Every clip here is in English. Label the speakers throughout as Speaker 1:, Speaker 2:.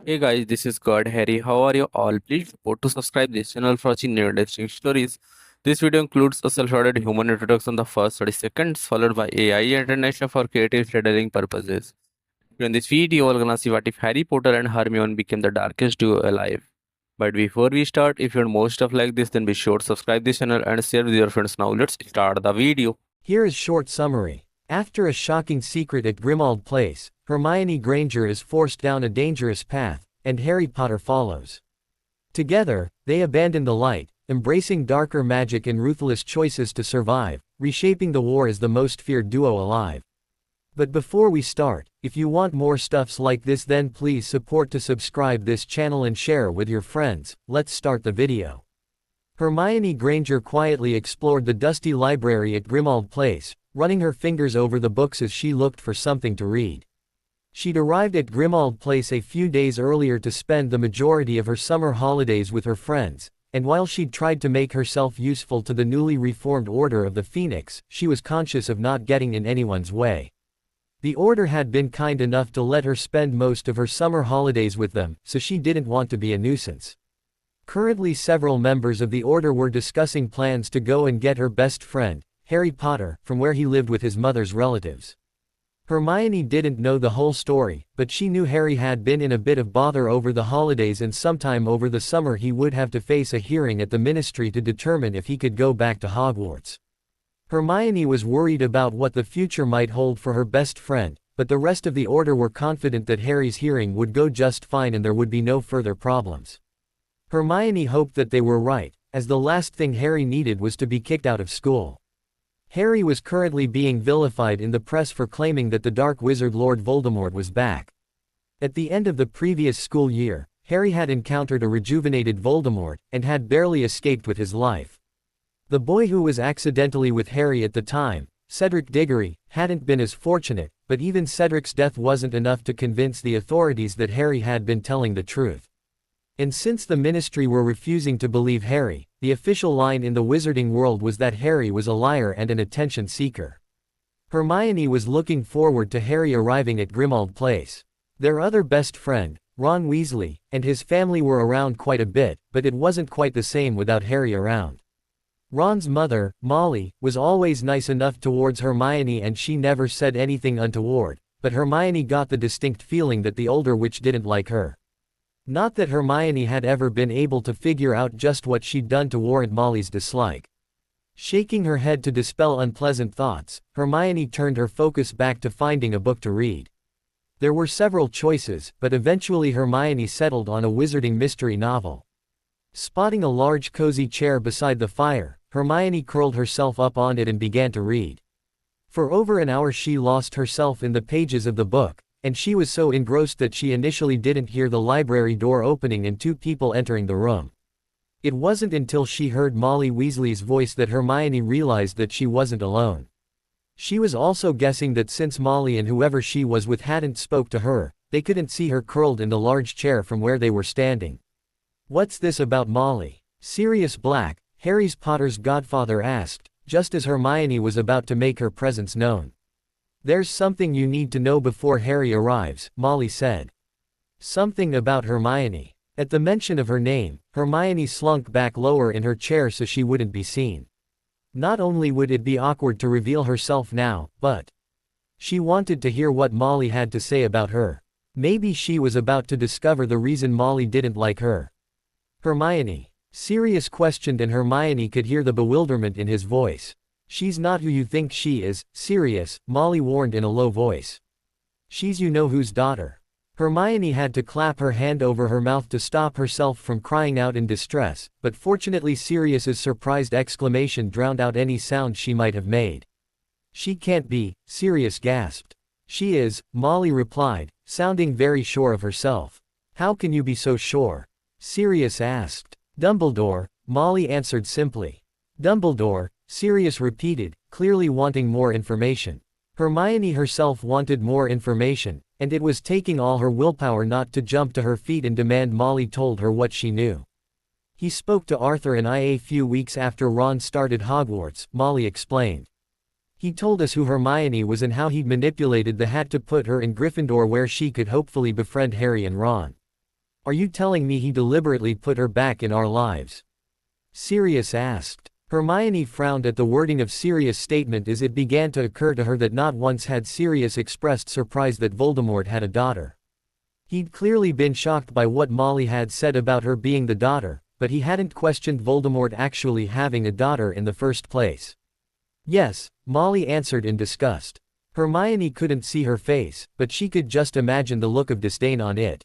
Speaker 1: Hey guys, this is God Harry. How are you all? Please support to subscribe this channel for watching new interesting stories. This video includes a self-started human introduction the first 30 seconds, followed by AI international for creative storytelling purposes. In this video, we're gonna see what if Harry Potter and Hermione became the darkest duo alive. But before we start, if you want more stuff like this, then be sure to subscribe this channel and share with your friends. Now let's start the video.
Speaker 2: Here is short summary. After a shocking secret at Grimmauld Place, Hermione Granger is forced down a dangerous path, and Harry Potter follows. Together, they abandon the light, embracing darker magic and ruthless choices to survive, reshaping the war as the most feared duo alive. But before we start, if you want more stuffs like this, then please support to subscribe this channel and share with your friends. Let's start the video. Hermione Granger quietly explored the dusty library at Grimmauld Place, running her fingers over the books as she looked for something to read. She'd arrived at Grimmauld Place a few days earlier to spend the majority of her summer holidays with her friends, and while she'd tried to make herself useful to the newly reformed Order of the Phoenix, she was conscious of not getting in anyone's way. The Order had been kind enough to let her spend most of her summer holidays with them, so she didn't want to be a nuisance. Currently, several members of the Order were discussing plans to go and get her best friend, Harry Potter, from where he lived with his mother's relatives. Hermione didn't know the whole story, but she knew Harry had been in a bit of bother over the holidays, and sometime over the summer he would have to face a hearing at the Ministry to determine if he could go back to Hogwarts. Hermione was worried about what the future might hold for her best friend, but the rest of the Order were confident that Harry's hearing would go just fine and there would be no further problems. Hermione hoped that they were right, as the last thing Harry needed was to be kicked out of school. Harry was currently being vilified in the press for claiming that the Dark Wizard Lord Voldemort was back. At the end of the previous school year, Harry had encountered a rejuvenated Voldemort, and had barely escaped with his life. The boy who was accidentally with Harry at the time, Cedric Diggory, hadn't been as fortunate, but even Cedric's death wasn't enough to convince the authorities that Harry had been telling the truth. And since the Ministry were refusing to believe Harry, the official line in the wizarding world was that Harry was a liar and an attention seeker. Hermione was looking forward to Harry arriving at Grimmauld Place. Their other best friend, Ron Weasley, and his family were around quite a bit, but it wasn't quite the same without Harry around. Ron's mother, Molly, was always nice enough towards Hermione and she never said anything untoward, but Hermione got the distinct feeling that the older witch didn't like her. Not that Hermione had ever been able to figure out just what she'd done to warrant Molly's dislike. Shaking her head to dispel unpleasant thoughts, Hermione turned her focus back to finding a book to read. There were several choices, but eventually Hermione settled on a wizarding mystery novel. Spotting a large cozy chair beside the fire, Hermione curled herself up on it and began to read. For over an hour she lost herself in the pages of the book, and she was so engrossed that she initially didn't hear the library door opening and two people entering the room. It wasn't until she heard Molly Weasley's voice that Hermione realized that she wasn't alone. She was also guessing that since Molly and whoever she was with hadn't spoke to her, they couldn't see her curled in the large chair from where they were standing. "What's this about Molly?" Sirius Black, Harry Potter's godfather, asked, just as Hermione was about to make her presence known. "There's something you need to know before Harry arrives," Molly said. Something about Hermione. At the mention of her name, Hermione slunk back lower in her chair so she wouldn't be seen. Not only would it be awkward to reveal herself now, but she wanted to hear what Molly had to say about her. Maybe she was about to discover the reason Molly didn't like her. "Hermione?" Sirius questioned, and Hermione could hear the bewilderment in his voice. "She's not who you think she is, Sirius," Molly warned in a low voice. "She's you-know-who's daughter." Hermione had to clap her hand over her mouth to stop herself from crying out in distress, but fortunately Sirius's surprised exclamation drowned out any sound she might have made. "She can't be," Sirius gasped. "She is," Molly replied, sounding very sure of herself. "How can you be so sure?" Sirius asked. "Dumbledore," Molly answered simply. "Dumbledore," Sirius repeated, clearly wanting more information. Hermione herself wanted more information, and it was taking all her willpower not to jump to her feet and demand Molly told her what she knew. "He spoke to Arthur and I a few weeks after Ron started Hogwarts," Molly explained. "He told us who Hermione was and how he'd manipulated the hat to put her in Gryffindor where she could hopefully befriend Harry and Ron. Are you telling me he deliberately put her back in our lives? Sirius asked. Hermione frowned at the wording of Sirius' statement as it began to occur to her that not once had Sirius expressed surprise that Voldemort had a daughter. He'd clearly been shocked by what Molly had said about her being the daughter, but he hadn't questioned Voldemort actually having a daughter in the first place. Yes, Molly answered in disgust. Hermione couldn't see her face, but she could just imagine the look of disdain on it.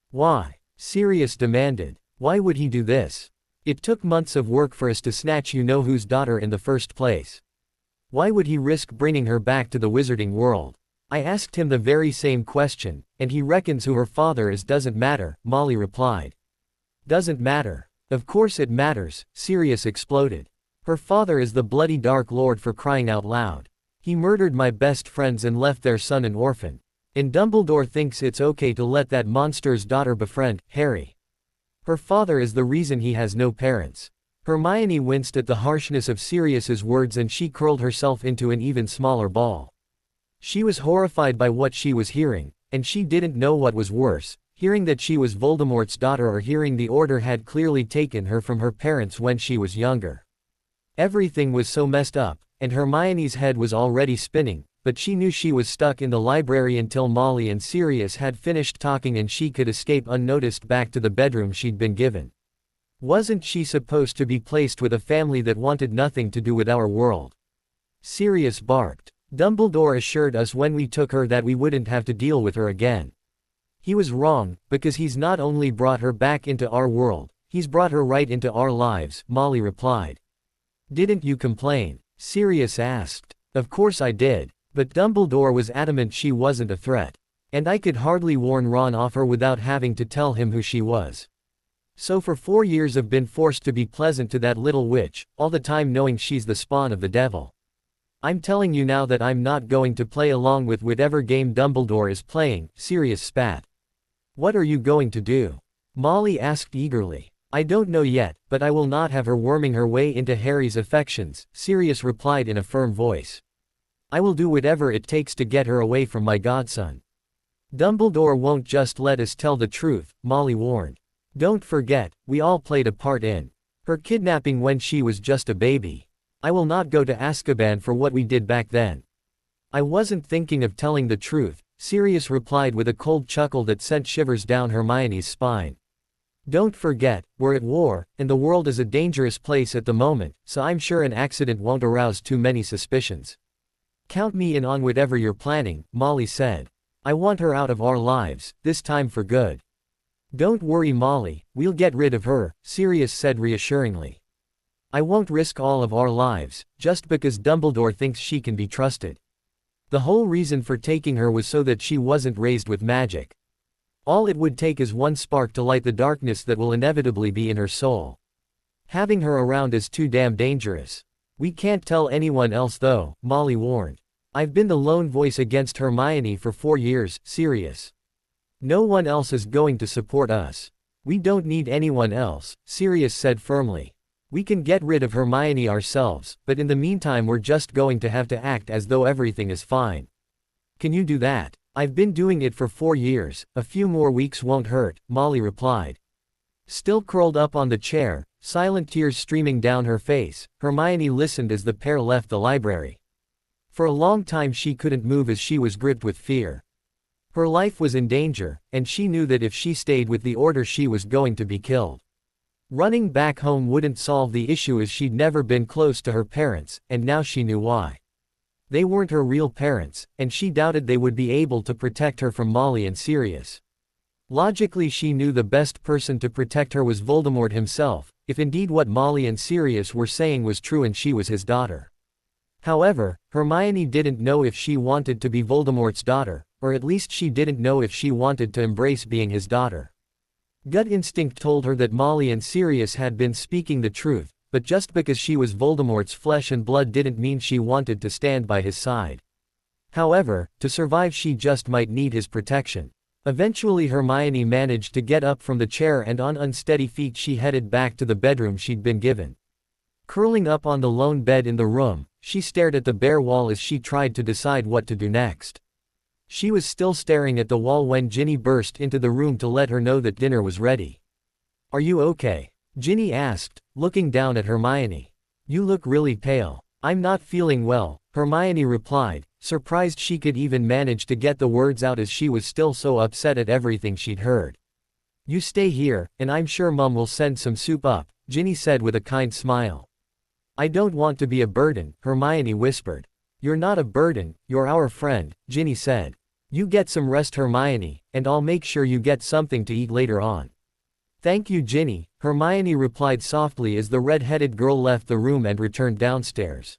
Speaker 2: Why? Sirius demanded. Why would he do this? It took months of work for us to snatch you-know-whose daughter in the first place. Why would he risk bringing her back to the wizarding world? I asked him the very same question, and he reckons who her father is doesn't matter, Molly replied. Doesn't matter. Of course it matters, Sirius exploded. Her father is the bloody Dark Lord, for crying out loud. He murdered my best friends and left their son an orphan. And Dumbledore thinks it's okay to let that monster's daughter befriend Harry. Her father is the reason he has no parents. Hermione winced at the harshness of Sirius's words and she curled herself into an even smaller ball. She was horrified by what she was hearing, and she didn't know what was worse, hearing that she was Voldemort's daughter or hearing the order had clearly taken her from her parents when she was younger. Everything was so messed up, and Hermione's head was already spinning, but she knew she was stuck in the library until Molly and Sirius had finished talking and she could escape unnoticed back to the bedroom she'd been given. Wasn't she supposed to be placed with a family that wanted nothing to do with our world? Sirius barked. Dumbledore assured us when we took her that we wouldn't have to deal with her again. He was wrong, because he's not only brought her back into our world, he's brought her right into our lives, Molly replied. Didn't you complain? Sirius asked. Of course I did. But Dumbledore was adamant she wasn't a threat. And I could hardly warn Ron off her without having to tell him who she was. So for 4 years I've been forced to be pleasant to that little witch, all the time knowing she's the spawn of the devil. I'm telling you now that I'm not going to play along with whatever game Dumbledore is playing, Sirius spat. What are you going to do? Molly asked eagerly. I don't know yet, but I will not have her worming her way into Harry's affections, Sirius replied in a firm voice. I will do whatever it takes to get her away from my godson. Dumbledore won't just let us tell the truth, Molly warned. Don't forget, we all played a part in her kidnapping when she was just a baby. I will not go to Azkaban for what we did back then. I wasn't thinking of telling the truth, Sirius replied with a cold chuckle that sent shivers down Hermione's spine. Don't forget, we're at war, and the world is a dangerous place at the moment, so I'm sure an accident won't arouse too many suspicions. Count me in on whatever you're planning, Molly said. I want her out of our lives, this time for good. Don't worry Molly, we'll get rid of her, Sirius said reassuringly. I won't risk all of our lives, just because Dumbledore thinks she can be trusted. The whole reason for taking her was so that she wasn't raised with magic. All it would take is one spark to light the darkness that will inevitably be in her soul. Having her around is too damn dangerous. We can't tell anyone else though, Molly warned. I've been the lone voice against Hermione for 4 years, Sirius. No one else is going to support us. We don't need anyone else, Sirius said firmly. We can get rid of Hermione ourselves, but in the meantime we're just going to have to act as though everything is fine. Can you do that? I've been doing it for 4 years, a few more weeks won't hurt, Molly replied. Still curled up on the chair, silent tears streaming down her face, Hermione listened as the pair left the library. For a long time she couldn't move as she was gripped with fear. Her life was in danger, and she knew that if she stayed with the Order she was going to be killed. Running back home wouldn't solve the issue as she'd never been close to her parents, and now she knew why. They weren't her real parents, and she doubted they would be able to protect her from Molly and Sirius. Logically she knew the best person to protect her was Voldemort himself, if indeed what Molly and Sirius were saying was true and she was his daughter. However, Hermione didn't know if she wanted to be Voldemort's daughter, or at least she didn't know if she wanted to embrace being his daughter. Gut instinct told her that Molly and Sirius had been speaking the truth, but just because she was Voldemort's flesh and blood didn't mean she wanted to stand by his side. However, to survive she just might need his protection. Eventually Hermione managed to get up from the chair and on unsteady feet she headed back to the bedroom she'd been given. Curling up on the lone bed in the room, she stared at the bare wall as she tried to decide what to do next. She was still staring at the wall when Ginny burst into the room to let her know that dinner was ready. "Are you okay?" Ginny asked, looking down at Hermione. "You look really pale." "I'm not feeling well," Hermione replied, surprised she could even manage to get the words out as she was still so upset at everything she'd heard. "You stay here, and I'm sure Mum will send some soup up," Ginny said with a kind smile. "I don't want to be a burden," Hermione whispered. "You're not a burden, you're our friend," Ginny said. "You get some rest, Hermione, and I'll make sure you get something to eat later on." "Thank you, Ginny," Hermione replied softly as the red-headed girl left the room and returned downstairs.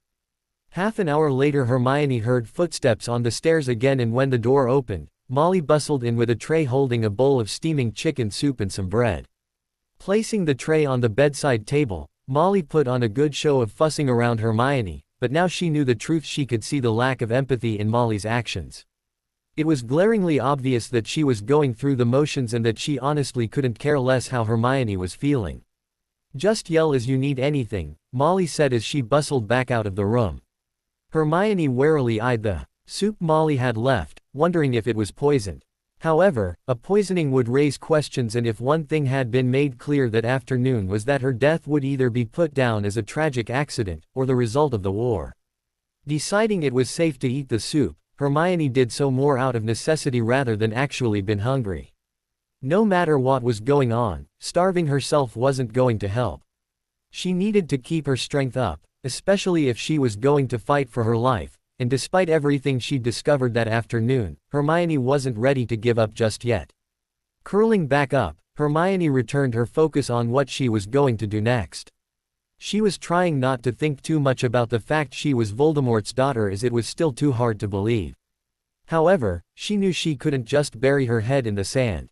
Speaker 2: Half an hour later Hermione heard footsteps on the stairs again, and when the door opened, Molly bustled in with a tray holding a bowl of steaming chicken soup and some bread. Placing the tray on the bedside table, Molly put on a good show of fussing around Hermione, but now she knew the truth. She could see the lack of empathy in Molly's actions. It was glaringly obvious that she was going through the motions and that she honestly couldn't care less how Hermione was feeling. "Just yell as you need anything," Molly said as she bustled back out of the room. Hermione warily eyed the soup Molly had left, wondering if it was poisoned. However, a poisoning would raise questions, and if one thing had been made clear that afternoon was that her death would either be put down as a tragic accident, or the result of the war. Deciding it was safe to eat the soup, Hermione did so more out of necessity rather than actually been hungry. No matter what was going on, starving herself wasn't going to help. She needed to keep her strength up, especially if she was going to fight for her life, and despite everything she'd discovered that afternoon, Hermione wasn't ready to give up just yet. Curling back up, Hermione returned her focus on what she was going to do next. She was trying not to think too much about the fact she was Voldemort's daughter, as it was still too hard to believe. However, she knew she couldn't just bury her head in the sand.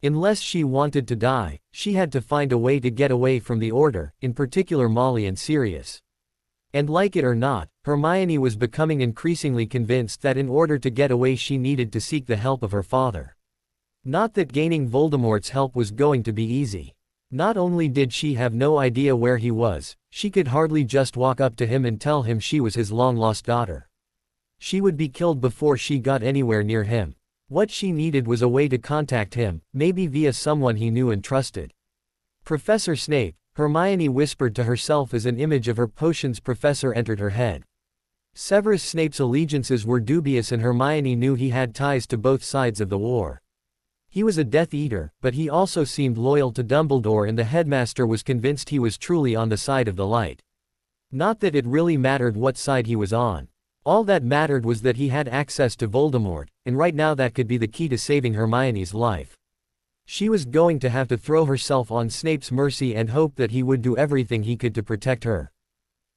Speaker 2: Unless she wanted to die, she had to find a way to get away from the Order, in particular Molly and Sirius. And like it or not, Hermione was becoming increasingly convinced that in order to get away she needed to seek the help of her father. Not that gaining Voldemort's help was going to be easy. Not only did she have no idea where he was, she could hardly just walk up to him and tell him she was his long-lost daughter. She would be killed before she got anywhere near him. What she needed was a way to contact him, maybe via someone he knew and trusted. "Professor Snape," Hermione whispered to herself as an image of her potions professor entered her head. Severus Snape's allegiances were dubious, and Hermione knew he had ties to both sides of the war. He was a Death Eater, but he also seemed loyal to Dumbledore, and the headmaster was convinced he was truly on the side of the light. Not that it really mattered what side he was on. All that mattered was that he had access to Voldemort, and right now that could be the key to saving Hermione's life. She was going to have to throw herself on Snape's mercy and hope that he would do everything he could to protect her.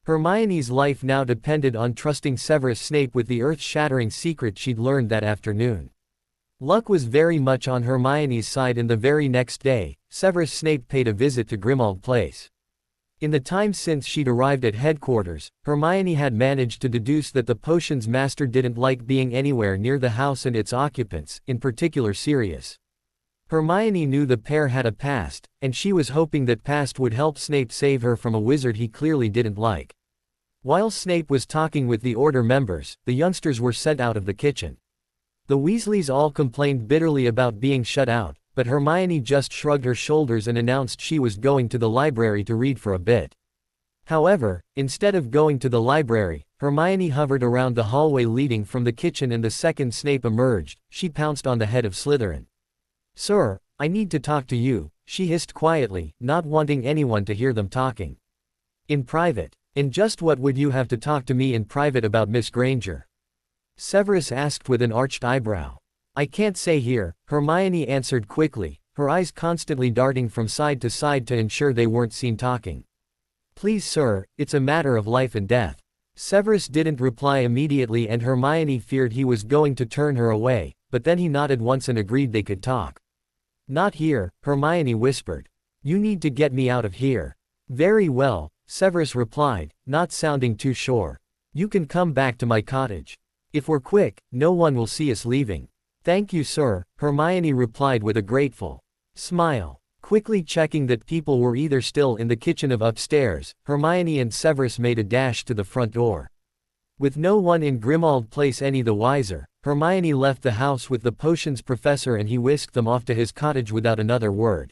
Speaker 2: Hermione's life now depended on trusting Severus Snape with the earth-shattering secret she'd learned that afternoon. Luck was very much on Hermione's side, and the very next day, Severus Snape paid a visit to Grimmauld Place. In the time since she'd arrived at headquarters, Hermione had managed to deduce that the potions master didn't like being anywhere near the house and its occupants, in particular Sirius. Hermione knew the pair had a past, and she was hoping that past would help Snape save her from a wizard he clearly didn't like. While Snape was talking with the Order members, the youngsters were sent out of the kitchen. The Weasleys all complained bitterly about being shut out, but Hermione just shrugged her shoulders and announced she was going to the library to read for a bit. However, instead of going to the library, Hermione hovered around the hallway leading from the kitchen, and the second Snape emerged, she pounced on the head of Slytherin. "Sir, I need to talk to you," she hissed quietly, not wanting anyone to hear them talking. "In private? And just what would you have to talk to me in private about, Miss Granger?" Severus asked with an arched eyebrow. "I can't say here," Hermione answered quickly, her eyes constantly darting from side to side to ensure they weren't seen talking. "Please sir, it's a matter of life and death." Severus didn't reply immediately, and Hermione feared he was going to turn her away, but then he nodded once and agreed they could talk. "Not here," Hermione whispered. "You need to get me out of here." "Very well," Severus replied, not sounding too sure. "You can come back to my cottage. If we're quick, no one will see us leaving." "Thank you sir," Hermione replied with a grateful smile. Quickly checking that people were either still in the kitchen or upstairs, Hermione and Severus made a dash to the front door. With no one in Grimmauld Place any the wiser, Hermione left the house with the potions professor and he whisked them off to his cottage without another word.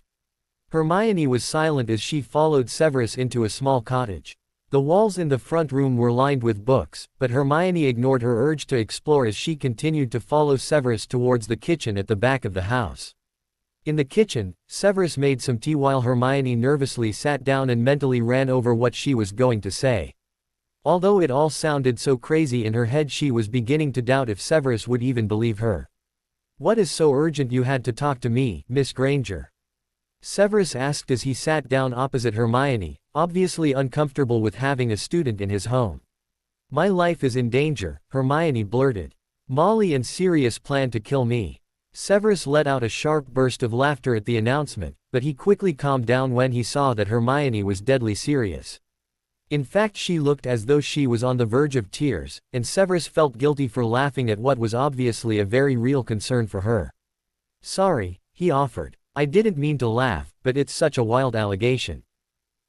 Speaker 2: Hermione was silent as she followed Severus into a small cottage. The walls in the front room were lined with books, but Hermione ignored her urge to explore as she continued to follow Severus towards the kitchen at the back of the house. In the kitchen, Severus made some tea while Hermione nervously sat down and mentally ran over what she was going to say. Although it all sounded so crazy in her head, she was beginning to doubt if Severus would even believe her. "What is so urgent you had to talk to me, Miss Granger?" Severus asked as he sat down opposite Hermione, obviously uncomfortable with having a student in his home. "My life is in danger," Hermione blurted. "Molly and Sirius plan to kill me." Severus let out a sharp burst of laughter at the announcement, but he quickly calmed down when he saw that Hermione was deadly serious. In fact, she looked as though she was on the verge of tears, and Severus felt guilty for laughing at what was obviously a very real concern for her. "Sorry," he offered. "I didn't mean to laugh, but it's such a wild allegation."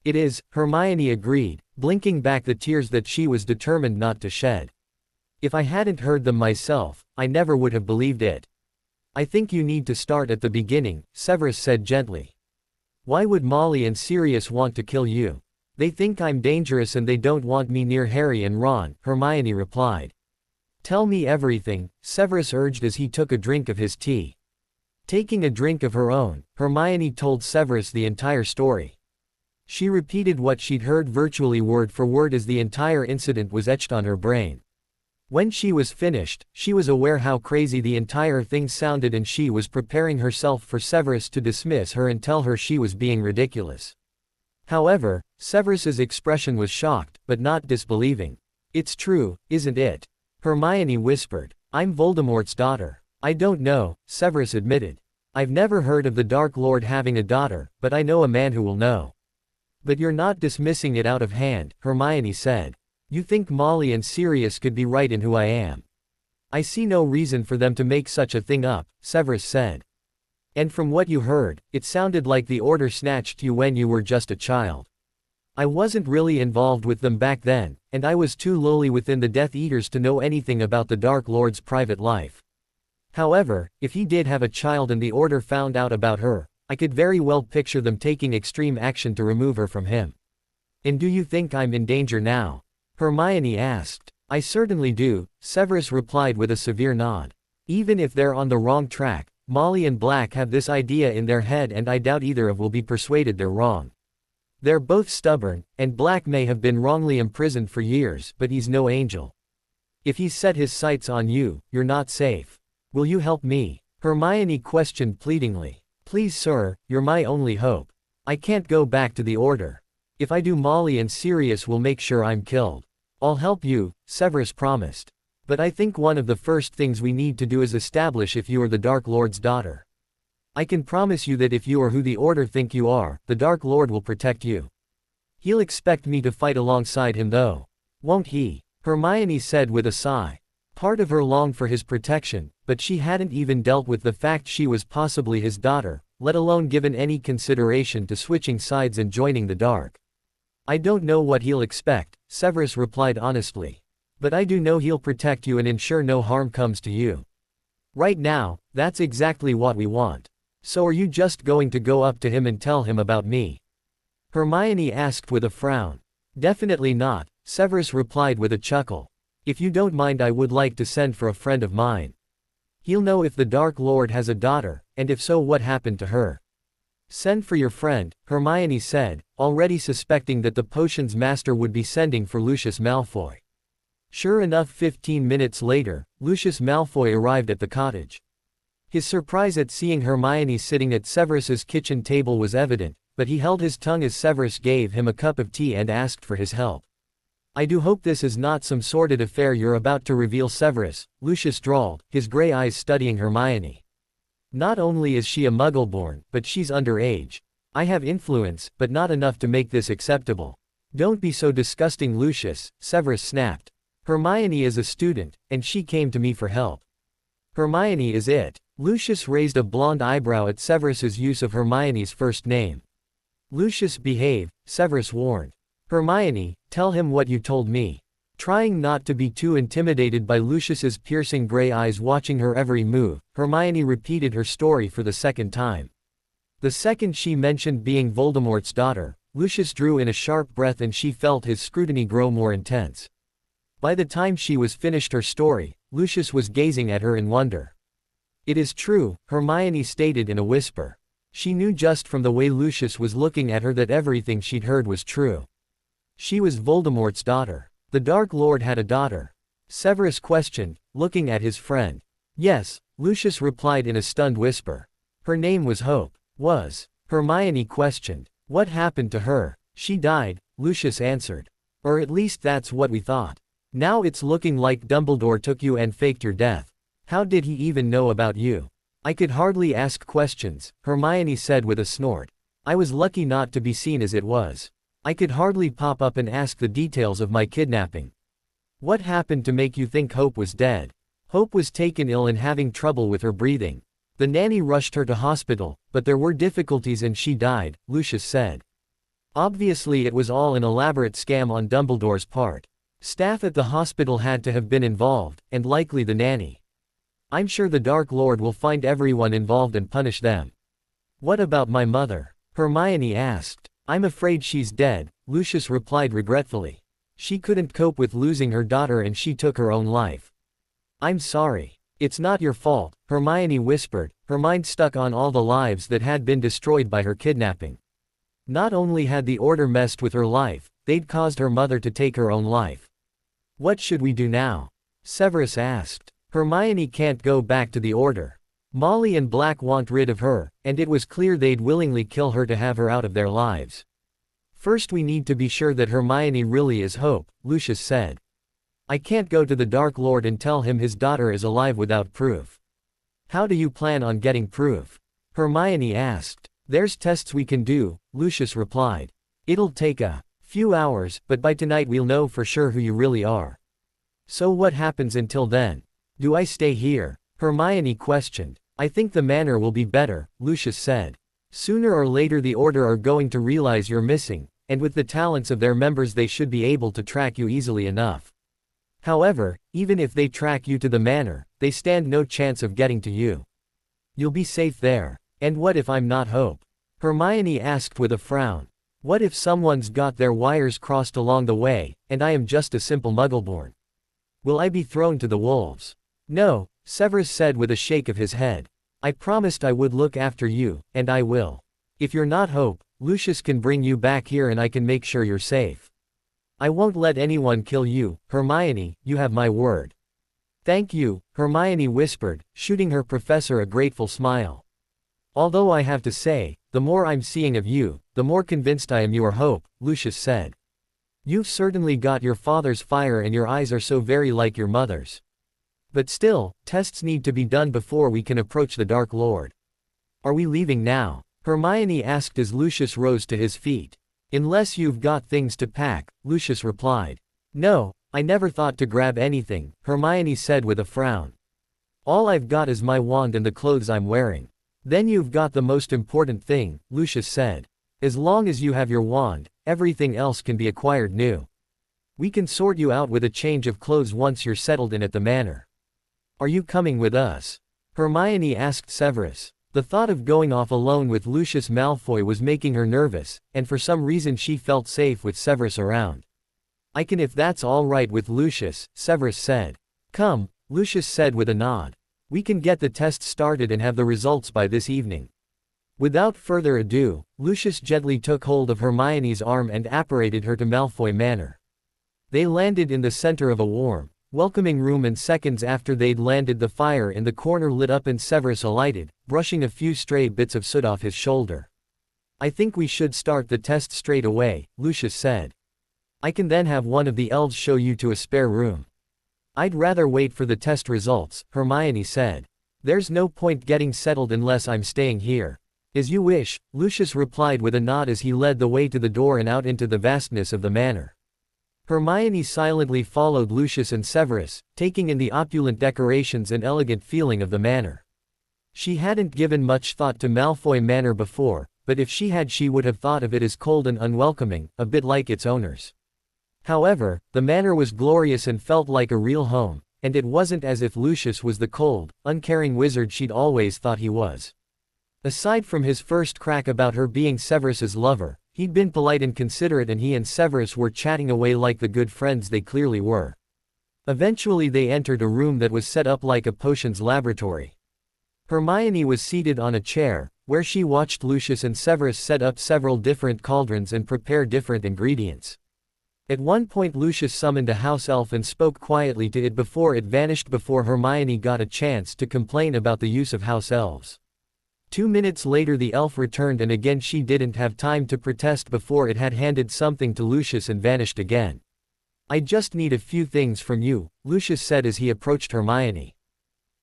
Speaker 2: "It is," Hermione agreed, blinking back the tears that she was determined not to shed. "If I hadn't heard them myself, I never would have believed it." "I think you need to start at the beginning," Severus said gently. "Why would Molly and Sirius want to kill you?" "They think I'm dangerous and they don't want me near Harry and Ron," Hermione replied. "Tell me everything," Severus urged as he took a drink of his tea. Taking a drink of her own, Hermione told Severus the entire story. She repeated what she'd heard virtually word for word as the entire incident was etched on her brain. When she was finished, she was aware how crazy the entire thing sounded and she was preparing herself for Severus to dismiss her and tell her she was being ridiculous. However, Severus's expression was shocked, but not disbelieving. "It's true, isn't it?" Hermione whispered. "I'm Voldemort's daughter." "I don't know," Severus admitted. "I've never heard of the Dark Lord having a daughter, but I know a man who will know." "But you're not dismissing it out of hand," Hermione said. "You think Molly and Sirius could be right in who I am." "I see no reason for them to make such a thing up," Severus said. "And from what you heard, it sounded like the Order snatched you when you were just a child. I wasn't really involved with them back then, and I was too lowly within the Death Eaters to know anything about the Dark Lord's private life. However, if he did have a child and the Order found out about her, I could very well picture them taking extreme action to remove her from him." "And do you think I'm in danger now?" Hermione asked. "I certainly do," Severus replied with a severe nod. "Even if they're on the wrong track, Molly and Black have this idea in their head and I doubt either of will be persuaded they're wrong. They're both stubborn, and Black may have been wrongly imprisoned for years, but he's no angel. If he's set his sights on you, you're not safe. Will you help me?" Hermione questioned pleadingly. "Please sir, you're my only hope. I can't go back to the Order. If I do, Molly and Sirius will make sure I'm killed." "I'll help you," Severus promised. "But I think one of the first things we need to do is establish if you are the Dark Lord's daughter. I can promise you that if you are who the Order think you are, the Dark Lord will protect you. He'll expect me to fight alongside him though. Won't he?" Hermione said with a sigh. Part of her longed for his protection, but she hadn't even dealt with the fact she was possibly his daughter, let alone given any consideration to switching sides and joining the Dark. "I don't know what he'll expect," Severus replied honestly. "But I do know he'll protect you and ensure no harm comes to you. Right now, that's exactly what we want. So are you just going to go up to him and tell him about me?" Hermione asked with a frown. "Definitely not," Severus replied with a chuckle. "If you don't mind, I would like to send for a friend of mine. He'll know if the Dark Lord has a daughter, and if so, what happened to her." "Send for your friend," Hermione said, already suspecting that the potions master would be sending for Lucius Malfoy. Sure enough, 15 minutes later, Lucius Malfoy arrived at the cottage. His surprise at seeing Hermione sitting at Severus's kitchen table was evident, but he held his tongue as Severus gave him a cup of tea and asked for his help. "I do hope this is not some sordid affair you're about to reveal, Severus," Lucius drawled, his gray eyes studying Hermione. "Not only is she a Muggle-born, but she's underage. I have influence, but not enough to make this acceptable." "Don't be so disgusting, Lucius," Severus snapped. "Hermione is a student, and she came to me for help." "Hermione is it?" Lucius raised a blonde eyebrow at Severus's use of Hermione's first name. "Lucius, behave," Severus warned. "Hermione, tell him what you told me." Trying not to be too intimidated by Lucius's piercing gray eyes watching her every move, Hermione repeated her story for the second time. The second she mentioned being Voldemort's daughter, Lucius drew in a sharp breath and she felt his scrutiny grow more intense. By the time she was finished her story, Lucius was gazing at her in wonder. "It is true," Hermione stated in a whisper. She knew just from the way Lucius was looking at her that everything she'd heard was true. She was Voldemort's daughter. The Dark Lord had a daughter. Severus questioned, looking at his friend. "Yes," Lucius replied in a stunned whisper. "Her name was Hope." "Was?" Hermione questioned. "What happened to her?" "She died," Lucius answered. "Or at least that's what we thought. Now it's looking like Dumbledore took you and faked your death. How did he even know about you?" "I could hardly ask questions," Hermione said with a snort. "I was lucky not to be seen as it was. I could hardly pop up and ask the details of my kidnapping." "What happened to make you think Hope was dead?" "Hope was taken ill and having trouble with her breathing. The nanny rushed her to hospital, but there were difficulties and she died," Lucius said. Obviously it was all an elaborate scam on Dumbledore's part. Staff at the hospital had to have been involved, and likely the nanny. "I'm sure the Dark Lord will find everyone involved and punish them." "What about my mother?" Hermione asked. "I'm afraid she's dead," Lucius replied regretfully. "She couldn't cope with losing her daughter and she took her own life." "I'm sorry. It's not your fault," Hermione whispered, her mind stuck on all the lives that had been destroyed by her kidnapping. Not only had the Order messed with her life, they'd caused her mother to take her own life. "What should we do now?" Severus asked. "Hermione can't go back to the Order. Molly and Black want rid of her, and it was clear they'd willingly kill her to have her out of their lives. First we need to be sure that Hermione really is Hope," Lucius said. "I can't go to the Dark Lord and tell him his daughter is alive without proof." "How do you plan on getting proof?" Hermione asked. "There's tests we can do," Lucius replied. "It'll take a few hours, but by tonight we'll know for sure who you really are." "So what happens until then? Do I stay here?" Hermione questioned. "I think the manor will be better," Lucius said. "Sooner or later the Order are going to realize you're missing, and with the talents of their members they should be able to track you easily enough. However, even if they track you to the manor, they stand no chance of getting to you. You'll be safe there. And what if I'm not Hope?" Hermione asked with a frown. "What if someone's got their wires crossed along the way, and I am just a simple muggleborn? Will I be thrown to the wolves?" "No," Severus said with a shake of his head. "I promised I would look after you, and I will. If you're not Hope, Lucius can bring you back here and I can make sure you're safe. I won't let anyone kill you, Hermione, you have my word." "Thank you," Hermione whispered, shooting her professor a grateful smile. "Although I have to say, the more I'm seeing of you, the more convinced I am you are Hope," Lucius said. "You've certainly got your father's fire and your eyes are so very like your mother's. But still, tests need to be done before we can approach the Dark Lord." "Are we leaving now?" Hermione asked as Lucius rose to his feet. "Unless you've got things to pack," Lucius replied. "No, I never thought to grab anything," Hermione said with a frown. "All I've got is my wand and the clothes I'm wearing." "Then you've got the most important thing," Lucius said. "As long as you have your wand, everything else can be acquired new. We can sort you out with a change of clothes once you're settled in at the manor." "Are you coming with us?" Hermione asked Severus. The thought of going off alone with Lucius Malfoy was making her nervous, and for some reason she felt safe with Severus around. "I can if that's all right with Lucius," Severus said. "Come," Lucius said with a nod. "We can get the test started and have the results by this evening." Without further ado, Lucius gently took hold of Hermione's arm and apparated her to Malfoy Manor. They landed in the center of a warm, welcoming room and seconds after they'd landed the fire in the corner lit up and Severus alighted, brushing a few stray bits of soot off his shoulder. "I think we should start the test straight away," Lucius said. "I can then have one of the elves show you to a spare room." "I'd rather wait for the test results," Hermione said. "There's no point getting settled unless I'm staying here." "As you wish," Lucius replied with a nod as he led the way to the door and out into the vastness of the manor. Hermione silently followed Lucius and Severus, taking in the opulent decorations and elegant feeling of the manor. She hadn't given much thought to Malfoy Manor before, but if she had she would have thought of it as cold and unwelcoming, a bit like its owners. However, the manor was glorious and felt like a real home, and it wasn't as if Lucius was the cold, uncaring wizard she'd always thought he was. Aside from his first crack about her being Severus's lover, he'd been polite and considerate, and he and Severus were chatting away like the good friends they clearly were. Eventually they entered a room that was set up like a potions laboratory. Hermione was seated on a chair, where she watched Lucius and Severus set up several different cauldrons and prepare different ingredients. At one point Lucius summoned a house elf and spoke quietly to it before it vanished before Hermione got a chance to complain about the use of house elves. 2 minutes later the elf returned, and again she didn't have time to protest before it had handed something to Lucius and vanished again. "I just need a few things from you," Lucius said as he approached Hermione.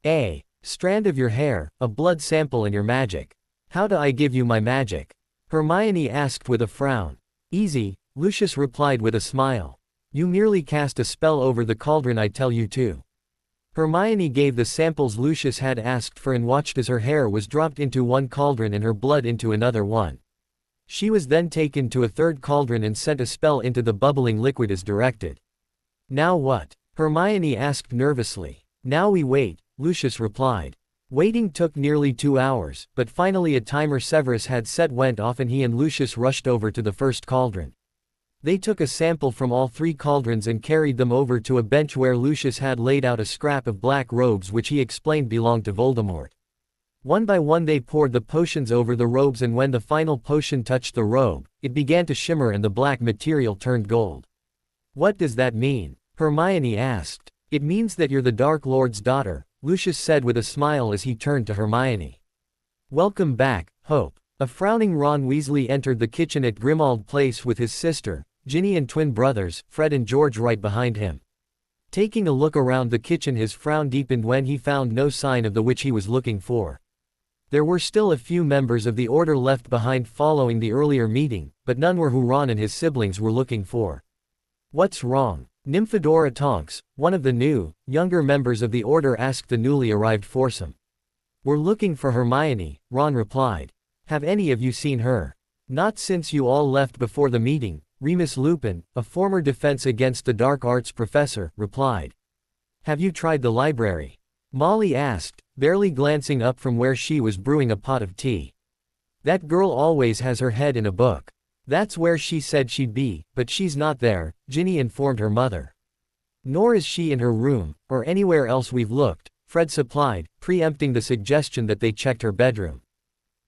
Speaker 2: "A strand of your hair, a blood sample, and your magic." "How do I give you my magic?" Hermione asked with a frown. "Easy," Lucius replied with a smile. "You merely cast a spell over the cauldron I tell you to." Hermione gave the samples Lucius had asked for and watched as her hair was dropped into one cauldron and her blood into another one. She was then taken to a third cauldron and sent a spell into the bubbling liquid as directed. "Now what?" Hermione asked nervously. "Now we wait," Lucius replied. Waiting took nearly 2 hours, but finally a timer Severus had set went off and he and Lucius rushed over to the first cauldron. They took a sample from all 3 cauldrons and carried them over to a bench where Lucius had laid out a scrap of black robes which he explained belonged to Voldemort. One by one they poured the potions over the robes, and when the final potion touched the robe, it began to shimmer and the black material turned gold. "What does that mean?" Hermione asked. "It means that you're the Dark Lord's daughter," Lucius said with a smile as he turned to Hermione. "Welcome back, Hope." A frowning Ron Weasley entered the kitchen at Grimmauld Place with his sister, Ginny, and twin brothers, Fred and George, right behind him. Taking a look around the kitchen, his frown deepened when he found no sign of the witch he was looking for. There were still a few members of the Order left behind following the earlier meeting, but none were who Ron and his siblings were looking for. "What's wrong?" Nymphadora Tonks, one of the new, younger members of the Order, asked the newly arrived foursome. "We're looking for Hermione," Ron replied. "Have any of you seen her?" "Not since you all left before the meeting," Remus Lupin, a former Defense Against the Dark Arts professor, replied. "Have you tried the library?" Molly asked, barely glancing up from where she was brewing a pot of tea. "That girl always has her head in a book. That's where she said she'd be, but she's not there," Ginny informed her mother. "Nor is she in her room, or anywhere else we've looked," Fred supplied, preempting the suggestion that they checked her bedroom.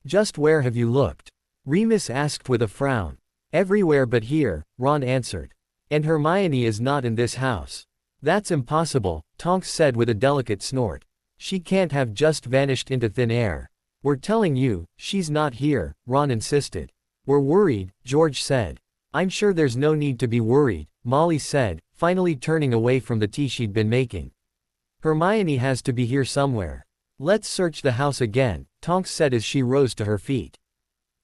Speaker 2: "Just where have you looked?" Remus asked with a frown. "Everywhere but here," Ron answered. "And Hermione is not in this house." "That's impossible," Tonks said with a delicate snort. "She can't have just vanished into thin air." "We're telling you, she's not here," Ron insisted. "We're worried," George said. "I'm sure there's no need to be worried," Molly said, finally turning away from the tea she'd been making. "Hermione has to be here somewhere. Let's search the house again," Tonks said as she rose to her feet.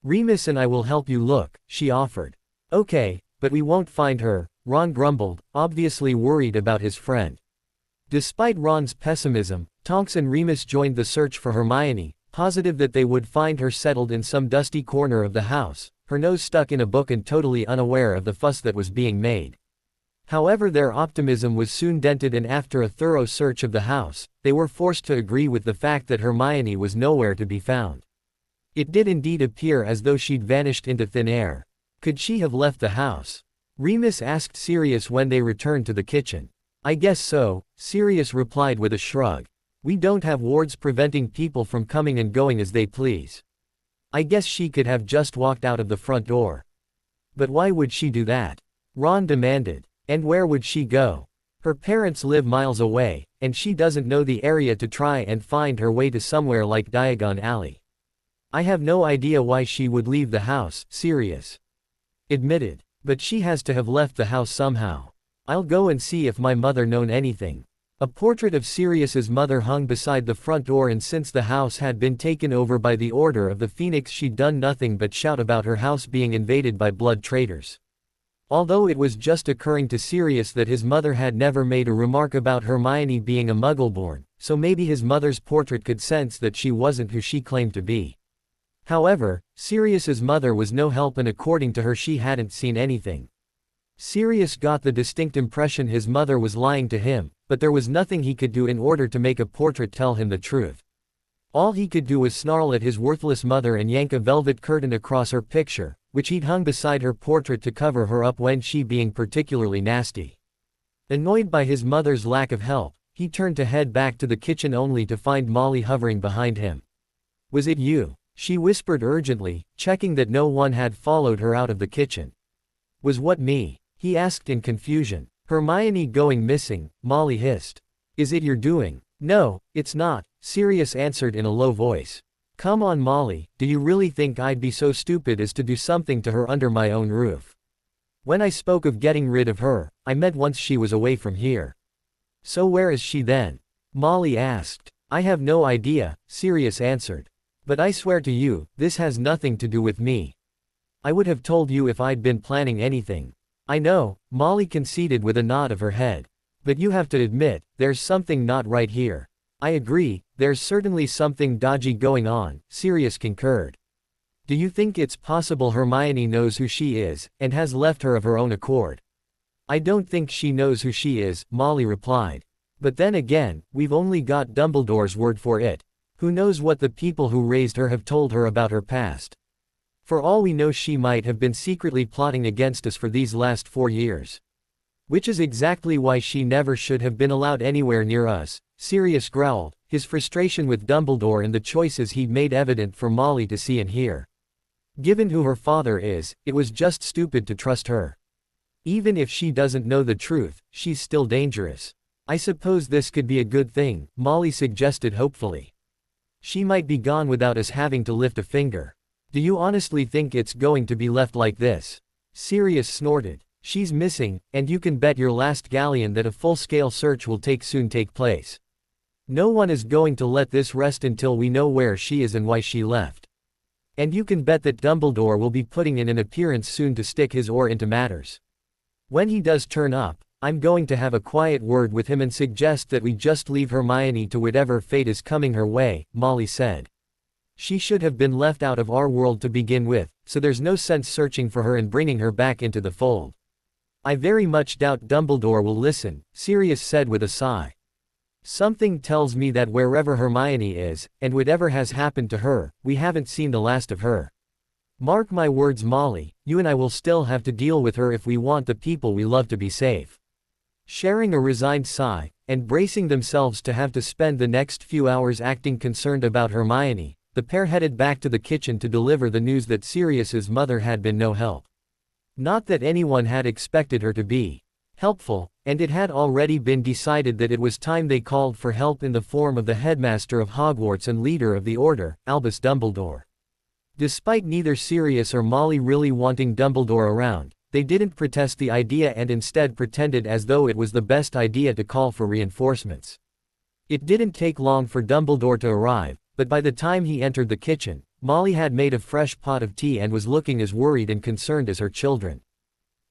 Speaker 2: "Remus and I will help you look," she offered. "Okay, but we won't find her," Ron grumbled, obviously worried about his friend. Despite Ron's pessimism, Tonks and Remus joined the search for Hermione, positive that they would find her settled in some dusty corner of the house, her nose stuck in a book and totally unaware of the fuss that was being made. However, their optimism was soon dented, and after a thorough search of the house, they were forced to agree with the fact that Hermione was nowhere to be found. It did indeed appear as though she'd vanished into thin air. Could she have left the house? Remus asked Sirius when they returned to the kitchen. "I guess so," Sirius replied with a shrug. "We don't have wards preventing people from coming and going as they please. I guess she could have just walked out of the front door." "But why would she do that?" Ron demanded. "And where would she go? Her parents live miles away, and she doesn't know the area to try and find her way to somewhere like Diagon Alley." "I have no idea why she would leave the house," Sirius admitted. "But she has to have left the house somehow. I'll go and see if my mother known anything." A portrait of Sirius's mother hung beside the front door, and since the house had been taken over by the Order of the Phoenix, she'd done nothing but shout about her house being invaded by blood traitors. Although it was just occurring to Sirius that his mother had never made a remark about Hermione being a Muggleborn, so maybe his mother's portrait could sense that she wasn't who she claimed to be. However, Sirius's mother was no help, and according to her she hadn't seen anything. Sirius got the distinct impression his mother was lying to him, but there was nothing he could do in order to make a portrait tell him the truth. All he could do was snarl at his worthless mother and yank a velvet curtain across her picture, which he'd hung beside her portrait to cover her up when she being particularly nasty. Annoyed by his mother's lack of help, he turned to head back to the kitchen only to find Molly hovering behind him. "Was it you?" she whispered urgently, checking that no one had followed her out of the kitchen. "Was what me?" he asked in confusion. "Hermione going missing," Molly hissed. "Is it your doing?" "No, it's not," Sirius answered in a low voice. "Come on Molly, do you really think I'd be so stupid as to do something to her under my own roof? When I spoke of getting rid of her, I meant once she was away from here." "So where is she then?" Molly asked. "I have no idea," Sirius answered. "But I swear to you, this has nothing to do with me. I would have told you if I'd been planning anything." "I know," Molly conceded with a nod of her head. "But you have to admit, there's something not right here." "I agree, there's certainly something dodgy going on," Sirius concurred. "Do you think it's possible Hermione knows who she is, and has left her of her own accord?" "I don't think she knows who she is," Molly replied. "But then again, we've only got Dumbledore's word for it. Who knows what the people who raised her have told her about her past? For all we know, she might have been secretly plotting against us for these last 4 years. Which is exactly why she never should have been allowed anywhere near us," Sirius growled, his frustration with Dumbledore and the choices he'd made evident for Molly to see and hear. Given who her father is, it was just stupid to trust her. Even if she doesn't know the truth, she's still dangerous. "I suppose this could be a good thing," Molly suggested hopefully. "She might be gone without us having to lift a finger." "Do you honestly think it's going to be left like this?" Sirius snorted. "She's missing, and you can bet your last galleon that a full-scale search will soon take place. No one is going to let this rest until we know where she is and why she left. And you can bet that Dumbledore will be putting in an appearance soon to stick his oar into matters. When he does turn up, I'm going to have a quiet word with him and suggest that we just leave Hermione to whatever fate is coming her way," Molly said. "She should have been left out of our world to begin with, so there's no sense searching for her and bringing her back into the fold." "I very much doubt Dumbledore will listen," Sirius said with a sigh. "Something tells me that wherever Hermione is, and whatever has happened to her, we haven't seen the last of her. Mark my words Molly, you and I will still have to deal with her if we want the people we love to be safe." Sharing a resigned sigh, and bracing themselves to have to spend the next few hours acting concerned about Hermione, the pair headed back to the kitchen to deliver the news that Sirius's mother had been no help. Not that anyone had expected her to be helpful, and it had already been decided that it was time they called for help in the form of the headmaster of Hogwarts and leader of the Order, Albus Dumbledore. Despite neither Sirius or Molly really wanting Dumbledore around, they didn't protest the idea and instead pretended as though it was the best idea to call for reinforcements. It didn't take long for Dumbledore to arrive, but by the time he entered the kitchen, Molly had made a fresh pot of tea and was looking as worried and concerned as her children.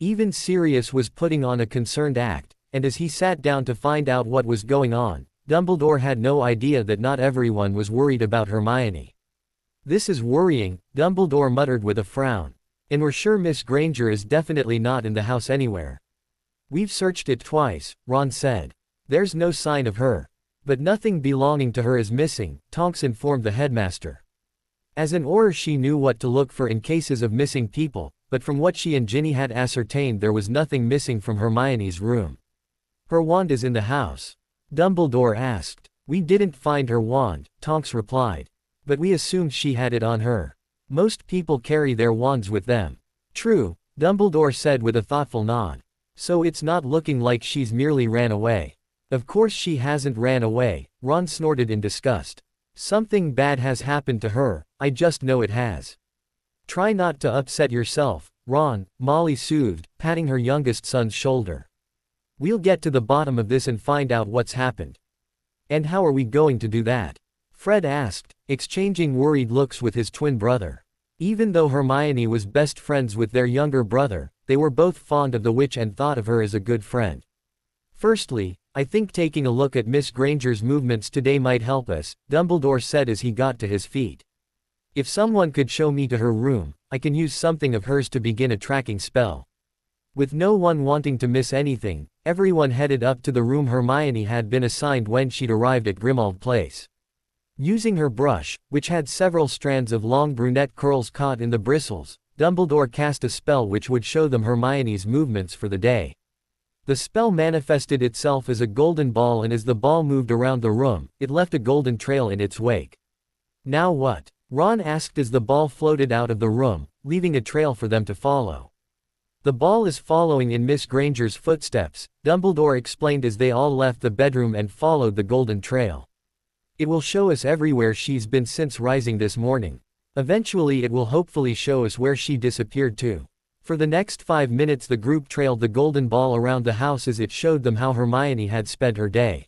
Speaker 2: Even Sirius was putting on a concerned act, and as he sat down to find out what was going on, Dumbledore had no idea that not everyone was worried about Hermione. "This is worrying," Dumbledore muttered with a frown. "And we're sure Miss Granger is definitely not in the house anywhere." "We've searched it twice," Ron said. "There's no sign of her. But nothing belonging to her is missing," Tonks informed the headmaster. As an Auror she knew what to look for in cases of missing people, but from what she and Ginny had ascertained there was nothing missing from Hermione's room. "Her wand is in the house?" Dumbledore asked. "We didn't find her wand," Tonks replied. "But we assumed she had it on her. Most people carry their wands with them." "True," Dumbledore said with a thoughtful nod. "So it's not looking like she's merely ran away." "Of course she hasn't ran away," Ron snorted in disgust. "Something bad has happened to her, I just know it has." "Try not to upset yourself, Ron," Molly soothed, patting her youngest son's shoulder. "We'll get to the bottom of this and find out what's happened." "And how are we going to do that?" Fred asked, exchanging worried looks with his twin brother. Even though Hermione was best friends with their younger brother, they were both fond of the witch and thought of her as a good friend. "Firstly, I think taking a look at Miss Granger's movements today might help us," Dumbledore said as he got to his feet. "If someone could show me to her room, I can use something of hers to begin a tracking spell." With no one wanting to miss anything, everyone headed up to the room Hermione had been assigned when she'd arrived at Grimmauld Place. Using her brush, which had several strands of long brunette curls caught in the bristles, Dumbledore cast a spell which would show them Hermione's movements for the day. The spell manifested itself as a golden ball, and as the ball moved around the room, it left a golden trail in its wake. "Now what?" Ron asked as the ball floated out of the room, leaving a trail for them to follow. "The ball is following in Miss Granger's footsteps," Dumbledore explained as they all left the bedroom and followed the golden trail. "It will show us everywhere she's been since rising this morning. Eventually it will hopefully show us where she disappeared to." For the next 5 minutes the group trailed the golden ball around the house as it showed them how Hermione had spent her day.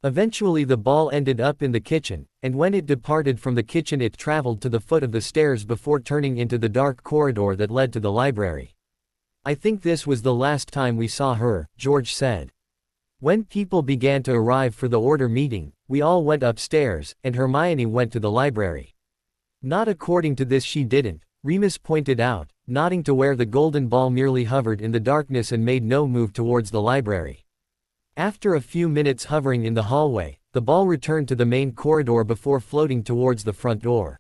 Speaker 2: Eventually the ball ended up in the kitchen, and when it departed from the kitchen it traveled to the foot of the stairs before turning into the dark corridor that led to the library. "I think this was the last time we saw her," George said. When people began to arrive for the order meeting, we all went upstairs, and Hermione went to the library. "Not according to this she didn't," Remus pointed out, nodding to where the golden ball merely hovered in the darkness and made no move towards the library. After a few minutes hovering in the hallway, the ball returned to the main corridor before floating towards the front door.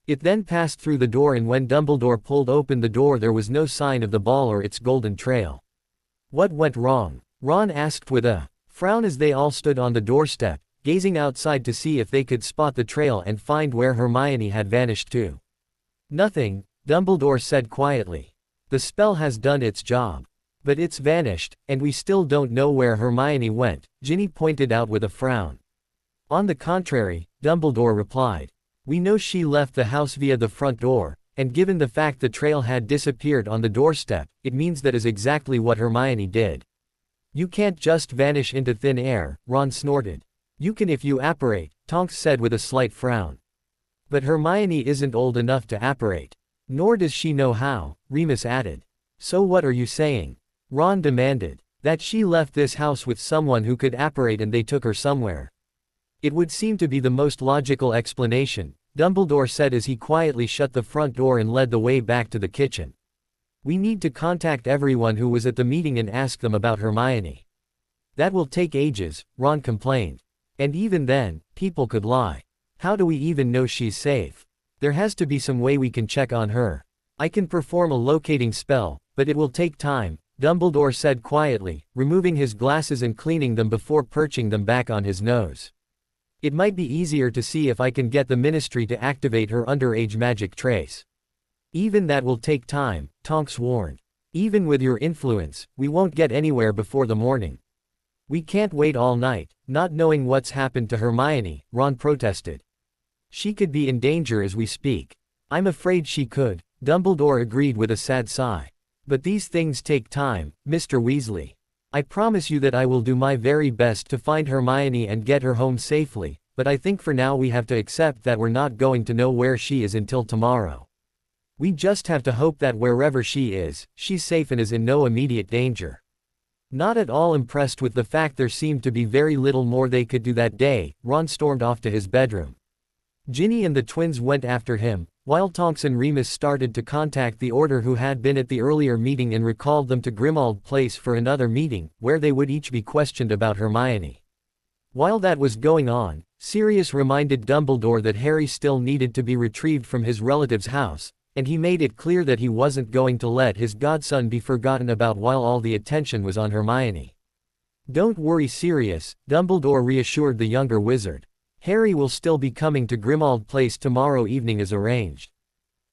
Speaker 2: It then passed through the door, and when Dumbledore pulled open the door there was no sign of the ball or its golden trail. "What went wrong?" Ron asked with a frown as they all stood on the doorstep, gazing outside to see if they could spot the trail and find where Hermione had vanished to. "Nothing," Dumbledore said quietly. "The spell has done its job. But it's vanished, and we still don't know where Hermione went," Ginny pointed out with a frown. "On the contrary," Dumbledore replied. "We know she left the house via the front door, and given the fact the trail had disappeared on the doorstep, it means that is exactly what Hermione did." "You can't just vanish into thin air," Ron snorted. "You can if you apparate," Tonks said with a slight frown. "But Hermione isn't old enough to apparate. Nor does she know how," Remus added. "So what are you saying?" Ron demanded. "That she left this house with someone who could apparate and they took her somewhere." "It would seem to be the most logical explanation," Dumbledore said as he quietly shut the front door and led the way back to the kitchen. "We need to contact everyone who was at the meeting and ask them about Hermione." "That will take ages," Ron complained. "And even then, people could lie. How do we even know she's safe? There has to be some way we can check on her. I can perform a locating spell, but it will take time," Dumbledore said quietly, removing his glasses and cleaning them before perching them back on his nose. "It might be easier to see if I can get the Ministry to activate her underage magic trace." "Even that will take time," Tonks warned. "Even with your influence, we won't get anywhere before the morning." "We can't wait all night, not knowing what's happened to Hermione," Ron protested. "She could be in danger as we speak." "I'm afraid she could," Dumbledore agreed with a sad sigh. "But these things take time, Mr. Weasley. I promise you that I will do my very best to find Hermione and get her home safely, but I think for now we have to accept that we're not going to know where she is until tomorrow. We just have to hope that wherever she is, she's safe and is in no immediate danger." Not at all impressed with the fact there seemed to be very little more they could do that day, Ron stormed off to his bedroom. Ginny and the twins went after him, while Tonks and Remus started to contact the Order who had been at the earlier meeting and recalled them to Grimmauld Place for another meeting, where they would each be questioned about Hermione. While that was going on, Sirius reminded Dumbledore that Harry still needed to be retrieved from his relative's house, and he made it clear that he wasn't going to let his godson be forgotten about while all the attention was on Hermione. "Don't worry, Sirius," Dumbledore reassured the younger wizard. "Harry will still be coming to Grimmauld Place tomorrow evening as arranged.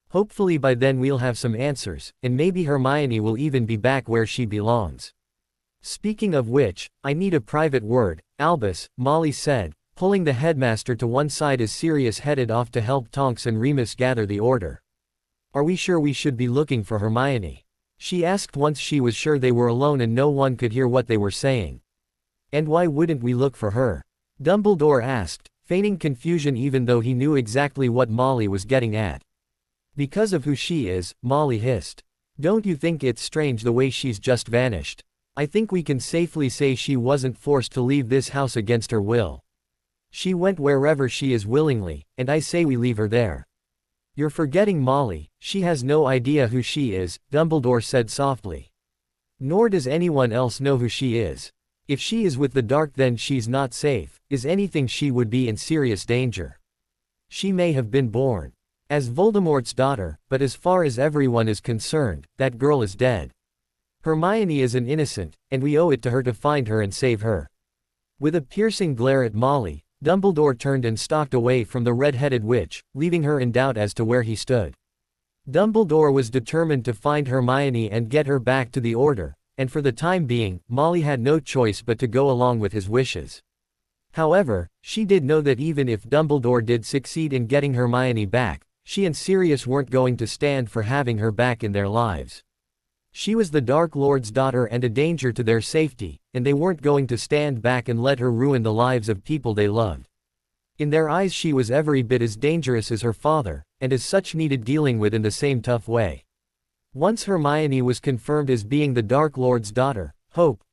Speaker 2: Hopefully by then we'll have some answers, and maybe Hermione will even be back where she belongs." "Speaking of which, I need a private word, Albus," Molly said, pulling the headmaster to one side as Sirius headed off to help Tonks and Remus gather the Order. "Are we sure we should be looking for Hermione?" she asked once she was sure they were alone and no one could hear what they were saying. "And why wouldn't we look for her?" Dumbledore asked, feigning confusion even though he knew exactly what Molly was getting at. "Because of who she is," Molly hissed. "Don't you think it's strange the way she's just vanished? I think we can safely say she wasn't forced to leave this house against her will. She went wherever she is willingly, and I say we leave her there." "You're forgetting Molly, she has no idea who she is," Dumbledore said softly. Nor does anyone else know who she is. If she is with the dark, then she's not safe. Is anything, she would be in serious danger. She may have been born as Voldemort's daughter, but as far as everyone is concerned, that girl is dead. Hermione is an innocent, and we owe it to her to find her and save her. With a piercing glare at Molly, Dumbledore turned and stalked away from the red-headed witch, leaving her in doubt as to where he stood. Dumbledore was determined to find Hermione and get her back to the Order, and for the time being, Molly had no choice but to go along with his wishes. However, she did know that even if Dumbledore did succeed in getting Hermione back, she and Sirius weren't going to stand for having her back in their lives. She was the Dark Lord's daughter and a danger to their safety, and they weren't going to stand back and let her ruin the lives of people they loved. In their eyes, she was every bit as dangerous as her father, and as such needed dealing with in the same tough way. Once Hermione was confirmed as being the Dark Lord's daughter,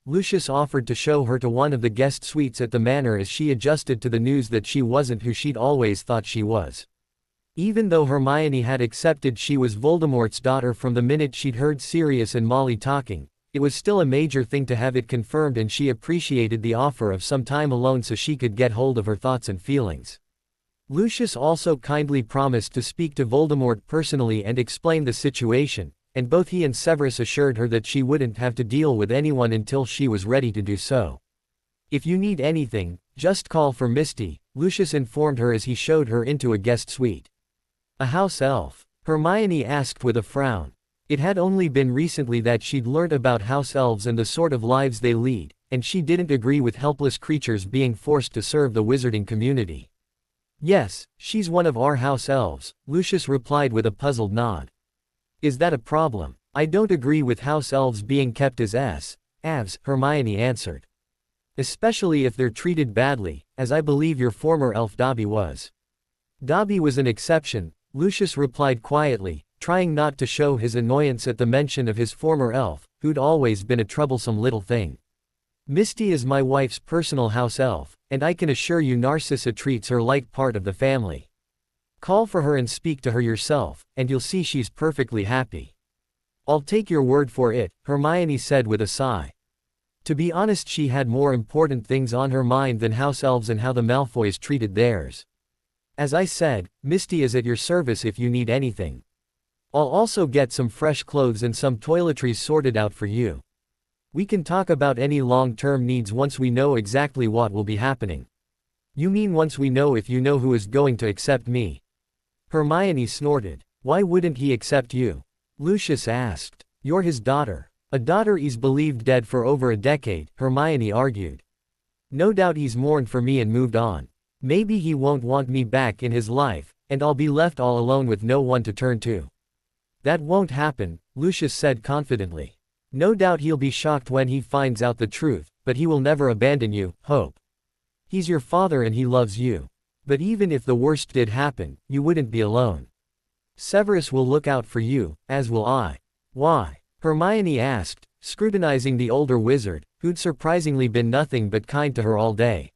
Speaker 2: Lucius offered to show her to one of the guest suites at the manor as she adjusted to the news that she wasn't who she'd always thought she was. Even though Hermione had accepted she was Voldemort's daughter from the minute she'd heard Sirius and Molly talking, it was still a major thing to have it confirmed, and she appreciated the offer of some time alone so she could get hold of her thoughts and feelings. Lucius also kindly promised to speak to Voldemort personally and explain the situation, and both he and Severus assured her that she wouldn't have to deal with anyone until she was ready to do so. "If you need anything, just call for Misty," Lucius informed her as he showed her into a guest suite. "A house elf?" Hermione asked with a frown. It had only been recently that she'd learnt about house elves and the sort of lives they lead, and she didn't agree with helpless creatures being forced to serve the wizarding community. "Yes, she's one of our house elves," Lucius replied with a puzzled nod. "Is that a problem?" "I don't agree with house elves being kept as avs," Hermione answered. "Especially if they're treated badly, as I believe your former elf Dobby was." "Dobby was an exception," Lucius replied quietly, trying not to show his annoyance at the mention of his former elf, who'd always been a troublesome little thing. "Misty is my wife's personal house elf, and I can assure you Narcissa treats her like part of the family. Call for her and speak to her yourself, and you'll see she's perfectly happy." "I'll take your word for it," Hermione said with a sigh. To be honest, she had more important things on her mind than house elves and how the Malfoys treated theirs. "As I said, Misty is at your service if you need anything. I'll also get some fresh clothes and some toiletries sorted out for you. We can talk about any long-term needs once we know exactly what will be happening." "You mean once we know if you know who is going to accept me?" Hermione snorted. "Why wouldn't he accept you?" Lucius asked. "You're his daughter." "A daughter he's believed dead for over a decade," Hermione argued. "No doubt he's mourned for me and moved on. Maybe he won't want me back in his life, and I'll be left all alone with no one to turn to." "That won't happen," Lucius said confidently. "No doubt he'll be shocked when he finds out the truth, but he will never abandon you, Hope. He's your father and he loves you. But even if the worst did happen, you wouldn't be alone. Severus will look out for you, as will I." "Why?" Hermione asked, scrutinizing the older wizard, who'd surprisingly been nothing but kind to her all day.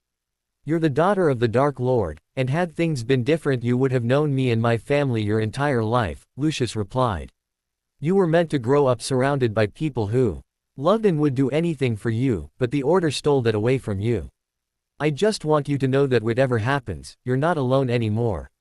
Speaker 2: "You're the daughter of the Dark Lord, and had things been different you would have known me and my family your entire life," Lucius replied. "You were meant to grow up surrounded by people who loved and would do anything for you, but the Order stole that away from you. I just want you to know that whatever happens, you're not alone anymore."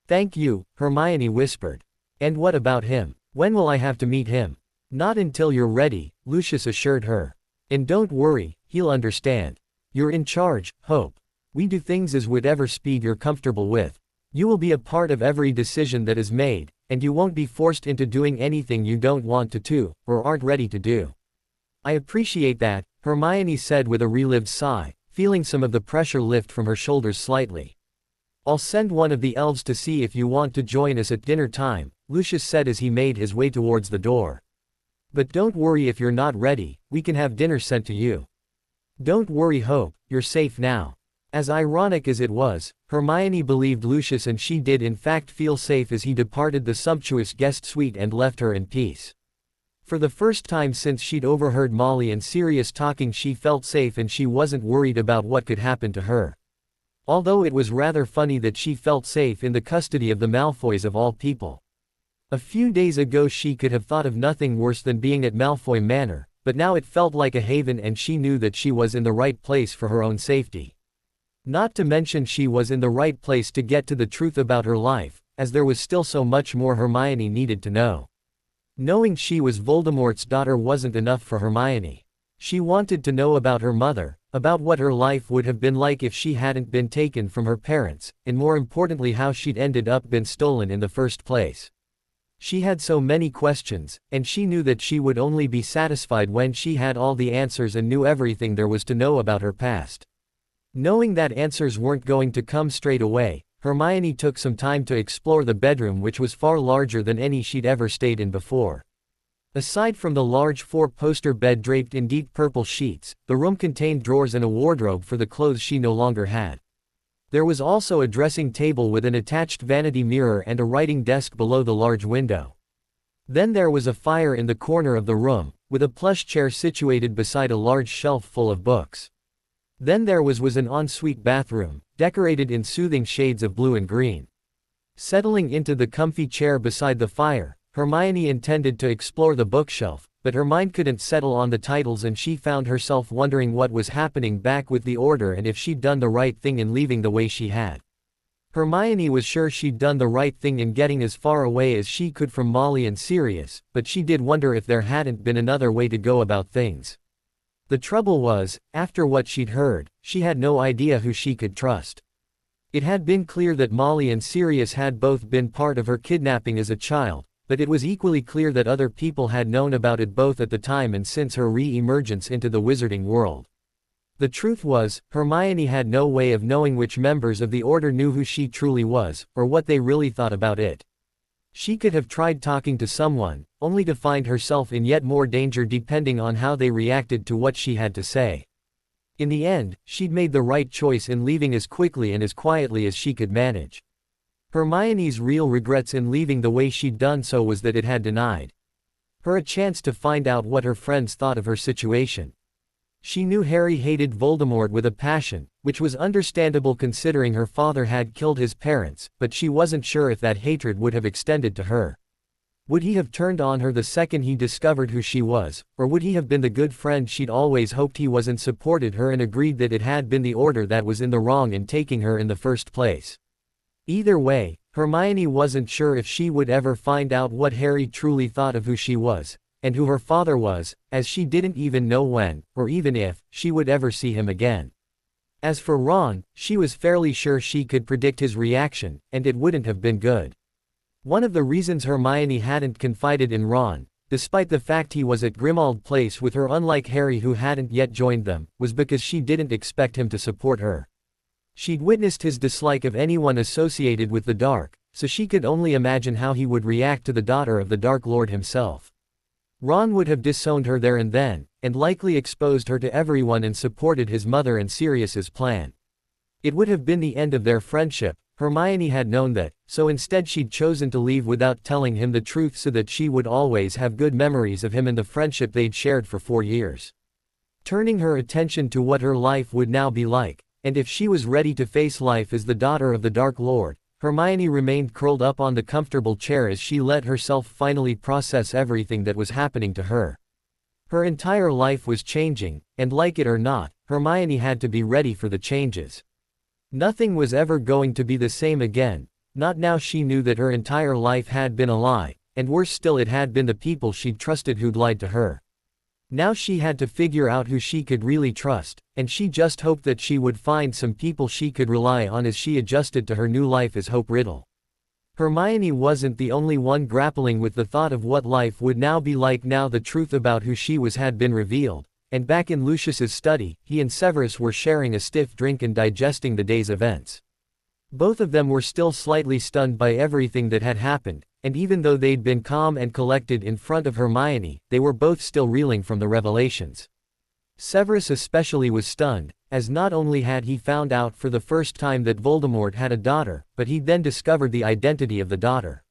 Speaker 2: "Thank you," Hermione whispered. "And what about him? When will I have to meet him?" "Not until you're ready," Lucius assured her. "And don't worry, he'll understand. You're in charge, Hope. We do things at whatever speed you're comfortable with. You will be a part of every decision that is made, and you won't be forced into doing anything you don't want to, or aren't ready to do." "I appreciate that," Hermione said with a relieved sigh, feeling some of the pressure lift from her shoulders slightly. "I'll send one of the elves to see if you want to join us at dinner time," Lucius said as he made his way towards the door. "But don't worry if you're not ready, we can have dinner sent to you. Don't worry, Hope, you're safe now." As ironic as it was, Hermione believed Lucius, and she did in fact feel safe as he departed the sumptuous guest suite and left her in peace. For the first time since she'd overheard Molly and Sirius talking, she felt safe and she wasn't worried about what could happen to her. Although it was rather funny that she felt safe in the custody of the Malfoys of all people. A few days ago she could have thought of nothing worse than being at Malfoy Manor, but now it felt like a haven and she knew that she was in the right place for her own safety. Not to mention she was in the right place to get to the truth about her life, as there was still so much more Hermione needed to know. Knowing she was Voldemort's daughter wasn't enough for Hermione. She wanted to know about her mother, about what her life would have been like if she hadn't been taken from her parents, and more importantly how she'd ended up been stolen in the first place. She had so many questions, and she knew that she would only be satisfied when she had all the answers and knew everything there was to know about her past. Knowing that answers weren't going to come straight away, Hermione took some time to explore the bedroom, which was far larger than any she'd ever stayed in before. Aside from the large four-poster bed draped in deep purple sheets, the room contained drawers and a wardrobe for the clothes she no longer had. There was also a dressing table with an attached vanity mirror and a writing desk below the large window. Then there was a fire in the corner of the room, with a plush chair situated beside a large shelf full of books. Then there was an ensuite bathroom, decorated in soothing shades of blue and green. Settling into the comfy chair beside the fire, Hermione intended to explore the bookshelf, but her mind couldn't settle on the titles and she found herself wondering what was happening back with the Order and if she'd done the right thing in leaving the way she had. Hermione was sure she'd done the right thing in getting as far away as she could from Molly and Sirius, but she did wonder if there hadn't been another way to go about things. The trouble was, after what she'd heard, she had no idea who she could trust. It had been clear that Molly and Sirius had both been part of her kidnapping as a child, but it was equally clear that other people had known about it both at the time and since her re-emergence into the wizarding world. The truth was, Hermione had no way of knowing which members of the Order knew who she truly was, or what they really thought about it. She could have tried talking to someone, only to find herself in yet more danger depending on how they reacted to what she had to say. In the end, she'd made the right choice in leaving as quickly and as quietly as she could manage. Hermione's real regrets in leaving the way she'd done so was that it had denied her a chance to find out what her friends thought of her situation. She knew Harry hated Voldemort with a passion, which was understandable considering her father had killed his parents, but she wasn't sure if that hatred would have extended to her. Would he have turned on her the second he discovered who she was, or would he have been the good friend she'd always hoped he was and supported her and agreed that it had been the Order that was in the wrong in taking her in the first place? Either way, Hermione wasn't sure if she would ever find out what Harry truly thought of who she was, and who her father was, as she didn't even know when, or even if, she would ever see him again. As for Ron, she was fairly sure she could predict his reaction, and it wouldn't have been good. One of the reasons Hermione hadn't confided in Ron, despite the fact he was at Grimmauld Place with her unlike Harry who hadn't yet joined them, was because she didn't expect him to support her. She'd witnessed his dislike of anyone associated with the Dark, so she could only imagine how he would react to the daughter of the Dark Lord himself. Ron would have disowned her there and then, and likely exposed her to everyone and supported his mother and Sirius's plan. It would have been the end of their friendship. Hermione had known that, so instead she'd chosen to leave without telling him the truth so that she would always have good memories of him and the friendship they'd shared for 4 years. Turning her attention to what her life would now be like, and if she was ready to face life as the daughter of the Dark Lord, Hermione remained curled up on the comfortable chair as she let herself finally process everything that was happening to her. Her entire life was changing, and like it or not, Hermione had to be ready for the changes. Nothing was ever going to be the same again, not now she knew that her entire life had been a lie, and worse still it had been the people she'd trusted who'd lied to her. Now she had to figure out who she could really trust, and she just hoped that she would find some people she could rely on as she adjusted to her new life as Hope Riddle. Hermione wasn't the only one grappling with the thought of what life would now be like now the truth about who she was had been revealed, and back in Lucius's study, he and Severus were sharing a stiff drink and digesting the day's events. Both of them were still slightly stunned by everything that had happened, and even though they'd been calm and collected in front of Hermione, they were both still reeling from the revelations. Severus especially was stunned, as not only had he found out for the first time that Voldemort had a daughter, but he'd then discovered the identity of the daughter.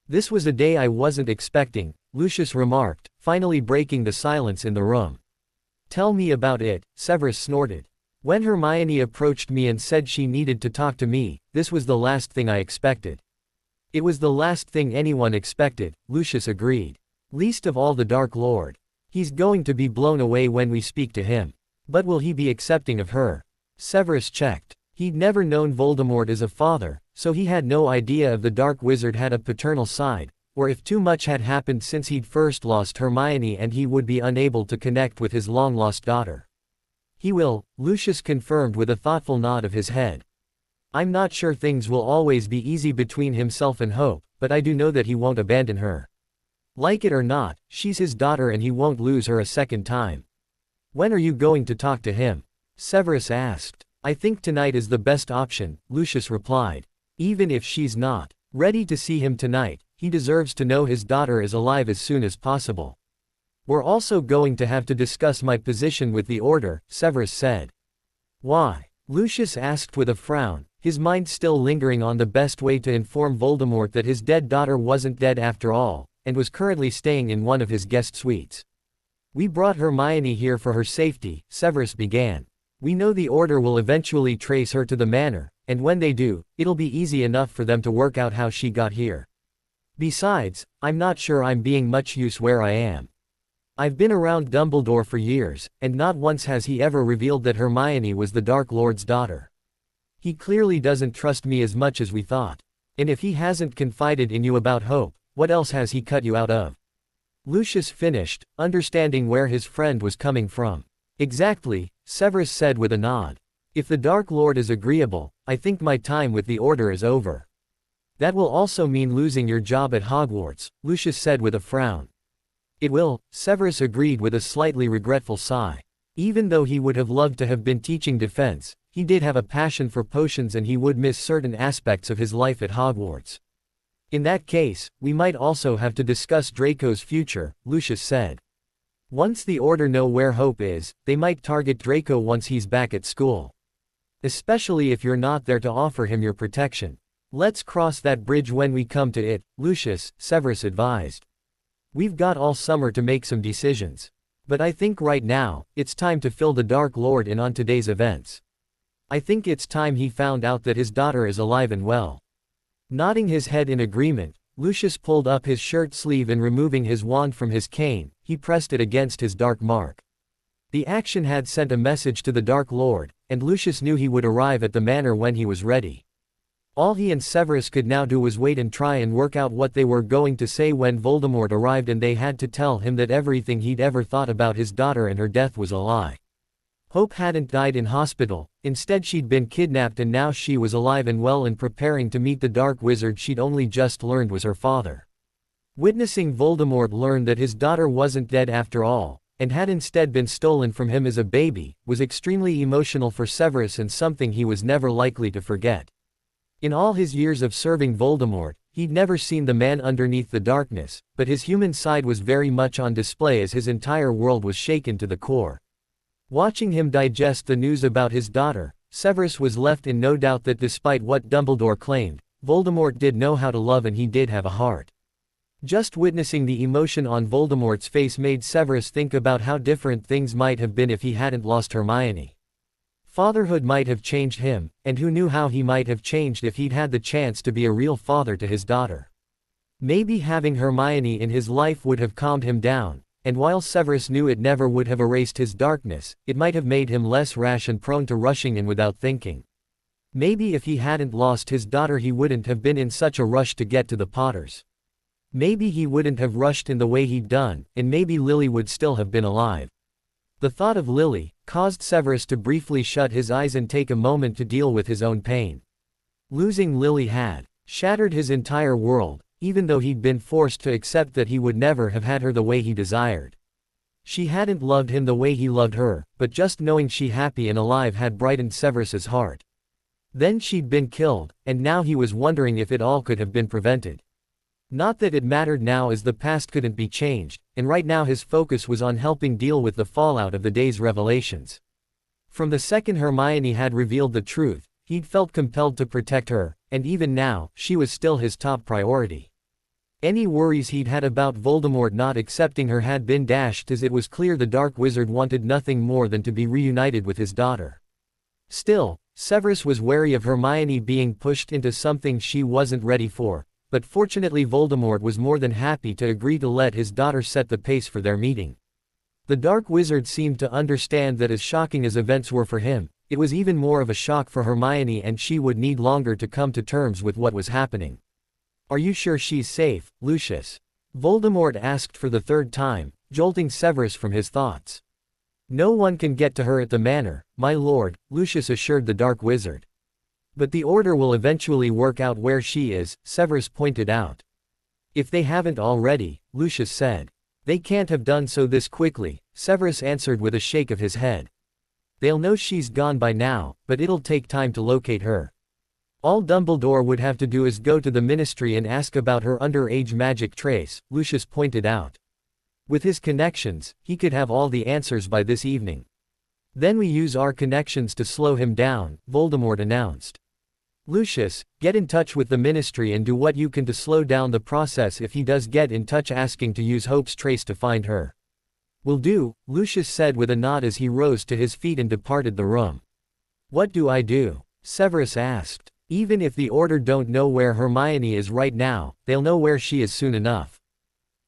Speaker 2: "This was a day I wasn't expecting," Lucius remarked, finally breaking the silence in the room. "Tell me about it," Severus snorted. "When Hermione approached me and said she needed to talk to me, this was the last thing I expected." "It was the last thing anyone expected," Lucius agreed. "Least of all the Dark Lord." He's going to be blown away when we speak to him. But will he be accepting of her? Severus checked. He'd never known Voldemort as a father, so he had no idea if the Dark Wizard had a paternal side, or if too much had happened since he'd first lost Hermione and he would be unable to connect with his long-lost daughter. He will, Lucius confirmed with a thoughtful nod of his head. I'm not sure things will always be easy between himself and Hope, but I do know that he won't abandon her. Like it or not, she's his daughter and he won't lose her a second time. When are you going to talk to him? Severus asked. I think tonight is the best option, Lucius replied. Even if she's not ready to see him tonight, he deserves to know his daughter is alive as soon as possible. We're also going to have to discuss my position with the Order, Severus said. Why? Lucius asked with a frown, his mind still lingering on the best way to inform Voldemort that his dead daughter wasn't dead after all, and was currently staying in one of his guest suites. We brought Hermione here for her safety, Severus began. We know the Order will eventually trace her to the manor, and when they do, it'll be easy enough for them to work out how she got here. Besides, I'm not sure I'm being much use where I am. I've been around Dumbledore for years, and not once has he ever revealed that Hermione was the Dark Lord's daughter. He clearly doesn't trust me as much as we thought. And if he hasn't confided in you about Hope, what else has he cut you out of? Lucius finished, understanding where his friend was coming from. Exactly, Severus said with a nod. If the Dark Lord is agreeable, I think my time with the Order is over. That will also mean losing your job at Hogwarts, Lucius said with a frown. It will, Severus agreed with a slightly regretful sigh. Even though he would have loved to have been teaching defense, he did have a passion for potions and he would miss certain aspects of his life at Hogwarts. In that case, we might also have to discuss Draco's future, Lucius said. Once the Order know where Hope is, they might target Draco once he's back at school. Especially if you're not there to offer him your protection. Let's cross that bridge when we come to it, Lucius, Severus advised. We've got all summer to make some decisions. But I think right now, it's time to fill the Dark Lord in on today's events. I think it's time he found out that his daughter is alive and well. Nodding his head in agreement, Lucius pulled up his shirt sleeve and removing his wand from his cane, he pressed it against his dark mark. The action had sent a message to the Dark Lord, and Lucius knew he would arrive at the manor when he was ready. All he and Severus could now do was wait and try and work out what they were going to say when Voldemort arrived and they had to tell him that everything he'd ever thought about his daughter and her death was a lie. Hope hadn't died in hospital, instead she'd been kidnapped and now she was alive and well and preparing to meet the Dark Wizard she'd only just learned was her father. Witnessing Voldemort learn that his daughter wasn't dead after all, and had instead been stolen from him as a baby, was extremely emotional for Severus and something he was never likely to forget. In all his years of serving Voldemort, he'd never seen the man underneath the darkness, but his human side was very much on display as his entire world was shaken to the core. Watching him digest the news about his daughter, Severus was left in no doubt that despite what Dumbledore claimed, Voldemort did know how to love and he did have a heart. Just witnessing the emotion on Voldemort's face made Severus think about how different things might have been if he hadn't lost Hermione. Fatherhood might have changed him, and who knew how he might have changed if he'd had the chance to be a real father to his daughter. Maybe having Hermione in his life would have calmed him down, and while Severus knew it never would have erased his darkness, it might have made him less rash and prone to rushing in without thinking. Maybe if he hadn't lost his daughter he wouldn't have been in such a rush to get to the Potters. Maybe he wouldn't have rushed in the way he'd done, and maybe Lily would still have been alive. The thought of Lily caused Severus to briefly shut his eyes and take a moment to deal with his own pain. Losing Lily had shattered his entire world, even though he'd been forced to accept that he would never have had her the way he desired. She hadn't loved him the way he loved her, but just knowing she happy and alive had brightened Severus's heart. Then she'd been killed, and now he was wondering if it all could have been prevented. Not that it mattered now as the past couldn't be changed, and right now his focus was on helping deal with the fallout of the day's revelations. From the second Hermione had revealed the truth, he'd felt compelled to protect her, and even now, she was still his top priority. Any worries he'd had about Voldemort not accepting her had been dashed as it was clear the Dark Wizard wanted nothing more than to be reunited with his daughter. Still, Severus was wary of Hermione being pushed into something she wasn't ready for, but fortunately Voldemort was more than happy to agree to let his daughter set the pace for their meeting. The Dark Wizard seemed to understand that as shocking as events were for him, it was even more of a shock for Hermione, and she would need longer to come to terms with what was happening. "Are you sure she's safe, Lucius?" Voldemort asked for the third time, jolting Severus from his thoughts. "No one can get to her at the manor, my lord," Lucius assured the Dark Wizard. "But the Order will eventually work out where she is," Severus pointed out. "If they haven't already," Lucius said. "They can't have done so this quickly," Severus answered with a shake of his head. "They'll know she's gone by now, but it'll take time to locate her. All Dumbledore would have to do is go to the Ministry and ask about her underage magic trace," Lucius pointed out. "With his connections, he could have all the answers by this evening." "Then we use our connections to slow him down," Voldemort announced. "Lucius, get in touch with the Ministry and do what you can to slow down the process if he does get in touch asking to use Hope's trace to find her." "Will do," Lucius said with a nod as he rose to his feet and departed the room. "What do I do?" Severus asked. "Even if the Order don't know where Hermione is right now, they'll know where she is soon enough.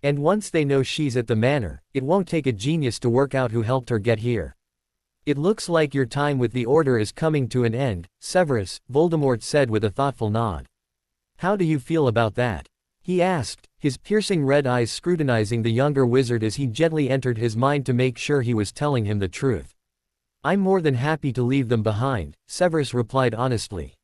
Speaker 2: And once they know she's at the manor, it won't take a genius to work out who helped her get here." "It looks like your time with the Order is coming to an end, Severus," Voldemort said with a thoughtful nod. "How do you feel about that?" he asked, his piercing red eyes scrutinizing the younger wizard as he gently entered his mind to make sure he was telling him the truth. "I'm more than happy to leave them behind," Severus replied honestly.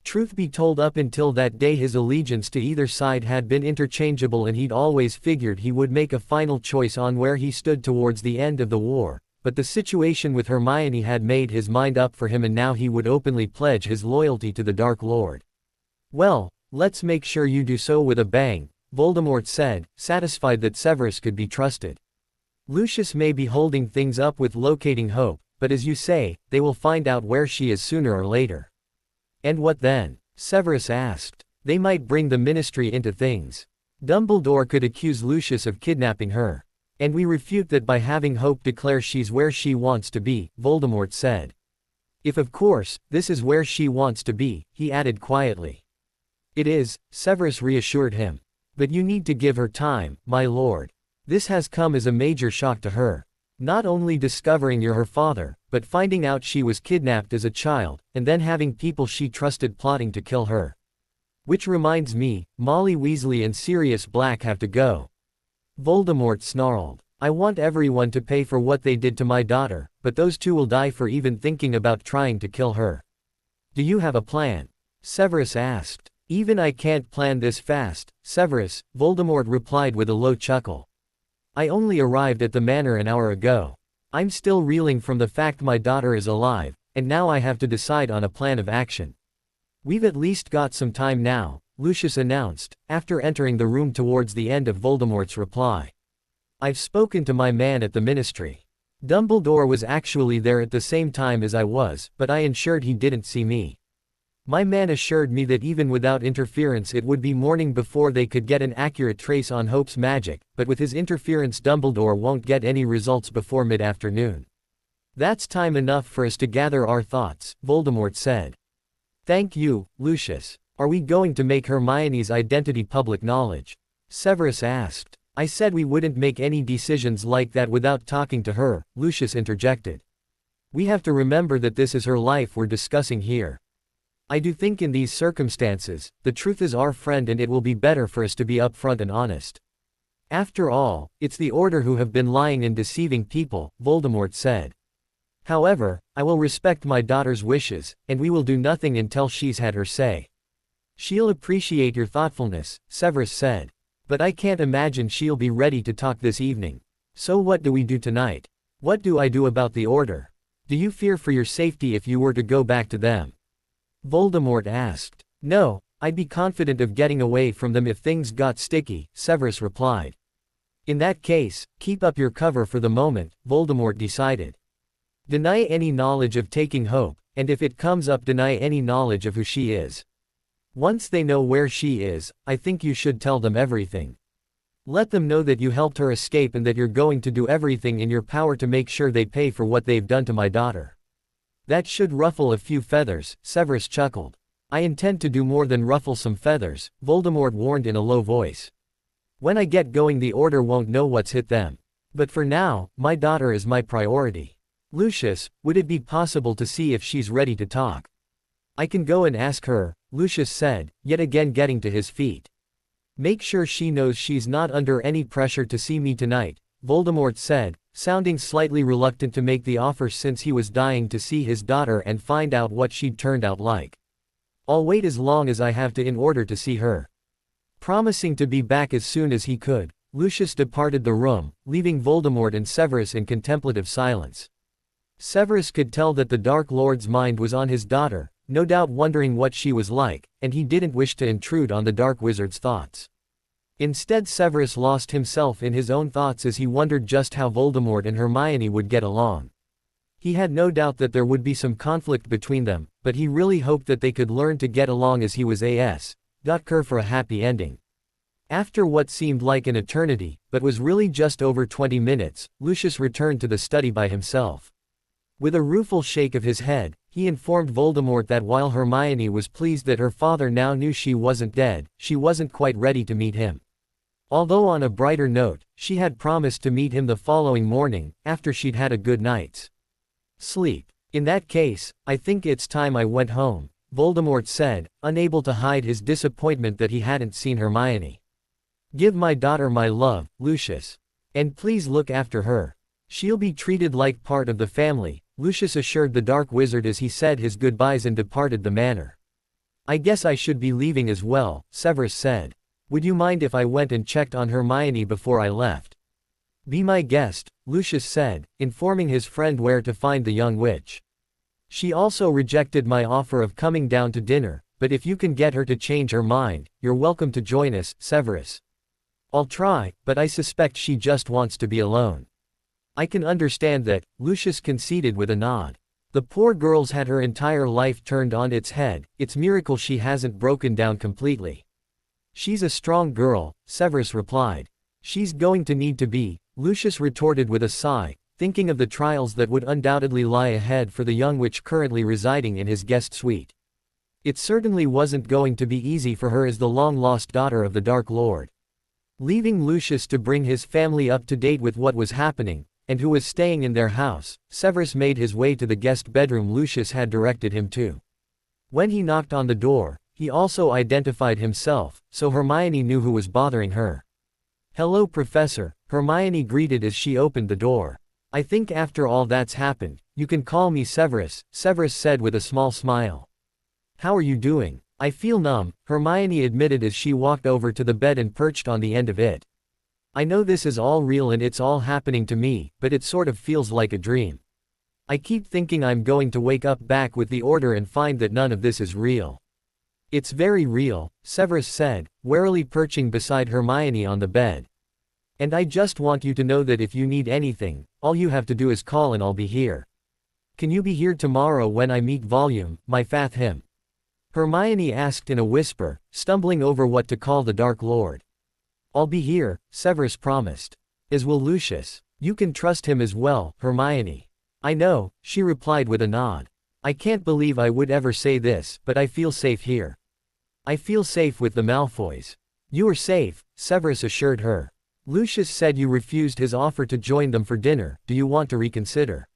Speaker 2: Truth be told, up until that day his allegiance to either side had been interchangeable, and he'd always figured he would make a final choice on where he stood towards the end of the war, but the situation with Hermione had made his mind up for him, and now he would openly pledge his loyalty to the Dark Lord. "Well, let's make sure you do so with a bang," Voldemort said, satisfied that Severus could be trusted. "Lucius may be holding things up with locating Hope, but as you say, they will find out where she is sooner or later." "And what then?" Severus asked. "They might bring the Ministry into things. Dumbledore could accuse Lucius of kidnapping her. And we refute that by having Hope declare she's where she wants to be," Voldemort said. "If of course, this is where she wants to be," he added quietly. "It is," Severus reassured him. "But you need to give her time, my lord. This has come as a major shock to her. Not only discovering you're her father, but finding out she was kidnapped as a child, and then having people she trusted plotting to kill her. Which reminds me, Molly Weasley and Sirius Black have to go." Voldemort snarled. "I want everyone to pay for what they did to my daughter, but those two will die for even thinking about trying to kill her." "Do you have a plan?" Severus asked. "Even I can't plan this fast, Severus," Voldemort replied with a low chuckle. "I only arrived at the manor an hour ago. I'm still reeling from the fact my daughter is alive, and now I have to decide on a plan of action." "We've at least got some time now," Lucius announced, after entering the room towards the end of Voldemort's reply. "I've spoken to my man at the Ministry. Dumbledore was actually there at the same time as I was, but I ensured he didn't see me. My man assured me that even without interference it would be morning before they could get an accurate trace on Hope's magic, but with his interference Dumbledore won't get any results before mid-afternoon. That's time enough for us to gather our thoughts," Voldemort said. "Thank you, Lucius. Are we going to make Hermione's identity public knowledge?" Severus asked. "I said we wouldn't make any decisions like that without talking to her," Lucius interjected. "We have to remember that this is her life we're discussing here. I do think in these circumstances, the truth is our friend, and it will be better for us to be upfront and honest. After all, it's the Order who have been lying and deceiving people," Voldemort said. "However, I will respect my daughter's wishes, and we will do nothing until she's had her say." "She'll appreciate your thoughtfulness," Severus said. "But I can't imagine she'll be ready to talk this evening. So what do we do tonight? What do I do about the Order? Do you fear for your safety if you were to go back to them?" Voldemort asked. "No, I'd be confident of getting away from them if things got sticky," Severus replied. "In that case, keep up your cover for the moment," Voldemort decided. "Deny any knowledge of taking Hope, and if it comes up deny any knowledge of who she is. Once they know where she is, I think you should tell them everything. Let them know that you helped her escape and that you're going to do everything in your power to make sure they pay for what they've done to my daughter." "That should ruffle a few feathers," Severus chuckled. "I intend to do more than ruffle some feathers," Voldemort warned in a low voice. "When I get going the Order won't know what's hit them. But for now, my daughter is my priority. Lucius, would it be possible to see if she's ready to talk? I can go and ask her, Lucius said, yet again getting to his feet. Make sure she knows she's not under any pressure to see me tonight, Voldemort said, sounding slightly reluctant to make the offer since he was dying to see his daughter and find out what she'd turned out like. I'll wait as long as I have to in order to see her. Promising to be back as soon as he could, Lucius departed the room, leaving Voldemort and Severus in contemplative silence. Severus could tell that the Dark Lord's mind was on his daughter, no doubt wondering what she was like, and he didn't wish to intrude on the Dark Wizard's thoughts. Instead, Severus lost himself in his own thoughts as he wondered just how Voldemort and Hermione would get along. He had no doubt that there would be some conflict between them, but he really hoped that they could learn to get along as he was care for a happy ending. After what seemed like an eternity, but was really just over 20 minutes, Lucius returned to the study by himself. With a rueful shake of his head, he informed Voldemort that while Hermione was pleased that her father now knew she wasn't dead, she wasn't quite ready to meet him. Although on a brighter note, she had promised to meet him the following morning, after she'd had a good night's sleep. In that case, I think it's time I went home, Voldemort said, unable to hide his disappointment that he hadn't seen Hermione. Give my daughter my love, Lucius. And please look after her. She'll be treated like part of the family, Lucius assured the Dark Wizard as he said his goodbyes and departed the manor. I guess I should be leaving as well, Severus said. Would you mind if I went and checked on Hermione before I left? Be my guest, Lucius said, informing his friend where to find the young witch. She also rejected my offer of coming down to dinner, but if you can get her to change her mind, you're welcome to join us, Severus. I'll try, but I suspect she just wants to be alone. I can understand that, Lucius conceded with a nod. The poor girl's had her entire life turned on its head, it's miracle she hasn't broken down completely. She's a strong girl, Severus replied. She's going to need to be, Lucius retorted with a sigh, thinking of the trials that would undoubtedly lie ahead for the young witch currently residing in his guest suite. It certainly wasn't going to be easy for her as the long-lost daughter of the Dark Lord. Leaving Lucius to bring his family up to date with what was happening, and who was staying in their house, Severus made his way to the guest bedroom Lucius had directed him to. When he knocked on the door, he also identified himself, so Hermione knew who was bothering her. Hello, Professor, Hermione greeted as she opened the door. I think after all that's happened, you can call me Severus, Severus said with a small smile. How are you doing? I feel numb, Hermione admitted as she walked over to the bed and perched on the end of it. I know this is all real and it's all happening to me, but it sort of feels like a dream. I keep thinking I'm going to wake up back with the Order and find that none of this is real. It's very real, Severus said, warily perching beside Hermione on the bed. And I just want you to know that if you need anything, all you have to do is call and I'll be here. Can you be here tomorrow when I meet Volume, my fath him? Hermione asked in a whisper, stumbling over what to call the Dark Lord. I'll be here, Severus promised. As will Lucius. You can trust him as well, Hermione. I know, she replied with a nod. I can't believe I would ever say this, but I feel safe here. I feel safe with the Malfoys. You are safe, Severus assured her. Lucius said you refused his offer to join them for dinner, do you want to reconsider?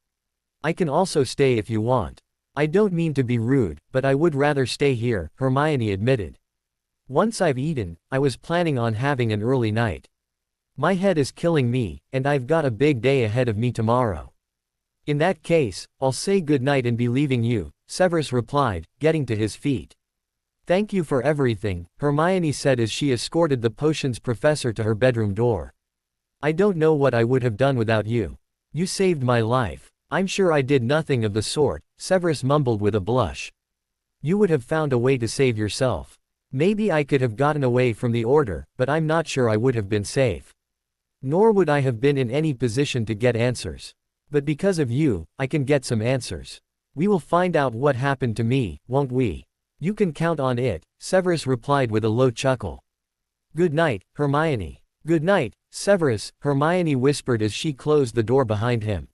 Speaker 2: I can also stay if you want. I don't mean to be rude, but I would rather stay here, Hermione admitted. Once I've eaten, I was planning on having an early night. My head is killing me, and I've got a big day ahead of me tomorrow. In that case, I'll say goodnight and be leaving you, Severus replied, getting to his feet. Thank you for everything, Hermione said as she escorted the potions professor to her bedroom door. I don't know what I would have done without you. You saved my life. I'm sure I did nothing of the sort, Severus mumbled with a blush. You would have found a way to save yourself. Maybe I could have gotten away from the Order, but I'm not sure I would have been safe. Nor would I have been in any position to get answers. But because of you, I can get some answers. We will find out what happened to me, won't we? You can count on it, Severus replied with a low chuckle. Good night, Hermione. Good night, Severus, Hermione whispered as she closed the door behind him.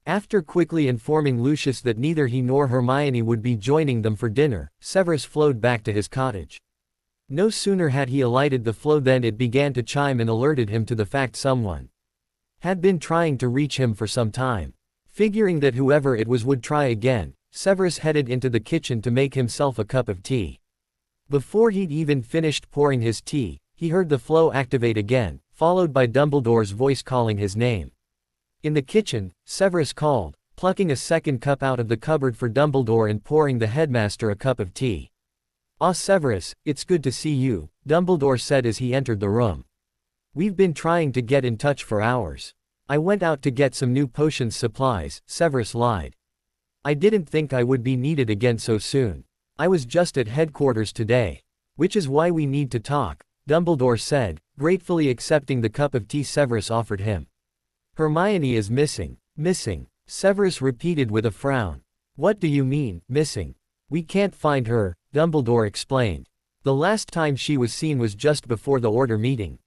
Speaker 2: After quickly informing Lucius that neither he nor Hermione would be joining them for dinner, Severus flowed back to his cottage. No sooner had he alighted the flow than it began to chime and alerted him to the fact someone had been trying to reach him for some time. Figuring that whoever it was would try again, Severus headed into the kitchen to make himself a cup of tea. Before he'd even finished pouring his tea, he heard the flow activate again, followed by Dumbledore's voice calling his name. In the kitchen, Severus called, plucking a second cup out of the cupboard for Dumbledore and pouring the headmaster a cup of tea. "Ah, Severus, it's good to see you," Dumbledore said as he entered the room. "We've been trying to get in touch for hours. I went out to get some new potions supplies," Severus lied. "I didn't think I would be needed again so soon. I was just at headquarters today. Which is why we need to talk," Dumbledore said, gratefully accepting the cup of tea Severus offered him. "Hermione is missing." "Missing?" Severus repeated with a frown. "What do you mean, missing?" "We can't find her," Dumbledore explained. "The last time she was seen was just before the Order meeting.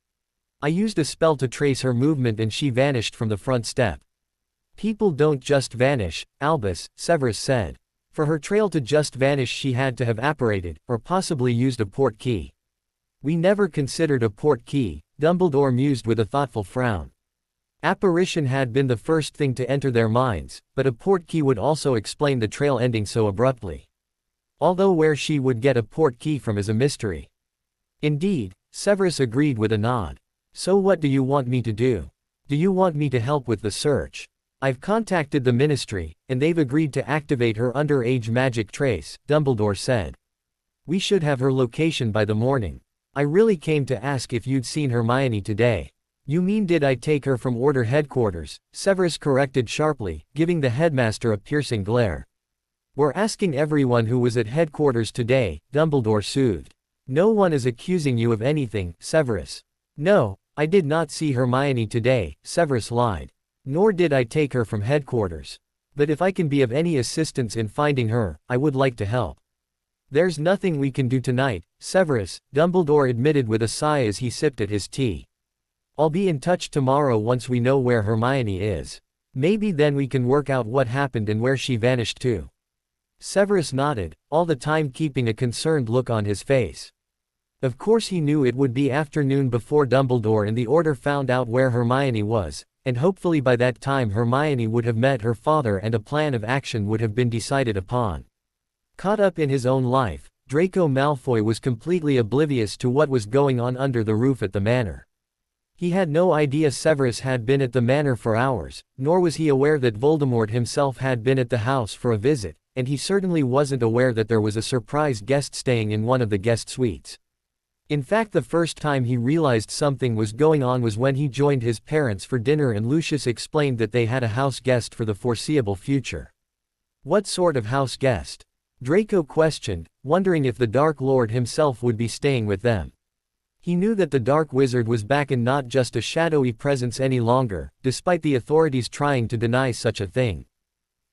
Speaker 2: I used a spell to trace her movement and she vanished from the front step." "People don't just vanish, Albus," Severus said. "For her trail to just vanish she had to have apparated, or possibly used a port key." "We never considered a port key," Dumbledore mused with a thoughtful frown. Apparition had been the first thing to enter their minds, but a port key would also explain the trail ending so abruptly. Although where she would get a port key from is a mystery. "Indeed," Severus agreed with a nod. "So what do you want me to do? Do you want me to help with the search?" "I've contacted the Ministry, and they've agreed to activate her underage magic trace," Dumbledore said. "We should have her location by the morning. I really came to ask if you'd seen Hermione today." "You mean did I take her from Order headquarters?" Severus corrected sharply, giving the headmaster a piercing glare. "We're asking everyone who was at headquarters today," Dumbledore soothed. "No one is accusing you of anything, Severus." "No, I did not see Hermione today," Severus lied. "Nor did I take her from headquarters. But if I can be of any assistance in finding her, I would like to help." "There's nothing we can do tonight, Severus," Dumbledore admitted with a sigh as he sipped at his tea. "I'll be in touch tomorrow once we know where Hermione is. Maybe then we can work out what happened and where she vanished to." Severus nodded, all the time keeping a concerned look on his face. Of course he knew it would be afternoon before Dumbledore and the Order found out where Hermione was, and hopefully by that time Hermione would have met her father and a plan of action would have been decided upon. Caught up in his own life, Draco Malfoy was completely oblivious to what was going on under the roof at the manor. He had no idea Severus had been at the manor for hours, nor was he aware that Voldemort himself had been at the house for a visit, and he certainly wasn't aware that there was a surprise guest staying in one of the guest suites. In fact, the first time he realized something was going on was when he joined his parents for dinner and Lucius explained that they had a house guest for the foreseeable future. "What sort of house guest?" Draco questioned, wondering if the Dark Lord himself would be staying with them. He knew that the Dark Wizard was back and not just a shadowy presence any longer, despite the authorities trying to deny such a thing.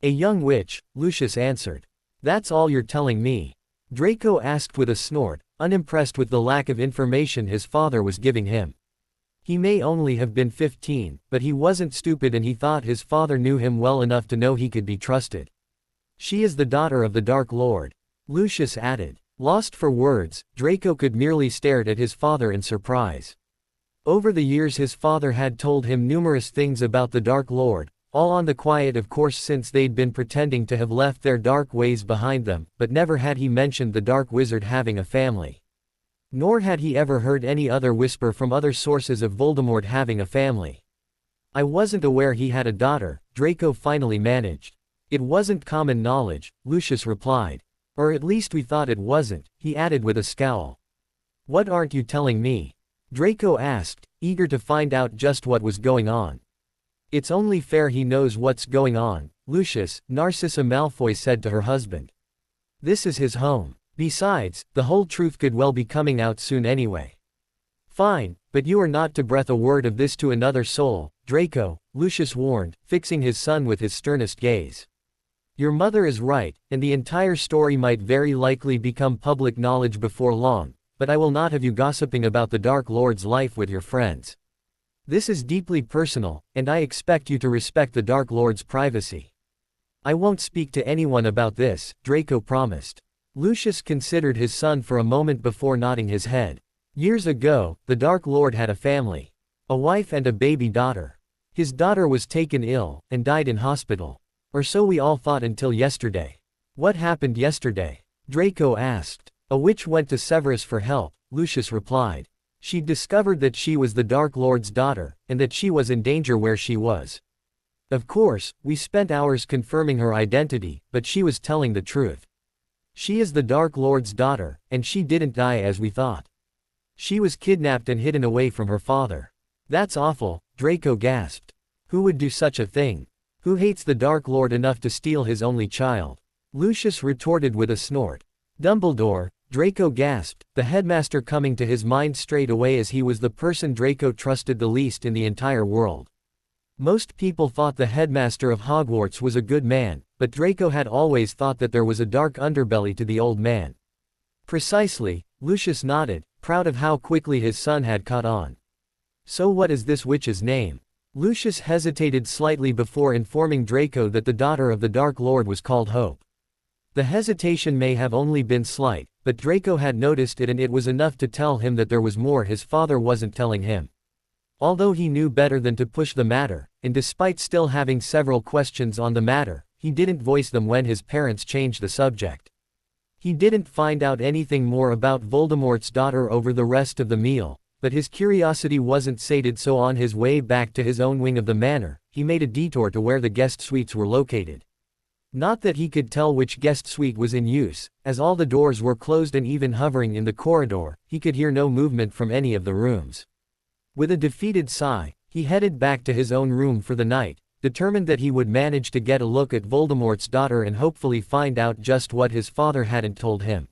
Speaker 2: "A young witch," Lucius answered. "That's all you're telling me?" Draco asked with a snort, unimpressed with the lack of information his father was giving him. He may only have been 15, but he wasn't stupid and he thought his father knew him well enough to know he could be trusted. "She is the daughter of the Dark Lord," Lucius added. Lost for words, Draco could merely stare at his father in surprise. Over the years his father had told him numerous things about the Dark Lord, all on the quiet of course since they'd been pretending to have left their dark ways behind them, but never had he mentioned the Dark Wizard having a family. Nor had he ever heard any other whisper from other sources of Voldemort having a family. "I wasn't aware he had a daughter," Draco finally managed. "It wasn't common knowledge," Lucius replied. "Or at least we thought it wasn't," he added with a scowl. "What aren't you telling me?" Draco asked, eager to find out just what was going on. "It's only fair he knows what's going on," Lucius, Narcissa Malfoy said to her husband. "This is his home. Besides, the whole truth could well be coming out soon anyway." "Fine, but you are not to breath a word of this to another soul, Draco," Lucius warned, fixing his son with his sternest gaze. "Your mother is right, and the entire story might very likely become public knowledge before long, but I will not have you gossiping about the Dark Lord's life with your friends. This is deeply personal, and I expect you to respect the Dark Lord's privacy." "I won't speak to anyone about this," Draco promised. Lucius considered his son for a moment before nodding his head. Years ago, the Dark Lord had a family. A wife and a baby daughter. His daughter was taken ill, and died in hospital. Or so we all thought until yesterday. What happened yesterday? Draco asked. A witch went to Severus for help, Lucius replied. She discovered that she was the Dark Lord's daughter, and that she was in danger where she was. Of course, we spent hours confirming her identity, but she was telling the truth. She is the Dark Lord's daughter, and she didn't die as we thought. She was kidnapped and hidden away from her father. That's awful, Draco gasped. Who would do such a thing? Who hates the Dark Lord enough to steal his only child? Lucius retorted with a snort. Dumbledore, Draco gasped, the headmaster coming to his mind straight away as he was the person Draco trusted the least in the entire world. Most people thought the headmaster of Hogwarts was a good man, but Draco had always thought that there was a dark underbelly to the old man. Precisely, Lucius nodded, proud of how quickly his son had caught on. So what is this witch's name? Lucius hesitated slightly before informing Draco that the daughter of the Dark Lord was called Hope. The hesitation may have only been slight, but Draco had noticed it, and it was enough to tell him that there was more his father wasn't telling him. Although he knew better than to push the matter, and despite still having several questions on the matter, he didn't voice them when his parents changed the subject. He didn't find out anything more about Voldemort's daughter over the rest of the meal, but his curiosity wasn't sated, so on his way back to his own wing of the manor, he made a detour to where the guest suites were located. Not that he could tell which guest suite was in use, as all the doors were closed, and even hovering in the corridor, he could hear no movement from any of the rooms. With a defeated sigh, he headed back to his own room for the night, determined that he would manage to get a look at Voldemort's daughter and hopefully find out just what his father hadn't told him.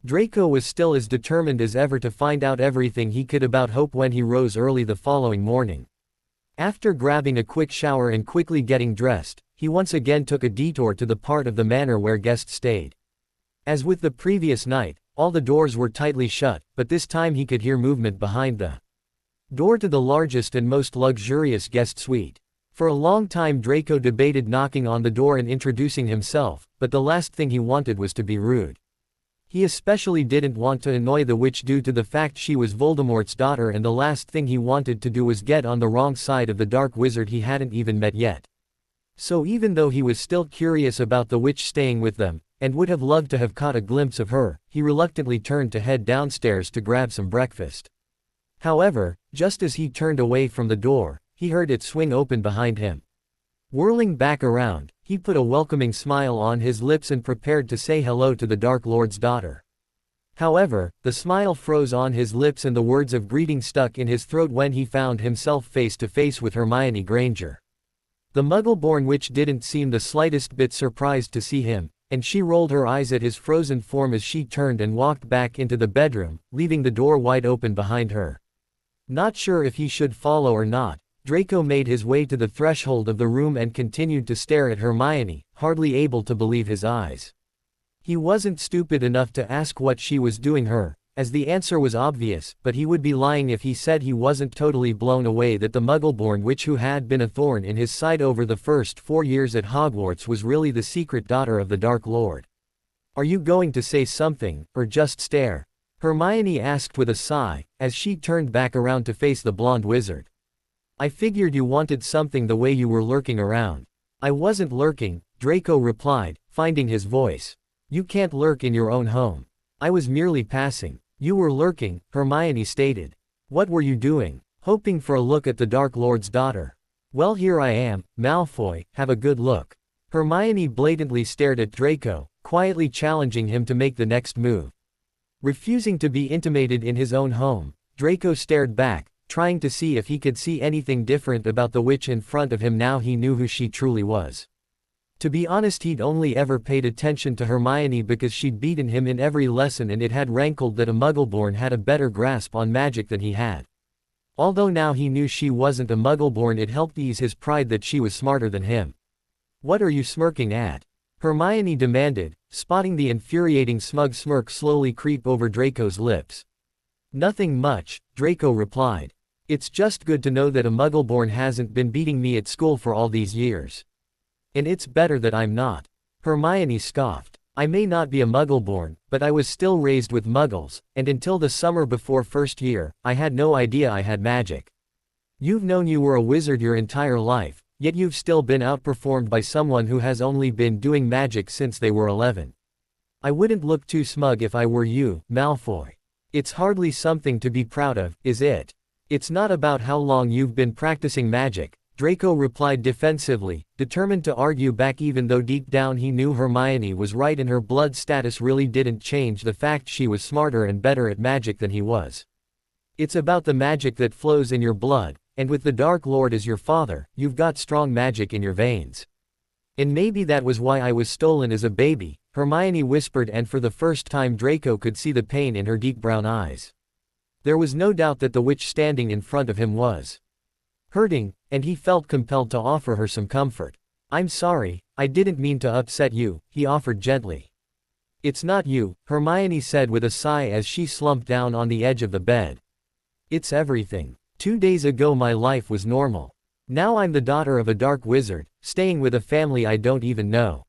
Speaker 2: Draco was still as determined as ever to find out everything he could about Hope when he rose early the following morning. After grabbing a quick shower and quickly getting dressed, he once again took a detour to the part of the manor where guests stayed. As with the previous night, all the doors were tightly shut, but this time he could hear movement behind the door to the largest and most luxurious guest suite. For a long time Draco debated knocking on the door and introducing himself, but the last thing he wanted was to be rude. He especially didn't want to annoy the witch due to the fact she was Voldemort's daughter, and the last thing he wanted to do was get on the wrong side of the dark wizard he hadn't even met yet. So even though he was still curious about the witch staying with them, and would have loved to have caught a glimpse of her, he reluctantly turned to head downstairs to grab some breakfast. However, just as he turned away from the door, he heard it swing open behind him. Whirling back around, he put a welcoming smile on his lips and prepared to say hello to the Dark Lord's daughter. However, the smile froze on his lips and the words of greeting stuck in his throat when he found himself face to face with Hermione Granger. The Muggle-born witch didn't seem the slightest bit surprised to see him, and she rolled her eyes at his frozen form as she turned and walked back into the bedroom, leaving the door wide open behind her. Not sure if he should follow or not, Draco made his way to the threshold of the room and continued to stare at Hermione, hardly able to believe his eyes. He wasn't stupid enough to ask what she was doing here, as the answer was obvious, but he would be lying if he said he wasn't totally blown away that the Muggle-born witch who had been a thorn in his side over the first 4 years at Hogwarts was really the secret daughter of the Dark Lord. "Are you going to say something, or just stare?" Hermione asked with a sigh, as she turned back around to face the blonde wizard. "I figured you wanted something the way you were lurking around." "I wasn't lurking," Draco replied, finding his voice. "You can't lurk in your own home. I was merely passing." "You were lurking," Hermione stated. "What were you doing?" "Hoping for a look at the Dark Lord's daughter." "Well, here I am, Malfoy, have a good look." Hermione blatantly stared at Draco, quietly challenging him to make the next move. Refusing to be intimidated in his own home, Draco stared back, trying to see if he could see anything different about the witch in front of him now he knew who she truly was. To be honest, he'd only ever paid attention to Hermione because she'd beaten him in every lesson, and it had rankled that a Muggleborn had a better grasp on magic than he had. Although now he knew she wasn't a Muggleborn, it helped ease his pride that she was smarter than him. "What are you smirking at?" Hermione demanded, spotting the infuriating smug smirk slowly creep over Draco's lips. "Nothing much," Draco replied. "It's just good to know that a Muggleborn hasn't been beating me at school for all these years. And it's better that I'm not." Hermione scoffed. "I may not be a Muggleborn, but I was still raised with Muggles, and until the summer before first year, I had no idea I had magic." You've known you were a wizard your entire life, yet you've still been outperformed by someone who has only been doing magic since they were 11. I wouldn't look too smug if I were you, Malfoy. It's hardly something to be proud of, is it? It's not about how long you've been practicing magic, Draco replied defensively, determined to argue back even though deep down he knew Hermione was right and her blood status really didn't change the fact she was smarter and better at magic than he was. It's about the magic that flows in your blood, and with the Dark Lord as your father, you've got strong magic in your veins. And maybe that was why I was stolen as a baby, Hermione whispered, and for the first time Draco could see the pain in her deep brown eyes. There was no doubt that the witch standing in front of him was hurting, and he felt compelled to offer her some comfort. I'm sorry, I didn't mean to upset you, he offered gently. It's not you, Hermione said with a sigh as she slumped down on the edge of the bed. It's everything. 2 days ago my life was normal. Now I'm the daughter of a dark wizard, staying with a family I don't even know.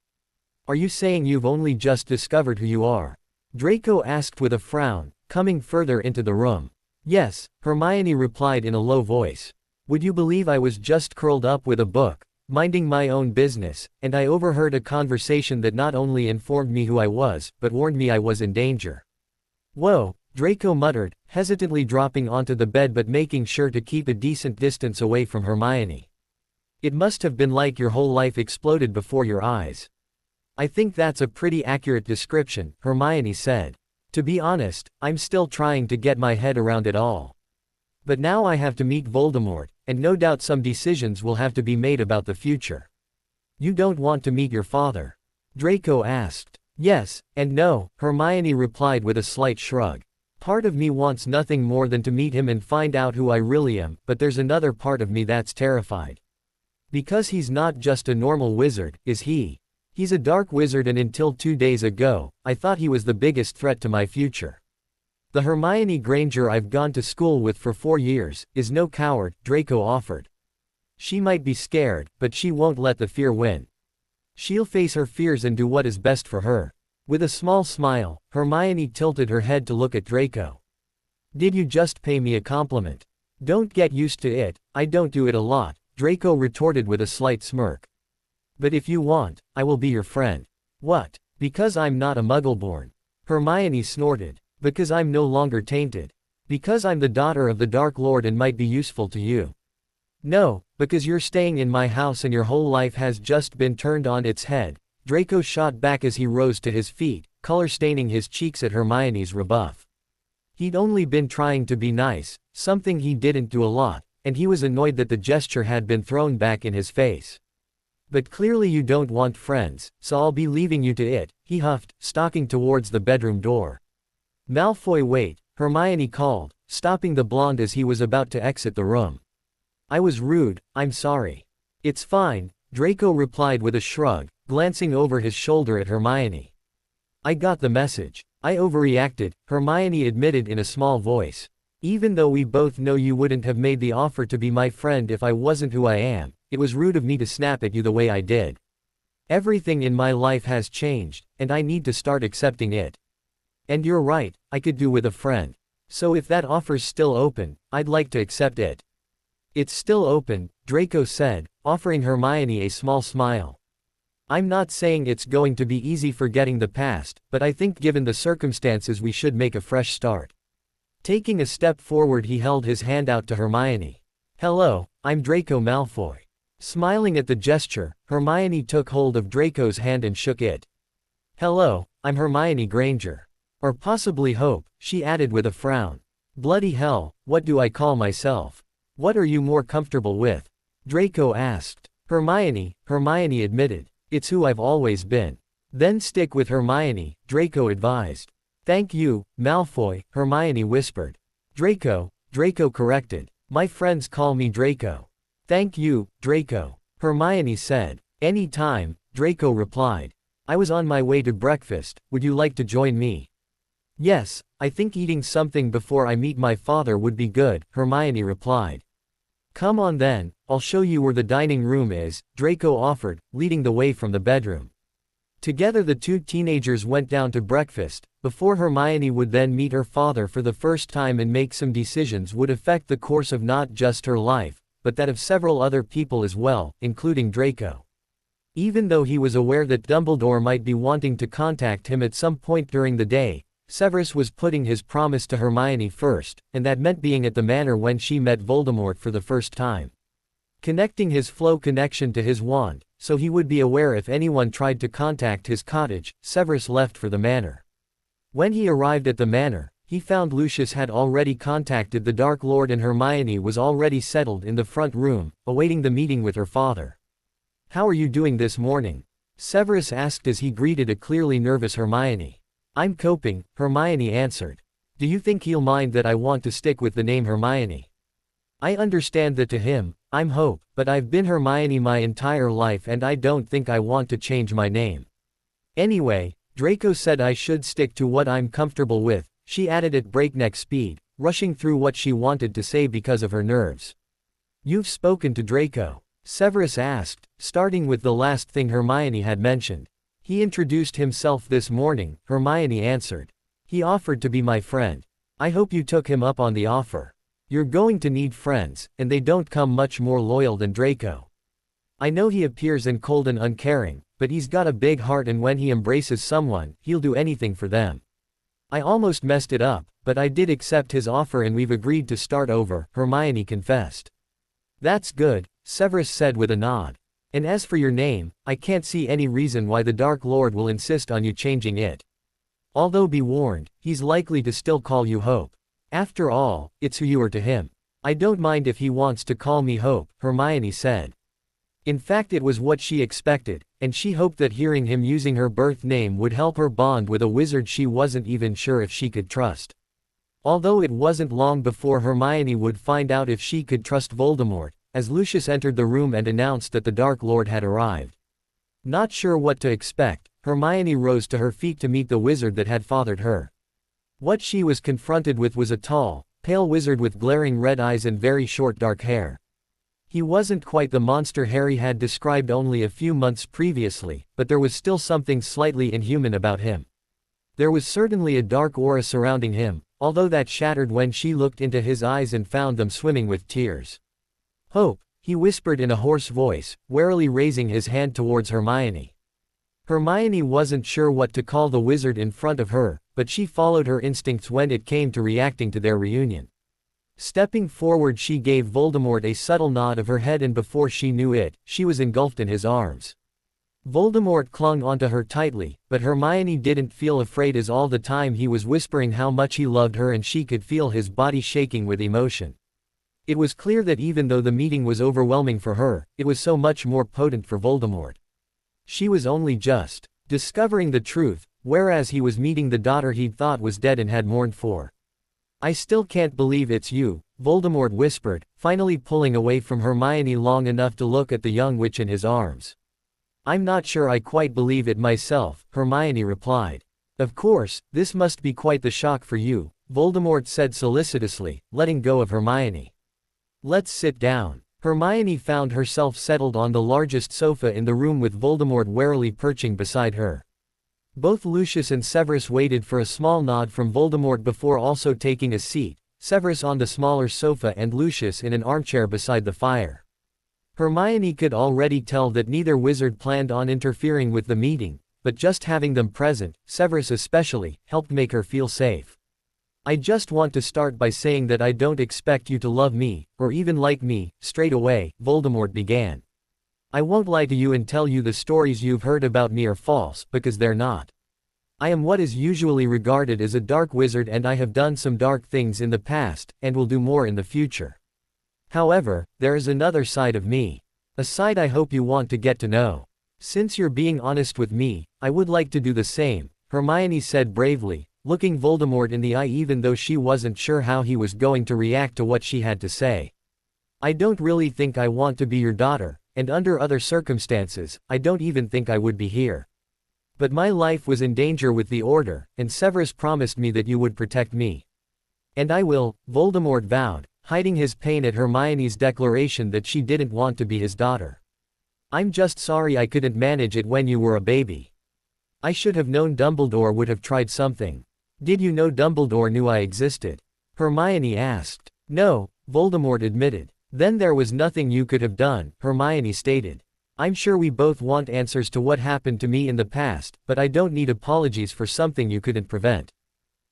Speaker 2: Are you saying you've only just discovered who you are? Draco asked with a frown, coming further into the room. Yes, Hermione replied in a low voice. Would you believe I was just curled up with a book, minding my own business, and I overheard a conversation that not only informed me who I was, but warned me I was in danger. Whoa, Draco muttered, hesitantly dropping onto the bed but making sure to keep a decent distance away from Hermione. It must have been like your whole life exploded before your eyes. I think that's a pretty accurate description, Hermione said. To be honest, I'm still trying to get my head around it all. But now I have to meet Voldemort, and no doubt some decisions will have to be made about the future. You don't want to meet your father? Draco asked. Yes, and no, Hermione replied with a slight shrug. Part of me wants nothing more than to meet him and find out who I really am, but there's another part of me that's terrified. Because he's not just a normal wizard, is he? He's a dark wizard, and until 2 days ago, I thought he was the biggest threat to my future. The Hermione Granger I've gone to school with for 4 years is no coward, Draco offered. She might be scared, but she won't let the fear win. She'll face her fears and do what is best for her. With a small smile, Hermione tilted her head to look at Draco. Did you just pay me a compliment? Don't get used to it, I don't do it a lot, Draco retorted with a slight smirk. But if you want, I will be your friend. What? Because I'm not a Muggleborn? Hermione snorted. Because I'm no longer tainted. Because I'm the daughter of the Dark Lord and might be useful to you. No, because you're staying in my house and your whole life has just been turned on its head, Draco shot back as he rose to his feet, color staining his cheeks at Hermione's rebuff. He'd only been trying to be nice, something he didn't do a lot, and he was annoyed that the gesture had been thrown back in his face. But clearly you don't want friends, so I'll be leaving you to it, he huffed, stalking towards the bedroom door. Malfoy, wait, Hermione called, stopping the blonde as he was about to exit the room. I was rude, I'm sorry. It's fine, Draco replied with a shrug, glancing over his shoulder at Hermione. I got the message. I overreacted, Hermione admitted in a small voice. Even though we both know you wouldn't have made the offer to be my friend if I wasn't who I am, it was rude of me to snap at you the way I did. Everything in my life has changed, and I need to start accepting it. And you're right, I could do with a friend. So if that offer's still open, I'd like to accept it. It's still open, Draco said, offering Hermione a small smile. I'm not saying it's going to be easy forgetting the past, but I think given the circumstances we should make a fresh start. Taking a step forward, he held his hand out to Hermione. Hello, I'm Draco Malfoy. Smiling at the gesture, Hermione took hold of Draco's hand and shook it. Hello, I'm Hermione Granger. Or possibly Hope, she added with a frown. Bloody hell, what do I call myself? What are you more comfortable with? Draco asked. Hermione admitted. It's who I've always been. Then stick with Hermione, Draco advised. Thank you, Malfoy, Hermione whispered. Draco corrected. My friends call me Draco. Thank you, Draco, Hermione said. Any time, Draco replied. I was on my way to breakfast, would you like to join me? Yes, I think eating something before I meet my father would be good, Hermione replied. Come on then, I'll show you where the dining room is, Draco offered, leading the way from the bedroom. Together the two teenagers went down to breakfast, before Hermione would then meet her father for the first time and make some decisions would affect the course of not just her life, but that of several other people as well, including Draco. Even though he was aware that Dumbledore might be wanting to contact him at some point during the day, Severus was putting his promise to Hermione first, and that meant being at the manor when she met Voldemort for the first time. Connecting his flow connection to his wand, so he would be aware if anyone tried to contact his cottage, Severus left for the manor. When he arrived at the manor, he found Lucius had already contacted the Dark Lord and Hermione was already settled in the front room, awaiting the meeting with her father. "How are you doing this morning?" Severus asked as he greeted a clearly nervous Hermione. "I'm coping," Hermione answered. "Do you think he'll mind that I want to stick with the name Hermione? I understand that to him, I'm Hope, but I've been Hermione my entire life and I don't think I want to change my name. Anyway, Draco said I should stick to what I'm comfortable with," she added at breakneck speed, rushing through what she wanted to say because of her nerves. "You've spoken to Draco?" Severus asked, starting with the last thing Hermione had mentioned. "He introduced himself this morning," Hermione answered. "He offered to be my friend. I hope you took him up on the offer. You're going to need friends, and they don't come much more loyal than Draco. I know he appears cold and uncaring, but he's got a big heart and when he embraces someone, he'll do anything for them. I almost messed it up, but I did accept his offer and we've agreed to start over," Hermione confessed. "That's good," Severus said with a nod. "And as for your name, I can't see any reason why the Dark Lord will insist on you changing it. Although be warned, he's likely to still call you Hope. After all, it's who you are to him." "I don't mind if he wants to call me Hope," Hermione said. In fact, it was what she expected, and she hoped that hearing him using her birth name would help her bond with a wizard she wasn't even sure if she could trust. Although it wasn't long before Hermione would find out if she could trust Voldemort, as Lucius entered the room and announced that the Dark Lord had arrived. Not sure what to expect, Hermione rose to her feet to meet the wizard that had fathered her. What she was confronted with was a tall, pale wizard with glaring red eyes and very short dark hair. He wasn't quite the monster Harry had described only a few months previously, but there was still something slightly inhuman about him. There was certainly a dark aura surrounding him, although that shattered when she looked into his eyes and found them swimming with tears. "Hope," he whispered in a hoarse voice, warily raising his hand towards Hermione. Hermione wasn't sure what to call the wizard in front of her, but she followed her instincts when it came to reacting to their reunion. Stepping forward, she gave Voldemort a subtle nod of her head and before she knew it, she was engulfed in his arms. Voldemort clung onto her tightly, but Hermione didn't feel afraid as all the time he was whispering how much he loved her and she could feel his body shaking with emotion. It was clear that even though the meeting was overwhelming for her, it was so much more potent for Voldemort. She was only just discovering the truth, whereas he was meeting the daughter he'd thought was dead and had mourned for. "I still can't believe it's you," Voldemort whispered, finally pulling away from Hermione long enough to look at the young witch in his arms. "I'm not sure I quite believe it myself," Hermione replied. "Of course, this must be quite the shock for you," Voldemort said solicitously, letting go of Hermione. "Let's sit down." Hermione found herself settled on the largest sofa in the room with Voldemort warily perching beside her. Both Lucius and Severus waited for a small nod from Voldemort before also taking a seat, Severus on the smaller sofa and Lucius in an armchair beside the fire. Hermione could already tell that neither wizard planned on interfering with the meeting, but just having them present, Severus especially, helped make her feel safe. "I just want to start by saying that I don't expect you to love me, or even like me, straight away," Voldemort began. "I won't lie to you and tell you the stories you've heard about me are false, because they're not. I am what is usually regarded as a dark wizard and I have done some dark things in the past, and will do more in the future. However, there is another side of me. A side I hope you want to get to know. Since you're being honest with me, I would like to do the same," Hermione said bravely, looking Voldemort in the eye even though she wasn't sure how he was going to react to what she had to say. "I don't really think I want to be your daughter, and under other circumstances, I don't even think I would be here. But my life was in danger with the Order, and Severus promised me that you would protect me. And I will," Voldemort vowed, hiding his pain at Hermione's declaration that she didn't want to be his daughter. "I'm just sorry I couldn't manage it when you were a baby. I should have known Dumbledore would have tried something." "Did you know Dumbledore knew I existed?" Hermione asked. "No," Voldemort admitted. Then there was nothing you could have done, Hermione stated. I'm sure we both want answers to what happened to me in the past, but I don't need apologies for something you couldn't prevent.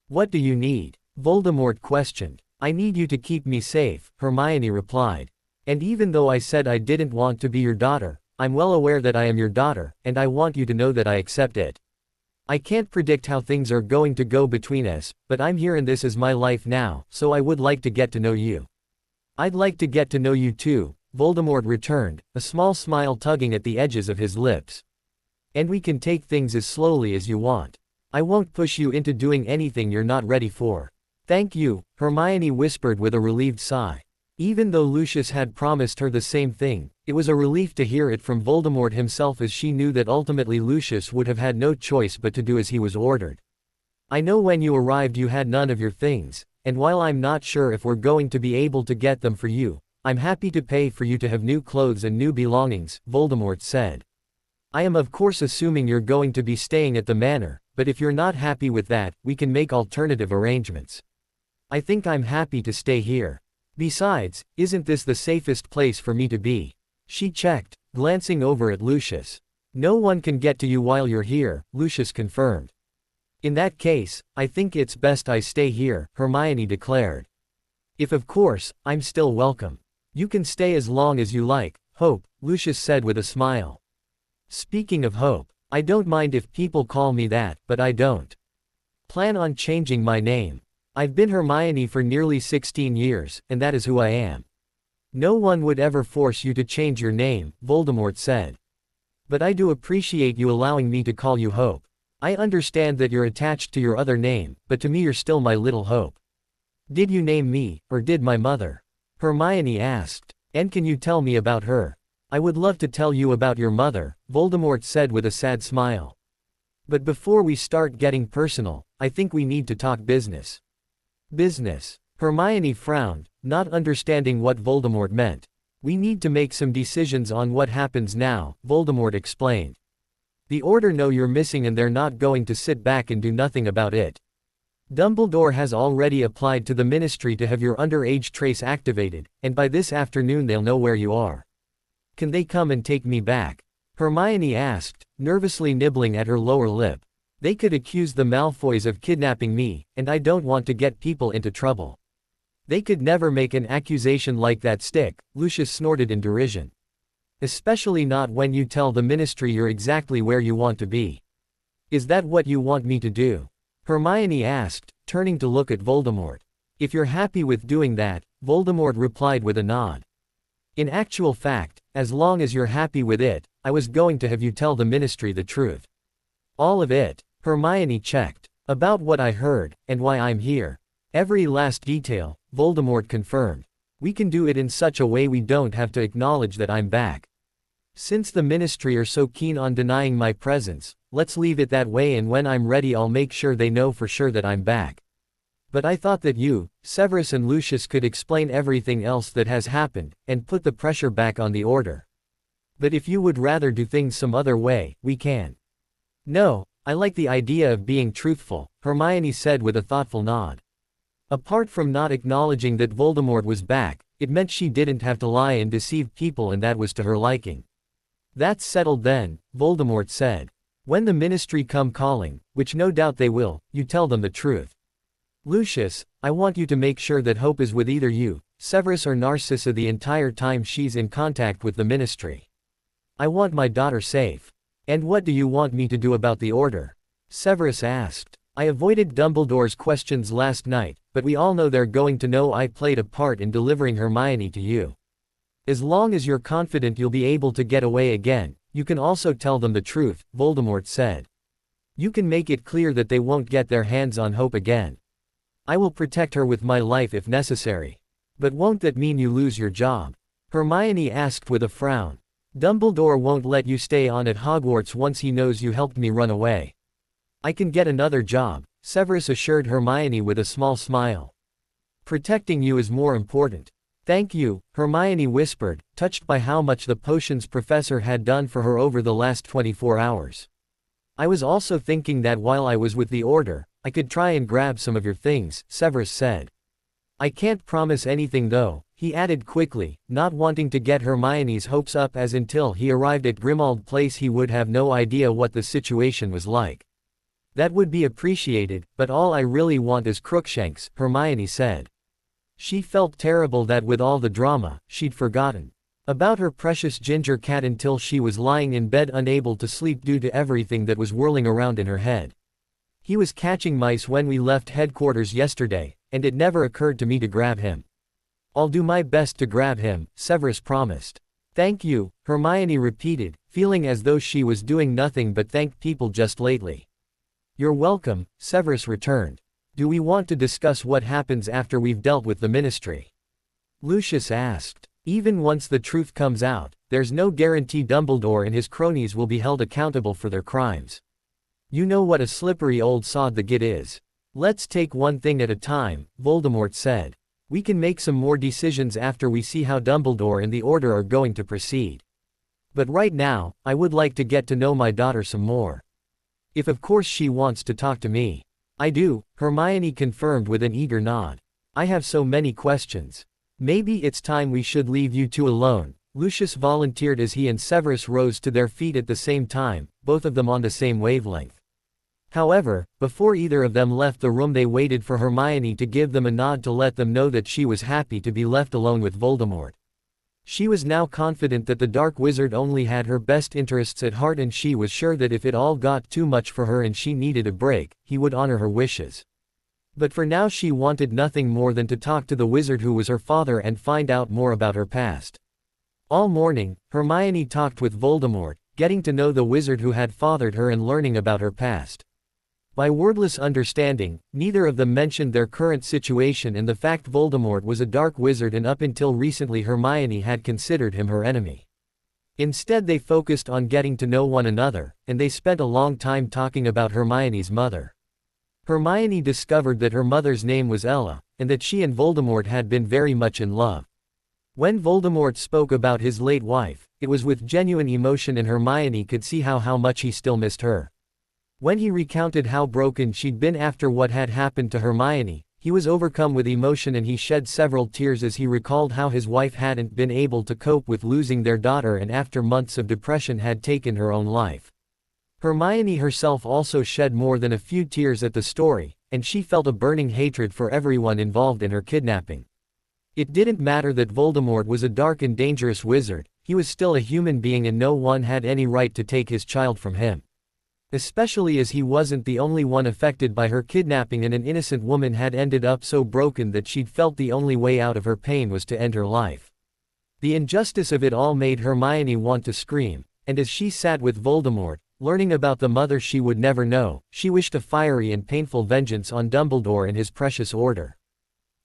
Speaker 2: What do you need? Voldemort questioned. I need you to keep me safe, Hermione replied. And even though I said I didn't want to be your daughter, I'm well aware that I am your daughter, and I want you to know that I accept it. I can't predict how things are going to go between us, but I'm here and this is my life now, so I would like to get to know you. I'd like to get to know you too, Voldemort returned, a small smile tugging at the edges of his lips. And we can take things as slowly as you want. I won't push you into doing anything you're not ready for. Thank you, Hermione whispered with a relieved sigh. Even though Lucius had promised her the same thing, it was a relief to hear it from Voldemort himself, as she knew that ultimately Lucius would have had no choice but to do as he was ordered. I know when you arrived you had none of your things, and while I'm not sure if we're going to be able to get them for you, I'm happy to pay for you to have new clothes and new belongings, Voldemort said. I am of course assuming you're going to be staying at the manor, but if you're not happy with that, we can make alternative arrangements. I think I'm happy to stay here. Besides, isn't this the safest place for me to be? She checked, glancing over at Lucius. No one can get to you while you're here, Lucius confirmed. In that case, I think it's best I stay here, Hermione declared. If of course, I'm still welcome. You can stay as long as you like, Hope, Lucius said with a smile. Speaking of Hope, I don't mind if people call me that, but I don't plan on changing my name. I've been Hermione for nearly 16 years, and that is who I am. No one would ever force you to change your name, Voldemort said. But I do appreciate you allowing me to call you Hope. I understand that you're attached to your other name, but to me you're still my little Hope. Did you name me, or did my mother? Hermione asked. And can you tell me about her? I would love to tell you about your mother, Voldemort said with a sad smile. But before we start getting personal, I think we need to talk business. Business. Hermione frowned, not understanding what Voldemort meant. We need to make some decisions on what happens now, Voldemort explained. The Order know you're missing and they're not going to sit back and do nothing about it. Dumbledore has already applied to the Ministry to have your underage trace activated, and by this afternoon they'll know where you are. Can they come and take me back? Hermione asked, nervously nibbling at her lower lip. They could accuse the Malfoys of kidnapping me, and I don't want to get people into trouble. They could never make an accusation like that stick, Lucius snorted in derision. Especially not when you tell the Ministry you're exactly where you want to be. Is that what you want me to do? Hermione asked, turning to look at Voldemort. If you're happy with doing that, Voldemort replied with a nod. In actual fact, as long as you're happy with it, I was going to have you tell the Ministry the truth. All of it, Hermione checked. About what I heard, and why I'm here. Every last detail, Voldemort confirmed. We can do it in such a way we don't have to acknowledge that I'm back. Since the Ministry are so keen on denying my presence, let's leave it that way, and when I'm ready I'll make sure they know for sure that I'm back. But I thought that you, Severus and Lucius could explain everything else that has happened, and put the pressure back on the Order. But if you would rather do things some other way, we can. No, I like the idea of being truthful, Hermione said with a thoughtful nod. Apart from not acknowledging that Voldemort was back, it meant she didn't have to lie and deceive people, and that was to her liking. That's settled then, Voldemort said. When the Ministry come calling, which no doubt they will, you tell them the truth. Lucius, I want you to make sure that Hope is with either you, Severus or Narcissa the entire time she's in contact with the Ministry. I want my daughter safe. And what do you want me to do about the Order? Severus asked. I avoided Dumbledore's questions last night, but we all know they're going to know I played a part in delivering Hermione to you. As long as you're confident you'll be able to get away again, you can also tell them the truth, Voldemort said. You can make it clear that they won't get their hands on Hope again. I will protect her with my life if necessary. But won't that mean you lose your job? Hermione asked with a frown. Dumbledore won't let you stay on at Hogwarts once he knows you helped me run away. I can get another job, Severus assured Hermione with a small smile. Protecting you is more important. Thank you, Hermione whispered, touched by how much the potions professor had done for her over the last 24 hours. I was also thinking that while I was with the Order, I could try and grab some of your things, Severus said. I can't promise anything though, he added quickly, not wanting to get Hermione's hopes up, as until he arrived at Grimmauld Place he would have no idea what the situation was like. That would be appreciated, but all I really want is Crookshanks, Hermione said. She felt terrible that with all the drama, she'd forgotten about her precious ginger cat until she was lying in bed unable to sleep due to everything that was whirling around in her head. He was catching mice when we left headquarters yesterday, and it never occurred to me to grab him. I'll do my best to grab him, Severus promised. Thank you, Hermione repeated, feeling as though she was doing nothing but thank people just lately. You're welcome, Severus returned. Do we want to discuss what happens after we've dealt with the ministry? Lucius asked. Even once the truth comes out, there's no guarantee Dumbledore and his cronies will be held accountable for their crimes. You know what a slippery old sod the Git is. Let's take one thing at a time, Voldemort said. We can make some more decisions after we see how Dumbledore and the Order are going to proceed. But right now, I would like to get to know my daughter some more. If of course she wants to talk to me. I do, Hermione confirmed with an eager nod. I have so many questions. Maybe it's time we should leave you two alone, Lucius volunteered as he and Severus rose to their feet at the same time, both of them on the same wavelength. However, before either of them left the room they waited for Hermione to give them a nod to let them know that she was happy to be left alone with Voldemort. She was now confident that the Dark Wizard only had her best interests at heart, and she was sure that if it all got too much for her and she needed a break, he would honor her wishes. But for now she wanted nothing more than to talk to the wizard who was her father and find out more about her past. All morning, Hermione talked with Voldemort, getting to know the wizard who had fathered her and learning about her past. By wordless understanding, neither of them mentioned their current situation and the fact Voldemort was a dark wizard, and up until recently Hermione had considered him her enemy. Instead they focused on getting to know one another, and they spent a long time talking about Hermione's mother. Hermione discovered that her mother's name was Ella, and that she and Voldemort had been very much in love. When Voldemort spoke about his late wife, it was with genuine emotion, and Hermione could see how much he still missed her. When he recounted how broken she'd been after what had happened to Hermione, he was overcome with emotion and he shed several tears as he recalled how his wife hadn't been able to cope with losing their daughter and after months of depression had taken her own life. Hermione herself also shed more than a few tears at the story, and she felt a burning hatred for everyone involved in her kidnapping. It didn't matter that Voldemort was a dark and dangerous wizard, he was still a human being and no one had any right to take his child from him. Especially as he wasn't the only one affected by her kidnapping, and an innocent woman had ended up so broken that she'd felt the only way out of her pain was to end her life. The injustice of it all made Hermione want to scream, and as she sat with Voldemort, learning about the mother she would never know, she wished a fiery and painful vengeance on Dumbledore and his precious order.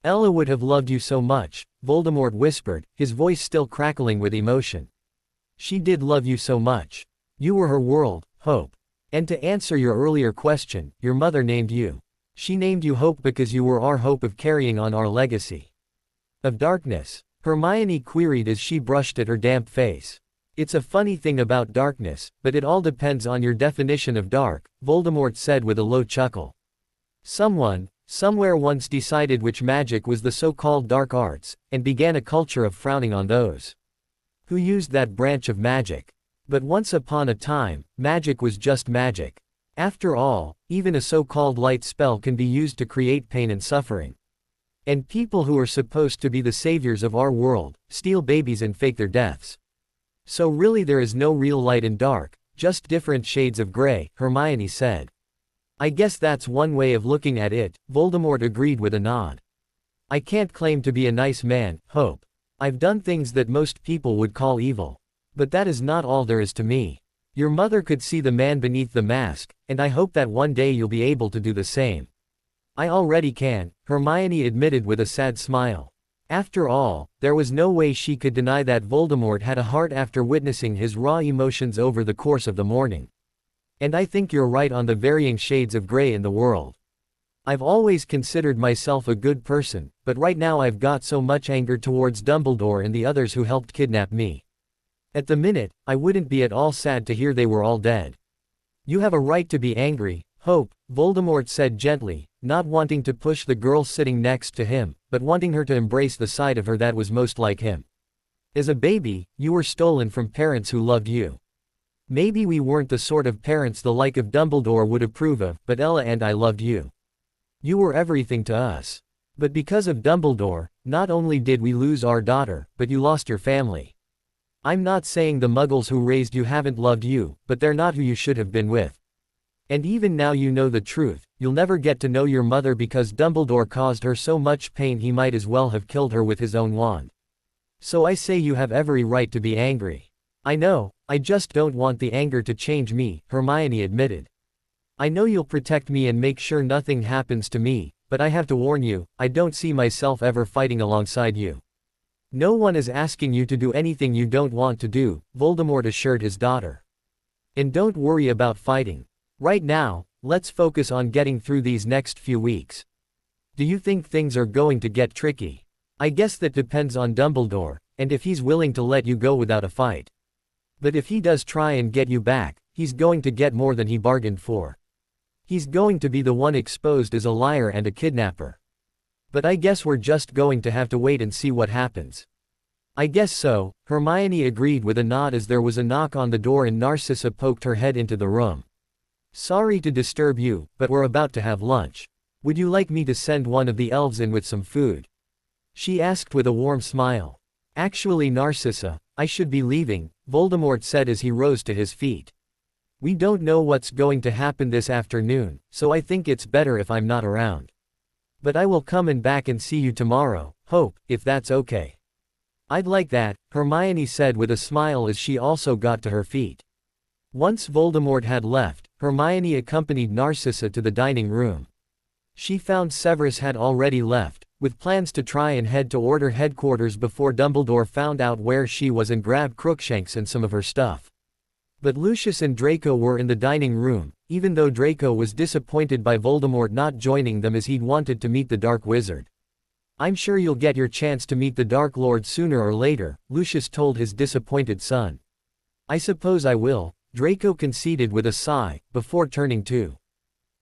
Speaker 2: Ella would have loved you so much, Voldemort whispered, his voice still crackling with emotion. She did love you so much. You were her world, hope. And to answer your earlier question, your mother named you. She named you Hope because you were our hope of carrying on our legacy. Of darkness? Hermione queried as she brushed at her damp face. It's a funny thing about darkness, but it all depends on your definition of dark, Voldemort said with a low chuckle. Someone, somewhere once decided which magic was the so-called dark arts, and began a culture of frowning on those who used that branch of magic. But once upon a time, magic was just magic. After all, even a so-called light spell can be used to create pain and suffering. And people who are supposed to be the saviors of our world, steal babies and fake their deaths. So really there is no real light and dark, just different shades of gray, Hermione said. I guess that's one way of looking at it, Voldemort agreed with a nod. I can't claim to be a nice man, Hope. I've done things that most people would call evil. But that is not all there is to me. Your mother could see the man beneath the mask, and I hope that one day you'll be able to do the same. I already can, Hermione admitted with a sad smile. After all, there was no way she could deny that Voldemort had a heart after witnessing his raw emotions over the course of the morning. And I think you're right on the varying shades of gray in the world. I've always considered myself a good person, but right now I've got so much anger towards Dumbledore and the others who helped kidnap me. At the minute, I wouldn't be at all sad to hear they were all dead. You have a right to be angry, Hope, Voldemort said gently, not wanting to push the girl sitting next to him, but wanting her to embrace the side of her that was most like him. As a baby, you were stolen from parents who loved you. Maybe we weren't the sort of parents the like of Dumbledore would approve of, but Ella and I loved you. You were everything to us. But because of Dumbledore, not only did we lose our daughter, but you lost your family. I'm not saying the muggles who raised you haven't loved you, but they're not who you should have been with. And even now you know the truth, you'll never get to know your mother because Dumbledore caused her so much pain he might as well have killed her with his own wand. So I say you have every right to be angry. I know, I just don't want the anger to change me, Hermione admitted. I know you'll protect me and make sure nothing happens to me, but I have to warn you, I don't see myself ever fighting alongside you. No one is asking you to do anything you don't want to do, Voldemort assured his daughter. And don't worry about fighting. Right now, let's focus on getting through these next few weeks. Do you think things are going to get tricky? I guess that depends on Dumbledore, and if he's willing to let you go without a fight. But if he does try and get you back, he's going to get more than he bargained for. He's going to be the one exposed as a liar and a kidnapper. But I guess we're just going to have to wait and see what happens. I guess so, Hermione agreed with a nod as there was a knock on the door and Narcissa poked her head into the room. Sorry to disturb you, but we're about to have lunch. Would you like me to send one of the elves in with some food? She asked with a warm smile. Actually, Narcissa, I should be leaving, Voldemort said as he rose to his feet. We don't know what's going to happen this afternoon, so I think it's better if I'm not around. But I will come and back and see you tomorrow, Hope, if that's okay. I'd like that, Hermione said with a smile as she also got to her feet. Once Voldemort had left, Hermione accompanied Narcissa to the dining room. She found Severus had already left, with plans to try and head to Order headquarters before Dumbledore found out where she was and grab Crookshanks and some of her stuff. But Lucius and Draco were in the dining room, even though Draco was disappointed by Voldemort not joining them as he'd wanted to meet the Dark Wizard. I'm sure you'll get your chance to meet the Dark Lord sooner or later, Lucius told his disappointed son. I suppose I will, Draco conceded with a sigh, before turning to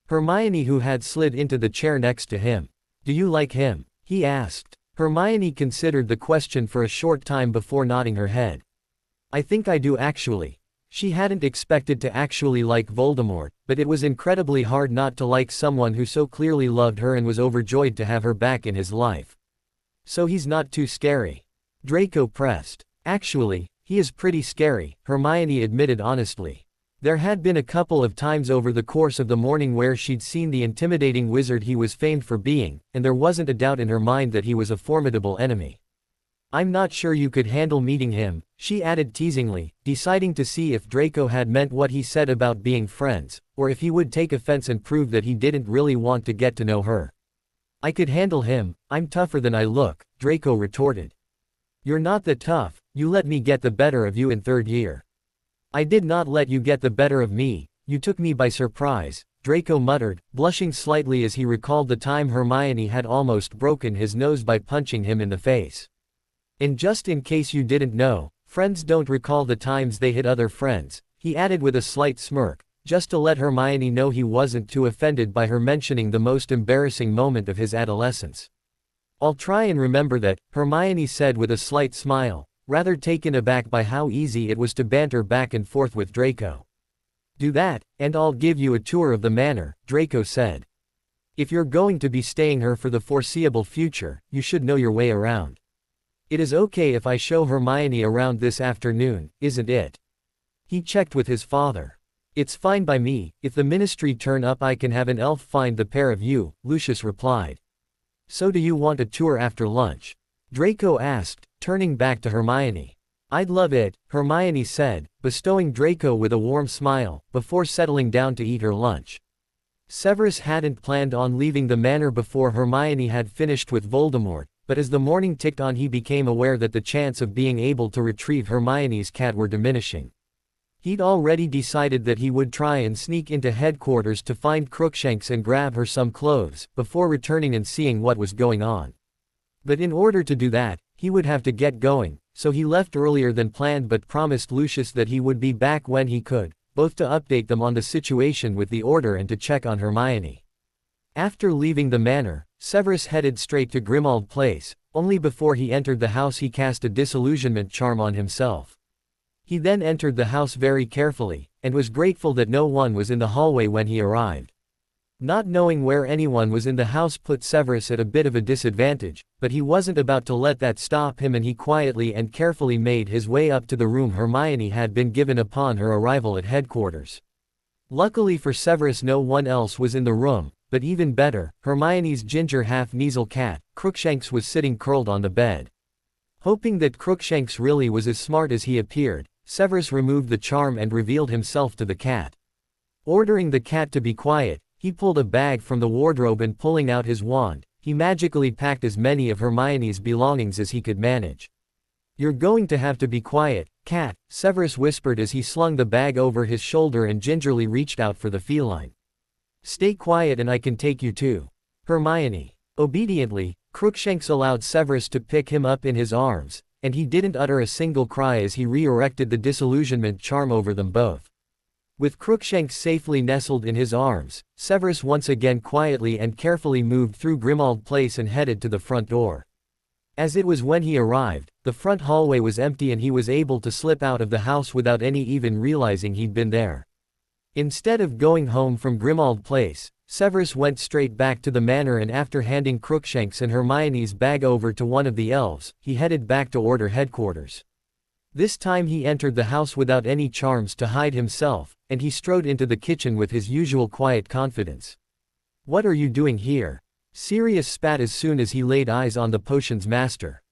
Speaker 2: Hermione, who had slid into the chair next to him. Do you like him? He asked. Hermione considered the question for a short time before nodding her head. I think I do actually. She hadn't expected to actually like Voldemort, but it was incredibly hard not to like someone who so clearly loved her and was overjoyed to have her back in his life. So he's not too scary? Draco pressed. Actually, he is pretty scary, Hermione admitted honestly. There had been a couple of times over the course of the morning where she'd seen the intimidating wizard he was famed for being, and there wasn't a doubt in her mind that he was a formidable enemy. I'm not sure you could handle meeting him, she added teasingly, deciding to see if Draco had meant what he said about being friends, or if he would take offense and prove that he didn't really want to get to know her. I could handle him, I'm tougher than I look, Draco retorted. You're not that tough, you let me get the better of you in third year. I did not let you get the better of me, you took me by surprise, Draco muttered, blushing slightly as he recalled the time Hermione had almost broken his nose by punching him in the face. And just in case you didn't know, friends don't recall the times they hit other friends, he added with a slight smirk, just to let Hermione know he wasn't too offended by her mentioning the most embarrassing moment of his adolescence. I'll try and remember that, Hermione said with a slight smile, rather taken aback by how easy it was to banter back and forth with Draco. Do that, and I'll give you a tour of the manor, Draco said. If you're going to be staying here for the foreseeable future, you should know your way around. It is okay if I show Hermione around this afternoon, isn't it? He checked with his father. It's fine by me, if the ministry turn up I can have an elf find the pair of you, Lucius replied. So do you want a tour after lunch? Draco asked, turning back to Hermione. I'd love it, Hermione said, bestowing Draco with a warm smile, before settling down to eat her lunch. Severus hadn't planned on leaving the manor before Hermione had finished with Voldemort, but as the morning ticked on he became aware that the chance of being able to retrieve Hermione's cat were diminishing. He'd already decided that he would try and sneak into headquarters to find Crookshanks and grab her some clothes, before returning and seeing what was going on. But in order to do that, he would have to get going, so he left earlier than planned but promised Lucius that he would be back when he could, both to update them on the situation with the Order and to check on Hermione. After leaving the manor, Severus headed straight to Grimmauld Place. Only before he entered the house he cast a disillusionment charm on himself. He then entered the house very carefully, and was grateful that no one was in the hallway when he arrived. Not knowing where anyone was in the house put Severus at a bit of a disadvantage, but he wasn't about to let that stop him, and he quietly and carefully made his way up to the room Hermione had been given upon her arrival at headquarters. Luckily for Severus, no one else was in the room, but even better, Hermione's ginger half-Kneazle cat, Crookshanks, was sitting curled on the bed. Hoping that Crookshanks really was as smart as he appeared, Severus removed the charm and revealed himself to the cat. Ordering the cat to be quiet, he pulled a bag from the wardrobe and, pulling out his wand, he magically packed as many of Hermione's belongings as he could manage. "You're going to have to be quiet, cat," Severus whispered as he slung the bag over his shoulder and gingerly reached out for the feline. "Stay quiet and I can take you too." Hermione. Obediently, Crookshanks allowed Severus to pick him up in his arms, and he didn't utter a single cry as he re-erected the disillusionment charm over them both. With Crookshanks safely nestled in his arms, Severus once again quietly and carefully moved through Grimmauld Place and headed to the front door. As it was when he arrived, the front hallway was empty and he was able to slip out of the house without any even realizing he'd been there. Instead of going home from Grimmauld Place, Severus went straight back to the manor, and after handing Crookshanks and Hermione's bag over to one of the elves, he headed back to Order headquarters. This time he entered the house without any charms to hide himself, and he strode into the kitchen with his usual quiet confidence. "What are you doing here?" Sirius spat as soon as he laid eyes on the potion's master.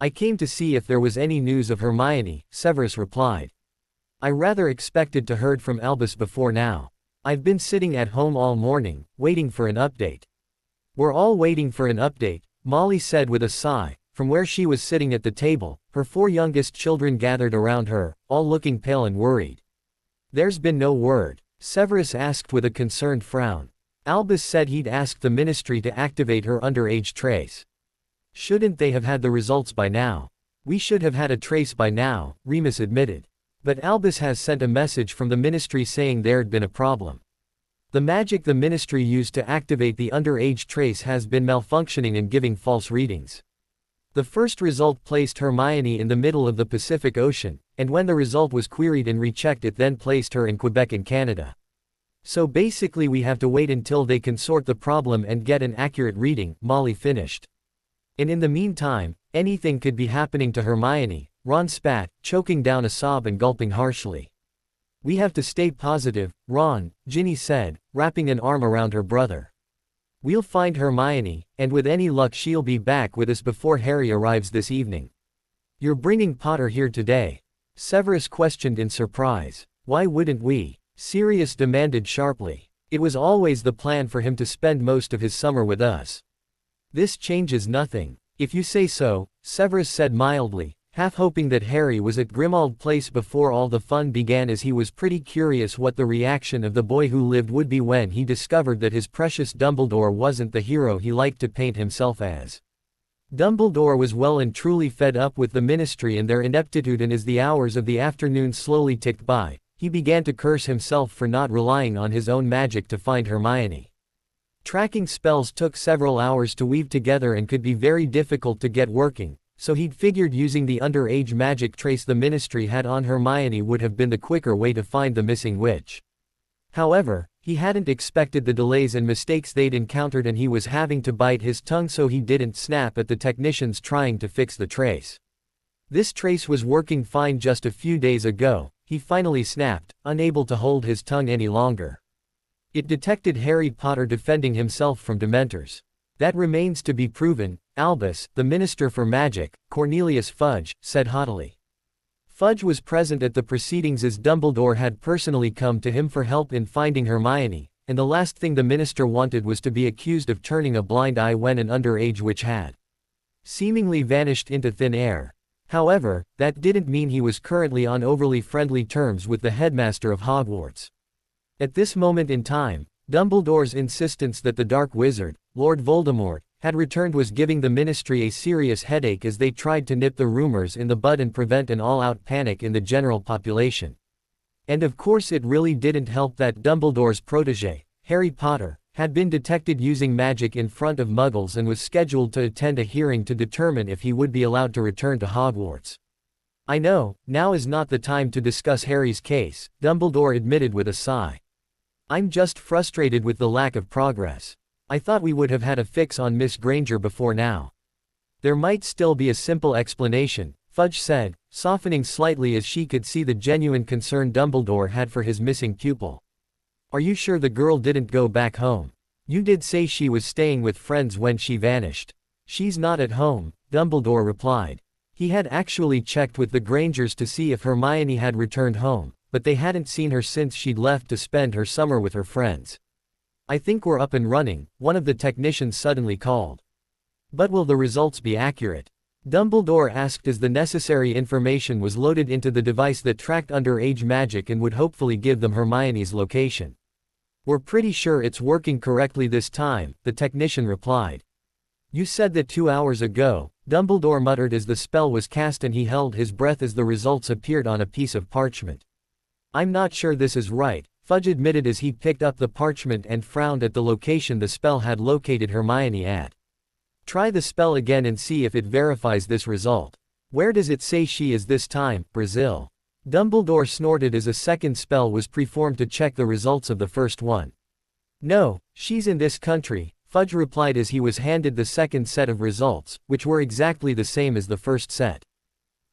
Speaker 2: "I came to see if there was any news of Hermione," Severus replied. "I rather expected to heard from Albus before now. I've been sitting at home all morning, waiting for an update." "We're all waiting for an update," Molly said with a sigh. From where she was sitting at the table, her 4 youngest children gathered around her, all looking pale and worried. "There's been no word?" Severus asked with a concerned frown. "Albus said he'd asked the ministry to activate her underage trace." "Shouldn't they have had the results by now?" "We should have had a trace by now," Remus admitted. "But Albus has sent a message from the ministry saying there'd been a problem. The magic the ministry used to activate the underage trace has been malfunctioning and giving false readings. The first result placed Hermione in the middle of the Pacific Ocean, and when the result was queried and rechecked it then placed her in Quebec in Canada. So basically we have to wait until they can sort the problem and get an accurate reading," Molly finished. "And in the meantime, anything could be happening to Hermione," Ron spat, choking down a sob and gulping harshly. "We have to stay positive, Ron," Ginny said, wrapping an arm around her brother. "We'll find Hermione, and with any luck she'll be back with us before Harry arrives this evening." "You're bringing Potter here today?" Severus questioned in surprise. "Why wouldn't we?" Sirius demanded sharply. "It was always the plan for him to spend most of his summer with us." "This changes nothing." "If you say so," Severus said mildly, half hoping that Harry was at Grimmauld Place before all the fun began, as he was pretty curious what the reaction of the boy who lived would be when he discovered that his precious Dumbledore wasn't the hero he liked to paint himself as. Dumbledore was well and truly fed up with the ministry and their ineptitude, and as the hours of the afternoon slowly ticked by, he began to curse himself for not relying on his own magic to find Hermione. Tracking spells took several hours to weave together and could be very difficult to get working, so he'd figured using the underage magic trace the ministry had on Hermione would have been the quicker way to find the missing witch. However, he hadn't expected the delays and mistakes they'd encountered, and he was having to bite his tongue so he didn't snap at the technicians trying to fix the trace. This trace was working fine just a few days ago, he finally snapped, unable to hold his tongue any longer. It detected Harry Potter defending himself from Dementors. "That remains to be proven," Albus, the Minister for Magic, Cornelius Fudge, said haughtily. Fudge was present at the proceedings as Dumbledore had personally come to him for help in finding Hermione, and the last thing the minister wanted was to be accused of turning a blind eye when an underage witch had seemingly vanished into thin air. However, that didn't mean he was currently on overly friendly terms with the headmaster of Hogwarts. At this moment in time, Dumbledore's insistence that the Dark Wizard, Lord Voldemort, had returned was giving the ministry a serious headache as they tried to nip the rumors in the bud and prevent an all-out panic in the general population. And of course it really didn't help that Dumbledore's protégé, Harry Potter, had been detected using magic in front of Muggles and was scheduled to attend a hearing to determine if he would be allowed to return to Hogwarts. I know, now is not the time to discuss Harry's case, Dumbledore admitted with a sigh. I'm just frustrated with the lack of progress. I thought we would have had a fix on Miss Granger before now. There might still be a simple explanation, Fudge said, softening slightly as she could see the genuine concern Dumbledore had for his missing pupil. Are you sure the girl didn't go back home? You did say she was staying with friends when she vanished. She's not at home, Dumbledore replied. He had actually checked with the Grangers to see if Hermione had returned home, but they hadn't seen her since she'd left to spend her summer with her friends. I think we're up and running, one of the technicians suddenly called. But will the results be accurate? Dumbledore asked as the necessary information was loaded into the device that tracked underage magic and would hopefully give them Hermione's location. We're pretty sure it's working correctly this time, the technician replied. You said that 2 hours ago, Dumbledore muttered as the spell was cast and he held his breath as the results appeared on a piece of parchment. I'm not sure this is right, Fudge admitted as he picked up the parchment and frowned at the location the spell had located Hermione at. Try the spell again and see if it verifies this result. Where does it say she is this time, Brazil? Dumbledore snorted as a second spell was performed to check the results of the first one. No, she's in this country, Fudge replied as he was handed the second set of results, which were exactly the same as the first set.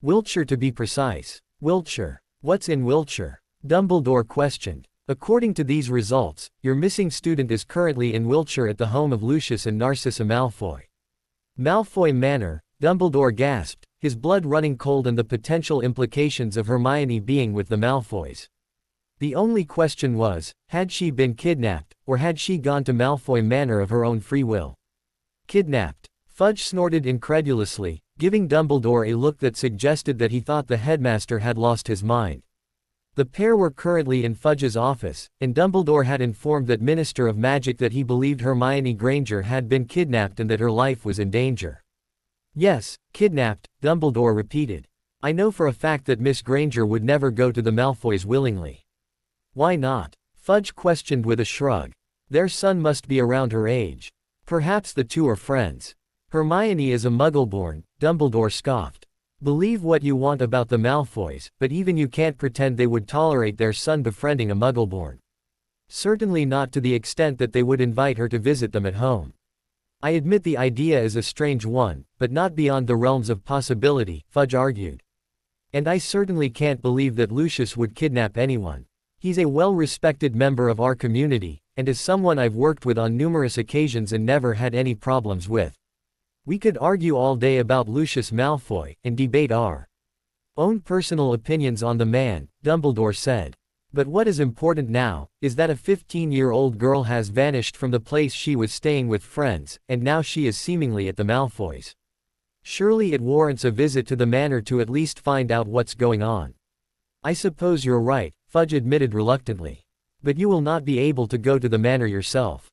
Speaker 2: Wiltshire to be precise. Wiltshire. What's in Wiltshire? Dumbledore questioned. According to these results, your missing student is currently in Wiltshire at the home of Lucius and Narcissa Malfoy. Malfoy Manor, Dumbledore gasped, his blood running cold and the potential implications of Hermione being with the Malfoys. The only question was, had she been kidnapped, or had she gone to Malfoy Manor of her own free will? Kidnapped. Fudge snorted incredulously, giving Dumbledore a look that suggested that he thought the headmaster had lost his mind. The pair were currently in Fudge's office, and Dumbledore had informed that Minister of Magic that he believed Hermione Granger had been kidnapped and that her life was in danger. Yes, kidnapped, Dumbledore repeated. I know for a fact that Miss Granger would never go to the Malfoys willingly. Why not? Fudge questioned with a shrug. Their son must be around her age. Perhaps the two are friends. Hermione is a Muggle-born, Dumbledore scoffed. Believe what you want about the Malfoys, but even you can't pretend they would tolerate their son befriending a Muggle-born. Certainly not to the extent that they would invite her to visit them at home. I admit the idea is a strange one, but not beyond the realms of possibility, Fudge argued. And I certainly can't believe that Lucius would kidnap anyone. He's a well-respected member of our community, and is someone I've worked with on numerous occasions and never had any problems with. We could argue all day about Lucius Malfoy, and debate our own personal opinions on the man, Dumbledore said. But what is important now, is that a 15-year-old girl has vanished from the place she was staying with friends, and now she is seemingly at the Malfoys. Surely it warrants a visit to the manor to at least find out what's going on. I suppose you're right, Fudge admitted reluctantly. But you will not be able to go to the manor yourself.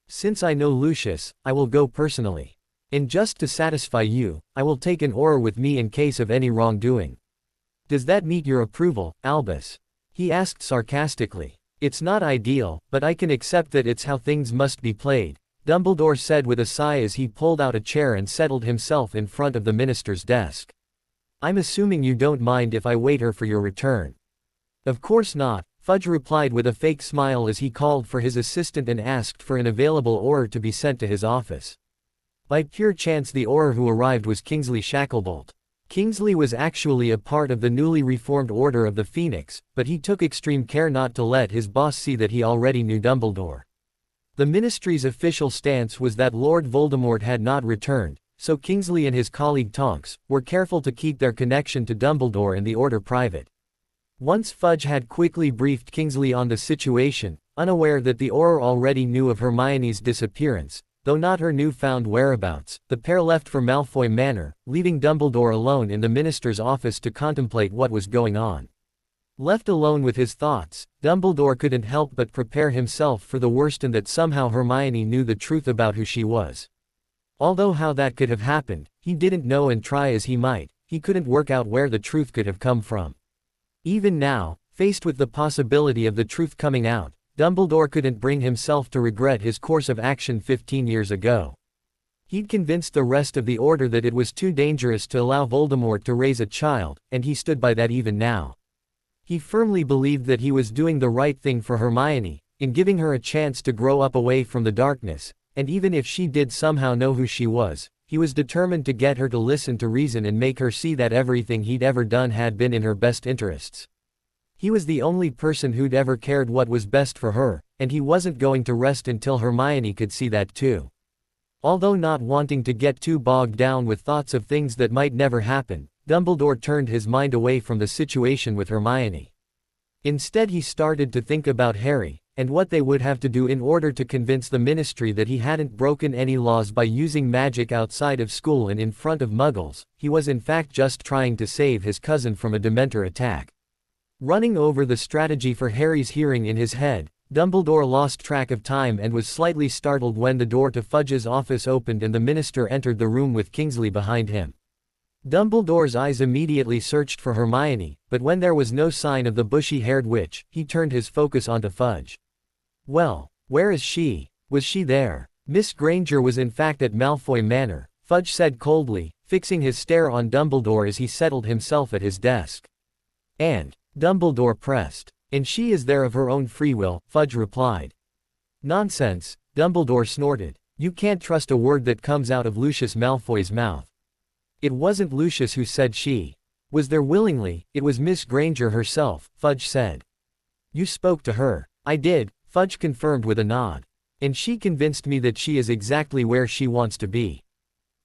Speaker 2: Since I know Lucius, I will go personally. And just to satisfy you, I will take an Auror with me in case of any wrongdoing. Does that meet your approval, Albus? He asked sarcastically. It's not ideal, but I can accept that it's how things must be played, Dumbledore said with a sigh as he pulled out a chair and settled himself in front of the minister's desk. I'm assuming you don't mind if I wait here for your return. Of course not, Fudge replied with a fake smile as he called for his assistant and asked for an available Auror to be sent to his office. By pure chance the Auror who arrived was Kingsley Shacklebolt. Kingsley was actually a part of the newly reformed Order of the Phoenix, but he took extreme care not to let his boss see that he already knew Dumbledore. The Ministry's official stance was that Lord Voldemort had not returned, so Kingsley and his colleague Tonks were careful to keep their connection to Dumbledore and the Order private. Once Fudge had quickly briefed Kingsley on the situation, unaware that the Auror already knew of Hermione's disappearance, though not her newfound whereabouts, the pair left for Malfoy Manor, leaving Dumbledore alone in the minister's office to contemplate what was going on. Left alone with his thoughts, Dumbledore couldn't help but prepare himself for the worst and that somehow Hermione knew the truth about who she was. Although how that could have happened, he didn't know, and try as he might, he couldn't work out where the truth could have come from. Even now, faced with the possibility of the truth coming out, Dumbledore couldn't bring himself to regret his course of action 15 years ago. He'd convinced the rest of the Order that it was too dangerous to allow Voldemort to raise a child, and he stood by that even now. He firmly believed that he was doing the right thing for Hermione, in giving her a chance to grow up away from the darkness, and even if she did somehow know who she was, he was determined to get her to listen to reason and make her see that everything he'd ever done had been in her best interests. He was the only person who'd ever cared what was best for her, and he wasn't going to rest until Hermione could see that too. Although not wanting to get too bogged down with thoughts of things that might never happen, Dumbledore turned his mind away from the situation with Hermione. Instead he started to think about Harry, and what they would have to do in order to convince the Ministry that he hadn't broken any laws by using magic outside of school and in front of Muggles. He was in fact just trying to save his cousin from a Dementor attack. Running over the strategy for Harry's hearing in his head, Dumbledore lost track of time and was slightly startled when the door to Fudge's office opened and the Minister entered the room with Kingsley behind him. Dumbledore's eyes immediately searched for Hermione, but when there was no sign of the bushy-haired witch, he turned his focus onto Fudge. Well, where is she? Was she there? Miss Granger was in fact at Malfoy Manor, Fudge said coldly, fixing his stare on Dumbledore as he settled himself at his desk. And Dumbledore pressed. And she is there of her own free will, Fudge replied. Nonsense, Dumbledore snorted. You can't trust a word that comes out of Lucius Malfoy's mouth. It wasn't Lucius who said she was there willingly, it was Miss Granger herself, Fudge said. You spoke to her. I did, Fudge confirmed with a nod. And she convinced me that she is exactly where she wants to be.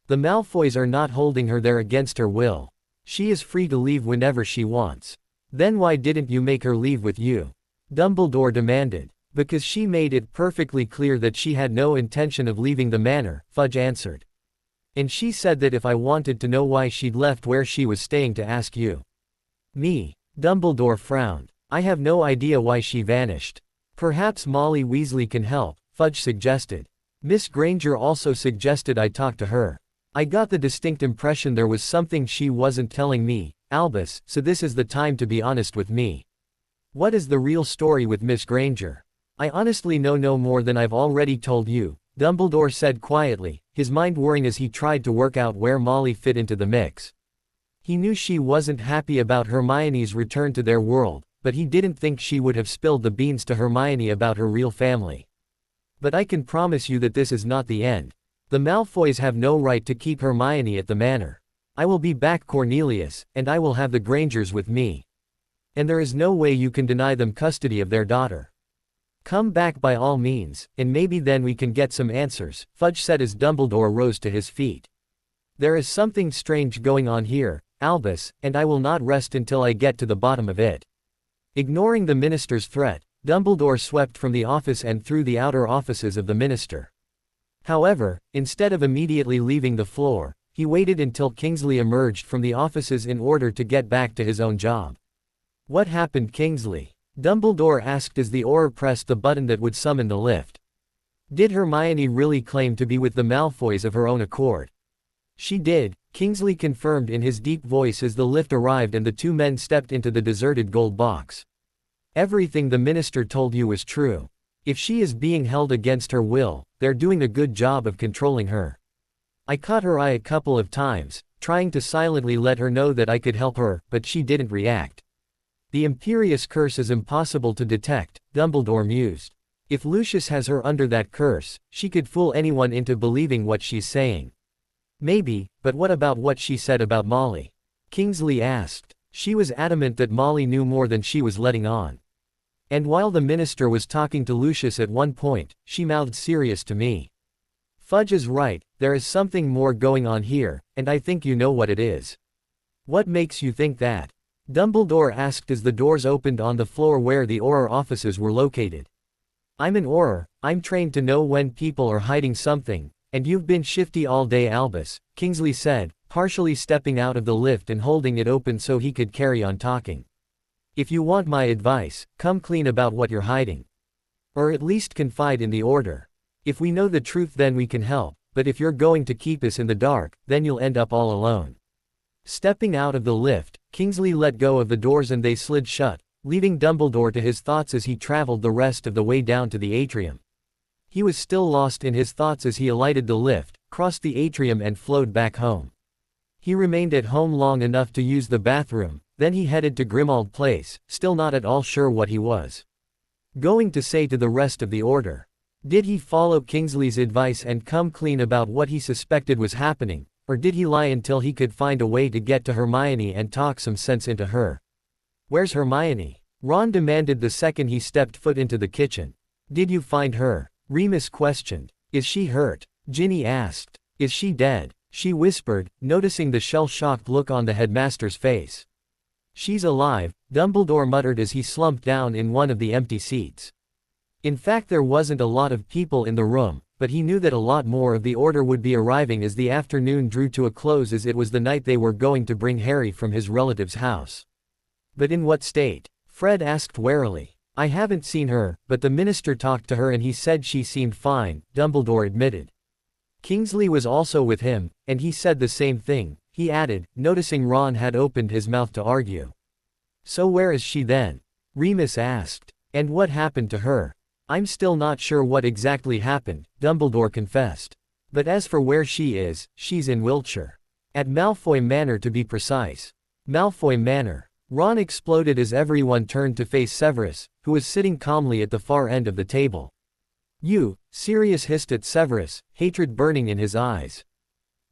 Speaker 2: The Malfoys are not holding her there against her will. She is free to leave whenever she wants. Then why didn't you make her leave with you? Dumbledore demanded. Because she made it perfectly clear that she had no intention of leaving the manor, Fudge answered. And she said that if I wanted to know why she'd left where she was staying to ask you. Me. Dumbledore frowned. I have no idea why she vanished. Perhaps Molly Weasley can help, Fudge suggested. Miss Granger also suggested I talk to her. I got the distinct impression there was something she wasn't telling me, Albus, so this is the time to be honest with me. What is the real story with Miss Granger? I honestly know no more than I've already told you, Dumbledore said quietly, his mind whirring as he tried to work out where Molly fit into the mix. He knew she wasn't happy about Hermione's return to their world, but he didn't think she would have spilled the beans to Hermione about her real family. But I can promise you that this is not the end. The Malfoys have no right to keep Hermione at the manor. I will be back, Cornelius, and I will have the Grangers with me. And there is no way you can deny them custody of their daughter. Come back by all means, and maybe then we can get some answers, Fudge said as Dumbledore rose to his feet. There is something strange going on here, Albus, and I will not rest until I get to the bottom of it. Ignoring the minister's threat, Dumbledore swept from the office and through the outer offices of the minister. However, instead of immediately leaving the floor, he waited until Kingsley emerged from the offices in order to get back to his own job. What happened, Kingsley? Dumbledore asked as the Auror pressed the button that would summon the lift. Did Hermione really claim to be with the Malfoys of her own accord? She did, Kingsley confirmed in his deep voice as the lift arrived and the two men stepped into the deserted gold box. Everything the minister told you was true. If she is being held against her will, they're doing a good job of controlling her. I caught her eye a couple of times, trying to silently let her know that I could help her, but she didn't react. The Imperious curse is impossible to detect, Dumbledore mused. If Lucius has her under that curse, she could fool anyone into believing what she's saying. Maybe, but what about what she said about Molly? Kingsley asked. She was adamant that Molly knew more than she was letting on. And while the minister was talking to Lucius at one point, she mouthed serious to me. Fudge is right, there is something more going on here, and I think you know what it is. What makes you think that? Dumbledore asked as the doors opened on the floor where the Auror offices were located. I'm an Auror, I'm trained to know when people are hiding something, and you've been shifty all day, Albus, Kingsley said, partially stepping out of the lift and holding it open so he could carry on talking. If you want my advice, come clean about what you're hiding. Or at least confide in the Order. If we know the truth then we can help, but if you're going to keep us in the dark, then you'll end up all alone. Stepping out of the lift, Kingsley let go of the doors and they slid shut, leaving Dumbledore to his thoughts as he traveled the rest of the way down to the atrium. He was still lost in his thoughts as he alighted the lift, crossed the atrium and flowed back home. He remained at home long enough to use the bathroom, then he headed to Grimmauld Place, still not at all sure what he was going to say to the rest of the Order. Did he follow Kingsley's advice and come clean about what he suspected was happening, or did he lie until he could find a way to get to Hermione and talk some sense into her? "Where's Hermione?" Ron demanded the second he stepped foot into the kitchen. "Did you find her?" Remus questioned. "Is she hurt?" Ginny asked. "Is she dead?" she whispered, noticing the shell-shocked look on the headmaster's face. "She's alive," Dumbledore muttered as he slumped down in one of the empty seats. In fact, there wasn't a lot of people in the room, but he knew that a lot more of the Order would be arriving as the afternoon drew to a close, as it was the night they were going to bring Harry from his relative's house. "But in what state?" Fred asked warily. "I haven't seen her, but the minister talked to her and he said she seemed fine," Dumbledore admitted. "Kingsley was also with him, and he said the same thing," he added, noticing Ron had opened his mouth to argue. "So where is she then?" Remus asked. "And what happened to her?" "I'm still not sure what exactly happened," Dumbledore confessed. "But as for where she is, she's in Wiltshire. At Malfoy Manor to be precise." Malfoy Manor. Ron exploded as everyone turned to face Severus, who was sitting calmly at the far end of the table. "You," Sirius hissed at Severus, hatred burning in his eyes.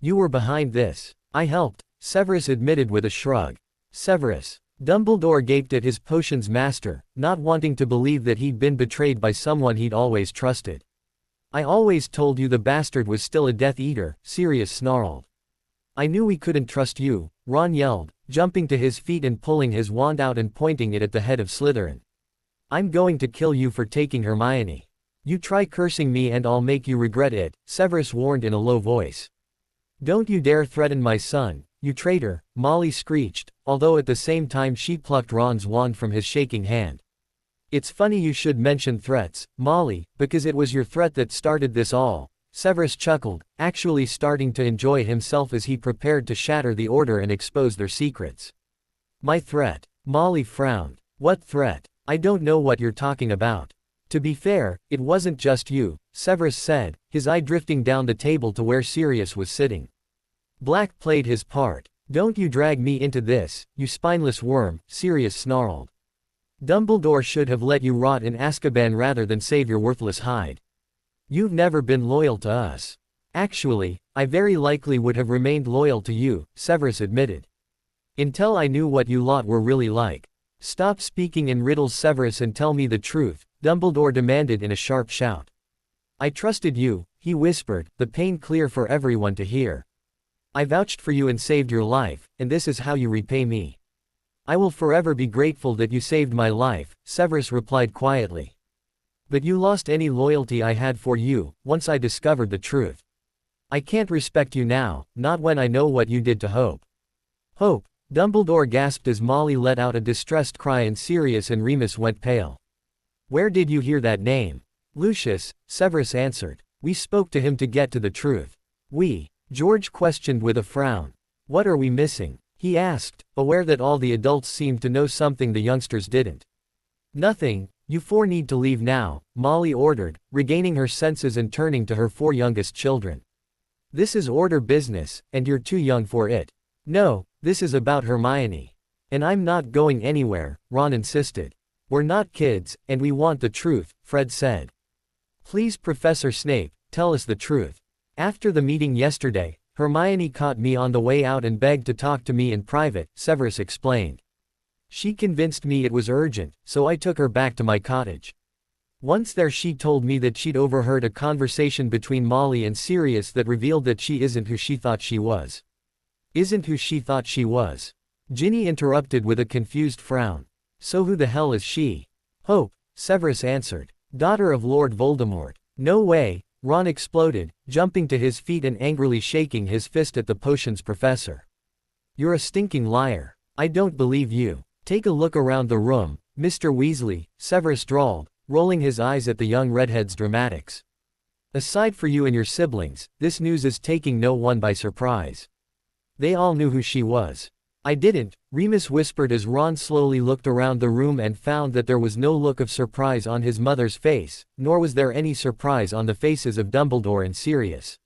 Speaker 2: "You were behind this." "I helped," Severus admitted with a shrug. "Severus." Dumbledore gaped at his potions master, not wanting to believe that he'd been betrayed by someone he'd always trusted. "I always told you the bastard was still a Death Eater," Sirius snarled. "I knew we couldn't trust you," Ron yelled, jumping to his feet and pulling his wand out and pointing it at the head of Slytherin. "I'm going to kill you for taking Hermione. You try cursing me and I'll make you regret it," Severus warned in a low voice. "Don't you dare threaten my son, you traitor," Molly screeched, although at the same time she plucked Ron's wand from his shaking hand. "It's funny you should mention threats, Molly, because it was your threat that started this all," Severus chuckled, actually starting to enjoy himself as he prepared to shatter the Order and expose their secrets. "My threat?" Molly frowned. "What threat? I don't know what you're talking about." "To be fair, it wasn't just you," Severus said, his eye drifting down the table to where Sirius was sitting. "Black played his part. Don't you drag me into this, you spineless worm," Sirius snarled. "Dumbledore should have let you rot in Azkaban rather than save your worthless hide. You've never been loyal to us." "Actually, I very likely would have remained loyal to you," Severus admitted. "Until I knew what you lot were really like." "Stop speaking in riddles, Severus, and tell me the truth," Dumbledore demanded in a sharp shout. "I trusted you," he whispered, the pain clear for everyone to hear. "I vouched for you and saved your life, and this is how you repay me." "I will forever be grateful that you saved my life," Severus replied quietly. "But you lost any loyalty I had for you, once I discovered the truth. I can't respect you now, not when I know what you did to Hope." "Hope?" Dumbledore gasped as Molly let out a distressed cry and Sirius and Remus went pale. "Where did you hear that name?" "Lucius," Severus answered. "We spoke to him to get to the truth." "We?" George questioned with a frown. "What are we missing?" he asked, aware that all the adults seemed to know something the youngsters didn't. "Nothing. You four need to leave now," Molly ordered, regaining her senses and turning to her four youngest children. "This is Order business, and you're too young for it." "No, this is about Hermione. And I'm not going anywhere," Ron insisted. "We're not kids, and we want the truth," Fred said. "Please, Professor Snape, tell us the truth. After the meeting yesterday, Hermione caught me on the way out and begged to talk to me in private," Severus explained. "She convinced me it was urgent, so I took her back to my cottage. Once there she told me that she'd overheard a conversation between Molly and Sirius that revealed that she isn't who she thought she was." "Isn't who she thought she was?" Ginny interrupted with a confused frown. "So who the hell is she?" "Hope," Severus answered. "Daughter of Lord Voldemort." "No way," Ron exploded, jumping to his feet and angrily shaking his fist at the potions professor. "You're a stinking liar. I don't believe you. Take a look around the room, Mr. Weasley," Severus drawled, rolling his eyes at the young redhead's dramatics. "Aside for you and your siblings, this news is taking no one by surprise. They all knew who she was." I didn't, Remus whispered as Ron slowly looked around the room and found that there was no look of surprise on his mother's face, nor was there any surprise on the faces of Dumbledore and Sirius.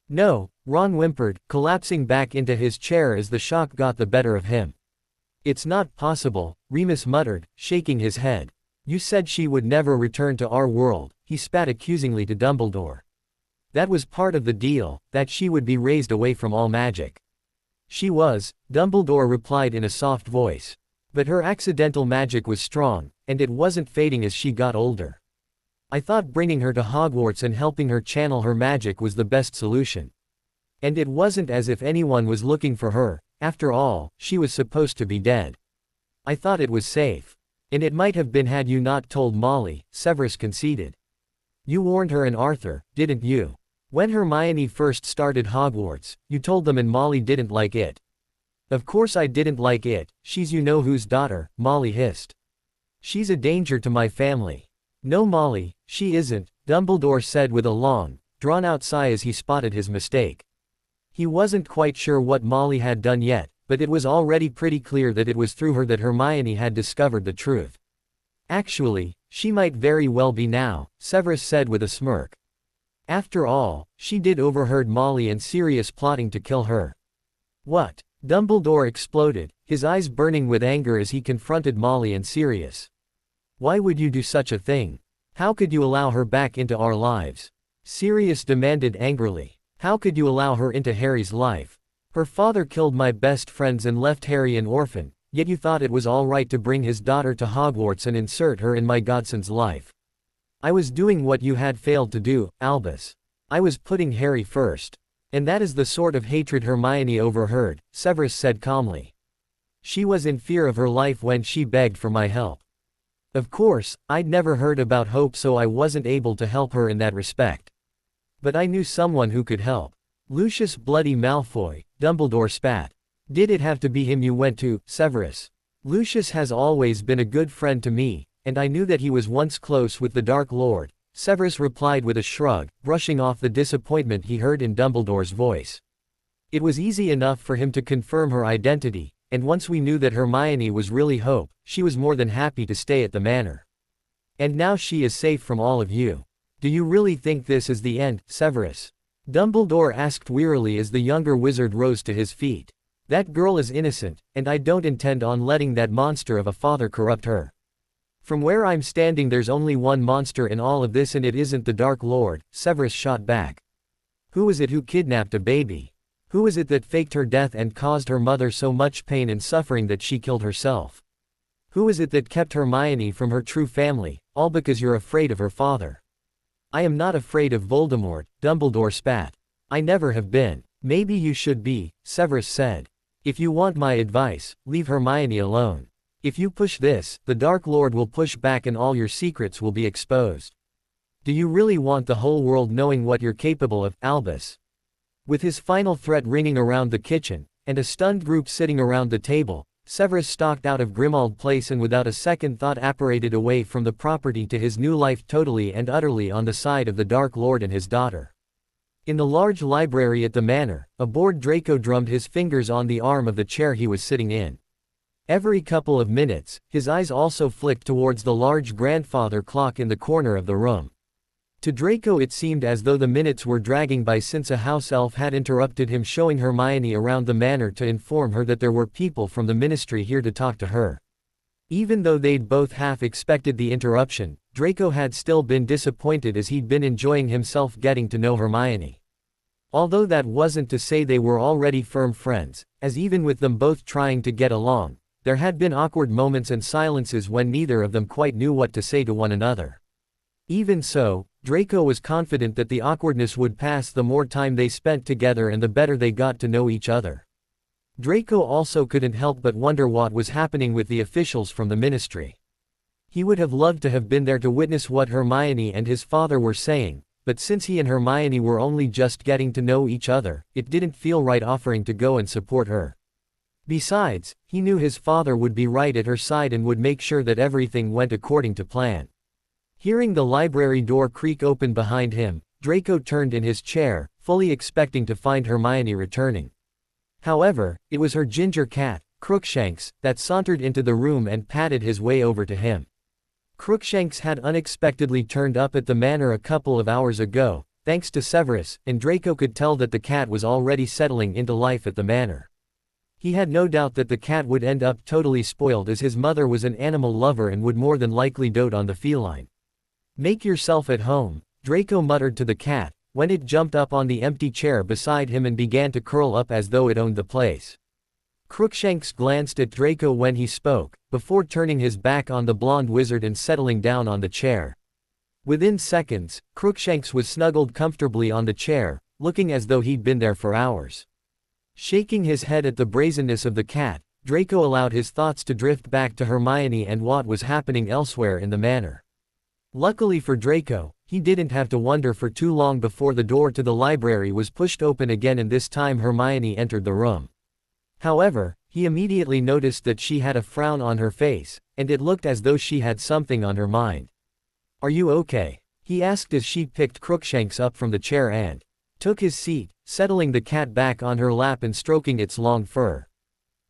Speaker 2: No, Ron whimpered, collapsing back into his chair as the shock got the better of him. It's not possible, Remus muttered, shaking his head. You said she would never return to our world, he spat accusingly to Dumbledore. That was part of the deal, that she would be raised away from all magic. She was, Dumbledore replied in a soft voice. But her accidental magic was strong, and it wasn't fading as she got older. I thought bringing her to Hogwarts and helping her channel her magic was the best solution. And it wasn't as if anyone was looking for her, after all, she was supposed to be dead. I thought it was safe. And it might have been had you not told Molly, Severus conceded. You warned her and Arthur, didn't you? When Hermione first started Hogwarts, you told them and Molly didn't like it. Of course I didn't like it, she's you-know-whose daughter, Molly hissed. She's a danger to my family. No Molly, she isn't, Dumbledore said with a long, drawn-out sigh as he spotted his mistake. He wasn't quite sure what Molly had done yet, but it was already pretty clear that it was through her that Hermione had discovered the truth. Actually, she might very well be now, Severus said with a smirk. After all, she did overheard Molly and Sirius plotting to kill her. What? Dumbledore exploded, his eyes burning with anger as he confronted Molly and Sirius. Why would you do such a thing? How could you allow her back into our lives? Sirius demanded angrily. How could you allow her into Harry's life? Her father killed my best friends and left Harry an orphan, yet you thought it was all right to bring his daughter to Hogwarts and insert her in my godson's life. I was doing what you had failed to do, Albus. I was putting Harry first. And that is the sort of hatred Hermione overheard, Severus said calmly. She was in fear of her life when she begged for my help. Of course, I'd never heard about hope, so I wasn't able to help her in that respect. But I knew someone who could help. Lucius Bloody Malfoy, Dumbledore spat. Did it have to be him you went to, Severus? Lucius has always been a good friend to me, and I knew that he was once close with the Dark Lord, Severus replied with a shrug, brushing off the disappointment he heard in Dumbledore's voice. It was easy enough for him to confirm her identity, and once we knew that Hermione was really Hope, she was more than happy to stay at the manor. And now she is safe from all of you. Do you really think this is the end, Severus? Dumbledore asked wearily as the younger wizard rose to his feet. That girl is innocent, and I don't intend on letting that monster of a father corrupt her. From where I'm standing there's only one monster in all of this and it isn't the Dark Lord, Severus shot back. Who is it who kidnapped a baby? Who is it that faked her death and caused her mother so much pain and suffering that she killed herself? Who is it that kept Hermione from her true family, all because you're afraid of her father? I am not afraid of Voldemort, Dumbledore spat. I never have been. Maybe you should be, Severus said. If you want my advice, leave Hermione alone. If you push this, the Dark Lord will push back and all your secrets will be exposed. Do you really want the whole world knowing what you're capable of, Albus? With his final threat ringing around the kitchen, and a stunned group sitting around the table, Severus stalked out of Grimmauld Place and without a second thought apparated away from the property to his new life totally and utterly on the side of the Dark Lord and his daughter. In the large library at the manor, a bored Draco drummed his fingers on the arm of the chair he was sitting in. Every couple of minutes, his eyes also flicked towards the large grandfather clock in the corner of the room. To Draco it seemed as though the minutes were dragging by since a house elf had interrupted him showing Hermione around the manor to inform her that there were people from the ministry here to talk to her. Even though they'd both half expected the interruption, Draco had still been disappointed as he'd been enjoying himself getting to know Hermione. Although that wasn't to say they were already firm friends, as even with them both trying to get along, there had been awkward moments and silences when neither of them quite knew what to say to one another. Even so, Draco was confident that the awkwardness would pass the more time they spent together and the better they got to know each other. Draco also couldn't help but wonder what was happening with the officials from the ministry. He would have loved to have been there to witness what Hermione and his father were saying, but since he and Hermione were only just getting to know each other, it didn't feel right offering to go and support her. Besides, he knew his father would be right at her side and would make sure that everything went according to plan. Hearing the library door creak open behind him, Draco turned in his chair, fully expecting to find Hermione returning. However, it was her ginger cat, Crookshanks, that sauntered into the room and patted his way over to him. Crookshanks had unexpectedly turned up at the manor a couple of hours ago, thanks to Severus, and Draco could tell that the cat was already settling into life at the manor. He had no doubt that the cat would end up totally spoiled, as his mother was an animal lover and would more than likely dote on the feline. "Make yourself at home," Draco muttered to the cat, when it jumped up on the empty chair beside him and began to curl up as though it owned the place. Crookshanks glanced at Draco when he spoke, before turning his back on the blonde wizard and settling down on the chair. Within seconds, Crookshanks was snuggled comfortably on the chair, looking as though he'd been there for hours. Shaking his head at the brazenness of the cat, Draco allowed his thoughts to drift back to Hermione and what was happening elsewhere in the manor. Luckily for Draco, he didn't have to wonder for too long before the door to the library was pushed open again, and this time Hermione entered the room. However, he immediately noticed that she had a frown on her face, and it looked as though she had something on her mind. "Are you okay?" he asked as she picked Crookshanks up from the chair and took his seat, settling the cat back on her lap and stroking its long fur.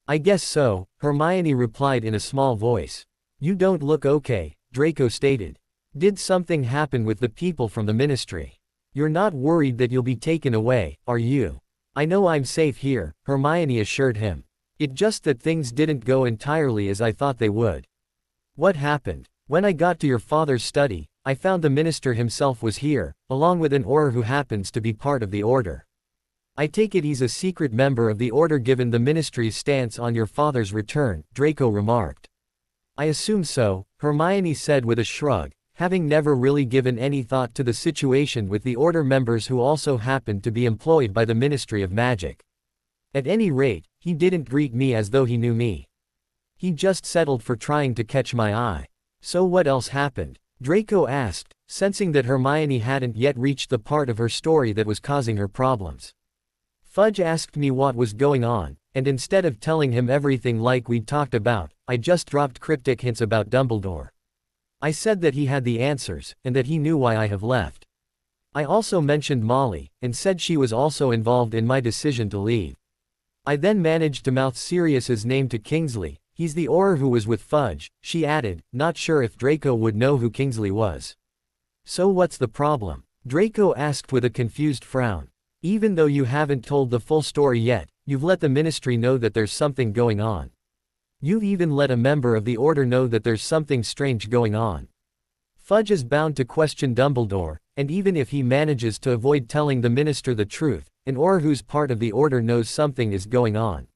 Speaker 2: "I guess so," Hermione replied in a small voice. "You don't look okay," Draco stated. "Did something happen with the people from the ministry? You're not worried that you'll be taken away, are you?" "I know I'm safe here," Hermione assured him. "It's just that things didn't go entirely as I thought they would." "What happened?" "When I got to your father's study, I found the minister himself was here, along with an Auror who happens to be part of the Order. I take it he's a secret member of the Order given the ministry's stance on your father's return," Draco remarked. "I assume so," Hermione said with a shrug, having never really given any thought to the situation with the Order members who also happened to be employed by the Ministry of Magic. "At any rate, he didn't greet me as though he knew me. He just settled for trying to catch my eye." "So what else happened?" Draco asked, sensing that Hermione hadn't yet reached the part of her story that was causing her problems. "Fudge asked me what was going on, and instead of telling him everything like we'd talked about, I just dropped cryptic hints about Dumbledore. I said that he had the answers, and that he knew why I have left. I also mentioned Molly, and said she was also involved in my decision to leave. I then managed to mouth Sirius's name to Kingsley. He's the Auror who was with Fudge," she added, not sure if Draco would know who Kingsley was. "So what's the problem?" Draco asked with a confused frown. "Even though you haven't told the full story yet, you've let the ministry know that there's something going on. You've even let a member of the Order know that there's something strange going on. Fudge is bound to question Dumbledore, and even if he manages to avoid telling the minister the truth, an Auror who's part of the Order knows something is going on.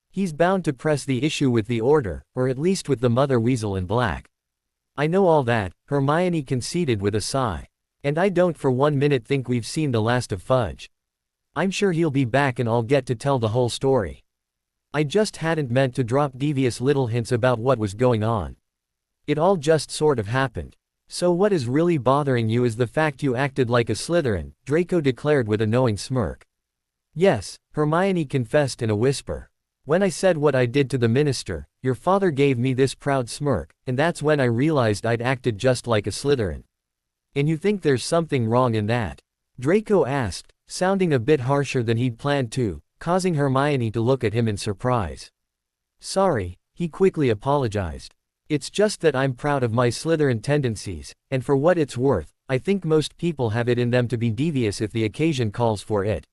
Speaker 2: He's bound to press the issue with the Order, or at least with the Mother Weasel in Black." "I know all that," Hermione conceded with a sigh. "And I don't for 1 minute think we've seen the last of Fudge. I'm sure he'll be back and I'll get to tell the whole story. I just hadn't meant to drop devious little hints about what was going on. It all just sort of happened. So what is really bothering you is the fact you acted like a Slytherin," Draco declared with a knowing smirk. "Yes," Hermione confessed in a whisper. "When I said what I did to the minister, your father gave me this proud smirk, and that's when I realized I'd acted just like a Slytherin." "And you think there's something wrong in that?" Draco asked, sounding a bit harsher than he'd planned to, causing Hermione to look at him in surprise. "Sorry," he quickly apologized. "It's just that I'm proud of my Slytherin tendencies, and for what it's worth, I think most people have it in them to be devious if the occasion calls for it."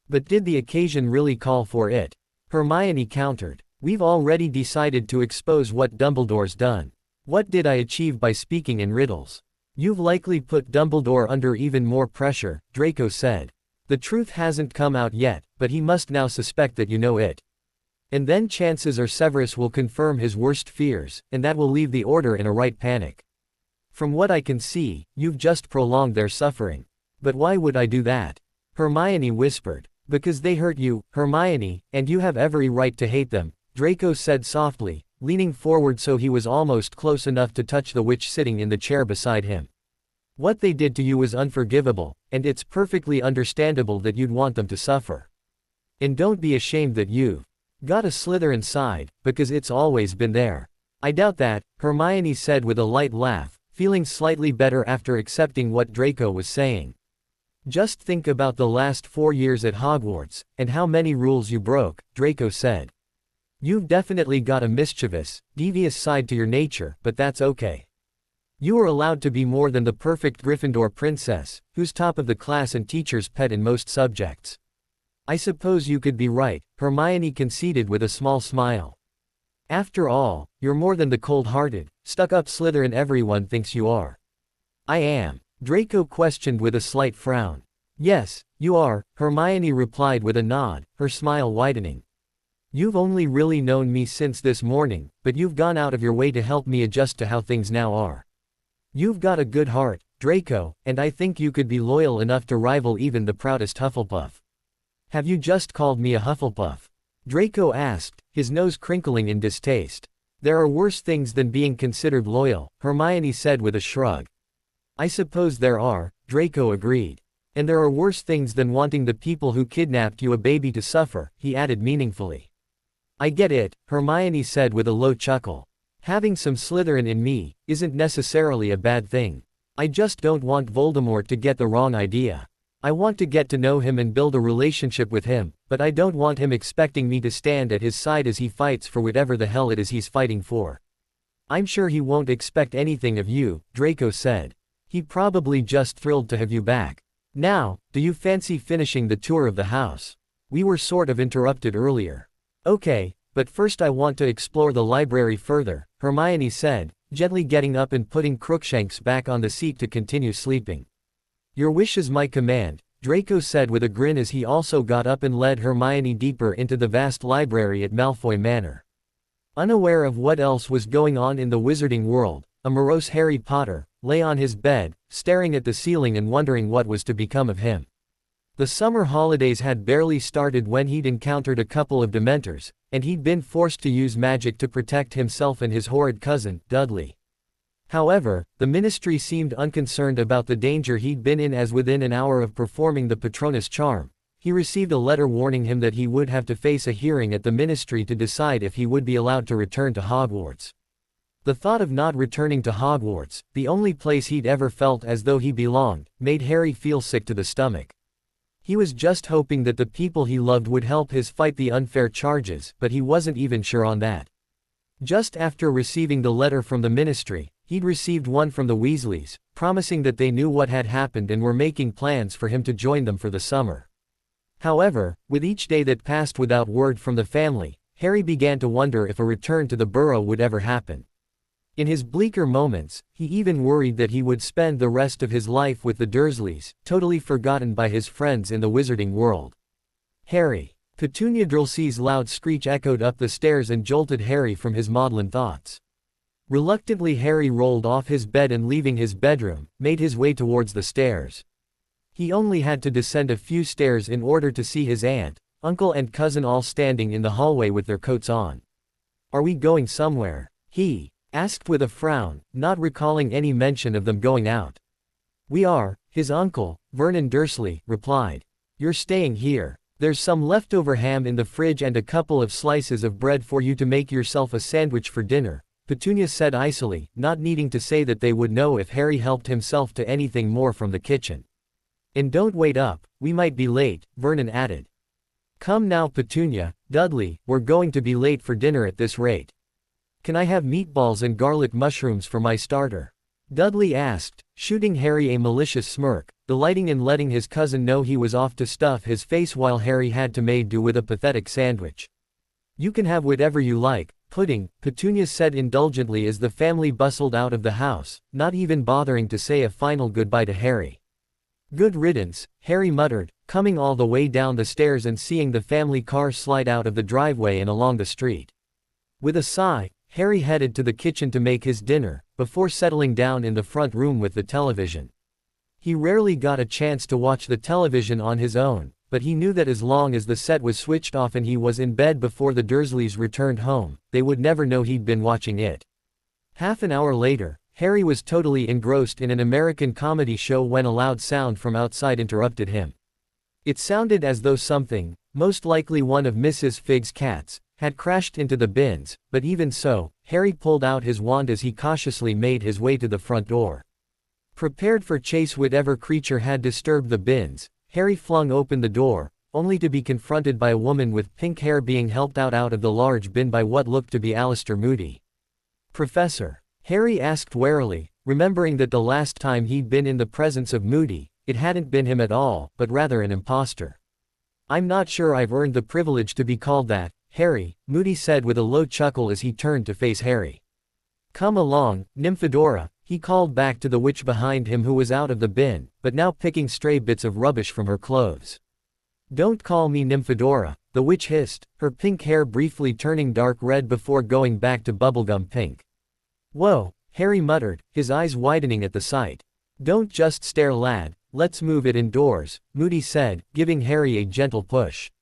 Speaker 2: "But did the occasion really call for it?" Hermione countered. "We've already decided to expose what Dumbledore's done. What did I achieve by speaking in riddles?" "You've likely put Dumbledore under even more pressure," Draco said. "The truth hasn't come out yet, but he must now suspect that you know it. And then chances are Severus will confirm his worst fears, and that will leave the Order in a right panic. From what I can see, you've just prolonged their suffering." "But why would I do that?" Hermione whispered. "Because they hurt you, Hermione, and you have every right to hate them," Draco said softly, leaning forward so he was almost close enough to touch the witch sitting in the chair beside him. "What they did to you was unforgivable, and it's perfectly understandable that you'd want them to suffer. And don't be ashamed that you've got a Slytherin side, because it's always been there." "I doubt that," Hermione said with a light laugh, feeling slightly better after accepting what Draco was saying. "Just think about the last 4 years at Hogwarts, and how many rules you broke," Draco said. You've definitely got a mischievous, devious side to your nature, but that's okay. You are allowed to be more than the perfect Gryffindor princess, who's top of the class and teacher's pet in most subjects. I suppose you could be right, Hermione conceded with a small smile. After all, you're more than the cold-hearted, stuck-up Slytherin everyone thinks you are. I am, Draco questioned with a slight frown. Yes, you are, Hermione replied with a nod, her smile widening. You've only really known me since this morning, but you've gone out of your way to help me adjust to how things now are. You've got a good heart, Draco, and I think you could be loyal enough to rival even the proudest Hufflepuff. Have you just called me a Hufflepuff? Draco asked, his nose crinkling in distaste. There are worse things than being considered loyal, Hermione said with a shrug. I suppose there are, Draco agreed. And there are worse things than wanting the people who kidnapped you a baby to suffer, he added meaningfully. I get it, Hermione said with a low chuckle. Having some Slytherin in me isn't necessarily a bad thing. I just don't want Voldemort to get the wrong idea. I want to get to know him and build a relationship with him, but I don't want him expecting me to stand at his side as he fights for whatever the hell it is he's fighting for. I'm sure he won't expect anything of you, Draco said. He'd probably just thrilled to have you back. Now, do you fancy finishing the tour of the house? We were sort of interrupted earlier. Okay, but first I want to explore the library further, Hermione said, gently getting up and putting Crookshanks back on the seat to continue sleeping. Your wish is my command, Draco said with a grin as he also got up and led Hermione deeper into the vast library at Malfoy Manor. Unaware of what else was going on in the wizarding world, a morose Harry Potter lay on his bed, staring at the ceiling and wondering what was to become of him. The summer holidays had barely started when he'd encountered a couple of Dementors, and he'd been forced to use magic to protect himself and his horrid cousin, Dudley. However, the Ministry seemed unconcerned about the danger he'd been in as within an hour of performing the Patronus charm, he received a letter warning him that he would have to face a hearing at the Ministry to decide if he would be allowed to return to Hogwarts. The thought of not returning to Hogwarts, the only place he'd ever felt as though he belonged, made Harry feel sick to the stomach. He was just hoping that the people he loved would help his fight the unfair charges, but he wasn't even sure on that. Just after receiving the letter from the Ministry, he'd received one from the Weasleys, promising that they knew what had happened and were making plans for him to join them for the summer. However, with each day that passed without word from the family, Harry began to wonder if a return to the burrow would ever happen. In his bleaker moments, he even worried that he would spend the rest of his life with the Dursleys, totally forgotten by his friends in the wizarding world. Harry! Petunia Drillsey's loud screech echoed up the stairs and jolted Harry from his maudlin thoughts. Reluctantly Harry rolled off his bed and leaving his bedroom, made his way towards the stairs. He only had to descend a few stairs in order to see his aunt, uncle and cousin all standing in the hallway with their coats on. Are we going somewhere? He asked with a frown, not recalling any mention of them going out. We are, his uncle, Vernon Dursley, replied. You're staying here. There's some leftover ham in the fridge and a couple of slices of bread for you to make yourself a sandwich for dinner, Petunia said icily, not needing to say that they would know if Harry helped himself to anything more from the kitchen. And don't wait up, we might be late, Vernon added. Come now Petunia, Dudley, we're going to be late for dinner at this rate. Can I have meatballs and garlic mushrooms for my starter? Dudley asked, shooting Harry a malicious smirk, delighting in letting his cousin know he was off to stuff his face while Harry had to make do with a pathetic sandwich. You can have whatever you like, pudding, Petunia said indulgently as the family bustled out of the house, not even bothering to say a final goodbye to Harry. Good riddance, Harry muttered, coming all the way down the stairs and seeing the family car slide out of the driveway and along the street. With a sigh, Harry headed to the kitchen to make his dinner, before settling down in the front room with the television. He rarely got a chance to watch the television on his own, but he knew that as long as the set was switched off and he was in bed before the Dursleys returned home, they would never know he'd been watching it. Half an hour later, Harry was totally engrossed in an American comedy show when a loud sound from outside interrupted him. It sounded as though something, most likely one of Mrs. Figg's cats, had crashed into the bins, but even so, Harry pulled out his wand as he cautiously made his way to the front door. Prepared for chase whatever creature had disturbed the bins, Harry flung open the door, only to be confronted by a woman with pink hair being helped out of the large bin by what looked to be Alistair Moody. "Professor?" Harry asked warily, remembering that the last time he'd been in the presence of Moody, it hadn't been him at all, but rather an imposter. "I'm not sure I've earned the privilege to be called that, Harry," Moody said with a low chuckle as he turned to face Harry. "Come along, Nymphadora," he called back to the witch behind him who was out of the bin, but now picking stray bits of rubbish from her clothes. "Don't call me Nymphadora," the witch hissed, her pink hair briefly turning dark red before going back to bubblegum pink. "Whoa," Harry muttered, his eyes widening at the sight. "Don't just stare, lad, let's move it indoors," Moody said, giving Harry a gentle push.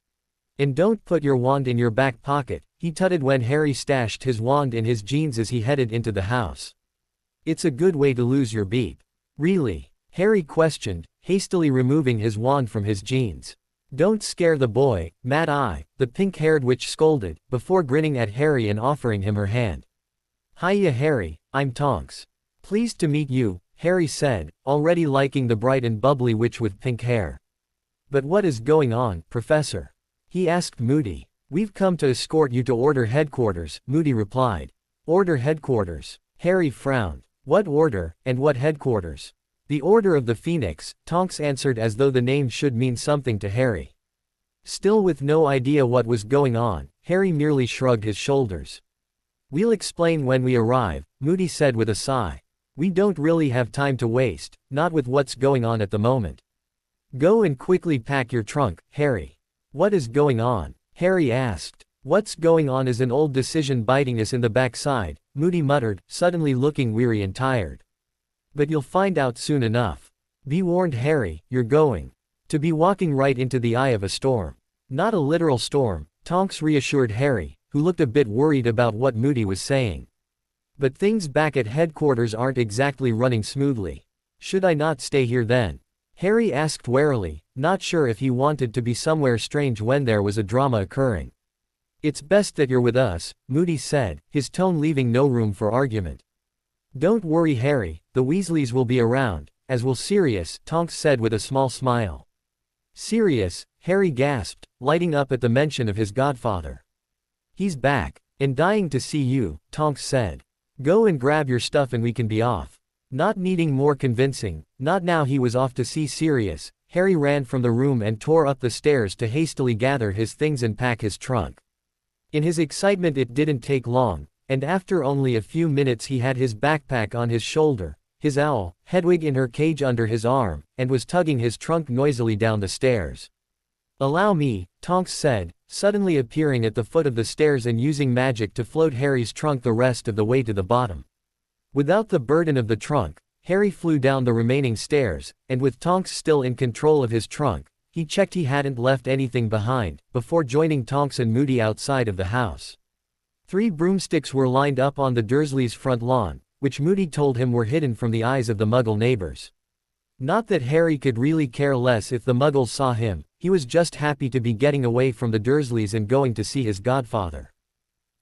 Speaker 2: "And don't put your wand in your back pocket," he tutted when Harry stashed his wand in his jeans as he headed into the house. "It's a good way to lose your beep." "Really?" Harry questioned, hastily removing his wand from his jeans. "Don't scare the boy, Mad Eye," the pink-haired witch scolded, before grinning at Harry and offering him her hand. "Hiya Harry, I'm Tonks. Pleased to meet you," Harry said, already liking the bright and bubbly witch with pink hair. "But what is going on, Professor?" he asked Moody. "We've come to escort you to Order Headquarters," Moody replied. "Order Headquarters?" Harry frowned. "What order, and what headquarters?" "The Order of the Phoenix," Tonks answered as though the name should mean something to Harry. Still with no idea what was going on, Harry merely shrugged his shoulders. "We'll explain when we arrive," Moody said with a sigh. "We don't really have time to waste, not with what's going on at the moment. Go and quickly pack your trunk, Harry." "What is going on?" Harry asked. "What's going on is an old decision biting us in the backside," Moody muttered, suddenly looking weary and tired. "But you'll find out soon enough. Be warned Harry, you're going to be walking right into the eye of a storm." "Not a literal storm," Tonks reassured Harry, who looked a bit worried about what Moody was saying. "But things back at headquarters aren't exactly running smoothly. Should I not stay here then?" Harry asked warily, not sure if he wanted to be somewhere strange when there was a drama occurring. "It's best that you're with us," Moody said, his tone leaving no room for argument. "Don't worry Harry, the Weasleys will be around, as will Sirius," Tonks said with a small smile. "Sirius?" Harry gasped, lighting up at the mention of his godfather. "He's back, and dying to see you," Tonks said. "Go and grab your stuff and we can be off." Not needing more convincing, not now he was off to see Sirius, Harry ran from the room and tore up the stairs to hastily gather his things and pack his trunk. In his excitement it didn't take long, and after only a few minutes he had his backpack on his shoulder, his owl, Hedwig in her cage under his arm, and was tugging his trunk noisily down the stairs. "Allow me," Tonks said, suddenly appearing at the foot of the stairs and using magic to float Harry's trunk the rest of the way to the bottom. Without the burden of the trunk, Harry flew down the remaining stairs, and with Tonks still in control of his trunk, he checked he hadn't left anything behind, before joining Tonks and Moody outside of the house. 3 broomsticks were lined up on the Dursleys' front lawn, which Moody told him were hidden from the eyes of the Muggle neighbors. Not that Harry could really care less if the Muggles saw him, he was just happy to be getting away from the Dursleys and going to see his godfather.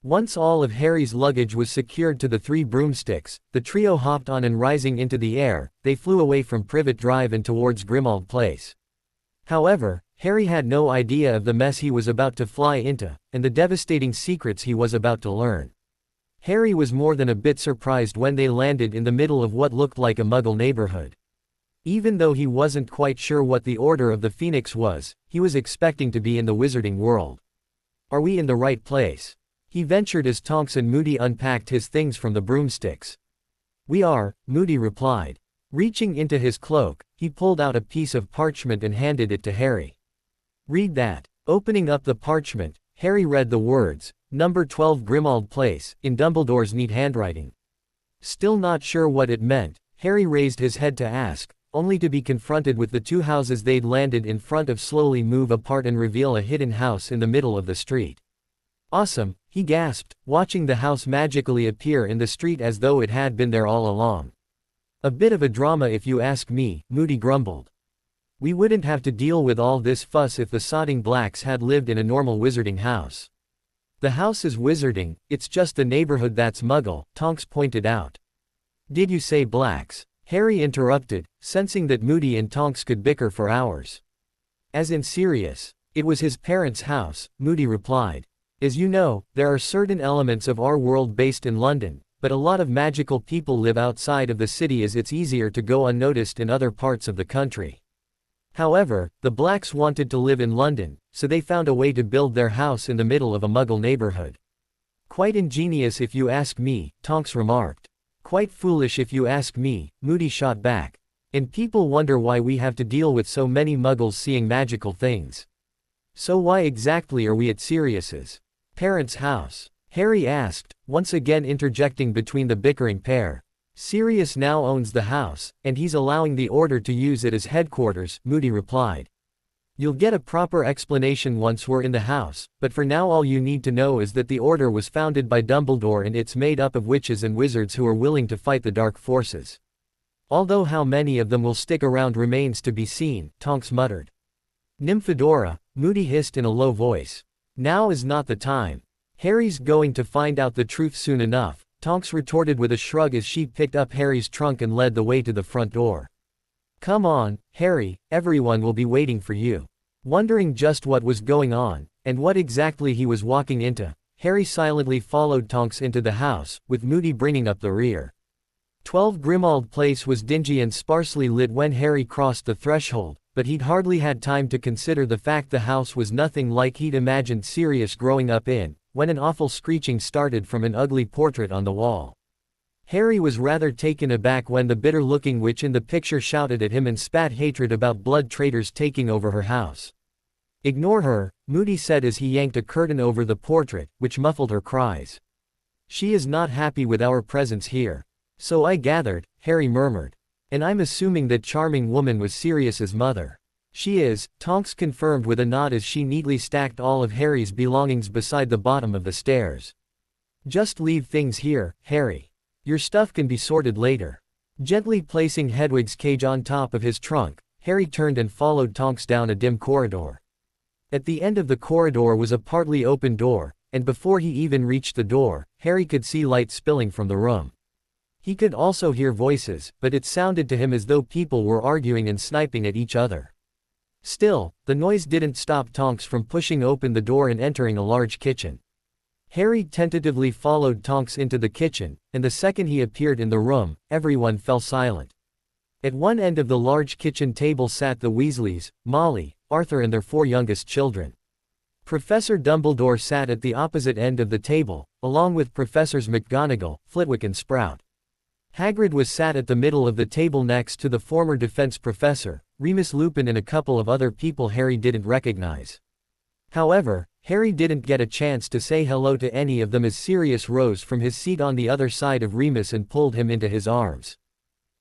Speaker 2: Once all of Harry's luggage was secured to the 3 broomsticks, the trio hopped on and rising into the air, they flew away from Privet Drive and towards Grimmauld Place. However, Harry had no idea of the mess he was about to fly into, and the devastating secrets he was about to learn. Harry was more than a bit surprised when they landed in the middle of what looked like a Muggle neighborhood. Even though he wasn't quite sure what the Order of the Phoenix was, he was expecting to be in the wizarding world. "Are we in the right place?" he ventured as Tonks and Moody unpacked his things from the broomsticks. "We are," Moody replied. Reaching into his cloak, he pulled out a piece of parchment and handed it to Harry. "Read that." Opening up the parchment, Harry read the words, "Number 12 Grimmauld Place," in Dumbledore's neat handwriting. Still not sure what it meant, Harry raised his head to ask, only to be confronted with the 2 houses they'd landed in front of slowly move apart and reveal a hidden house in the middle of the street. "Awesome," he gasped, watching the house magically appear in the street as though it had been there all along. "A bit of a drama if you ask me," Moody grumbled. "We wouldn't have to deal with all this fuss if the Sodding Blacks had lived in a normal wizarding house." "The house is wizarding, it's just the neighborhood that's Muggle," Tonks pointed out. "Did you say blacks?" Harry interrupted, sensing that Moody and Tonks could bicker for hours. "As in Sirius. It was his parents' house, Moody replied. As you know, there are certain elements of our world based in London, but a lot of magical people live outside of the city as it's easier to go unnoticed in other parts of the country. However, the blacks wanted to live in London, so they found a way to build their house in the middle of a Muggle neighborhood. Quite ingenious if you ask me, Tonks remarked. Quite foolish if you ask me, Moody shot back. And people wonder why we have to deal with so many Muggles seeing magical things. So why exactly are we at Sirius's parents' house? Harry asked, once again interjecting between the bickering pair. Sirius now owns the house, and he's allowing the Order to use it as headquarters, Moody replied. You'll get a proper explanation once we're in the house, but for now all you need to know is that the Order was founded by Dumbledore and it's made up of witches and wizards who are willing to fight the dark forces. Although how many of them will stick around remains to be seen, Tonks muttered. Nymphadora, Moody hissed in a low voice. Now is not the time. Harry's going to find out the truth soon enough, Tonks retorted with a shrug as she picked up Harry's trunk and led the way to the front door. Come on, Harry, everyone will be waiting for you. Wondering just what was going on, and what exactly he was walking into, Harry silently followed Tonks into the house, with Moody bringing up the rear. 12 Grimmauld Place was dingy and sparsely lit when Harry crossed the threshold, but he'd hardly had time to consider the fact the house was nothing like he'd imagined Sirius growing up in, when an awful screeching started from an ugly portrait on the wall. Harry was rather taken aback when the bitter-looking witch in the picture shouted at him and spat hatred about blood traitors taking over her house. Ignore her, Moody said as he yanked a curtain over the portrait, which muffled her cries. She is not happy with our presence here. So I gathered, Harry murmured. And I'm assuming that charming woman was Sirius's mother. She is, Tonks confirmed with a nod as she neatly stacked all of Harry's belongings beside the bottom of the stairs. Just leave things here, Harry. Your stuff can be sorted later. Gently placing Hedwig's cage on top of his trunk, Harry turned and followed Tonks down a dim corridor. At the end of the corridor was a partly open door, and before he even reached the door, Harry could see light spilling from the room. He could also hear voices, but it sounded to him as though people were arguing and sniping at each other. Still, the noise didn't stop Tonks from pushing open the door and entering a large kitchen. Harry tentatively followed Tonks into the kitchen, and the second he appeared in the room, everyone fell silent. At one end of the large kitchen table sat the Weasleys, Molly, Arthur and their 4 youngest children. Professor Dumbledore sat at the opposite end of the table, along with Professors McGonagall, Flitwick and Sprout. Hagrid was sat at the middle of the table next to the former defense professor, Remus Lupin and a couple of other people Harry didn't recognize. However, Harry didn't get a chance to say hello to any of them as Sirius rose from his seat on the other side of Remus and pulled him into his arms.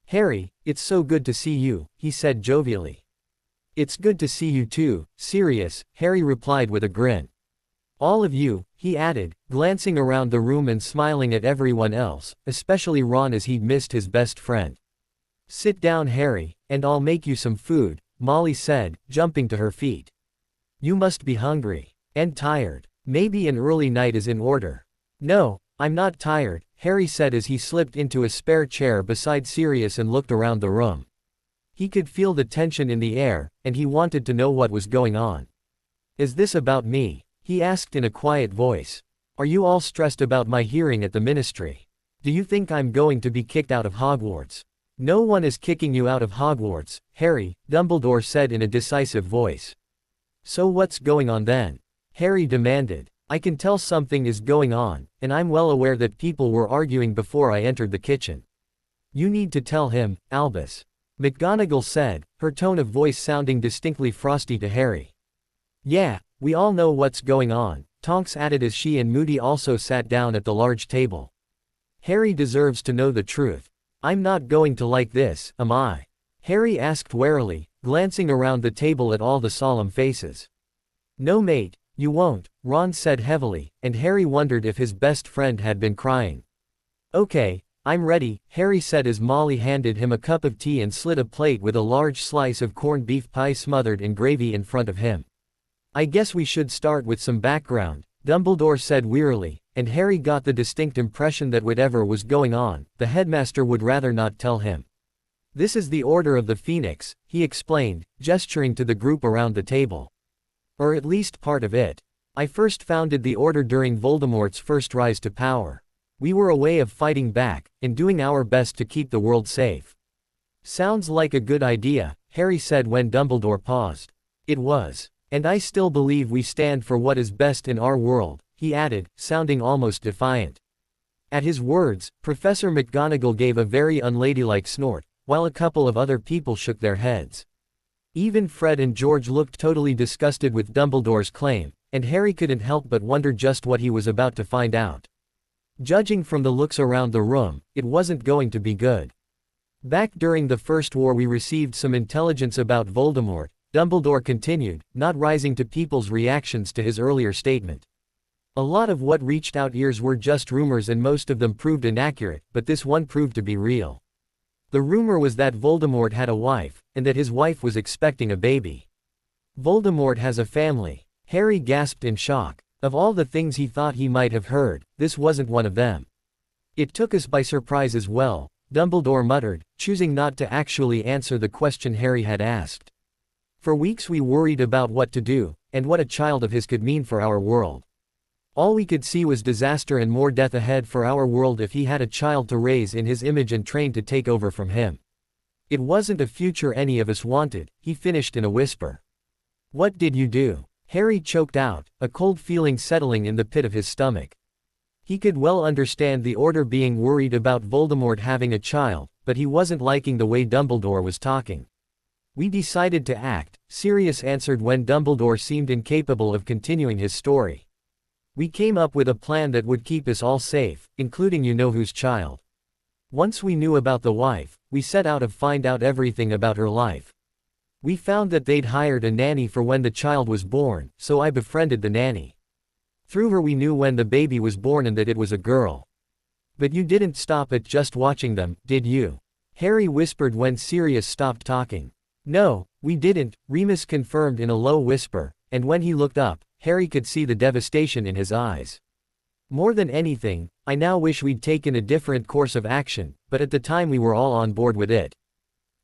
Speaker 2: Harry, it's so good to see you, he said jovially. It's good to see you too, Sirius, Harry replied with a grin. All of you, he added, glancing around the room and smiling at everyone else, especially Ron as he'd missed his best friend. Sit down, Harry, and I'll make you some food, Molly said, jumping to her feet. You must be hungry. And tired. Maybe an early night is in order. No, I'm not tired, Harry said as he slipped into a spare chair beside Sirius and looked around the room. He could feel the tension in the air, and he wanted to know what was going on. Is this about me? He asked in a quiet voice. Are you all stressed about my hearing at the ministry? Do you think I'm going to be kicked out of Hogwarts? No one is kicking you out of Hogwarts, Harry, Dumbledore said in a decisive voice. So what's going on then? Harry demanded. I can tell something is going on, and I'm well aware that people were arguing before I entered the kitchen. You need to tell him, Albus. McGonagall said, her tone of voice sounding distinctly frosty to Harry. Yeah, we all know what's going on, Tonks added as she and Moody also sat down at the large table. Harry deserves to know the truth. I'm not going to like this, am I? Harry asked warily, glancing around the table at all the solemn faces. No mate, you won't, Ron said heavily, and Harry wondered if his best friend had been crying. Okay, I'm ready, Harry said as Molly handed him a cup of tea and slid a plate with a large slice of corned beef pie smothered in gravy in front of him. I guess we should start with some background, Dumbledore said wearily, and Harry got the distinct impression that whatever was going on, the headmaster would rather not tell him. This is the Order of the Phoenix, he explained, gesturing to the group around the table. Or at least part of it. I first founded the Order during Voldemort's first rise to power. We were a way of fighting back, and doing our best to keep the world safe. Sounds like a good idea, Harry said when Dumbledore paused. It was. And I still believe we stand for what is best in our world, he added, sounding almost defiant. At his words, Professor McGonagall gave a very unladylike snort, while a couple of other people shook their heads. Even Fred and George looked totally disgusted with Dumbledore's claim, and Harry couldn't help but wonder just what he was about to find out. Judging from the looks around the room, it wasn't going to be good. Back during the First War we received some intelligence about Voldemort, Dumbledore continued, not rising to people's reactions to his earlier statement. A lot of what reached out ears were just rumors and most of them proved inaccurate, but this one proved to be real. The rumor was that Voldemort had a wife, and that his wife was expecting a baby. Voldemort has a family. Harry gasped in shock. Of all the things he thought he might have heard, this wasn't one of them. It took us by surprise as well, Dumbledore muttered, choosing not to actually answer the question Harry had asked. For weeks we worried about what to do, and what a child of his could mean for our world. All we could see was disaster and more death ahead for our world if he had a child to raise in his image and train to take over from him. It wasn't a future any of us wanted, he finished in a whisper. What did you do? Harry choked out, a cold feeling settling in the pit of his stomach. He could well understand the Order being worried about Voldemort having a child, but he wasn't liking the way Dumbledore was talking. We decided to act, Sirius answered when Dumbledore seemed incapable of continuing his story. We came up with a plan that would keep us all safe, including you-know-whose child. Once we knew about the wife, we set out to find out everything about her life. We found that they'd hired a nanny for when the child was born, so I befriended the nanny. Through her we knew when the baby was born and that it was a girl. But you didn't stop at just watching them, did you? Harry whispered when Sirius stopped talking. No, we didn't, Remus confirmed in a low whisper, and when he looked up, Harry could see the devastation in his eyes. More than anything, I now wish we'd taken a different course of action, but at the time we were all on board with it.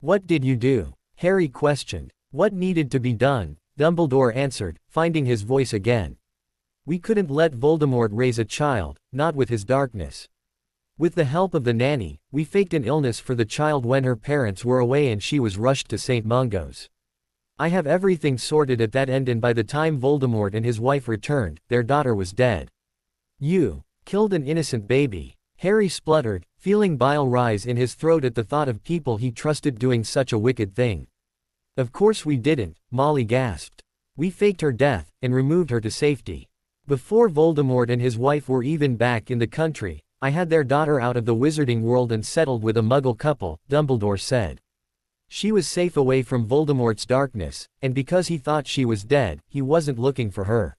Speaker 2: What did you do? Harry questioned. What needed to be done? Dumbledore answered, finding his voice again. We couldn't let Voldemort raise a child, not with his darkness. With the help of the nanny, we faked an illness for the child when her parents were away and she was rushed to St. Mungo's. I have everything sorted at that end and by the time Voldemort and his wife returned, their daughter was dead. You killed an innocent baby. Harry spluttered, feeling bile rise in his throat at the thought of people he trusted doing such a wicked thing. Of course we didn't, Molly gasped. We faked her death, and removed her to safety. Before Voldemort and his wife were even back in the country, I had their daughter out of the wizarding world and settled with a Muggle couple, Dumbledore said. She was safe away from Voldemort's darkness, and because he thought she was dead, he wasn't looking for her.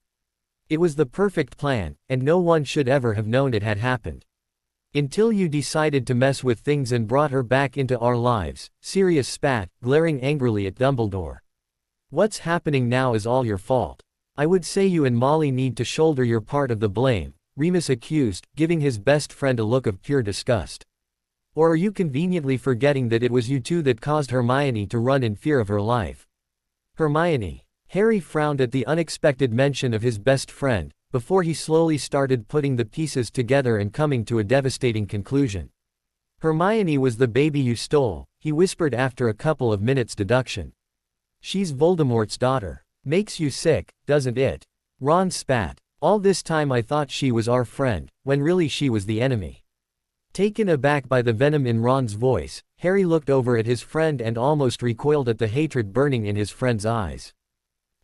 Speaker 2: It was the perfect plan, and no one should ever have known it had happened. Until you decided to mess with things and brought her back into our lives, Sirius spat, glaring angrily at Dumbledore. What's happening now is all your fault. I would say you and Molly need to shoulder your part of the blame, Remus accused, giving his best friend a look of pure disgust. Or are you conveniently forgetting that it was you two that caused Hermione to run in fear of her life? Hermione. Harry frowned at the unexpected mention of his best friend, before he slowly started putting the pieces together and coming to a devastating conclusion. Hermione was the baby you stole, he whispered after a couple of minutes' deduction. She's Voldemort's daughter. Makes you sick, doesn't it? Ron spat. All this time I thought she was our friend, when really she was the enemy. Taken aback by the venom in Ron's voice, Harry looked over at his friend and almost recoiled at the hatred burning in his friend's eyes.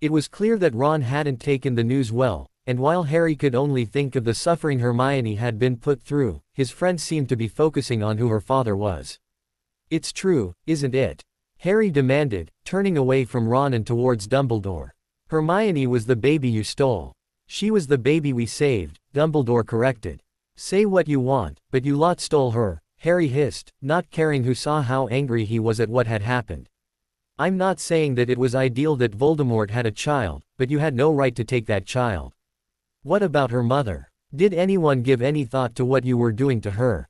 Speaker 2: It was clear that Ron hadn't taken the news well, and while Harry could only think of the suffering Hermione had been put through, his friend seemed to be focusing on who her father was. It's true, isn't it? Harry demanded, turning away from Ron and towards Dumbledore. Hermione was the baby you stole. She was the baby we saved, Dumbledore corrected. Say what you want, but you lot stole her, Harry hissed, not caring who saw how angry he was at what had happened. I'm not saying that it was ideal that Voldemort had a child, but you had no right to take that child. What about her mother? Did anyone give any thought to what you were doing to her?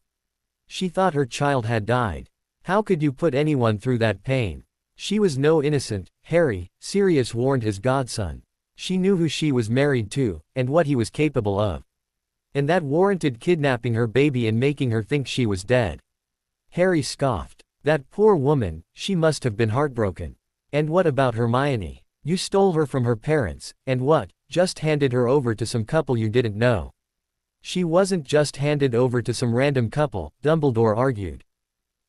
Speaker 2: She thought her child had died. How could you put anyone through that pain? She was no innocent, Harry, Sirius warned his godson. She knew who she was married to, and what he was capable of. And that warranted kidnapping her baby and making her think she was dead. Harry scoffed. That poor woman, she must have been heartbroken. And what about Hermione? You stole her from her parents, and what, just handed her over to some couple you didn't know? She wasn't just handed over to some random couple, Dumbledore argued.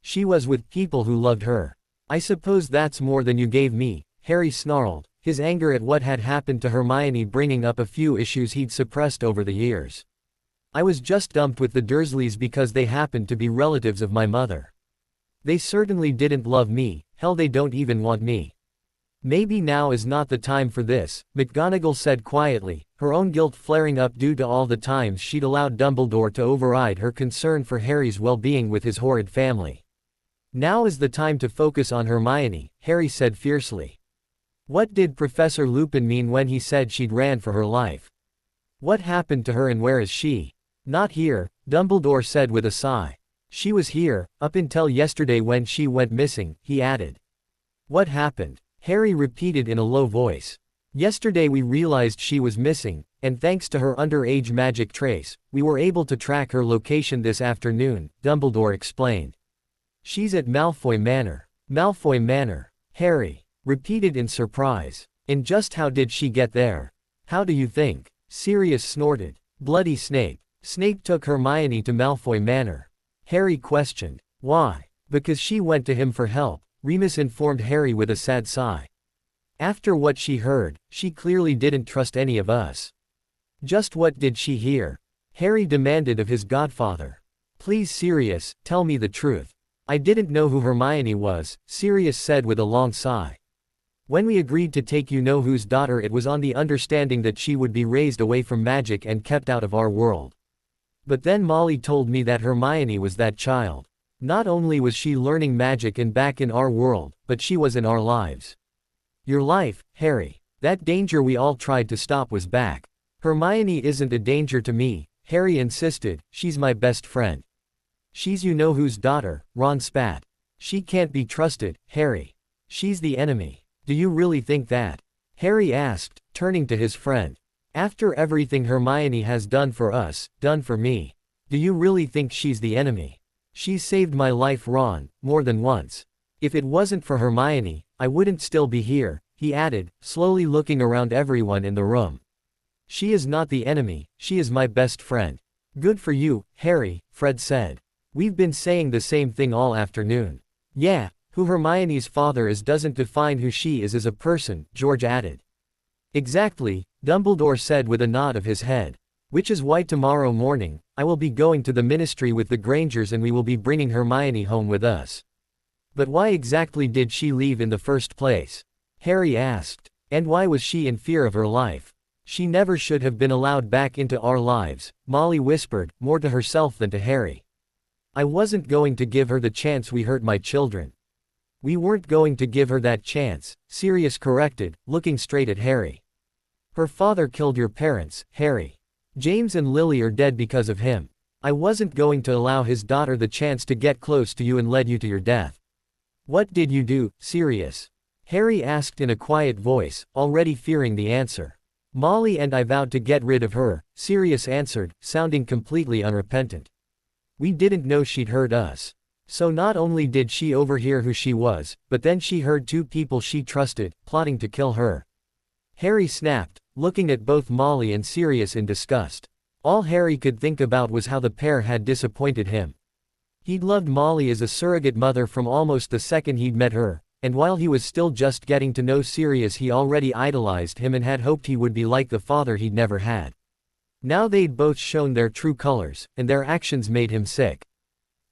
Speaker 2: She was with people who loved her. I suppose that's more than you gave me, Harry snarled, his anger at what had happened to Hermione bringing up a few issues he'd suppressed over the years. I was just dumped with the Dursleys because they happened to be relatives of my mother. They certainly didn't love me, hell they don't even want me. Maybe now is not the time for this, McGonagall said quietly, her own guilt flaring up due to all the times she'd allowed Dumbledore to override her concern for Harry's well-being with his horrid family. Now is the time to focus on Hermione, Harry said fiercely. What did Professor Lupin mean when he said she'd ran for her life? What happened to her and where is she? Not here, Dumbledore said with a sigh. She was here, up until yesterday when she went missing, he added. What happened? Harry repeated in a low voice. Yesterday we realized she was missing, and thanks to her underage magic trace, we were able to track her location this afternoon, Dumbledore explained. She's at Malfoy Manor. Malfoy Manor. Harry repeated in surprise. And just how did she get there? How do you think? Sirius snorted. Bloody Snape. Snape took Hermione to Malfoy Manor. Harry questioned. Why? Because she went to him for help, Remus informed Harry with a sad sigh. After what she heard, she clearly didn't trust any of us. Just what did she hear? Harry demanded of his godfather. Please Sirius, tell me the truth. I didn't know who Hermione was, Sirius said with a long sigh. When we agreed to take you-know-whose daughter it was on the understanding that she would be raised away from magic and kept out of our world. But then Molly told me that Hermione was that child. Not only was she learning magic and back in our world, but she was in our lives. Your life, Harry. That danger we all tried to stop was back. Hermione isn't a danger to me, Harry insisted, she's my best friend. She's you-know-whose daughter, Ron spat. She can't be trusted, Harry. She's the enemy. Do you really think that? Harry asked, turning to his friend. After everything Hermione has done for us, done for me. Do you really think she's the enemy? She's saved my life, Ron, more than once. If it wasn't for Hermione, I wouldn't still be here, he added, slowly looking around everyone in the room. She is not the enemy, she is my best friend. Good for you, Harry, Fred said. We've been saying the same thing all afternoon. Yeah, who Hermione's father is doesn't define who she is as a person, George added. Exactly, Dumbledore said with a nod of his head. Which is why tomorrow morning, I will be going to the ministry with the Grangers and we will be bringing Hermione home with us. But why exactly did she leave in the first place? Harry asked. And why was she in fear of her life? She never should have been allowed back into our lives, Molly whispered, more to herself than to Harry. I wasn't going to give her the chance we hurt my children. We weren't going to give her that chance, Sirius corrected, looking straight at Harry. Her father killed your parents, Harry. James and Lily are dead because of him. I wasn't going to allow his daughter the chance to get close to you and led you to your death. What did you do, Sirius? Harry asked in a quiet voice, already fearing the answer. Molly and I vowed to get rid of her, Sirius answered, sounding completely unrepentant. We didn't know she'd hurt us. So not only did she overhear who she was, but then she heard two people she trusted, plotting to kill her. Harry snapped, looking at both Molly and Sirius in disgust. All Harry could think about was how the pair had disappointed him. He'd loved Molly as a surrogate mother from almost the second he'd met her, and while he was still just getting to know Sirius he already idolized him and had hoped he would be like the father he'd never had. Now they'd both shown their true colors, and their actions made him sick.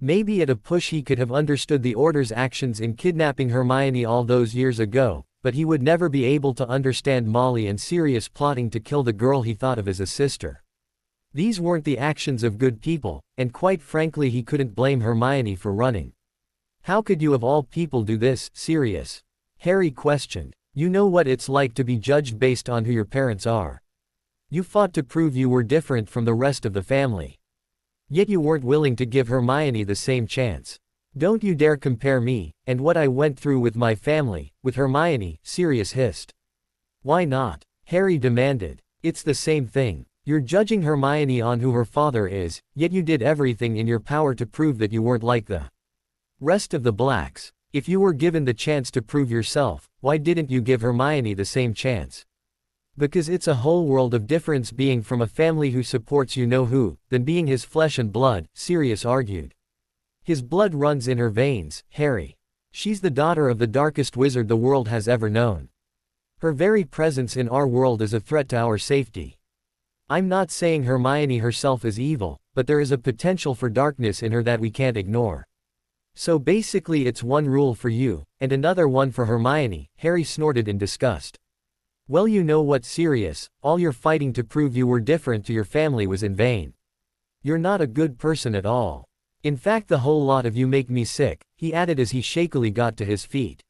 Speaker 2: Maybe at a push he could have understood the Order's actions in kidnapping Hermione all those years ago, but he would never be able to understand Molly and Sirius plotting to kill the girl he thought of as a sister. These weren't the actions of good people, and quite frankly he couldn't blame Hermione for running. How could you of all people do this, Sirius? Harry questioned. You know what it's like to be judged based on who your parents are. You fought to prove you were different from the rest of the family. Yet you weren't willing to give Hermione the same chance. Don't you dare compare me, and what I went through with my family, with Hermione, Sirius hissed. Why not? Harry demanded. It's the same thing. You're judging Hermione on who her father is, yet you did everything in your power to prove that you weren't like the rest of the Blacks. If you were given the chance to prove yourself, why didn't you give Hermione the same chance? Because it's a whole world of difference being from a family who supports you know who, than being his flesh and blood, Sirius argued. His blood runs in her veins, Harry. She's the daughter of the darkest wizard the world has ever known. Her very presence in our world is a threat to our safety. I'm not saying Hermione herself is evil, but there is a potential for darkness in her that we can't ignore. So basically it's one rule for you, and another one for Hermione, Harry snorted in disgust. Well, you know what, Sirius, all your fighting to prove you were different to your family was in vain. You're not a good person at all. In fact, the whole lot of you make me sick, he added as he shakily got to his feet.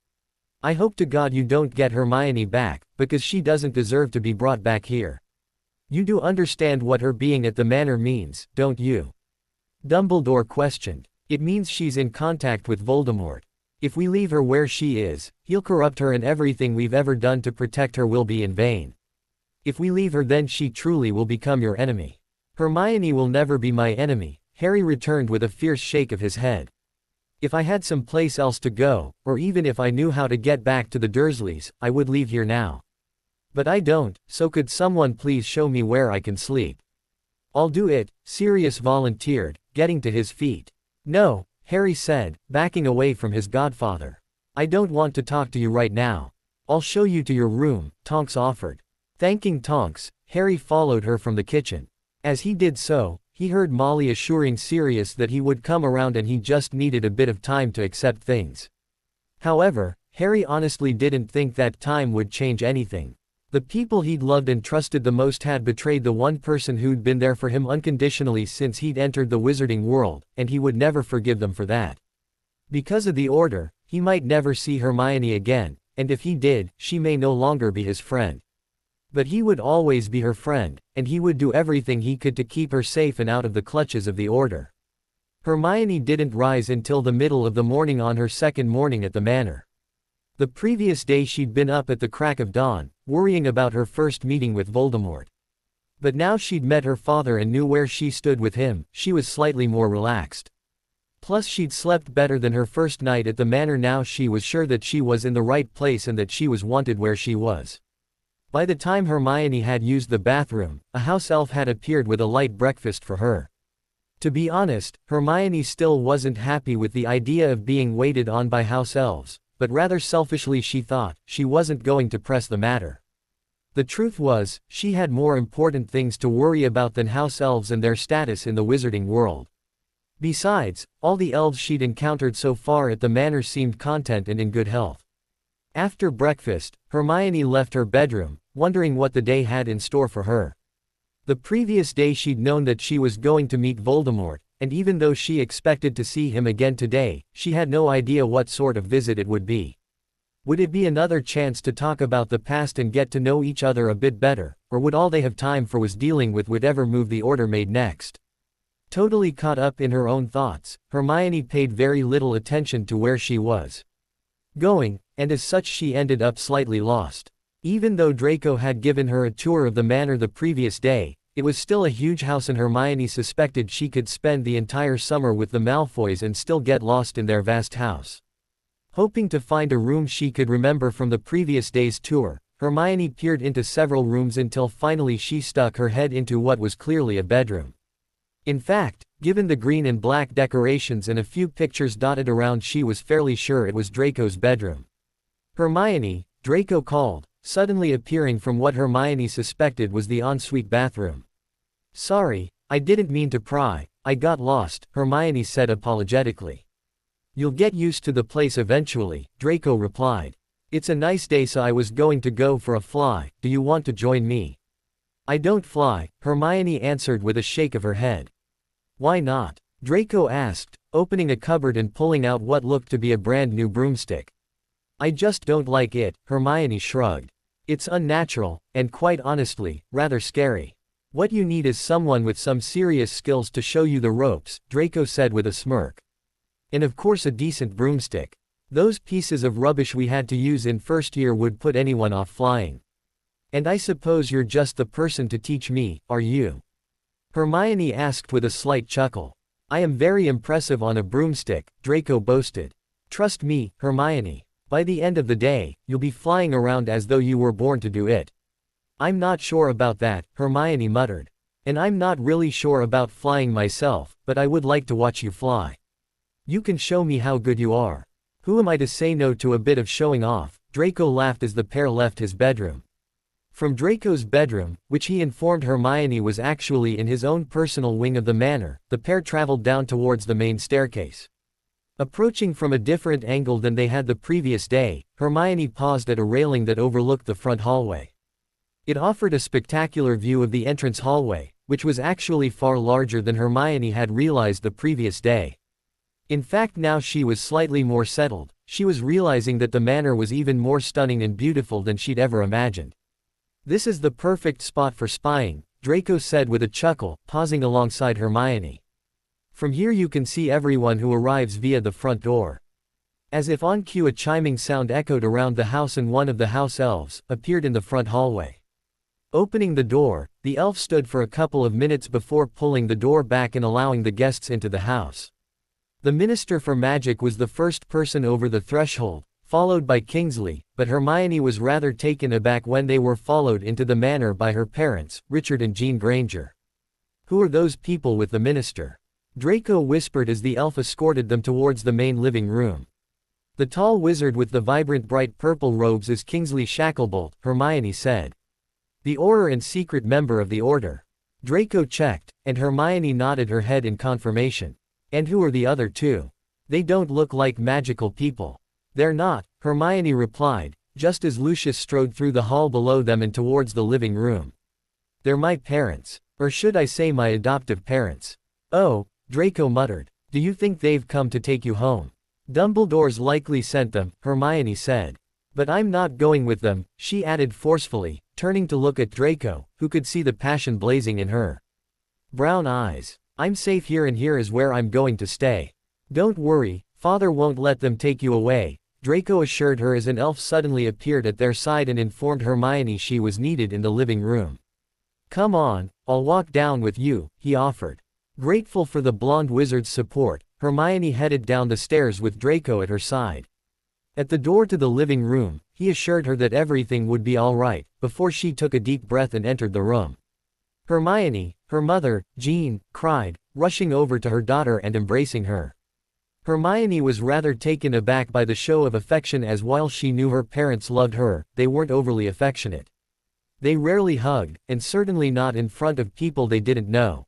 Speaker 2: I hope to God you don't get Hermione back, because she doesn't deserve to be brought back here. You do understand what her being at the manor means, don't you? Dumbledore questioned. It means she's in contact with Voldemort. If we leave her where she is, he'll corrupt her and everything we've ever done to protect her will be in vain. If we leave her, then she truly will become your enemy. Hermione will never be my enemy, Harry returned with a fierce shake of his head. If I had some place else to go, or even if I knew how to get back to the Dursleys, I would leave here now. But I don't, so could someone please show me where I can sleep? I'll do it, Sirius volunteered, getting to his feet. No, Harry said, backing away from his godfather. I don't want to talk to you right now. I'll show you to your room, Tonks offered. Thanking Tonks, Harry followed her from the kitchen. As he did so, he heard Molly assuring Sirius that he would come around and he just needed a bit of time to accept things. However, Harry honestly didn't think that time would change anything. The people he'd loved and trusted the most had betrayed the one person who'd been there for him unconditionally since he'd entered the wizarding world, and he would never forgive them for that. Because of the Order, he might never see Hermione again, and if he did, she may no longer be his friend. But he would always be her friend, and he would do everything he could to keep her safe and out of the clutches of the Order. Hermione didn't rise until the middle of the morning on her second morning at the manor. The previous day she'd been up at the crack of dawn, worrying about her first meeting with Voldemort. But now she'd met her father and knew where she stood with him, she was slightly more relaxed. Plus she'd slept better than her first night at the manor. Now she was sure that she was in the right place and that she was wanted where she was. By the time Hermione had used the bathroom, a house elf had appeared with a light breakfast for her. To be honest, Hermione still wasn't happy with the idea of being waited on by house elves, but rather selfishly she thought she wasn't going to press the matter. The truth was, she had more important things to worry about than house elves and their status in the wizarding world. Besides, all the elves she'd encountered so far at the manor seemed content and in good health. After breakfast, Hermione left her bedroom, wondering what the day had in store for her. The previous day she'd known that she was going to meet Voldemort, and even though she expected to see him again today, she had no idea what sort of visit it would be. Would it be another chance to talk about the past and get to know each other a bit better, or would all they have time for was dealing with whatever move the Order made next? Totally caught up in her own thoughts, Hermione paid very little attention to where she was going, and as such she ended up slightly lost. Even though Draco had given her a tour of the manor the previous day, it was still a huge house and Hermione suspected she could spend the entire summer with the Malfoys and still get lost in their vast house. Hoping to find a room she could remember from the previous day's tour, Hermione peered into several rooms until finally she stuck her head into what was clearly a bedroom. In fact, given the green and black decorations and a few pictures dotted around, she was fairly sure it was Draco's bedroom. Hermione, Draco called, suddenly appearing from what Hermione suspected was the ensuite bathroom. Sorry, I didn't mean to pry, I got lost, Hermione said apologetically. You'll get used to the place eventually, Draco replied. It's a nice day, so I was going to go for a fly, do you want to join me? I don't fly, Hermione answered with a shake of her head. Why not? Draco asked, opening a cupboard and pulling out what looked to be a brand new broomstick. I just don't like it, Hermione shrugged. It's unnatural, and quite honestly, rather scary. What you need is someone with some serious skills to show you the ropes, Draco said with a smirk. And of course a decent broomstick. Those pieces of rubbish we had to use in first year would put anyone off flying. And I suppose you're just the person to teach me, are you? Hermione asked with a slight chuckle. I am very impressive on a broomstick, Draco boasted. Trust me, Hermione. By the end of the day, you'll be flying around as though you were born to do it. I'm not sure about that, Hermione muttered. And I'm not really sure about flying myself, but I would like to watch you fly. You can show me how good you are. Who am I to say no to a bit of showing off? Draco laughed as the pair left his bedroom. From Draco's bedroom, which he informed Hermione was actually in his own personal wing of the manor, the pair traveled down towards the main staircase. Approaching from a different angle than they had the previous day, Hermione paused at a railing that overlooked the front hallway. It offered a spectacular view of the entrance hallway, which was actually far larger than Hermione had realized the previous day. In fact, now she was slightly more settled. She was realizing that the manor was even more stunning and beautiful than she'd ever imagined. This is the perfect spot for spying, Draco said with a chuckle, pausing alongside Hermione. From here you can see everyone who arrives via the front door. As if on cue, a chiming sound echoed around the house and one of the house elves appeared in the front hallway. Opening the door, the elf stood for a couple of minutes before pulling the door back and allowing the guests into the house. The Minister for Magic was the first person over the threshold, followed by Kingsley, but Hermione was rather taken aback when they were followed into the manor by her parents, Richard and Jean Granger. Who are those people with the minister? Draco whispered as the elf escorted them towards the main living room. The tall wizard with the vibrant bright purple robes is Kingsley Shacklebolt, Hermione said. The Auror and secret member of the Order. Draco checked, and Hermione nodded her head in confirmation. And who are the other two? They don't look like magical people. They're not, Hermione replied, just as Lucius strode through the hall below them and towards the living room. They're my parents. Or should I say my adoptive parents. Oh, Draco muttered. Do you think they've come to take you home? Dumbledore's likely sent them, Hermione said. But I'm not going with them, she added forcefully, turning to look at Draco, who could see the passion blazing in her brown eyes. I'm safe here and here is where I'm going to stay. Don't worry, Father won't let them take you away, Draco assured her as an elf suddenly appeared at their side and informed Hermione she was needed in the living room. Come on, I'll walk down with you, he offered. Grateful for the blonde wizard's support, Hermione headed down the stairs with Draco at her side. At the door to the living room, he assured her that everything would be all right, before she took a deep breath and entered the room. Hermione, her mother, Jean, cried, rushing over to her daughter and embracing her. Hermione was rather taken aback by the show of affection, as while she knew her parents loved her, they weren't overly affectionate. They rarely hugged, and certainly not in front of people they didn't know.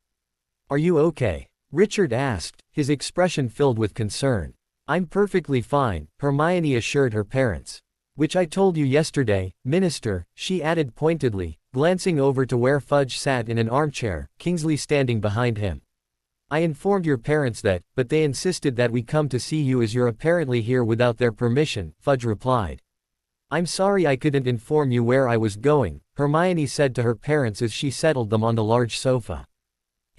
Speaker 2: Are you okay? Richard asked, his expression filled with concern. I'm perfectly fine, Hermione assured her parents. Which I told you yesterday, Minister, she added pointedly, glancing over to where Fudge sat in an armchair, Kingsley standing behind him. I informed your parents that, but they insisted that we come to see you as you're apparently here without their permission, Fudge replied. I'm sorry I couldn't inform you where I was going, Hermione said to her parents as she settled them on the large sofa.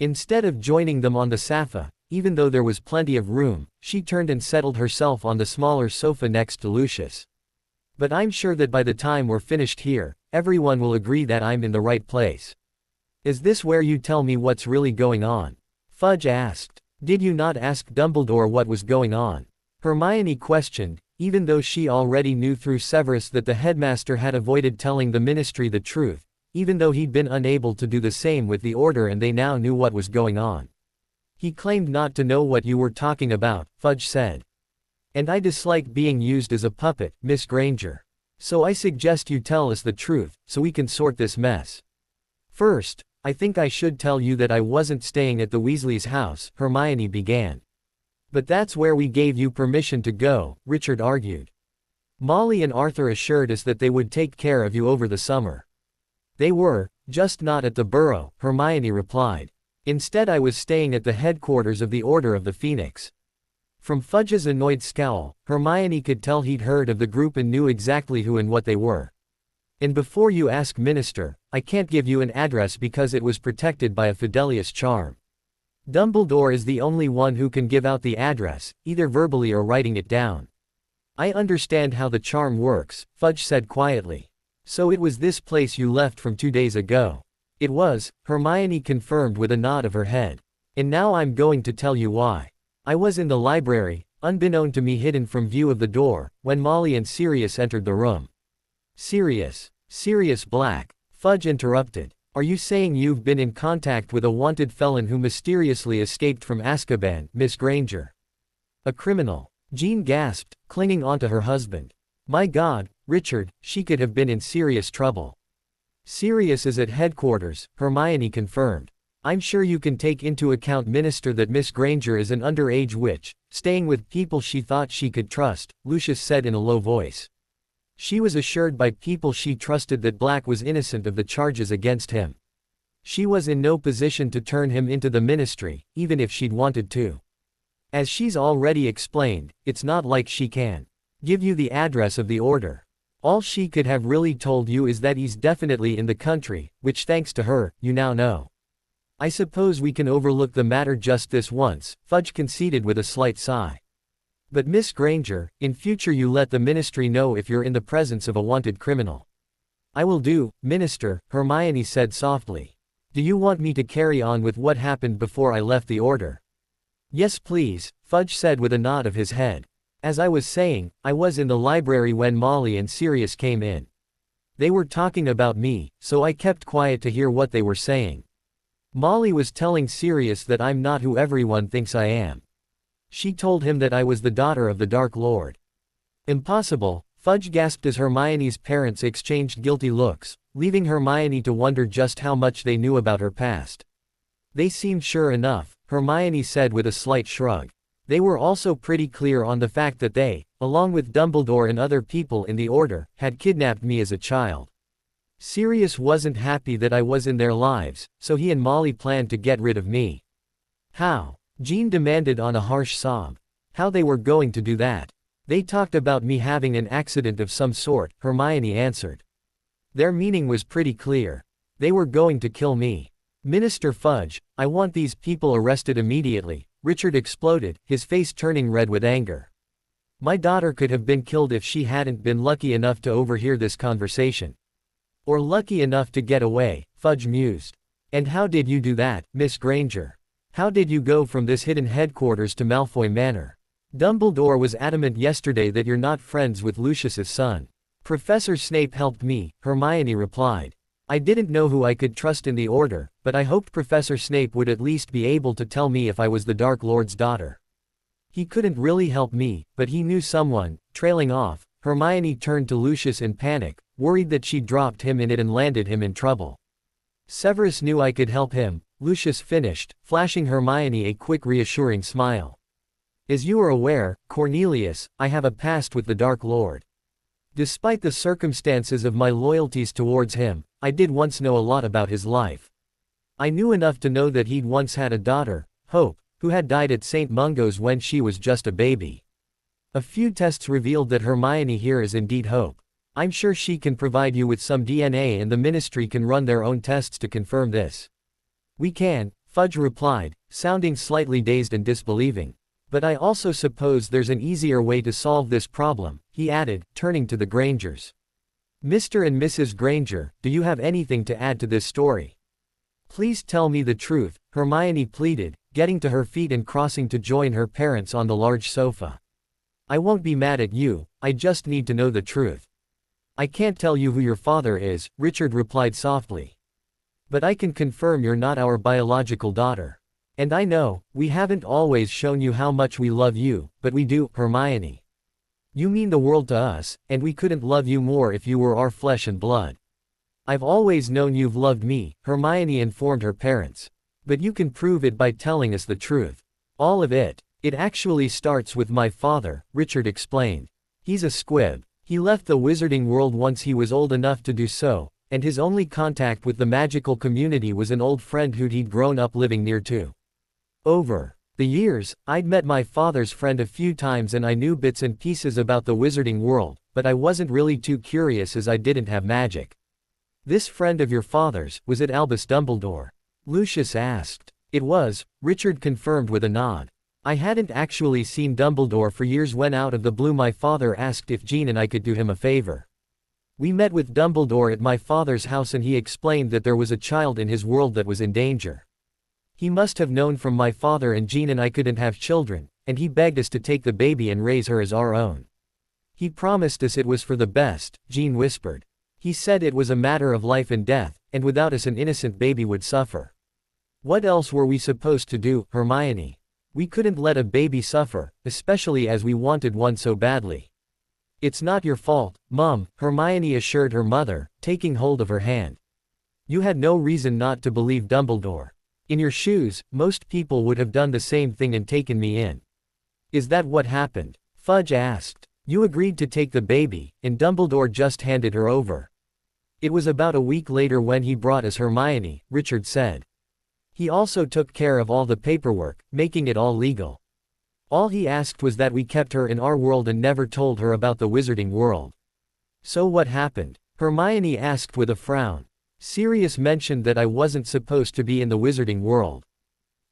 Speaker 2: Instead of joining them on the sofa, even though there was plenty of room, she turned and settled herself on the smaller sofa next to Lucius. But I'm sure that by the time we're finished here, everyone will agree that I'm in the right place. Is this where you tell me what's really going on? Fudge asked. Did you not ask Dumbledore what was going on? Hermione questioned, even though she already knew through Severus that the headmaster had avoided telling the ministry the truth, even though he'd been unable to do the same with the Order and they now knew what was going on. He claimed not to know what you were talking about, Fudge said. And I dislike being used as a puppet, Miss Granger. So I suggest you tell us the truth, so we can sort this mess. First, I think I should tell you that I wasn't staying at the Weasleys' house, Hermione began. But that's where we gave you permission to go, Richard argued. Molly and Arthur assured us that they would take care of you over the summer. They were, just not at the Burrow, Hermione replied. Instead I was staying at the headquarters of the Order of the Phoenix. From Fudge's annoyed scowl, Hermione could tell he'd heard of the group and knew exactly who and what they were. And before you ask, Minister, I can't give you an address because it was protected by a Fidelius charm. Dumbledore is the only one who can give out the address, either verbally or writing it down. I understand how the charm works, Fudge said quietly. So it was this place you left from 2 days ago. It was, Hermione confirmed with a nod of her head. And now I'm going to tell you why. I was in the library, unbeknown to me hidden from view of the door, when Molly and Sirius entered the room. Sirius Black. Fudge interrupted. Are you saying you've been in contact with a wanted felon who mysteriously escaped from Azkaban, Miss Granger? A criminal. Jean gasped, clinging onto her husband. My God, Richard, she could have been in serious trouble. Sirius is at headquarters, Hermione confirmed. I'm sure you can take into account, Minister, that Miss Granger is an underage witch, staying with people she thought she could trust, Lucius said in a low voice. She was assured by people she trusted that Black was innocent of the charges against him. She was in no position to turn him into the ministry, even if she'd wanted to. As she's already explained, it's not like she can give you the address of the order. All she could have really told you is that he's definitely in the country, which thanks to her, you now know. I suppose we can overlook the matter just this once, Fudge conceded with a slight sigh. But Miss Granger, in future you let the ministry know if you're in the presence of a wanted criminal. I will do, Minister, Hermione said softly. Do you want me to carry on with what happened before I left the order? Yes please, Fudge said with a nod of his head. As I was saying, I was in the library when Molly and Sirius came in. They were talking about me, so I kept quiet to hear what they were saying. Molly was telling Sirius that I'm not who everyone thinks I am. She told him that I was the daughter of the Dark Lord. Impossible, Fudge gasped as Hermione's parents exchanged guilty looks, leaving Hermione to wonder just how much they knew about her past. They seemed sure enough, Hermione said with a slight shrug. They were also pretty clear on the fact that they, along with Dumbledore and other people in the Order, had kidnapped me as a child. Sirius wasn't happy that I was in their lives, so he and Molly planned to get rid of me. How? Jean demanded on a harsh sob. How they were going to do that? They talked about me having an accident of some sort, Hermione answered. Their meaning was pretty clear. They were going to kill me. Minister Fudge, I want these people arrested immediately, Richard exploded, his face turning red with anger. My daughter could have been killed if she hadn't been lucky enough to overhear this conversation. Or lucky enough to get away, Fudge mused. And how did you do that, Miss Granger? How did you go from this hidden headquarters to Malfoy Manor? Dumbledore was adamant yesterday that you're not friends with Lucius's son. Professor Snape helped me, Hermione replied. I didn't know who I could trust in the Order, but I hoped Professor Snape would at least be able to tell me if I was the Dark Lord's daughter. He couldn't really help me, but he knew someone. Trailing off, Hermione turned to Lucius in panic, worried that she'd dropped him in it and landed him in trouble. Severus knew I could help him, Lucius finished, flashing Hermione a quick reassuring smile. As you are aware, Cornelius, I have a past with the Dark Lord. Despite the circumstances of my loyalties towards him, I did once know a lot about his life. I knew enough to know that he'd once had a daughter, Hope, who had died at St. Mungo's when she was just a baby. A few tests revealed that Hermione here is indeed Hope. I'm sure she can provide you with some DNA and the ministry can run their own tests to confirm this. We can, Fudge replied, sounding slightly dazed and disbelieving. But I also suppose there's an easier way to solve this problem, he added, turning to the Grangers. Mr. and Mrs. Granger, do you have anything to add to this story? Please tell me the truth, Hermione pleaded, getting to her feet and crossing to join her parents on the large sofa. I won't be mad at you, I just need to know the truth. I can't tell you who your father is, Richard replied softly. But I can confirm you're not our biological daughter. And I know, we haven't always shown you how much we love you, but we do, Hermione. You mean the world to us, and we couldn't love you more if you were our flesh and blood. I've always known you've loved me, Hermione informed her parents. But you can prove it by telling us the truth. All of it. It actually starts with my father, Richard explained. He's a squib. He left the wizarding world once he was old enough to do so, and his only contact with the magical community was an old friend he'd grown up living near to. Over the years, I'd met my father's friend a few times and I knew bits and pieces about the wizarding world, but I wasn't really too curious as I didn't have magic. This friend of your father's, was it Albus Dumbledore? Lucius asked. It was, Richard confirmed with a nod. I hadn't actually seen Dumbledore for years when out of the blue my father asked if Jean and I could do him a favor. We met with Dumbledore at my father's house and he explained that there was a child in his world that was in danger. He must have known from my father and Jean and I couldn't have children, and he begged us to take the baby and raise her as our own. He promised us it was for the best, Jean whispered. He said it was a matter of life and death, and without us an innocent baby would suffer. What else were we supposed to do, Hermione? We couldn't let a baby suffer, especially as we wanted one so badly. It's not your fault, Mum, Hermione assured her mother, taking hold of her hand. You had no reason not to believe Dumbledore. In your shoes, most people would have done the same thing and taken me in. Is that what happened? Fudge asked. You agreed to take the baby, and Dumbledore just handed her over. It was about a week later when he brought us Hermione, Richard said. He also took care of all the paperwork, making it all legal. All he asked was that we kept her in our world and never told her about the wizarding world. So what happened? Hermione asked with a frown. Sirius mentioned that I wasn't supposed to be in the wizarding world.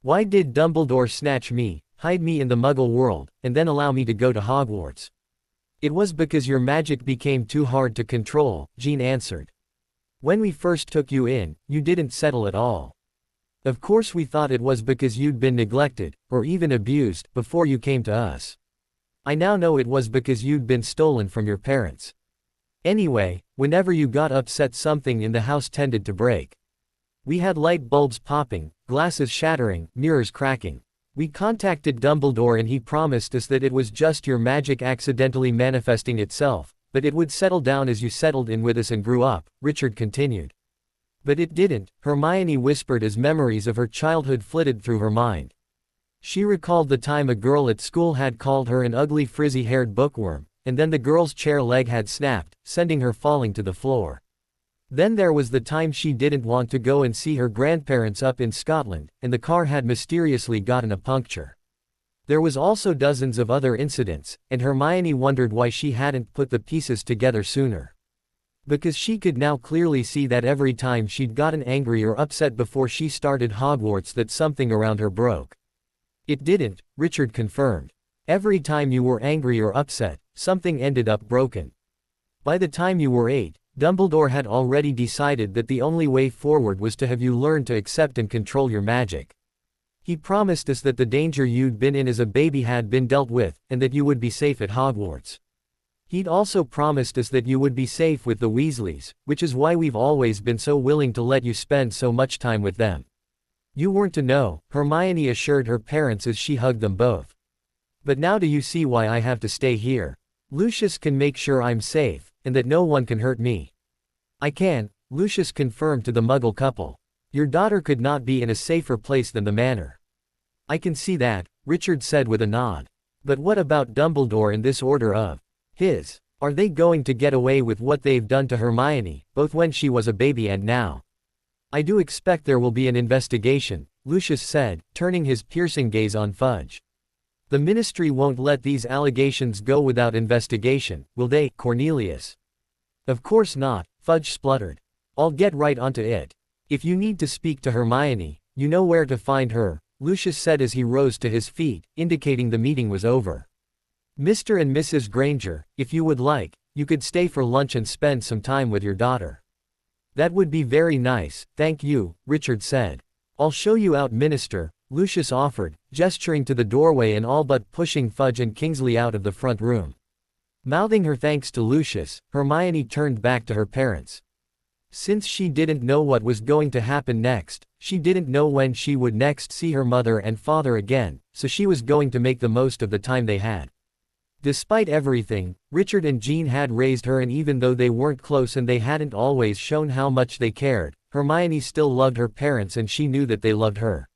Speaker 2: Why did Dumbledore snatch me, hide me in the Muggle world, and then allow me to go to Hogwarts? It was because your magic became too hard to control, Jean answered. When we first took you in, you didn't settle at all. Of course we thought it was because you'd been neglected, or even abused, before you came to us. I now know it was because you'd been stolen from your parents. Anyway, whenever you got upset something in the house tended to break. We had light bulbs popping, glasses shattering, mirrors cracking. We contacted Dumbledore and he promised us that it was just your magic accidentally manifesting itself, but it would settle down as you settled in with us and grew up, Richard continued. But it didn't, Hermione whispered as memories of her childhood flitted through her mind. She recalled the time a girl at school had called her an ugly frizzy-haired bookworm, and then the girl's chair leg had snapped, sending her falling to the floor. Then there was the time she didn't want to go and see her grandparents up in Scotland, and the car had mysteriously gotten a puncture. There was also dozens of other incidents, and Hermione wondered why she hadn't put the pieces together sooner. Because she could now clearly see that every time she'd gotten angry or upset before she started Hogwarts that something around her broke. It didn't, Richard confirmed. Every time you were angry or upset, something ended up broken. By the time you were 8, Dumbledore had already decided that the only way forward was to have you learn to accept and control your magic. He promised us that the danger you'd been in as a baby had been dealt with, and that you would be safe at Hogwarts. He'd also promised us that you would be safe with the Weasleys, which is why we've always been so willing to let you spend so much time with them. You weren't to know, Hermione assured her parents as she hugged them both. But now do you see why I have to stay here? Lucius can make sure I'm safe, and that no one can hurt me. I can, Lucius confirmed to the Muggle couple. Your daughter could not be in a safer place than the manor. I can see that, Richard said with a nod. But what about Dumbledore and this order of his? Are they going to get away with what they've done to Hermione, both when she was a baby and now? I do expect there will be an investigation, Lucius said, turning his piercing gaze on Fudge. The Ministry won't let these allegations go without investigation, will they, Cornelius? Of course not, Fudge spluttered. I'll get right onto it. If you need to speak to Hermione, you know where to find her, Lucius said as he rose to his feet, indicating the meeting was over. Mr. and Mrs. Granger, if you would like, you could stay for lunch and spend some time with your daughter. That would be very nice, thank you, Richard said. I'll show you out, Minister, Lucius offered, gesturing to the doorway and all but pushing Fudge and Kingsley out of the front room. Mouthing her thanks to Lucius, Hermione turned back to her parents. Since she didn't know what was going to happen next, she didn't know when she would next see her mother and father again, so she was going to make the most of the time they had. Despite everything, Richard and Jean had raised her, and even though they weren't close and they hadn't always shown how much they cared, Hermione still loved her parents and she knew that they loved her.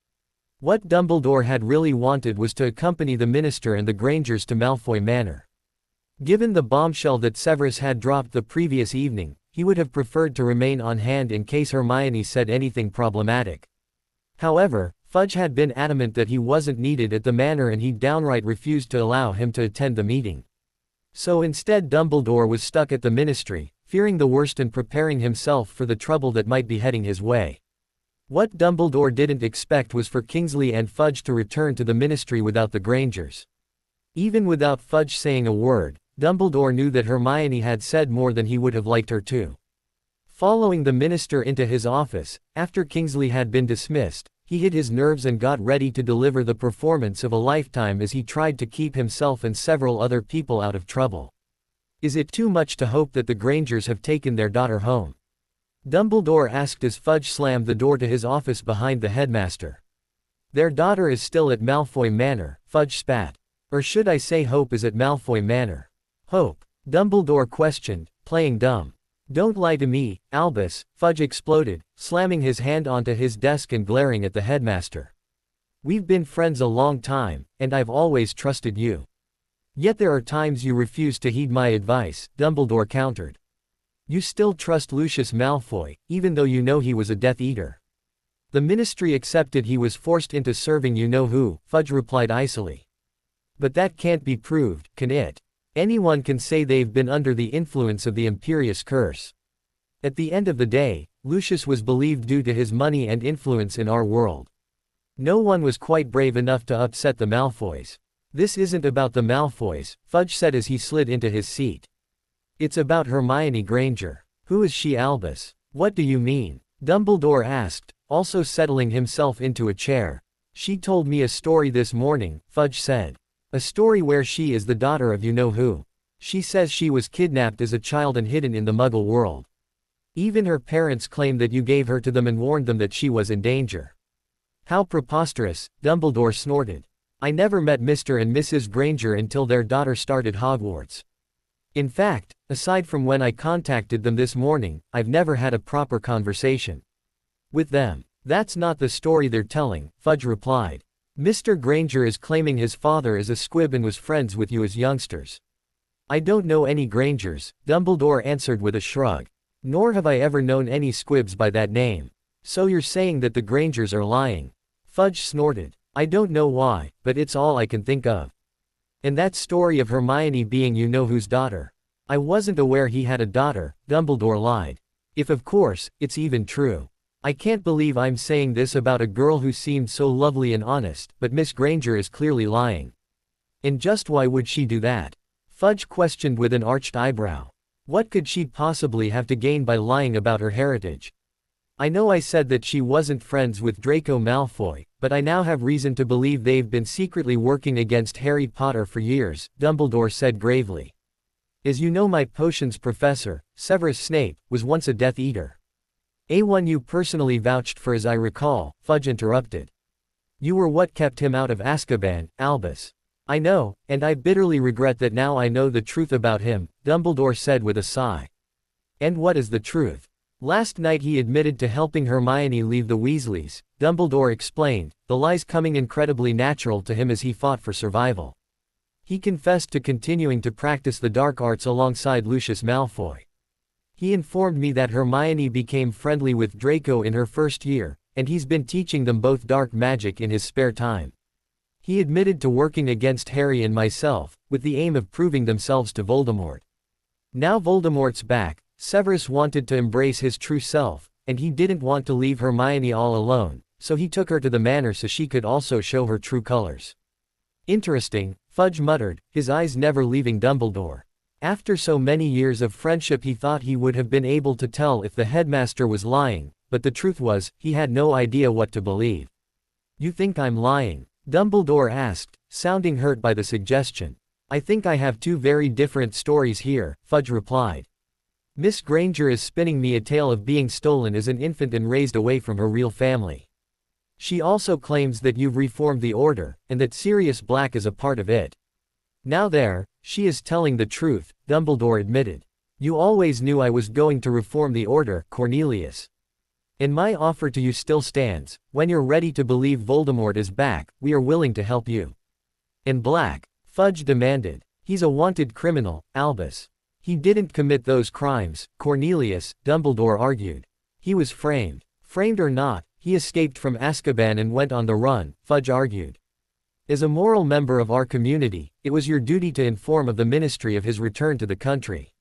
Speaker 2: What Dumbledore had really wanted was to accompany the Minister and the Grangers to Malfoy Manor. Given the bombshell that Severus had dropped the previous evening, he would have preferred to remain on hand in case Hermione said anything problematic. However, Fudge had been adamant that he wasn't needed at the manor and he downright refused to allow him to attend the meeting. So instead Dumbledore was stuck at the Ministry, fearing the worst and preparing himself for the trouble that might be heading his way. What Dumbledore didn't expect was for Kingsley and Fudge to return to the Ministry without the Grangers. Even without Fudge saying a word, Dumbledore knew that Hermione had said more than he would have liked her to. Following the minister into his office, after Kingsley had been dismissed, he hid his nerves and got ready to deliver the performance of a lifetime as he tried to keep himself and several other people out of trouble. Is it too much to hope that the Grangers have taken their daughter home? Dumbledore asked as Fudge slammed the door to his office behind the headmaster. Their daughter is still at Malfoy Manor, Fudge spat. Or should I say Hope is at Malfoy Manor? Hope? Dumbledore questioned, playing dumb. Don't lie to me, Albus, Fudge exploded, slamming his hand onto his desk and glaring at the headmaster. We've been friends a long time, and I've always trusted you. Yet there are times you refuse to heed my advice, Dumbledore countered. You still trust Lucius Malfoy, even though you know he was a Death Eater. The Ministry accepted he was forced into serving you-know-who, Fudge replied icily. But that can't be proved, can it? Anyone can say they've been under the influence of the Imperius Curse. At the end of the day, Lucius was believed due to his money and influence in our world. No one was quite brave enough to upset the Malfoys. This isn't about the Malfoys, Fudge said as he slid into his seat. It's about Hermione Granger. Who is she, Albus? What do you mean? Dumbledore asked, also settling himself into a chair. She told me a story this morning, Fudge said. A story where she is the daughter of you-know-who. She says she was kidnapped as a child and hidden in the Muggle world. Even her parents claim that you gave her to them and warned them that she was in danger. How preposterous, Dumbledore snorted. I never met Mr. and Mrs. Granger until their daughter started Hogwarts. In fact, aside from when I contacted them this morning, I've never had a proper conversation with them. That's not the story they're telling, Fudge replied. Mr. Granger is claiming his father is a squib and was friends with you as youngsters. I don't know any Grangers, Dumbledore answered with a shrug. Nor have I ever known any squibs by that name. So you're saying that the Grangers are lying? Fudge snorted. I don't know why, but it's all I can think of. And that story of Hermione being you-know-who's daughter. I wasn't aware he had a daughter, Dumbledore lied. If of course, it's even true. I can't believe I'm saying this about a girl who seemed so lovely and honest, but Miss Granger is clearly lying. And just why would she do that? Fudge questioned with an arched eyebrow. What could she possibly have to gain by lying about her heritage? I know I said that she wasn't friends with Draco Malfoy, but I now have reason to believe they've been secretly working against Harry Potter for years, Dumbledore said gravely. As you know, my potions professor, Severus Snape, was once a Death Eater. A1 you personally vouched for as I recall, Fudge interrupted. You were what kept him out of Azkaban, Albus. I know, and I bitterly regret that now I know the truth about him, Dumbledore said with a sigh. And what is the truth? Last night he admitted to helping Hermione leave the Weasleys, Dumbledore explained, the lies coming incredibly natural to him as he fought for survival. He confessed to continuing to practice the dark arts alongside Lucius Malfoy. He informed me that Hermione became friendly with Draco in her first year, and he's been teaching them both dark magic in his spare time. He admitted to working against Harry and myself, with the aim of proving themselves to Voldemort. Now Voldemort's back, Severus wanted to embrace his true self, and he didn't want to leave Hermione all alone, so he took her to the manor so she could also show her true colors. Interesting, Fudge muttered, his eyes never leaving Dumbledore. After so many years of friendship he thought he would have been able to tell if the headmaster was lying, but the truth was, he had no idea what to believe. You think I'm lying? Dumbledore asked, sounding hurt by the suggestion. I think I have two very different stories here, Fudge replied. Miss Granger is spinning me a tale of being stolen as an infant and raised away from her real family. She also claims that you've reformed the Order, and that Sirius Black is a part of it. Now there, she is telling the truth, Dumbledore admitted. You always knew I was going to reform the Order, Cornelius. And my offer to you still stands. When you're ready to believe Voldemort is back, we are willing to help you. And Black? Fudge demanded. He's a wanted criminal, Albus. He didn't commit those crimes, Cornelius, Dumbledore argued. He was framed. Framed or not, he escaped from Azkaban and went on the run, Fudge argued. As a moral member of our community, it was your duty to inform of the Ministry of his return to the country.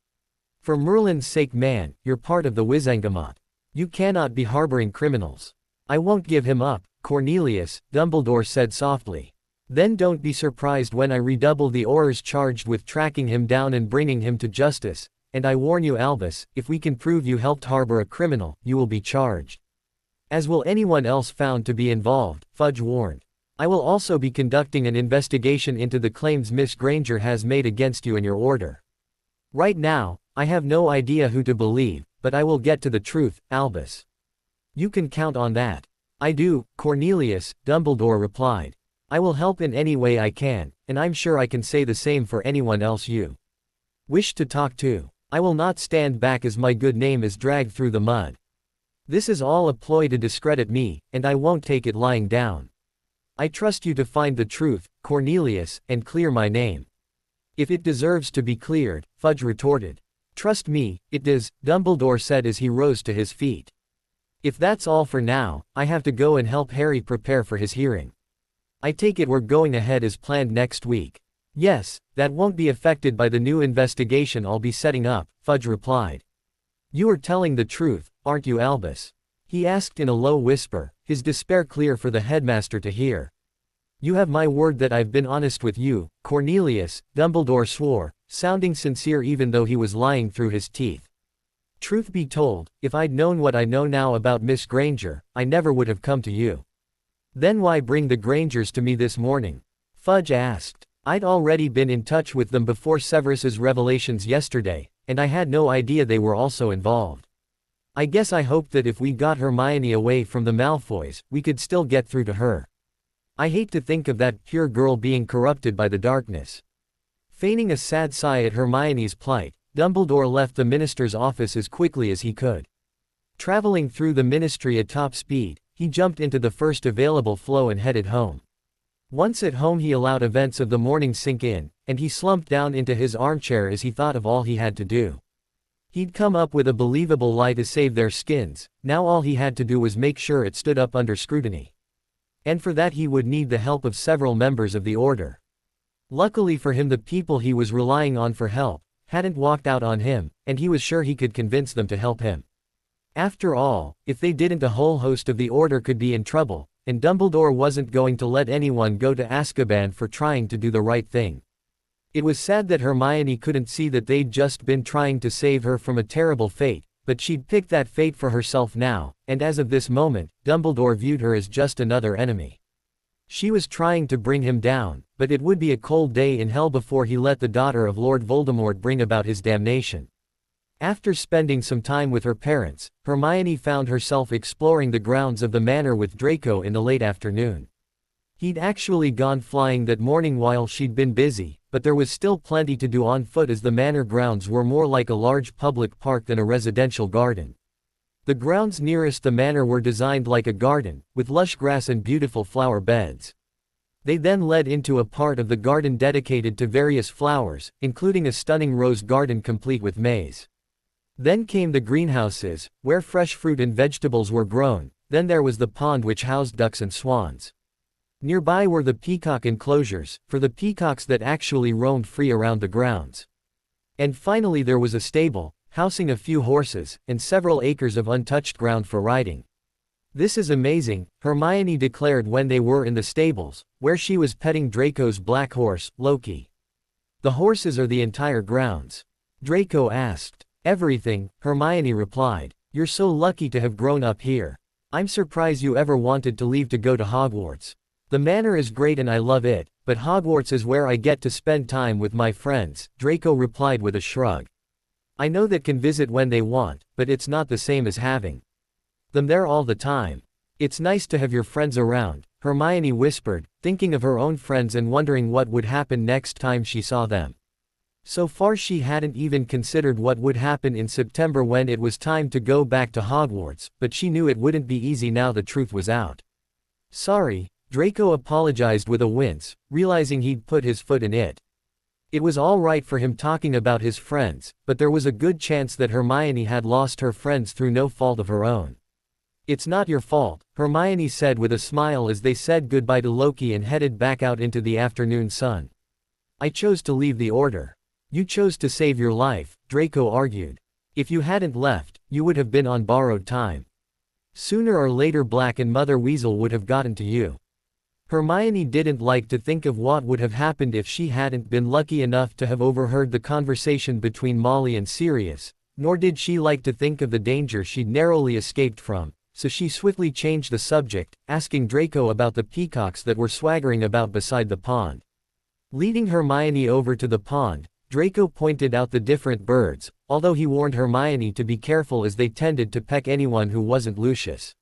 Speaker 2: For Merlin's sake, man, you're part of the Wizengamot. You cannot be harboring criminals. I won't give him up, Cornelius, Dumbledore said softly. Then don't be surprised when I redouble the Aurors charged with tracking him down and bringing him to justice, and I warn you Albus, if we can prove you helped harbor a criminal, you will be charged. As will anyone else found to be involved, Fudge warned. I will also be conducting an investigation into the claims Miss Granger has made against you and your order. Right now, I have no idea who to believe, but I will get to the truth, Albus. You can count on that. I do, Cornelius, Dumbledore replied. I will help in any way I can, and I'm sure I can say the same for anyone else you wish to talk to. I will not stand back as my good name is dragged through the mud. This is all a ploy to discredit me, and I won't take it lying down. I trust you to find the truth, Cornelius, and clear my name. If it deserves to be cleared, Fudge retorted. Trust me, it does, Dumbledore said as he rose to his feet. If that's all for now, I have to go and help Harry prepare for his hearing. I take it we're going ahead as planned next week. Yes, that won't be affected by the new investigation I'll be setting up, Fudge replied. You are telling the truth, aren't you Albus? He asked in a low whisper, his despair clear for the headmaster to hear. You have my word that I've been honest with you, Cornelius, Dumbledore swore, sounding sincere even though he was lying through his teeth. Truth be told, if I'd known what I know now about Miss Granger, I never would have come to you. Then why bring the Grangers to me this morning? Fudge asked. I'd already been in touch with them before Severus's revelations yesterday, and I had no idea they were also involved. I guess I hoped that if we got Hermione away from the Malfoys, we could still get through to her. I hate to think of that pure girl being corrupted by the darkness. Feigning a sad sigh at Hermione's plight, Dumbledore left the minister's office as quickly as he could. Traveling through the ministry at top speed, he jumped into the first available flow and headed home. Once at home he allowed events of the morning sink in, and he slumped down into his armchair as he thought of all he had to do. He'd come up with a believable lie to save their skins, now all he had to do was make sure it stood up under scrutiny. And for that he would need the help of several members of the Order. Luckily for him the people he was relying on for help hadn't walked out on him, and he was sure he could convince them to help him. After all, if they didn't a whole host of the Order could be in trouble, and Dumbledore wasn't going to let anyone go to Azkaban for trying to do the right thing. It was sad that Hermione couldn't see that they'd just been trying to save her from a terrible fate, but she'd picked that fate for herself now, and as of this moment, Dumbledore viewed her as just another enemy. She was trying to bring him down, but it would be a cold day in hell before he let the daughter of Lord Voldemort bring about his damnation. After spending some time with her parents, Hermione found herself exploring the grounds of the manor with Draco in the late afternoon. He'd actually gone flying that morning while she'd been busy, but there was still plenty to do on foot as the manor grounds were more like a large public park than a residential garden. The grounds nearest the manor were designed like a garden, with lush grass and beautiful flower beds. They then led into a part of the garden dedicated to various flowers, including a stunning rose garden complete with maze. Then came the greenhouses, where fresh fruit and vegetables were grown, then there was the pond which housed ducks and swans. Nearby were the peacock enclosures, for the peacocks that actually roamed free around the grounds. And finally there was a stable, housing a few horses, and several acres of untouched ground for riding. This is amazing, Hermione declared when they were in the stables, where she was petting Draco's black horse, Loki. The horses are the entire grounds? Draco asked. Everything, Hermione replied. You're so lucky to have grown up here. I'm surprised you ever wanted to leave to go to Hogwarts. The manor is great and I love it, but Hogwarts is where I get to spend time with my friends, Draco replied with a shrug. I know that can visit when they want, but it's not the same as having them there all the time. It's nice to have your friends around, Hermione whispered, thinking of her own friends and wondering what would happen next time she saw them. So far she hadn't even considered what would happen in September when it was time to go back to Hogwarts, but she knew it wouldn't be easy now the truth was out. Sorry, Draco apologized with a wince, realizing he'd put his foot in it. It was all right for him talking about his friends, but there was a good chance that Hermione had lost her friends through no fault of her own. It's not your fault, Hermione said with a smile as they said goodbye to Loki and headed back out into the afternoon sun. I chose to leave the Order. You chose to save your life, Draco argued. If you hadn't left, you would have been on borrowed time. Sooner or later Black and Mother Weasel would have gotten to you. Hermione didn't like to think of what would have happened if she hadn't been lucky enough to have overheard the conversation between Molly and Sirius, nor did she like to think of the danger she'd narrowly escaped from, so she swiftly changed the subject, asking Draco about the peacocks that were swaggering about beside the pond. Leading Hermione over to the pond, Draco pointed out the different birds, although he warned Hermione to be careful as they tended to peck anyone who wasn't Lucius.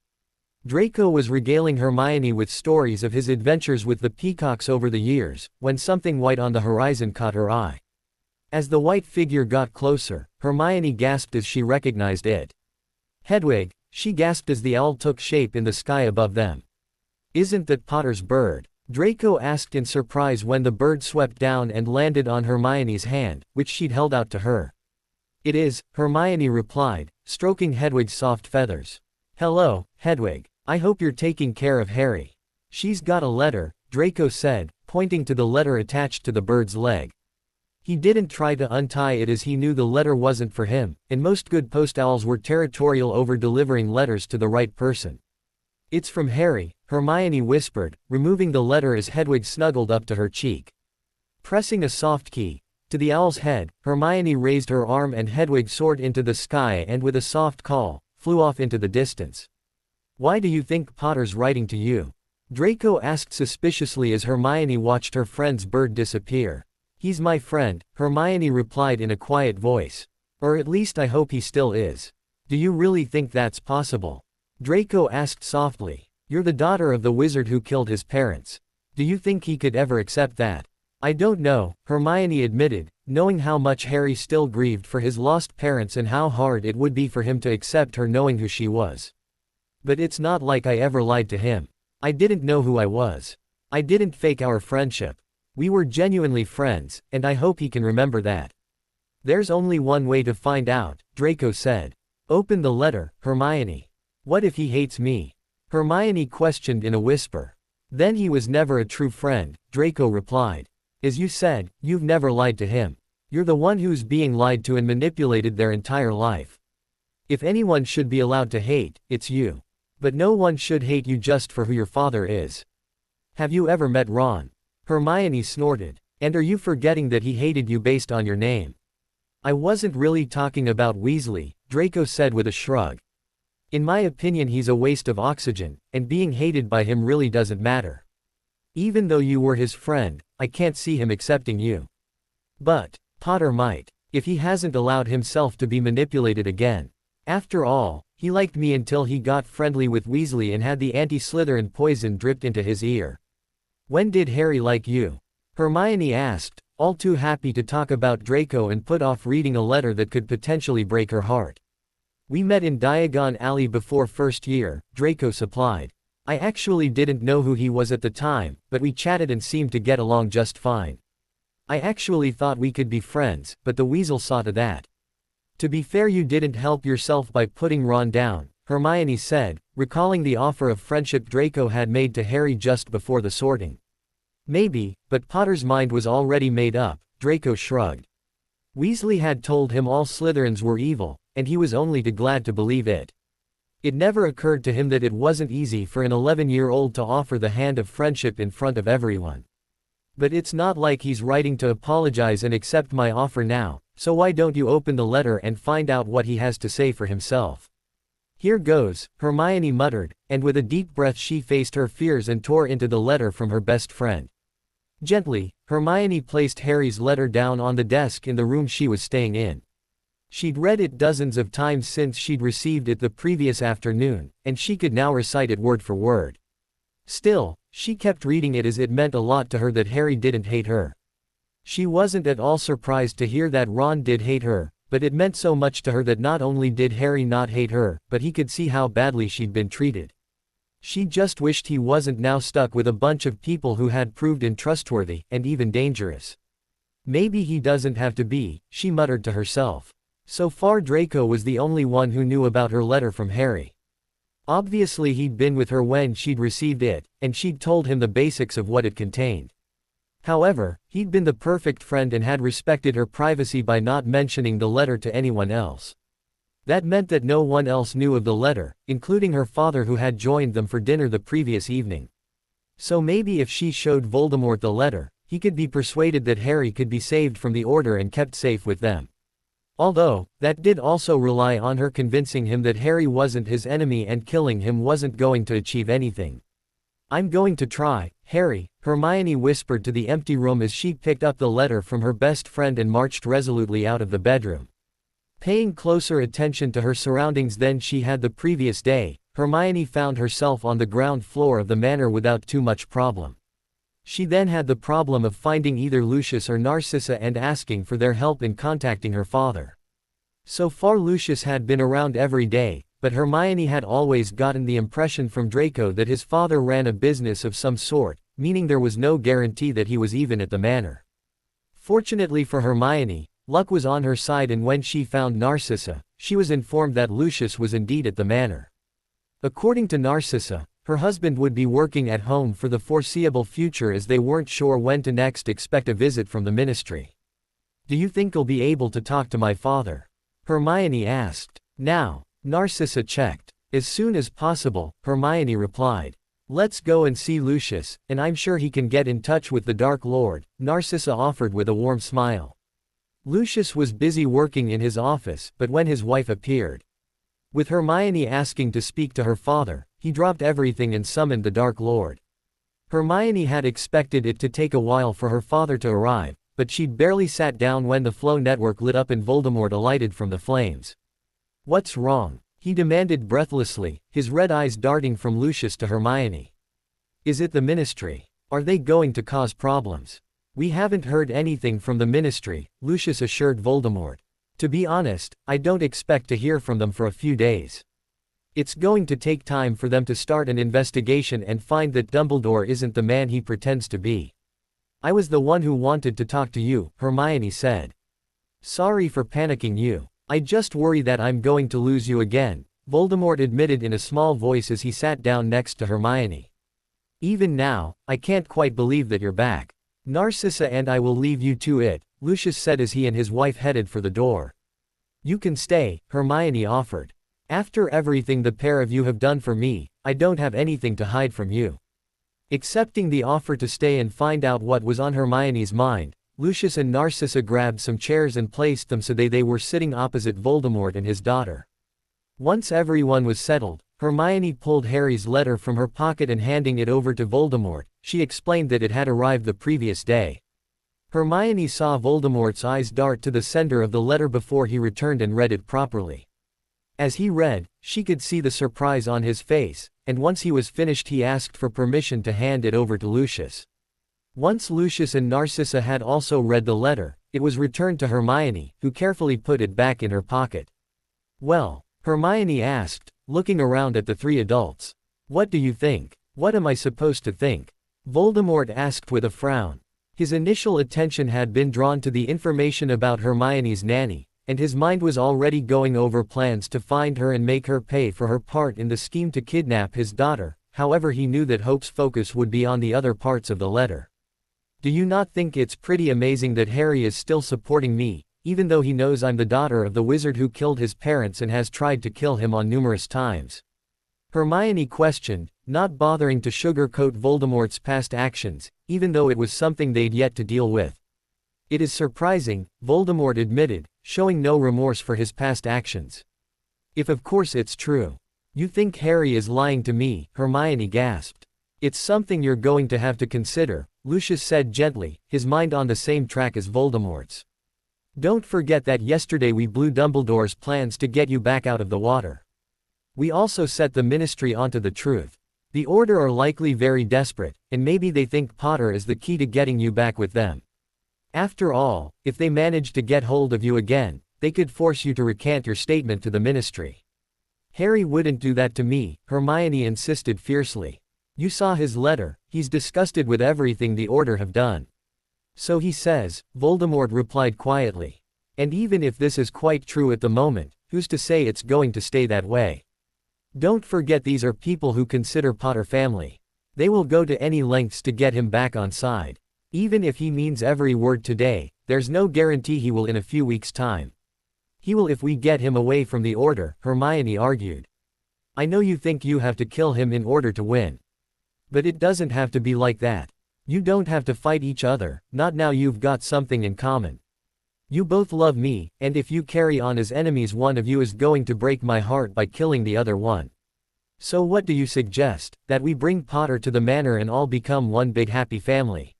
Speaker 2: Draco was regaling Hermione with stories of his adventures with the peacocks over the years, when something white on the horizon caught her eye. As the white figure got closer, Hermione gasped as she recognized it. "Hedwig," she gasped as the owl took shape in the sky above them. "Isn't that Potter's bird?" Draco asked in surprise when the bird swept down and landed on Hermione's hand, which she'd held out to her. "It is," Hermione replied, stroking Hedwig's soft feathers. "Hello, Hedwig. I hope you're taking care of Harry. She's got a letter," Draco said, pointing to the letter attached to the bird's leg. He didn't try to untie it as he knew the letter wasn't for him, and most good post owls were territorial over delivering letters to the right person. "It's from Harry," Hermione whispered, removing the letter as Hedwig snuggled up to her cheek. Pressing a soft key to the owl's head, Hermione raised her arm and Hedwig soared into the sky and with a soft call, flew off into the distance. "Why do you think Potter's writing to you?" Draco asked suspiciously as Hermione watched her friend's bird disappear. "He's my friend," Hermione replied in a quiet voice. "Or at least I hope he still is." "Do you really think that's possible?" Draco asked softly. "You're the daughter of the wizard who killed his parents. Do you think he could ever accept that?" "I don't know," Hermione admitted, knowing how much Harry still grieved for his lost parents and how hard it would be for him to accept her knowing who she was. "But it's not like I ever lied to him. I didn't know who I was. I didn't fake our friendship. We were genuinely friends, and I hope he can remember that." "There's only one way to find out," Draco said. "Open the letter, Hermione." "What if he hates me?" Hermione questioned in a whisper. "Then he was never a true friend," Draco replied. "As you said, you've never lied to him. You're the one who's being lied to and manipulated their entire life. If anyone should be allowed to hate, it's you. But no one should hate you just for who your father is. Have you ever met Ron?" Hermione snorted. "And are you forgetting that he hated you based on your name?" "I wasn't really talking about Weasley," Draco said with a shrug. "In my opinion he's a waste of oxygen, and being hated by him really doesn't matter. Even though you were his friend, I can't see him accepting you. But Potter might, if he hasn't allowed himself to be manipulated again. After all, he liked me until he got friendly with Weasley and had the anti-Slytherin poison dripped into his ear." "When did Harry like you?" Hermione asked, all too happy to talk about Draco and put off reading a letter that could potentially break her heart. "We met in Diagon Alley before first year," Draco supplied. "I actually didn't know who he was at the time, but we chatted and seemed to get along just fine. I actually thought we could be friends, but the weasel saw to that." "To be fair, you didn't help yourself by putting Ron down," Hermione said, recalling the offer of friendship Draco had made to Harry just before the sorting. "Maybe, but Potter's mind was already made up," Draco shrugged. Weasley had told him all Slytherins were evil, and he was only too glad to believe it. It never occurred to him that it wasn't easy for an 11-year-old to offer the hand of friendship in front of everyone. "But it's not like he's writing to apologize and accept my offer now, so why don't you open the letter and find out what he has to say for himself?" "Here goes," Hermione muttered, and with a deep breath she faced her fears and tore into the letter from her best friend. Gently, Hermione placed Harry's letter down on the desk in the room she was staying in. She'd read it dozens of times since she'd received it the previous afternoon, and she could now recite it word for word. Still, she kept reading it as it meant a lot to her that Harry didn't hate her. She wasn't at all surprised to hear that Ron did hate her, but it meant so much to her that not only did Harry not hate her, but he could see how badly she'd been treated. She just wished he wasn't now stuck with a bunch of people who had proved untrustworthy, and even dangerous. Maybe he doesn't have to be, she muttered to herself. So far Draco was the only one who knew about her letter from Harry. Obviously he'd been with her when she'd received it, and she'd told him the basics of what it contained. However, he'd been the perfect friend and had respected her privacy by not mentioning the letter to anyone else. That meant that no one else knew of the letter, including her father who had joined them for dinner the previous evening. So maybe if she showed Voldemort the letter, he could be persuaded that Harry could be saved from the Order and kept safe with them. Although, that did also rely on her convincing him that Harry wasn't his enemy and killing him wasn't going to achieve anything. "I'm going to try, Harry," Hermione whispered to the empty room as she picked up the letter from her best friend and marched resolutely out of the bedroom. Paying closer attention to her surroundings than she had the previous day, Hermione found herself on the ground floor of the manor without too much problem. She then had the problem of finding either Lucius or Narcissa and asking for their help in contacting her father. So far Lucius had been around every day, but Hermione had always gotten the impression from Draco that his father ran a business of some sort, meaning there was no guarantee that he was even at the manor. Fortunately for Hermione, luck was on her side, and when she found Narcissa, she was informed that Lucius was indeed at the manor. According to Narcissa, her husband would be working at home for the foreseeable future as they weren't sure when to next expect a visit from the ministry. "Do you think you'll be able to talk to my father?" Hermione asked. Now, Narcissa checked. "As soon as possible," Hermione replied. "Let's go and see Lucius, and I'm sure he can get in touch with the Dark Lord," Narcissa offered with a warm smile. Lucius was busy working in his office, but when his wife appeared, with Hermione asking to speak to her father, he dropped everything and summoned the Dark Lord. Hermione had expected it to take a while for her father to arrive, but she'd barely sat down when the flow network lit up and Voldemort alighted from the flames. "What's wrong?" he demanded breathlessly, his red eyes darting from Lucius to Hermione. "Is it the ministry? Are they going to cause problems?" "We haven't heard anything from the ministry," Lucius assured Voldemort. "To be honest, I don't expect to hear from them for a few days. It's going to take time for them to start an investigation and find that Dumbledore isn't the man he pretends to be." "I was the one who wanted to talk to you," Hermione said. "Sorry for panicking you. I just worry that I'm going to lose you again," Voldemort admitted in a small voice as he sat down next to Hermione. "Even now, I can't quite believe that you're back. Narcissa and I will leave you to it," Lucius said as he and his wife headed for the door. "You can stay," Hermione offered. "After everything the pair of you have done for me, I don't have anything to hide from you." Accepting the offer to stay and find out what was on Hermione's mind, Lucius and Narcissa grabbed some chairs and placed them so they were sitting opposite Voldemort and his daughter. Once everyone was settled, Hermione pulled Harry's letter from her pocket and handing it over to Voldemort, she explained that it had arrived the previous day. Hermione saw Voldemort's eyes dart to the sender of the letter before he returned and read it properly. As he read, she could see the surprise on his face, and once he was finished he asked for permission to hand it over to Lucius. Once Lucius and Narcissa had also read the letter, it was returned to Hermione, who carefully put it back in her pocket. "Well," Hermione asked, looking around at the three adults. "What do you think?" "What am I supposed to think?" Voldemort asked with a frown. His initial attention had been drawn to the information about Hermione's nanny, and his mind was already going over plans to find her and make her pay for her part in the scheme to kidnap his daughter. However, he knew that Hope's focus would be on the other parts of the letter. "Do you not think it's pretty amazing that Harry is still supporting me, even though he knows I'm the daughter of the wizard who killed his parents and has tried to kill him on numerous times?" Hermione questioned, not bothering to sugarcoat Voldemort's past actions, even though it was something they'd yet to deal with. "It is surprising," Voldemort admitted, showing no remorse for his past actions. "If of course it's true." "You think Harry is lying to me?" Hermione gasped. "It's something you're going to have to consider," Lucius said gently, his mind on the same track as Voldemort's. "Don't forget that yesterday we blew Dumbledore's plans to get you back out of the water. We also set the ministry onto the truth. The Order are likely very desperate, and maybe they think Potter is the key to getting you back with them. After all, if they manage to get hold of you again, they could force you to recant your statement to the ministry." "Harry wouldn't do that to me," Hermione insisted fiercely. "You saw his letter, he's disgusted with everything the Order have done." "So he says," Voldemort replied quietly. "And even if this is quite true at the moment, who's to say it's going to stay that way? Don't forget these are people who consider Potter family. They will go to any lengths to get him back on side. Even if he means every word today, there's no guarantee he will in a few weeks' time." "He will if we get him away from the Order," Hermione argued. "I know you think you have to kill him in order to win. But it doesn't have to be like that. You don't have to fight each other, not now you've got something in common. You both love me, and if you carry on as enemies, one of you is going to break my heart by killing the other one. So what do you suggest, that we bring Potter to the manor and all become one big happy family?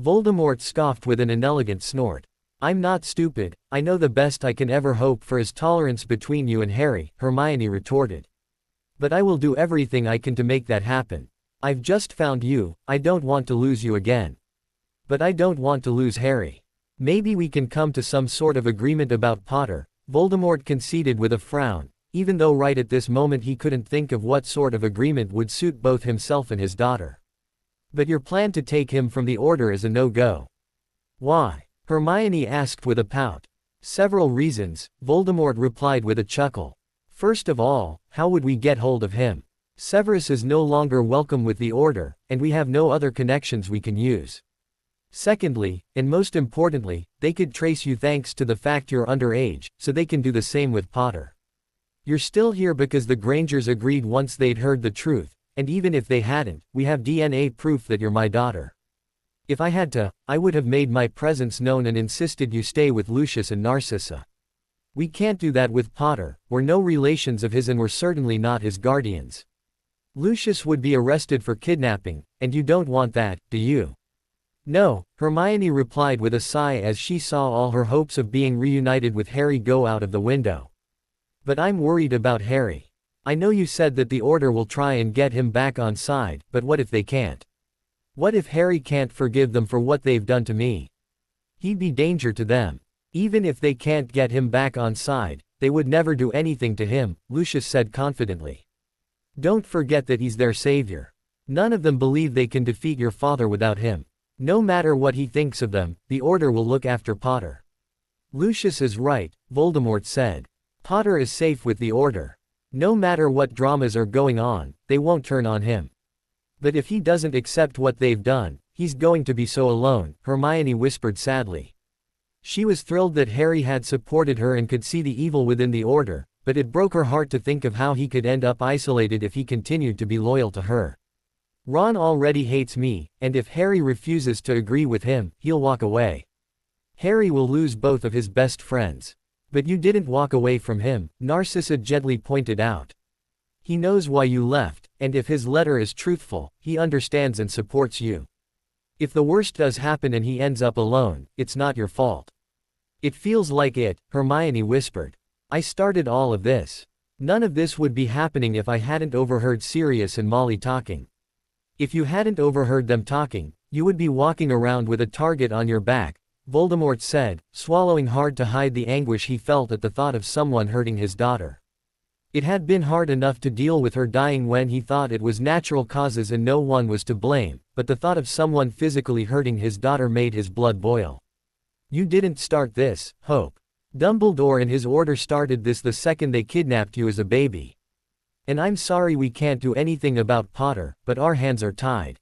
Speaker 2: Voldemort scoffed with an inelegant snort. I'm not stupid, I know the best I can ever hope for is tolerance between you and Harry, Hermione retorted. But I will do everything I can to make that happen. I've just found you, I don't want to lose you again. But I don't want to lose Harry. Maybe we can come to some sort of agreement about Potter, Voldemort conceded with a frown, even though right at this moment he couldn't think of what sort of agreement would suit both himself and his daughter. But your plan to take him from the Order is a no-go. Why? Hermione asked with a pout. Several reasons, Voldemort replied with a chuckle. First of all, how would we get hold of him? Severus is no longer welcome with the Order, and we have no other connections we can use. Secondly, and most importantly, they could trace you thanks to the fact you're underage, so they can do the same with Potter. You're still here because the Grangers agreed once they'd heard the truth, and even if they hadn't, we have DNA proof that you're my daughter. If I had to, I would have made my presence known and insisted you stay with Lucius and Narcissa. We can't do that with Potter, we're no relations of his and we're certainly not his guardians. Lucius would be arrested for kidnapping, and you don't want that, do you? No, Hermione replied with a sigh as she saw all her hopes of being reunited with Harry go out of the window. But I'm worried about Harry. I know you said that the Order will try and get him back on side, but what if they can't? What if Harry can't forgive them for what they've done to me? He'd be danger to them. Even if they can't get him back on side, they would never do anything to him, Lucius said confidently. Don't forget that he's their savior. None of them believe they can defeat your father without him. No matter what he thinks of them, the Order will look after Potter. Lucius is right, Voldemort said. Potter is safe with the Order. No matter what dramas are going on, they won't turn on him. But if he doesn't accept what they've done, he's going to be so alone, Hermione whispered sadly. She was thrilled that Harry had supported her and could see the evil within the Order, but it broke her heart to think of how he could end up isolated if he continued to be loyal to her. Ron already hates me, and if Harry refuses to agree with him, he'll walk away. Harry will lose both of his best friends. But you didn't walk away from him, Narcissa gently pointed out. He knows why you left, and if his letter is truthful, he understands and supports you. If the worst does happen and he ends up alone, it's not your fault. It feels like it, Hermione whispered. I started all of this. None of this would be happening if I hadn't overheard Sirius and Molly talking. If you hadn't overheard them talking, you would be walking around with a target on your back, Voldemort said, swallowing hard to hide the anguish he felt at the thought of someone hurting his daughter. It had been hard enough to deal with her dying when he thought it was natural causes and no one was to blame, but the thought of someone physically hurting his daughter made his blood boil. You didn't start this, Hope. Dumbledore and his Order started this the second they kidnapped you as a baby. And I'm sorry we can't do anything about Potter, but our hands are tied.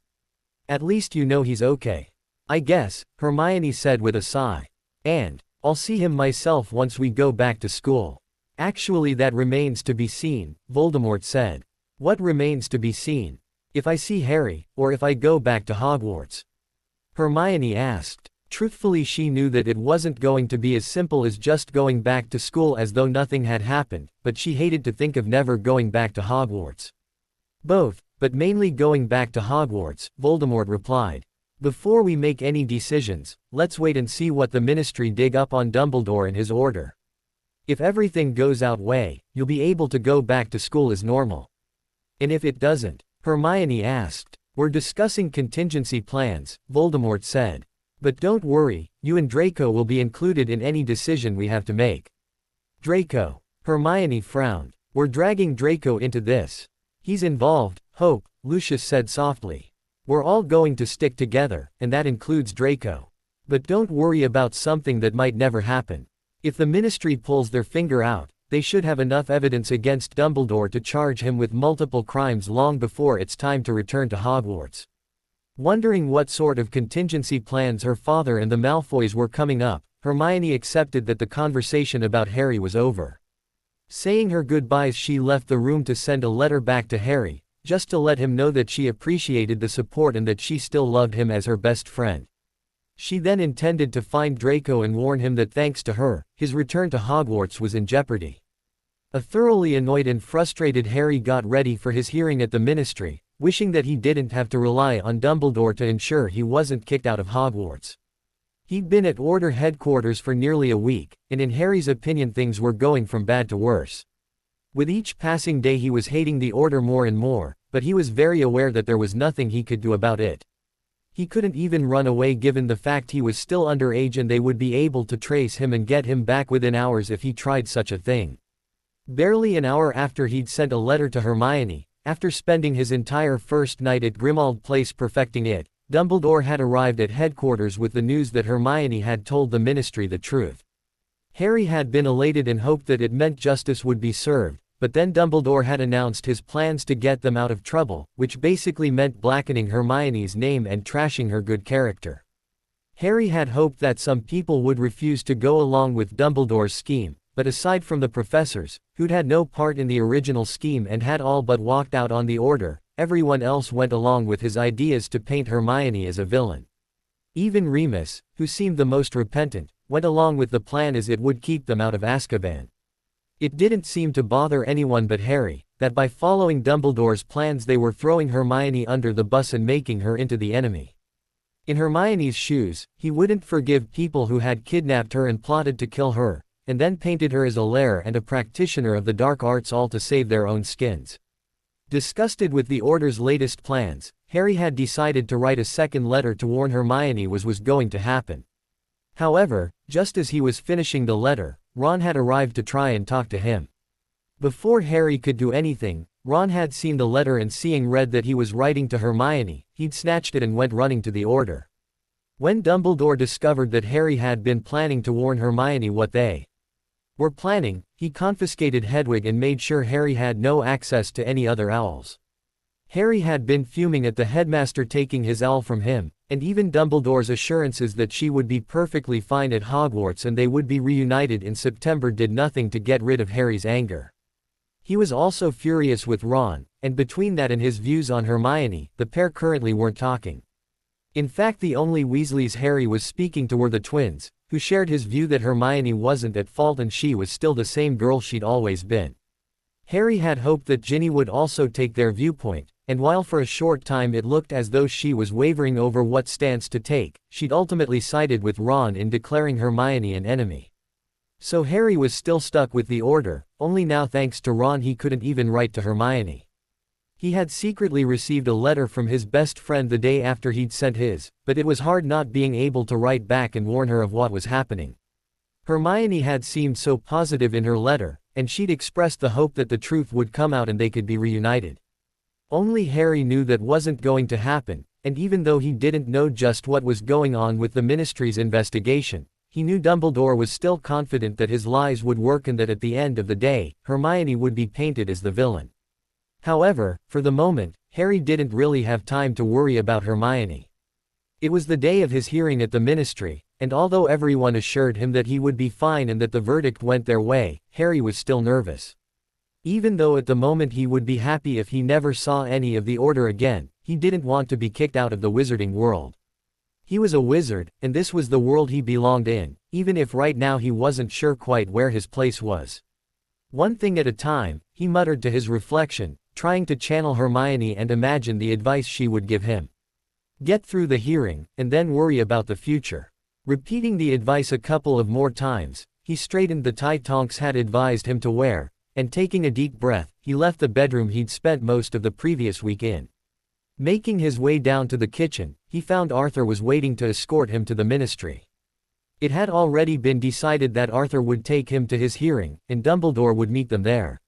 Speaker 2: At least you know he's okay. I guess, Hermione said with a sigh. And, I'll see him myself once we go back to school. Actually that remains to be seen, Voldemort said. What remains to be seen? If I see Harry, or if I go back to Hogwarts? Hermione asked. Truthfully she knew that it wasn't going to be as simple as just going back to school as though nothing had happened, but she hated to think of never going back to Hogwarts. Both, but mainly going back to Hogwarts, Voldemort replied. Before we make any decisions, let's wait and see what the Ministry dig up on Dumbledore and his Order. If everything goes our way, you'll be able to go back to school as normal. And if it doesn't? Hermione asked. We're discussing contingency plans, Voldemort said. But don't worry, you and Draco will be included in any decision we have to make. Draco. Hermione frowned. We're dragging Draco into this. He's involved, Hope, Lucius said softly. We're all going to stick together, and that includes Draco. But don't worry about something that might never happen. If the Ministry pulls their finger out, they should have enough evidence against Dumbledore to charge him with multiple crimes long before it's time to return to Hogwarts. Wondering what sort of contingency plans her father and the Malfoys were coming up, Hermione accepted that the conversation about Harry was over. Saying her goodbyes she left the room to send a letter back to Harry, just to let him know that she appreciated the support and that she still loved him as her best friend. She then intended to find Draco and warn him that thanks to her, his return to Hogwarts was in jeopardy. A thoroughly annoyed and frustrated Harry got ready for his hearing at the Ministry, wishing that he didn't have to rely on Dumbledore to ensure he wasn't kicked out of Hogwarts. He'd been at Order headquarters for nearly a week, and in Harry's opinion things were going from bad to worse. With each passing day he was hating the Order more and more, but he was very aware that there was nothing he could do about it. He couldn't even run away given the fact he was still underage and they would be able to trace him and get him back within hours if he tried such a thing. Barely an hour after he'd sent a letter to Hermione, after spending his entire first night at Grimmauld Place perfecting it, Dumbledore had arrived at headquarters with the news that Hermione had told the Ministry the truth. Harry had been elated and hoped that it meant justice would be served, but then Dumbledore had announced his plans to get them out of trouble, which basically meant blackening Hermione's name and trashing her good character. Harry had hoped that some people would refuse to go along with Dumbledore's scheme, but aside from the professors, who'd had no part in the original scheme and had all but walked out on the Order, everyone else went along with his ideas to paint Hermione as a villain. Even Remus, who seemed the most repentant, went along with the plan as it would keep them out of Azkaban. It didn't seem to bother anyone but Harry, that by following Dumbledore's plans they were throwing Hermione under the bus and making her into the enemy. In Hermione's shoes, he wouldn't forgive people who had kidnapped her and plotted to kill her, and then painted her as a lair and a practitioner of the dark arts all to save their own skins. Disgusted with the Order's latest plans, Harry had decided to write a second letter to warn Hermione was going to happen. However, just as he was finishing the letter, Ron had arrived to try and talk to him. Before Harry could do anything, Ron had seen the letter and seeing read that he was writing to Hermione, he'd snatched it and went running to the Order. When Dumbledore discovered that Harry had been planning to warn Hermione what they were planning, he confiscated Hedwig and made sure Harry had no access to any other owls. Harry had been fuming at the headmaster taking his owl from him, and even Dumbledore's assurances that she would be perfectly fine at Hogwarts and they would be reunited in September did nothing to get rid of Harry's anger. He was also furious with Ron, and between that and his views on Hermione, the pair currently weren't talking. In fact, the only Weasleys Harry was speaking to were the twins, who shared his view that Hermione wasn't at fault and she was still the same girl she'd always been. Harry had hoped that Ginny would also take their viewpoint, and while for a short time it looked as though she was wavering over what stance to take, she'd ultimately sided with Ron in declaring Hermione an enemy. So Harry was still stuck with the Order, only now thanks to Ron he couldn't even write to Hermione. He had secretly received a letter from his best friend the day after he'd sent his, but it was hard not being able to write back and warn her of what was happening. Hermione had seemed so positive in her letter, and she'd expressed the hope that the truth would come out and they could be reunited. Only Harry knew that wasn't going to happen, and even though he didn't know just what was going on with the Ministry's investigation, he knew Dumbledore was still confident that his lies would work and that at the end of the day, Hermione would be painted as the villain. However, for the moment, Harry didn't really have time to worry about Hermione. It was the day of his hearing at the Ministry, and although everyone assured him that he would be fine and that the verdict went their way, Harry was still nervous. Even though at the moment he would be happy if he never saw any of the Order again, he didn't want to be kicked out of the wizarding world. He was a wizard, and this was the world he belonged in, even if right now he wasn't sure quite where his place was. One thing at a time, he muttered to his reflection, trying to channel Hermione and imagine the advice she would give him. Get through the hearing, and then worry about the future. Repeating the advice a couple of more times, he straightened the tie Tonks had advised him to wear, and taking a deep breath, he left the bedroom he'd spent most of the previous week in. Making his way down to the kitchen, he found Arthur was waiting to escort him to the Ministry. It had already been decided that Arthur would take him to his hearing, and Dumbledore would meet them there.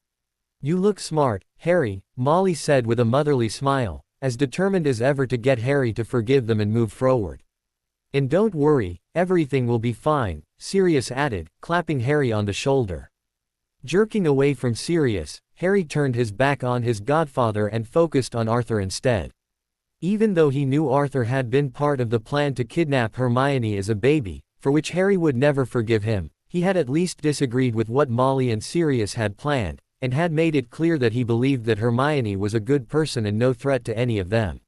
Speaker 2: "You look smart, Harry," Molly said with a motherly smile, as determined as ever to get Harry to forgive them and move forward. "And don't worry, everything will be fine," Sirius added, clapping Harry on the shoulder. Jerking away from Sirius, Harry turned his back on his godfather and focused on Arthur instead. Even though he knew Arthur had been part of the plan to kidnap Hermione as a baby, for which Harry would never forgive him, he had at least disagreed with what Molly and Sirius had planned, and had made it clear that he believed that Hermione was a good person and no threat to any of them.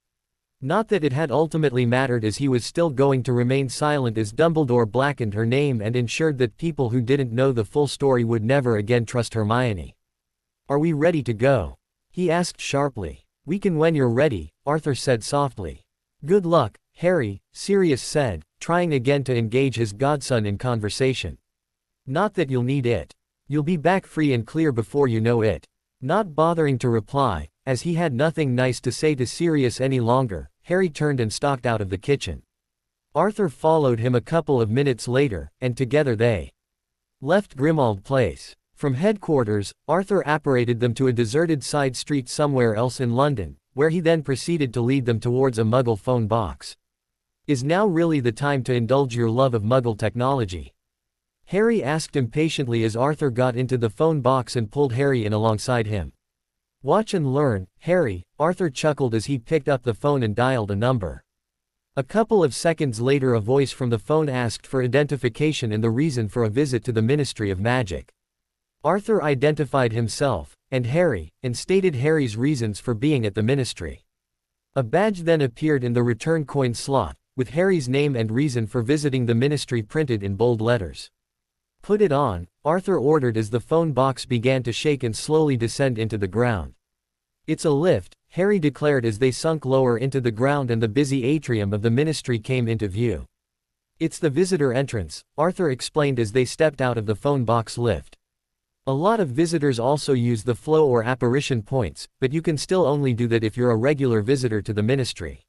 Speaker 2: Not that it had ultimately mattered, as he was still going to remain silent as Dumbledore blackened her name and ensured that people who didn't know the full story would never again trust Hermione. "Are we ready to go?" he asked sharply. "We can when you're ready," Arthur said softly. "Good luck, Harry," Sirius said, trying again to engage his godson in conversation. "Not that you'll need it. You'll be back free and clear before you know it." Not bothering to reply, as he had nothing nice to say to Sirius any longer, Harry turned and stalked out of the kitchen. Arthur followed him a couple of minutes later, and together they left Grimmauld Place. From headquarters, Arthur apparated them to a deserted side street somewhere else in London, where he then proceeded to lead them towards a Muggle phone box. "Is now really the time to indulge your love of Muggle technology?" Harry asked impatiently as Arthur got into the phone box and pulled Harry in alongside him. "Watch and learn, Harry," Arthur chuckled as he picked up the phone and dialed a number. A couple of seconds later a voice from the phone asked for identification and the reason for a visit to the Ministry of Magic. Arthur identified himself, and Harry, and stated Harry's reasons for being at the ministry. A badge then appeared in the return coin slot, with Harry's name and reason for visiting the ministry printed in bold letters. "Put it on," Arthur ordered as the phone box began to shake and slowly descend into the ground. "It's a lift," Harry declared as they sunk lower into the ground and the busy atrium of the ministry came into view. "It's the visitor entrance," Arthur explained as they stepped out of the phone box lift. "A lot of visitors also use the flow or apparition points, but you can still only do that if you're a regular visitor to the ministry."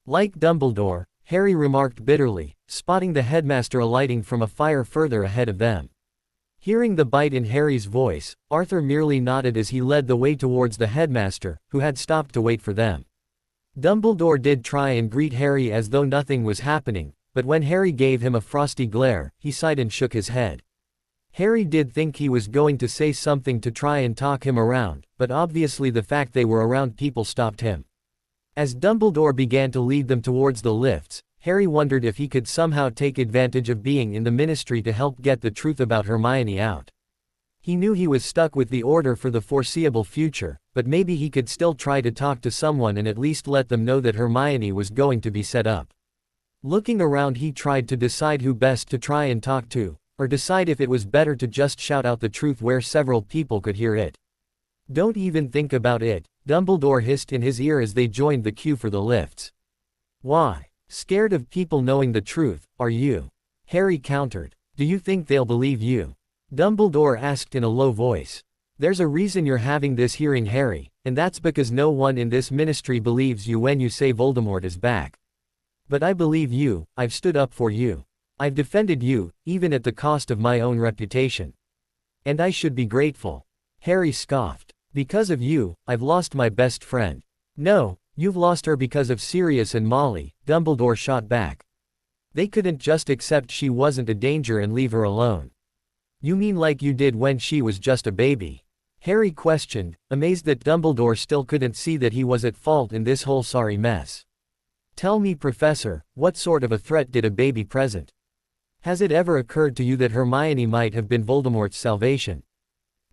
Speaker 2: "Like Dumbledore," Harry remarked bitterly, spotting the headmaster alighting from a fire further ahead of them. Hearing the bite in Harry's voice, Arthur merely nodded as he led the way towards the headmaster, who had stopped to wait for them. Dumbledore did try and greet Harry as though nothing was happening, but when Harry gave him a frosty glare, he sighed and shook his head. Harry did think he was going to say something to try and talk him around, but obviously the fact they were around people stopped him. As Dumbledore began to lead them towards the lifts, Harry wondered if he could somehow take advantage of being in the ministry to help get the truth about Hermione out. He knew he was stuck with the Order for the foreseeable future, but maybe he could still try to talk to someone and at least let them know that Hermione was going to be set up. Looking around, he tried to decide who best to try and talk to, or decide if it was better to just shout out the truth where several people could hear it. "Don't even think about it," Dumbledore hissed in his ear as they joined the queue for the lifts. "Why? Scared of people knowing the truth, are you?" Harry countered. "Do you think they'll believe you?" Dumbledore asked in a low voice. "There's a reason you're having this hearing, Harry, and that's because no one in this ministry believes you when you say Voldemort is back. But I believe you. I've stood up for you. I've defended you, even at the cost of my own reputation. And I should be grateful." Harry scoffed. "Because of you, I've lost my best friend." "No, you've lost her because of Sirius and Molly," Dumbledore shot back. "They couldn't just accept she wasn't a danger and leave her alone." "You mean like you did when she was just a baby?" Harry questioned, amazed that Dumbledore still couldn't see that he was at fault in this whole sorry mess. "Tell me, Professor, what sort of a threat did a baby present? Has it ever occurred to you that Hermione might have been Voldemort's salvation?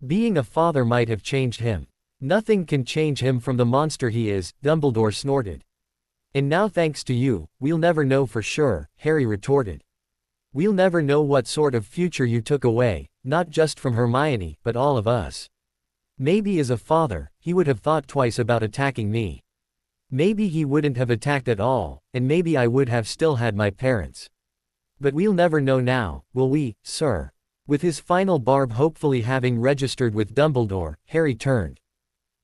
Speaker 2: Being a father might have changed him. Nothing can change him from the monster he is," Dumbledore snorted. "And now thanks to you, we'll never know for sure," Harry retorted. "We'll never know what sort of future you took away, not just from Hermione, but all of us. Maybe as a father, he would have thought twice about attacking me. Maybe he wouldn't have attacked at all, and maybe I would have still had my parents. But we'll never know now, will we, sir?" With his final barb hopefully having registered with Dumbledore, Harry turned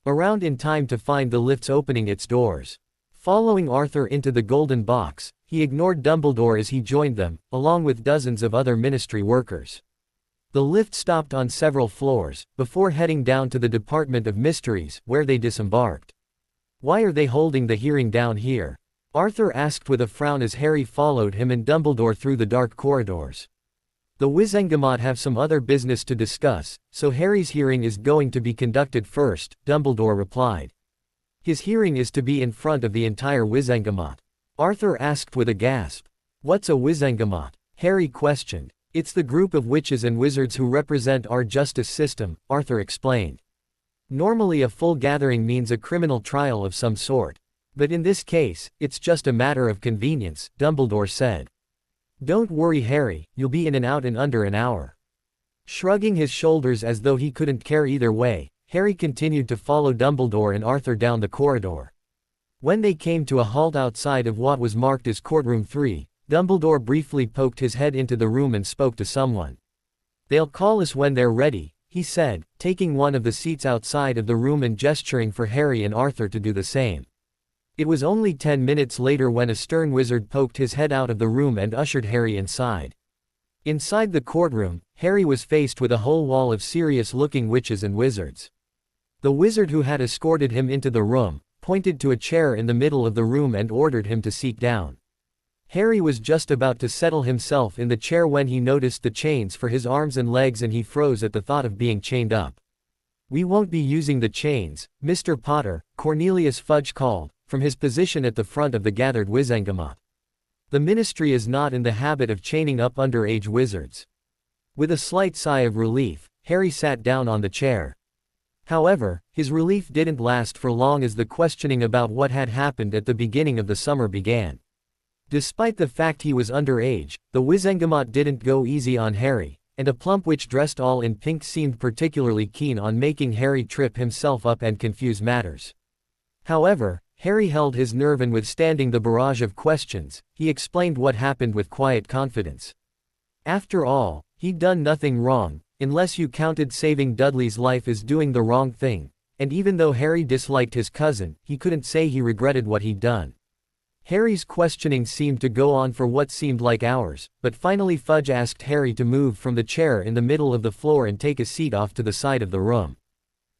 Speaker 2: around in time to find the lifts opening its doors. Following Arthur into the golden box, he ignored Dumbledore as he joined them, along with dozens of other ministry workers. The lift stopped on several floors, before heading down to the Department of Mysteries, where they disembarked. "Why are they holding the hearing down here?" Arthur asked with a frown as Harry followed him and Dumbledore through the dark corridors. "The Wizengamot have some other business to discuss, so Harry's hearing is going to be conducted first," Dumbledore replied. "His hearing is to be in front of the entire Wizengamot?" Arthur asked with a gasp. "What's a Wizengamot?" Harry questioned. "It's the group of witches and wizards who represent our justice system," Arthur explained. Normally a full gathering means a criminal trial of some sort. But in this case, it's just a matter of convenience, Dumbledore said. Don't worry Harry, you'll be in and out in under an hour. Shrugging his shoulders as though he couldn't care either way, Harry continued to follow Dumbledore and Arthur down the corridor. When they came to a halt outside of what was marked as Courtroom 3, Dumbledore briefly poked his head into the room and spoke to someone. They'll call us when they're ready, he said, taking one of the seats outside of the room and gesturing for Harry and Arthur to do the same. It was only 10 minutes later when a stern wizard poked his head out of the room and ushered Harry inside. Inside the courtroom, Harry was faced with a whole wall of serious-looking witches and wizards. The wizard who had escorted him into the room pointed to a chair in the middle of the room and ordered him to sit down. Harry was just about to settle himself in the chair when he noticed the chains for his arms and legs and he froze at the thought of being chained up. "We won't be using the chains, Mr. Potter," Cornelius Fudge called, from his position at the front of the gathered Wizengamot. "The Ministry is not in the habit of chaining up underage wizards." With a slight sigh of relief, Harry sat down on the chair. However, his relief didn't last for long as the questioning about what had happened at the beginning of the summer began. Despite the fact he was underage, the Wizengamot didn't go easy on Harry, and a plump witch dressed all in pink seemed particularly keen on making Harry trip himself up and confuse matters. However, Harry held his nerve and withstanding the barrage of questions, he explained what happened with quiet confidence. After all, he'd done nothing wrong, unless you counted saving Dudley's life as doing the wrong thing, and even though Harry disliked his cousin, he couldn't say he regretted what he'd done. Harry's questioning seemed to go on for what seemed like hours, but finally Fudge asked Harry to move from the chair in the middle of the floor and take a seat off to the side of the room.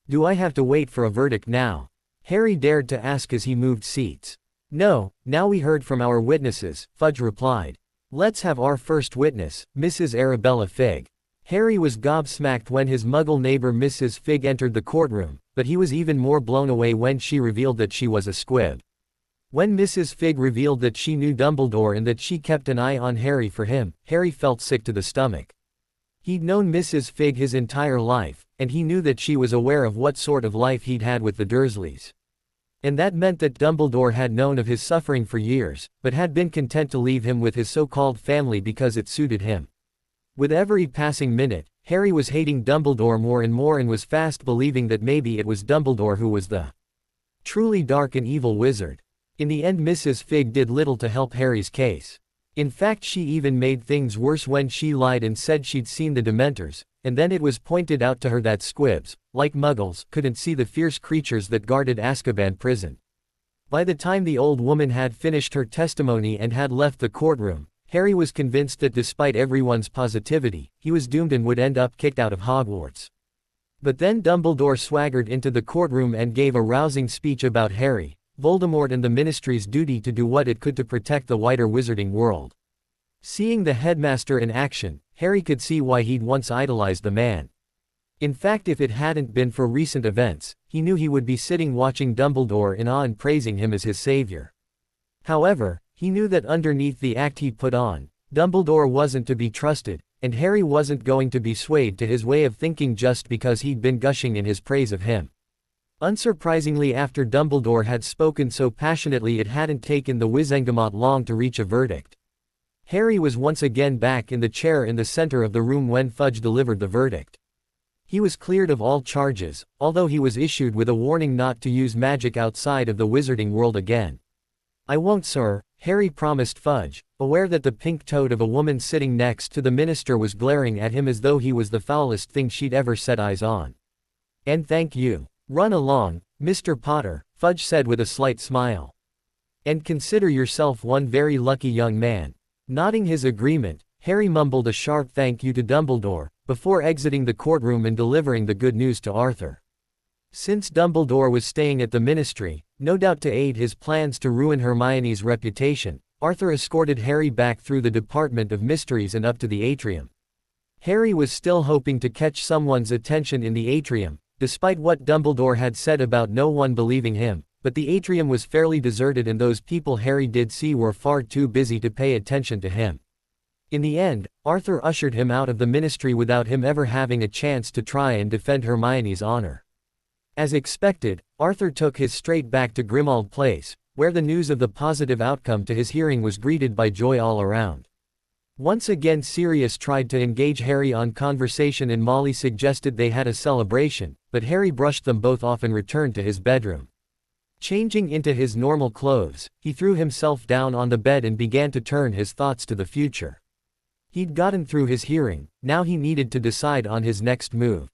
Speaker 2: "Do I have to wait for a verdict now?" Harry dared to ask as he moved seats. "No, now we heard from our witnesses," Fudge replied. "Let's have our first witness, Mrs. Arabella Figg." Harry was gobsmacked when his muggle neighbor Mrs. Figg entered the courtroom, but he was even more blown away when she revealed that she was a squib. When Mrs. Figg revealed that she knew Dumbledore and that she kept an eye on Harry for him, Harry felt sick to the stomach. He'd known Mrs. Figg his entire life, and he knew that she was aware of what sort of life he'd had with the Dursleys. And that meant that Dumbledore had known of his suffering for years, but had been content to leave him with his so-called family because it suited him. With every passing minute, Harry was hating Dumbledore more and was fast believing that maybe it was Dumbledore who was the truly dark and evil wizard. In the end Mrs. Figg did little to help Harry's case. In fact she even made things worse when she lied and said she'd seen the Dementors, and then it was pointed out to her that squibs, like muggles, couldn't see the fierce creatures that guarded Azkaban prison. By the time the old woman had finished her testimony and had left the courtroom, Harry was convinced that despite everyone's positivity, he was doomed and would end up kicked out of Hogwarts. But then Dumbledore swaggered into the courtroom and gave a rousing speech about Harry, Voldemort and the Ministry's duty to do what it could to protect the wider wizarding world. Seeing the headmaster in action, Harry could see why he'd once idolized the man. In fact, if it hadn't been for recent events, he knew he would be sitting watching Dumbledore in awe and praising him as his savior. However, he knew that underneath the act he'd put on, Dumbledore wasn't to be trusted, and Harry wasn't going to be swayed to his way of thinking just because he'd been gushing in his praise of him. Unsurprisingly, after Dumbledore had spoken so passionately, it hadn't taken the Wizengamot long to reach a verdict. Harry was once again back in the chair in the center of the room when Fudge delivered the verdict. He was cleared of all charges, although he was issued with a warning not to use magic outside of the wizarding world again. "I won't, sir," Harry promised Fudge, aware that the pink toad of a woman sitting next to the minister was glaring at him as though he was the foulest thing she'd ever set eyes on. "And thank you. Run along, Mr. Potter," Fudge said with a slight smile. "And consider yourself one very lucky young man." Nodding his agreement, Harry mumbled a sharp thank you to Dumbledore, before exiting the courtroom and delivering the good news to Arthur. Since Dumbledore was staying at the Ministry, no doubt to aid his plans to ruin Hermione's reputation, Arthur escorted Harry back through the Department of Mysteries and up to the atrium. Harry was still hoping to catch someone's attention in the atrium, despite what Dumbledore had said about no one believing him, but the atrium was fairly deserted and those people Harry did see were far too busy to pay attention to him. In the end, Arthur ushered him out of the Ministry without him ever having a chance to try and defend Hermione's honor. As expected, Arthur took his straight back to Grimmauld Place, where the news of the positive outcome to his hearing was greeted by joy all around. Once again Sirius tried to engage Harry on conversation and Molly suggested they had a celebration, but Harry brushed them both off and returned to his bedroom. Changing into his normal clothes, he threw himself down on the bed and began to turn his thoughts to the future. He'd gotten through his hearing, now he needed to decide on his next move.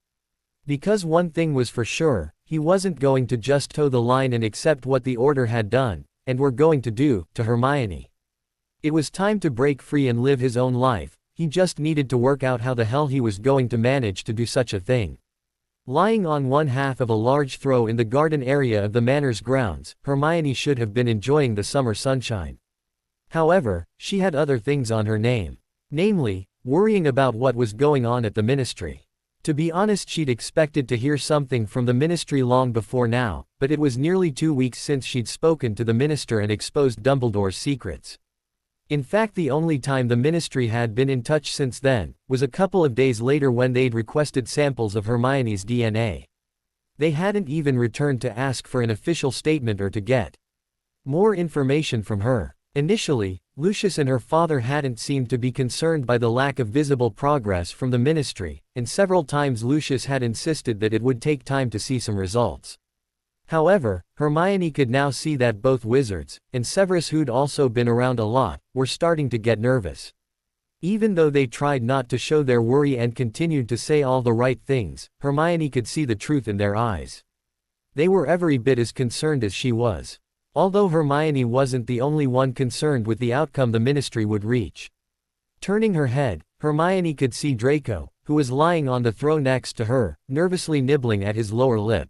Speaker 2: Because one thing was for sure, he wasn't going to just toe the line and accept what the Order had done, and were going to do, to Hermione. It was time to break free and live his own life, he just needed to work out how the hell he was going to manage to do such a thing. Lying on one half of a large throw in the garden area of the manor's grounds, Hermione should have been enjoying the summer sunshine. However, she had other things on her name. Namely, worrying about what was going on at the Ministry. To be honest, she'd expected to hear something from the Ministry long before now, but it was nearly 2 weeks since she'd spoken to the Minister and exposed Dumbledore's secrets. In fact, the only time the Ministry had been in touch since then, was a couple of days later when they'd requested samples of Hermione's DNA. They hadn't even returned to ask for an official statement or to get more information from her. Initially, Lucius and her father hadn't seemed to be concerned by the lack of visible progress from the Ministry, and several times Lucius had insisted that it would take time to see some results. However, Hermione could now see that both wizards, and Severus, who'd also been around a lot, were starting to get nervous. Even though they tried not to show their worry and continued to say all the right things, Hermione could see the truth in their eyes. They were every bit as concerned as she was. Although Hermione wasn't the only one concerned with the outcome the Ministry would reach. Turning her head, Hermione could see Draco, who was lying on the throw next to her, nervously nibbling at his lower lip.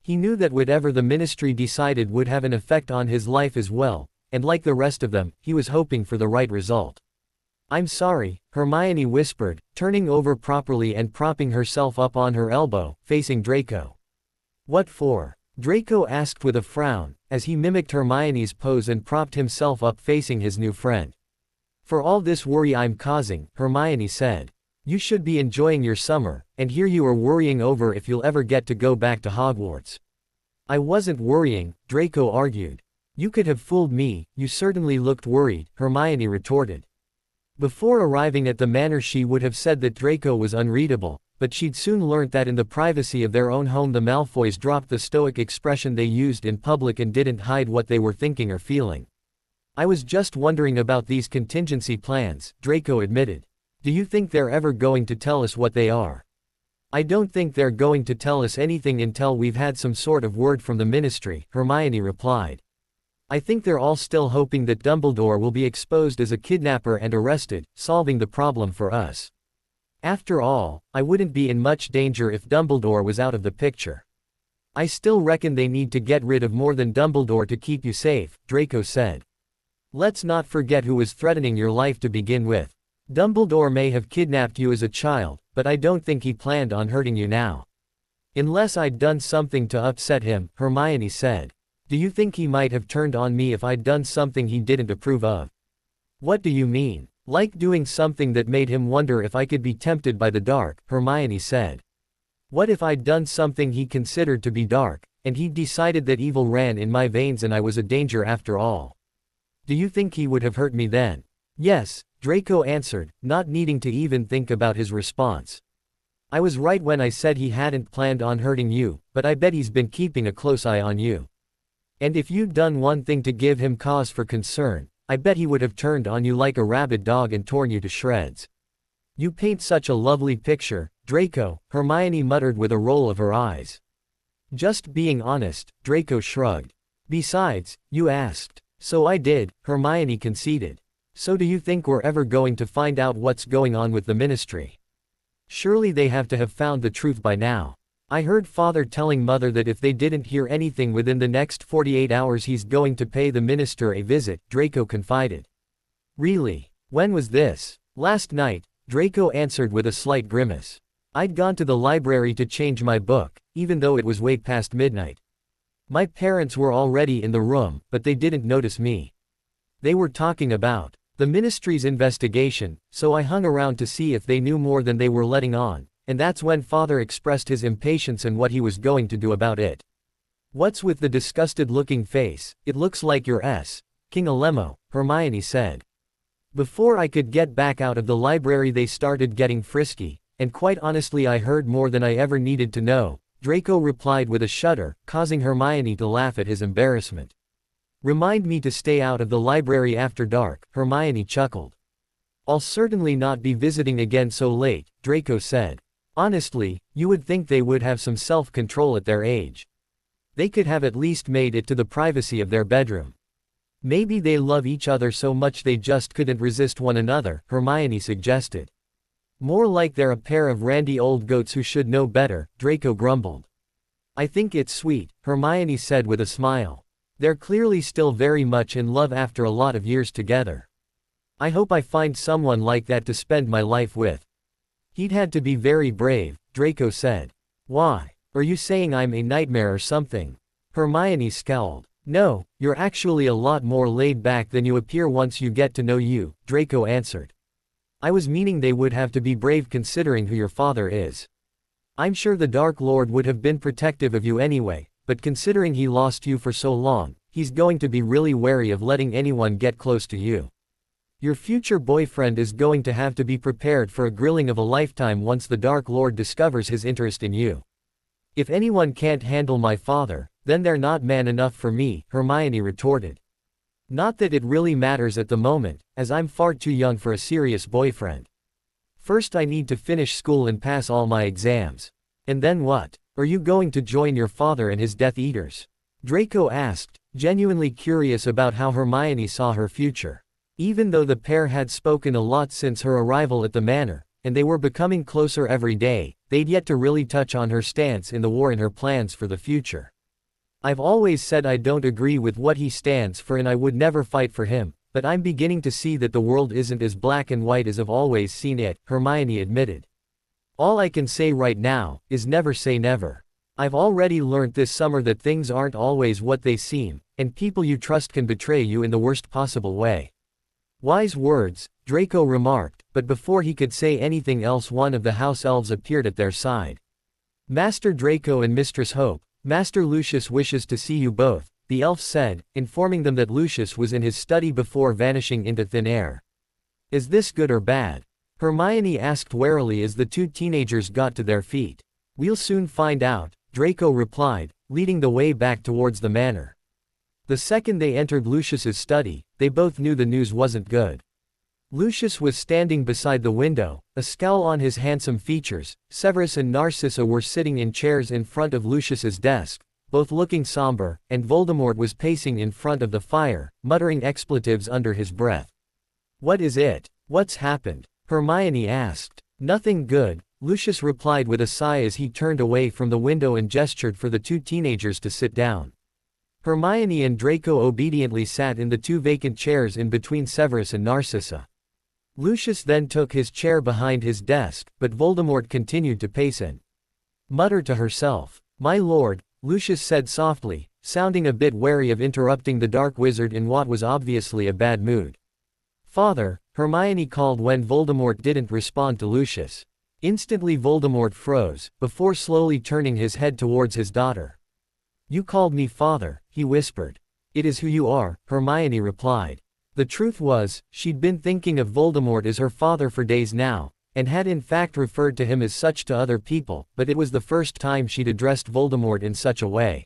Speaker 2: He knew that whatever the Ministry decided would have an effect on his life as well, and like the rest of them, he was hoping for the right result. "I'm sorry," Hermione whispered, turning over properly and propping herself up on her elbow, facing Draco. "What for?" Draco asked with a frown, as he mimicked Hermione's pose and propped himself up facing his new friend. "For all this worry I'm causing," Hermione said. "You should be enjoying your summer, and here you are worrying over if you'll ever get to go back to Hogwarts." "I wasn't worrying," Draco argued. "You could have fooled me, you certainly looked worried," Hermione retorted. Before arriving at the manor she would have said that Draco was unreadable, but she'd soon learnt that in the privacy of their own home the Malfoys dropped the stoic expression they used in public and didn't hide what they were thinking or feeling. "I was just wondering about these contingency plans," Draco admitted. "Do you think they're ever going to tell us what they are?" "I don't think they're going to tell us anything until we've had some sort of word from the Ministry," Hermione replied. "I think they're all still hoping that Dumbledore will be exposed as a kidnapper and arrested, solving the problem for us. After all, I wouldn't be in much danger if Dumbledore was out of the picture." "I still reckon they need to get rid of more than Dumbledore to keep you safe," Draco said. "Let's not forget who was threatening your life to begin with. Dumbledore may have kidnapped you as a child, but I don't think he planned on hurting you now." "Unless I'd done something to upset him," Hermione said. "Do you think he might have turned on me if I'd done something he didn't approve of?" "What do you mean?" "Like doing something that made him wonder if I could be tempted by the dark," Hermione said. "What if I'd done something he considered to be dark, and he'd decided that evil ran in my veins and I was a danger after all? Do you think he would have hurt me then?" "Yes," Draco answered, not needing to even think about his response. "I was right when I said he hadn't planned on hurting you, but I bet he's been keeping a close eye on you. And if you'd done one thing to give him cause for concern, I bet he would have turned on you like a rabid dog and torn you to shreds." "You paint such a lovely picture, Draco," Hermione muttered with a roll of her eyes. "Just being honest," Draco shrugged. "Besides, you asked." "So I did," Hermione conceded. "So do you think we're ever going to find out what's going on with the Ministry? Surely they have to have found the truth by now. I heard Father telling Mother that if they didn't hear anything within the next 48 hours he's going to pay the Minister a visit," Draco confided. "Really? When was this?" "Last night," Draco answered with a slight grimace. "I'd gone to the library to change my book, even though it was way past midnight. My parents were already in the room, but they didn't notice me. They were talking about the Ministry's investigation, so I hung around to see if they knew more than they were letting on, and that's when Father expressed his impatience and what he was going to do about it. What's with the disgusted-looking face? It looks like your King Alemo, Hermione said. Before I could get back out of the library they started getting frisky, and quite honestly I heard more than I ever needed to know, Draco replied with a shudder, causing Hermione to laugh at his embarrassment. Remind me to stay out of the library after dark, Hermione chuckled. I'll certainly not be visiting again so late, Draco said. Honestly, you would think they would have some self-control at their age. They could have at least made it to the privacy of their bedroom. Maybe they love each other so much they just couldn't resist one another, Hermione suggested. More like they're a pair of randy old goats who should know better, Draco grumbled. I think it's sweet, Hermione said with a smile. They're clearly still very much in love after a lot of years together. I hope I find someone like that to spend my life with. He'd had to be very brave, Draco said. Why? Are you saying I'm a nightmare or something? Hermione scowled. No, you're actually a lot more laid back than you appear once you get to know you, Draco answered. I was meaning they would have to be brave considering who your father is. I'm sure the Dark Lord would have been protective of you anyway, but considering he lost you for so long, he's going to be really wary of letting anyone get close to you. Your future boyfriend is going to have to be prepared for a grilling of a lifetime once the Dark Lord discovers his interest in you. If anyone can't handle my father, then they're not man enough for me, Hermione retorted. Not that it really matters at the moment, as I'm far too young for a serious boyfriend. First I need to finish school and pass all my exams. And then what? Are you going to join your father and his Death Eaters? Draco asked, genuinely curious about how Hermione saw her future. Even though the pair had spoken a lot since her arrival at the manor, and they were becoming closer every day, they'd yet to really touch on her stance in the war and her plans for the future. I've always said I don't agree with what he stands for and I would never fight for him, but I'm beginning to see that the world isn't as black and white as I've always seen it, Hermione admitted. All I can say right now is never say never. I've already learnt this summer that things aren't always what they seem, and people you trust can betray you in the worst possible way. Wise words, Draco remarked, but before he could say anything else one of the house elves appeared at their side. Master Draco and Mistress Hope, Master Lucius wishes to see you both, the elf said, informing them that Lucius was in his study before vanishing into thin air. Is this good or bad? Hermione asked warily as the two teenagers got to their feet. We'll soon find out, Draco replied, leading the way back towards the manor. The second they entered Lucius's study, they both knew the news wasn't good. Lucius was standing beside the window, a scowl on his handsome features. Severus and Narcissa were sitting in chairs in front of Lucius's desk, both looking somber, and Voldemort was pacing in front of the fire, muttering expletives under his breath. What is it? What's happened? Hermione asked. Nothing good, Lucius replied with a sigh as he turned away from the window and gestured for the two teenagers to sit down. Hermione and Draco obediently sat in the two vacant chairs in between Severus and Narcissa. Lucius then took his chair behind his desk, but Voldemort continued to pace and mutter to herself. My lord, Lucius said softly, sounding a bit wary of interrupting the Dark Wizard in what was obviously a bad mood. Father, Hermione called when Voldemort didn't respond to Lucius. Instantly Voldemort froze, before slowly turning his head towards his daughter. You called me father, he whispered. It is who you are, Hermione replied. The truth was, she'd been thinking of Voldemort as her father for days now, and had in fact referred to him as such to other people, but it was the first time she'd addressed Voldemort in such a way.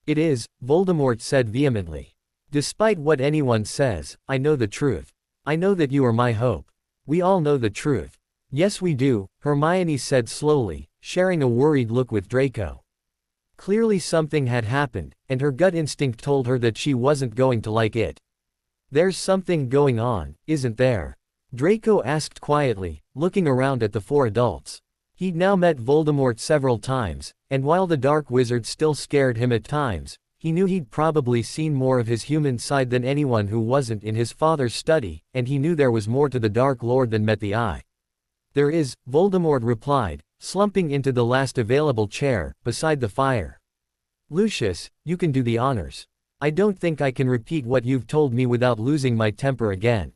Speaker 2: It is, Voldemort said vehemently. Despite what anyone says, I know the truth. I know that you are my hope. We all know the truth. Yes we do, Hermione said slowly, sharing a worried look with Draco. Clearly something had happened, and her gut instinct told her that she wasn't going to like it. There's something going on, isn't there? Draco asked quietly, looking around at the four adults. He'd now met Voldemort several times, and while the Dark Wizard still scared him at times, he knew he'd probably seen more of his human side than anyone who wasn't in his father's study, and he knew there was more to the Dark Lord than met the eye. There is, Voldemort replied, slumping into the last available chair, beside the fire. Lucius, you can do the honors. I don't think I can repeat what you've told me without losing my temper again.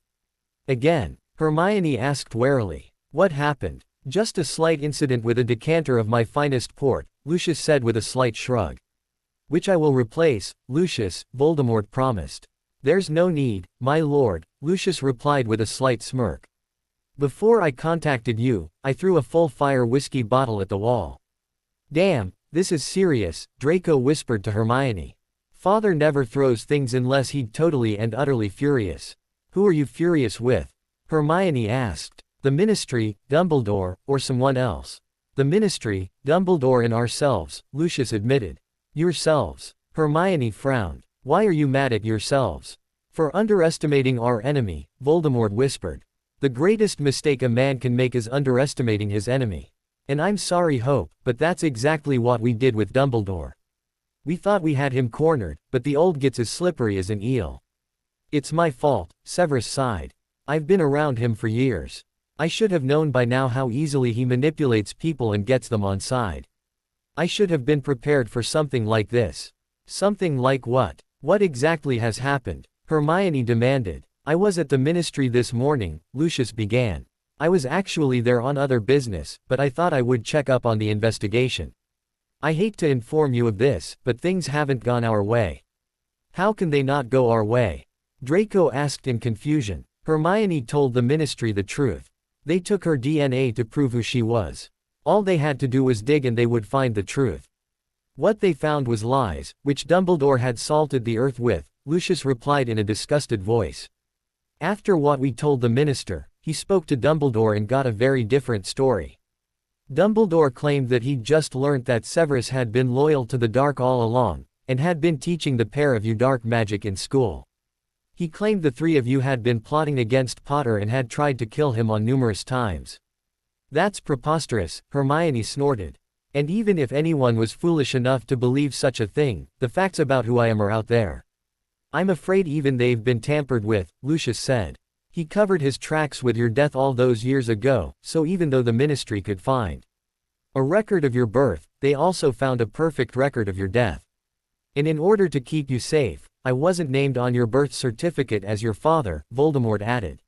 Speaker 2: Again? Hermione asked warily. What happened? Just a slight incident with a decanter of my finest port, Lucius said with a slight shrug. Which I will replace, Lucius, Voldemort promised. There's no need, my lord, Lucius replied with a slight smirk. Before I contacted you, I threw a full-fire whiskey bottle at the wall. Damn, this is serious, Draco whispered to Hermione. Father never throws things unless he's totally and utterly furious. Who are you furious with? Hermione asked. The Ministry, Dumbledore, or someone else? The Ministry, Dumbledore and ourselves, Lucius admitted. Yourselves. Hermione frowned. Why are you mad at yourselves? For underestimating our enemy, Voldemort whispered. The greatest mistake a man can make is underestimating his enemy. And I'm sorry, Hope, but that's exactly what we did with Dumbledore. We thought we had him cornered, but the old gets as slippery as an eel. It's my fault, Severus sighed. I've been around him for years. I should have known by now how easily he manipulates people and gets them on side. I should have been prepared for something like this. Something like what? What exactly has happened? Hermione demanded. I was at the Ministry this morning, Lucius began. I was actually there on other business, but I thought I would check up on the investigation. I hate to inform you of this, but things haven't gone our way. How can they not go our way? Draco asked in confusion. Hermione told the Ministry the truth. They took her DNA to prove who she was. All they had to do was dig and they would find the truth. What they found was lies, which Dumbledore had salted the earth with, Lucius replied in a disgusted voice. After what we told the minister, he spoke to Dumbledore and got a very different story. Dumbledore claimed that he'd just learnt that Severus had been loyal to the dark all along, and had been teaching the pair of you dark magic in school. He claimed the three of you had been plotting against Potter and had tried to kill him on numerous times. That's preposterous, Hermione snorted. And even if anyone was foolish enough to believe such a thing, the facts about who I am are out there. I'm afraid even they've been tampered with, Lucius said. He covered his tracks with your death all those years ago, so even though the Ministry could find a record of your birth, they also found a perfect record of your death. And in order to keep you safe, I wasn't named on your birth certificate as your father, Voldemort added.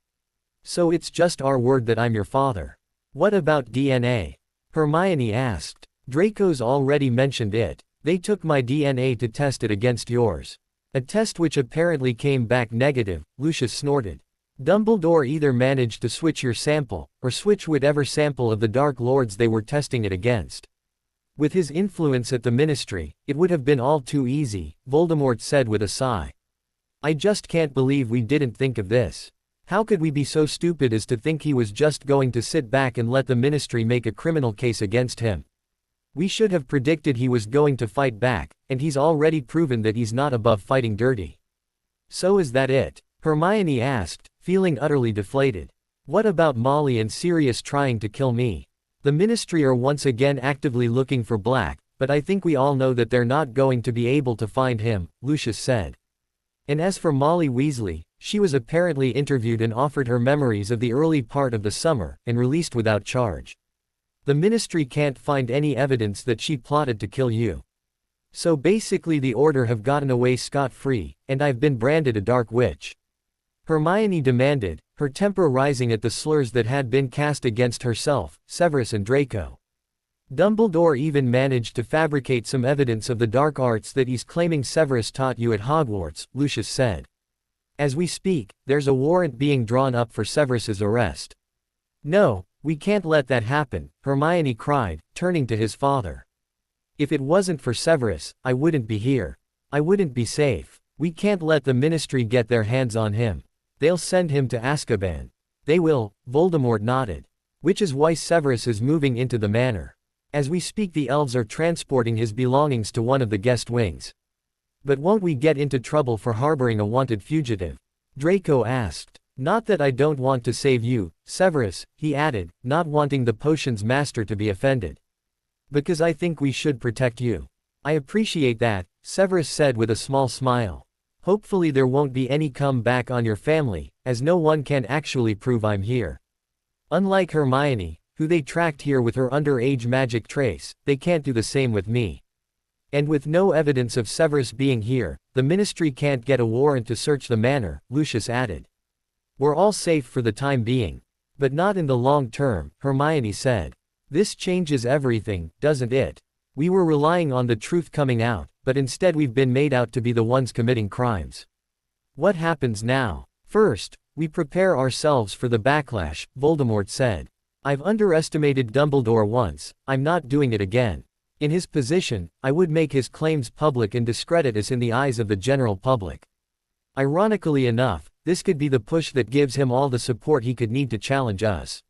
Speaker 2: So it's just our word that I'm your father. What about DNA? Hermione asked. Draco's already mentioned it. They took my DNA to test it against yours. A test which apparently came back negative, Lucius snorted. Dumbledore either managed to switch your sample, or switch whatever sample of the Dark Lords they were testing it against. With his influence at the Ministry, it would have been all too easy, Voldemort said with a sigh. I just can't believe we didn't think of this. How could we be so stupid as to think he was just going to sit back and let the Ministry make a criminal case against him? We should have predicted he was going to fight back, and he's already proven that he's not above fighting dirty. So is that it? Hermione asked, feeling utterly deflated. What about Molly and Sirius trying to kill me? The Ministry are once again actively looking for Black, but I think we all know that they're not going to be able to find him, Lucius said. And as for Molly Weasley, she was apparently interviewed and offered her memories of the early part of the summer, and released without charge. The Ministry can't find any evidence that she plotted to kill you. So basically the Order have gotten away scot-free, and I've been branded a dark witch. Hermione demanded, her temper rising at the slurs that had been cast against herself, Severus and Draco. Dumbledore even managed to fabricate some evidence of the dark arts that he's claiming Severus taught you at Hogwarts, Lucius said. As we speak, there's a warrant being drawn up for Severus's arrest. No, we can't let that happen, Hermione cried, turning to his father. If it wasn't for Severus, I wouldn't be here. I wouldn't be safe. We can't let the Ministry get their hands on him. They'll send him to Azkaban. They will, Voldemort nodded. Which is why Severus is moving into the manor. As we speak, the elves are transporting his belongings to one of the guest wings. But won't we get into trouble for harboring a wanted fugitive? Draco asked. Not that I don't want to save you, Severus, he added, not wanting the potion's master to be offended. Because I think we should protect you. I appreciate that, Severus said with a small smile. Hopefully there won't be any comeback on your family, as no one can actually prove I'm here. Unlike Hermione, who they tracked here with her underage magic trace, they can't do the same with me. And with no evidence of Severus being here, the Ministry can't get a warrant to search the manor, Lucius added. We're all safe for the time being. But not in the long term, Hermione said. This changes everything, doesn't it? We were relying on the truth coming out, but instead we've been made out to be the ones committing crimes. What happens now? First, we prepare ourselves for the backlash, Voldemort said. I've underestimated Dumbledore once, I'm not doing it again. In his position, I would make his claims public and discredit us in the eyes of the general public. Ironically enough, this could be the push that gives him all the support he could need to challenge us.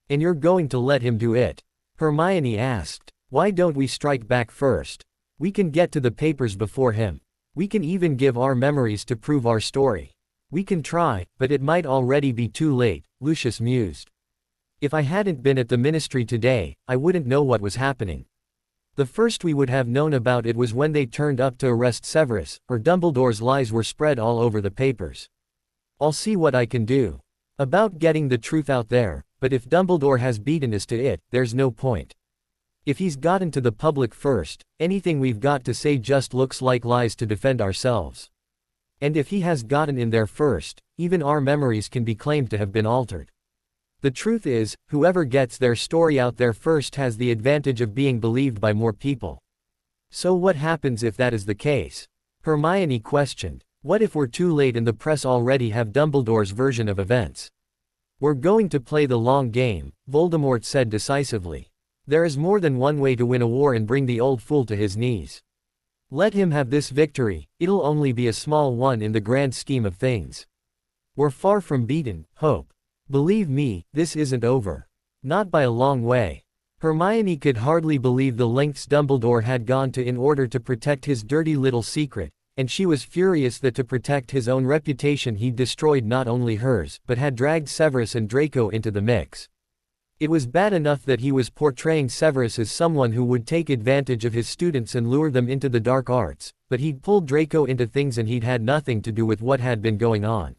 Speaker 2: And you're going to let him do it? Hermione asked. Why don't we strike back first? We can get to the papers before him. We can even give our memories to prove our story. We can try, but it might already be too late, Lucius mused. If I hadn't been at the ministry today, I wouldn't know what was happening. The first we would have known about it was when they turned up to arrest Severus, or Dumbledore's lies were spread all over the papers. I'll see what I can do about getting the truth out there, but if Dumbledore has beaten us to it, there's no point. If he's gotten to the public first, anything we've got to say just looks like lies to defend ourselves. And if he has gotten in there first, even our memories can be claimed to have been altered. The truth is, whoever gets their story out there first has the advantage of being believed by more people. So what happens if that is the case? Hermione questioned. What if we're too late and the press already have Dumbledore's version of events? We're going to play the long game, Voldemort said decisively. There is more than one way to win a war and bring the old fool to his knees. Let him have this victory, it'll only be a small one in the grand scheme of things. We're far from beaten, Hope. Believe me, this isn't over. Not by a long way. Hermione could hardly believe the lengths Dumbledore had gone to in order to protect his dirty little secret, and she was furious that to protect his own reputation he'd destroyed not only hers, but had dragged Severus and Draco into the mix. It was bad enough that he was portraying Severus as someone who would take advantage of his students and lure them into the dark arts, but he'd pulled Draco into things and he'd had nothing to do with what had been going on.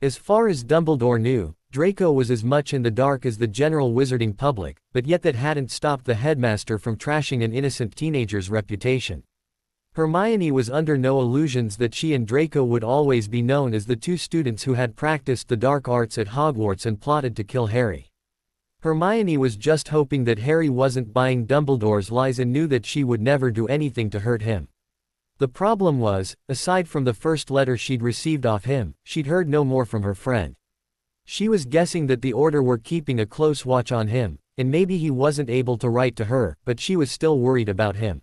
Speaker 2: As far as Dumbledore knew, Draco was as much in the dark as the general wizarding public, but yet that hadn't stopped the headmaster from trashing an innocent teenager's reputation. Hermione was under no illusions that she and Draco would always be known as the two students who had practiced the dark arts at Hogwarts and plotted to kill Harry. Hermione was just hoping that Harry wasn't buying Dumbledore's lies and knew that she would never do anything to hurt him. The problem was, aside from the first letter she'd received off him, she'd heard no more from her friend. She was guessing that the Order were keeping a close watch on him, and maybe he wasn't able to write to her, but she was still worried about him.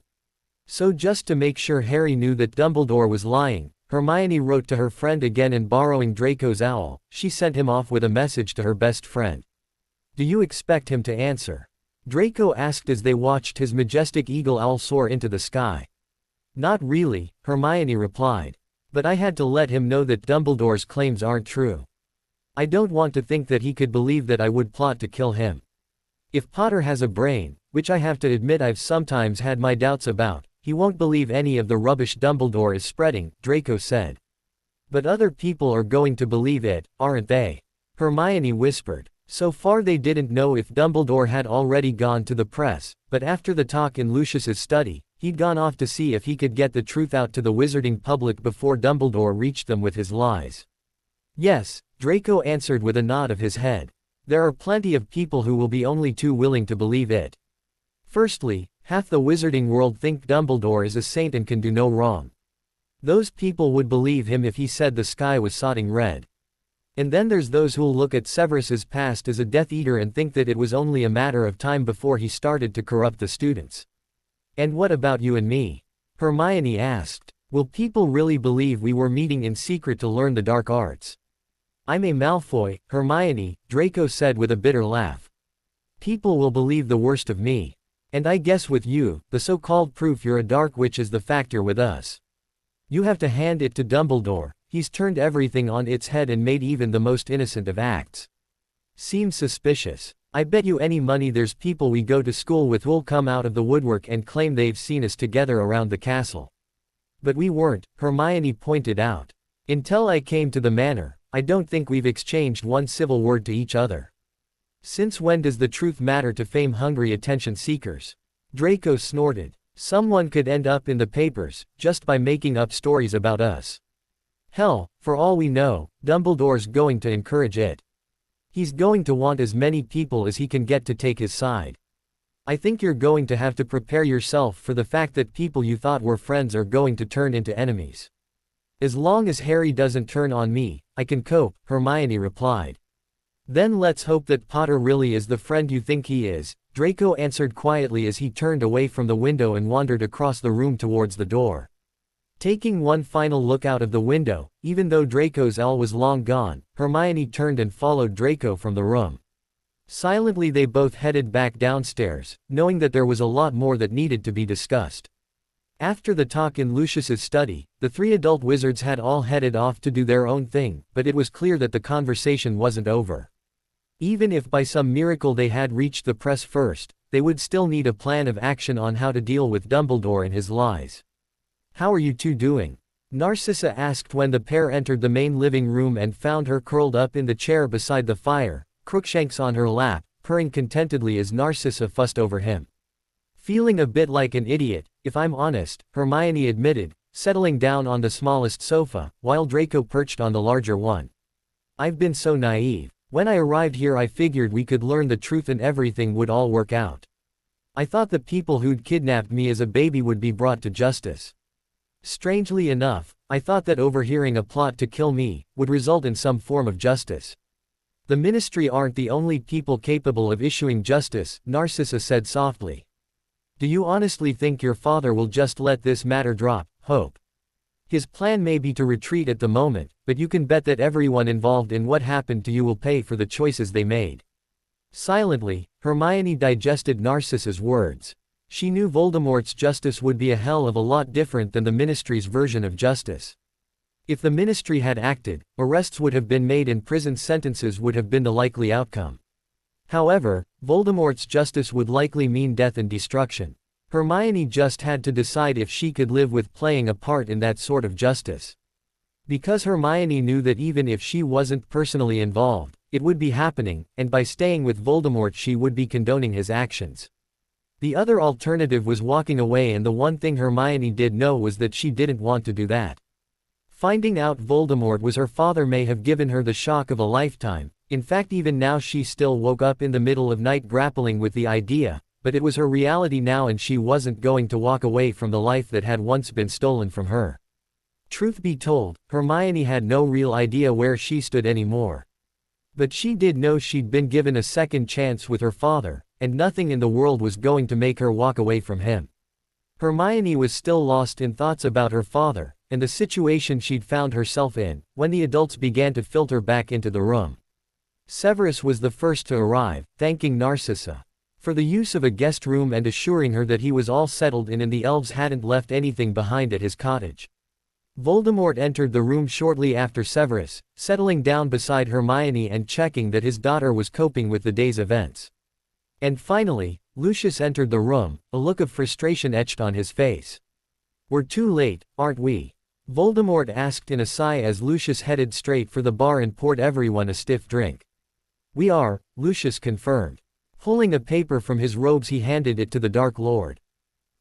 Speaker 2: So just to make sure Harry knew that Dumbledore was lying, Hermione wrote to her friend again and borrowing Draco's owl, she sent him off with a message to her best friend. Do you expect him to answer? Draco asked as they watched his majestic eagle owl soar into the sky. Not really, Hermione replied. But I had to let him know that Dumbledore's claims aren't true. I don't want to think that he could believe that I would plot to kill him. If Potter has a brain, which I have to admit I've sometimes had my doubts about, he won't believe any of the rubbish Dumbledore is spreading, Draco said. But other people are going to believe it, aren't they? Hermione whispered. So far they didn't know if Dumbledore had already gone to the press, but after the talk in Lucius's study, he'd gone off to see if he could get the truth out to the wizarding public before Dumbledore reached them with his lies. Yes, Draco answered with a nod of his head. There are plenty of people who will be only too willing to believe it. Firstly, half the wizarding world think Dumbledore is a saint and can do no wrong. Those people would believe him if he said the sky was sodding red. And then there's those who'll look at Severus's past as a Death Eater and think that it was only a matter of time before he started to corrupt the students. And what about you and me? Hermione asked. Will people really believe we were meeting in secret to learn the dark arts? I'm a Malfoy, Hermione, Draco said with a bitter laugh. People will believe the worst of me. And I guess with you, the so-called proof you're a dark witch is the factor with us. You have to hand it to Dumbledore. He's turned everything on its head and made even the most innocent of acts. Seems suspicious. I bet you any money there's people we go to school with who'll come out of the woodwork and claim they've seen us together around the castle. But we weren't, Hermione pointed out. Until I came to the manor, I don't think we've exchanged one civil word to each other. Since when does the truth matter to fame-hungry attention seekers? Draco snorted. Someone could end up in the papers, just by making up stories about us. Hell, for all we know, Dumbledore's going to encourage it. He's going to want as many people as he can get to take his side. I think you're going to have to prepare yourself for the fact that people you thought were friends are going to turn into enemies. As long as Harry doesn't turn on me, I can cope, Hermione replied. Then let's hope that Potter really is the friend you think he is, Draco answered quietly as he turned away from the window and wandered across the room towards the door. Taking one final look out of the window, even though Draco's L was long gone, Hermione turned and followed Draco from the room. Silently they both headed back downstairs, knowing that there was a lot more that needed to be discussed. After the talk in Lucius's study, the three adult wizards had all headed off to do their own thing, but it was clear that the conversation wasn't over. Even if by some miracle they had reached the press first, they would still need a plan of action on how to deal with Dumbledore and his lies. "How are you two doing?" Narcissa asked when the pair entered the main living room and found her curled up in the chair beside the fire, Crookshanks on her lap, purring contentedly as Narcissa fussed over him. "Feeling a bit like an idiot, if I'm honest," Hermione admitted, settling down on the smallest sofa, while Draco perched on the larger one. "I've been so naive. When I arrived here I figured we could learn the truth and everything would all work out. I thought the people who'd kidnapped me as a baby would be brought to justice. Strangely enough, I thought that overhearing a plot to kill me would result in some form of justice. The Ministry aren't the only people capable of issuing justice," Narcissa said softly. "Do you honestly think your father will just let this matter drop, Hope? His plan may be to retreat at the moment, but you can bet that everyone involved in what happened to you will pay for the choices they made." Silently, Hermione digested Narcissa's words. She knew Voldemort's justice would be a hell of a lot different than the Ministry's version of justice. If the Ministry had acted, arrests would have been made and prison sentences would have been the likely outcome. However, Voldemort's justice would likely mean death and destruction. Hermione just had to decide if she could live with playing a part in that sort of justice. Because Hermione knew that even if she wasn't personally involved, it would be happening, and by staying with Voldemort she would be condoning his actions. The other alternative was walking away, and the one thing Hermione did know was that she didn't want to do that. Finding out Voldemort was her father may have given her the shock of a lifetime. In fact, even now she still woke up in the middle of night grappling with the idea, but it was her reality now and she wasn't going to walk away from the life that had once been stolen from her. Truth be told, Hermione had no real idea where she stood anymore. But she did know she'd been given a second chance with her father, and nothing in the world was going to make her walk away from him. Hermione was still lost in thoughts about her father, and the situation she'd found herself in, when the adults began to filter back into the room. Severus was the first to arrive, thanking Narcissa for the use of a guest room and assuring her that he was all settled in and the elves hadn't left anything behind at his cottage. Voldemort entered the room shortly after Severus, settling down beside Hermione and checking that his daughter was coping with the day's events. And finally, Lucius entered the room, a look of frustration etched on his face. "We're too late, aren't we?" Voldemort asked in a sigh as Lucius headed straight for the bar and poured everyone a stiff drink. "We are," Lucius confirmed. Pulling a paper from his robes he handed it to the Dark Lord.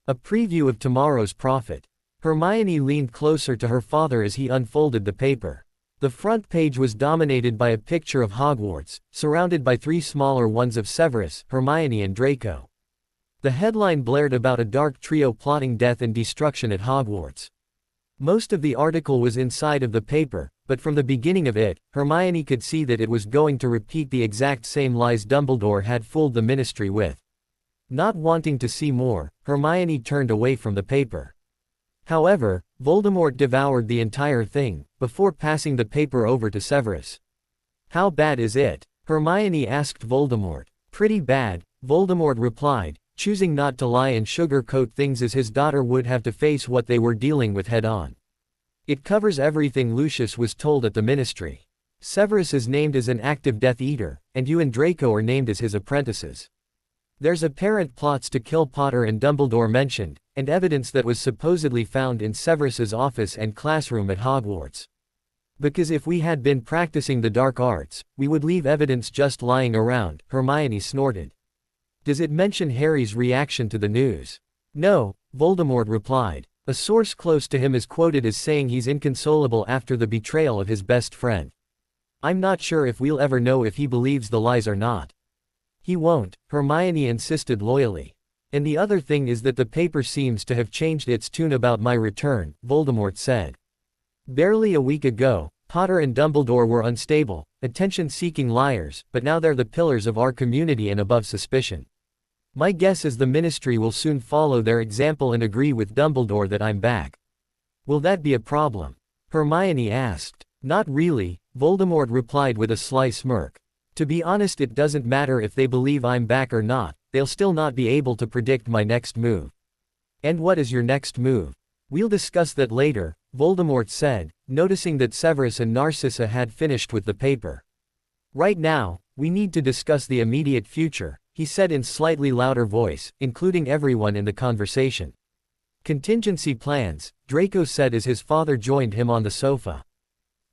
Speaker 2: "A preview of tomorrow's prophet." Hermione leaned closer to her father as he unfolded the paper. The front page was dominated by a picture of Hogwarts, surrounded by three smaller ones of Severus, Hermione and Draco. The headline blared about a dark trio plotting death and destruction at Hogwarts. Most of the article was inside of the paper, but from the beginning of it, Hermione could see that it was going to repeat the exact same lies Dumbledore had fooled the Ministry with. Not wanting to see more, Hermione turned away from the paper. However, Voldemort devoured the entire thing, before passing the paper over to Severus. "How bad is it?" Hermione asked Voldemort. "Pretty bad," Voldemort replied, choosing not to lie and sugarcoat things as his daughter would have to face what they were dealing with head-on. "It covers everything Lucius was told at the Ministry. Severus is named as an active Death Eater, and you and Draco are named as his apprentices. There's apparent plots to kill Potter and Dumbledore mentioned, and evidence that was supposedly found in Severus's office and classroom at Hogwarts. Because if we had been practicing the dark arts, we would leave evidence just lying around," Hermione snorted. "Does it mention Harry's reaction to the news?" "No," Voldemort replied. A source close to him is quoted as saying he's inconsolable after the betrayal of his best friend. I'm not sure if we'll ever know if he believes the lies or not. He won't, Hermione insisted loyally. And the other thing is that the paper seems to have changed its tune about my return, Voldemort said. Barely a week ago, Potter and Dumbledore were unstable, attention-seeking liars, but now they're the pillars of our community and above suspicion. My guess is the Ministry will soon follow their example and agree with Dumbledore that I'm back. Will that be a problem? Hermione asked. Not really, Voldemort replied with a sly smirk. To be honest, it doesn't matter if they believe I'm back or not, they'll still not be able to predict my next move. And what is your next move? We'll discuss that later, Voldemort said, noticing that Severus and Narcissa had finished with the paper. Right now, we need to discuss the immediate future, he said in slightly louder voice, including everyone in the conversation. Contingency plans, Draco said as his father joined him on the sofa.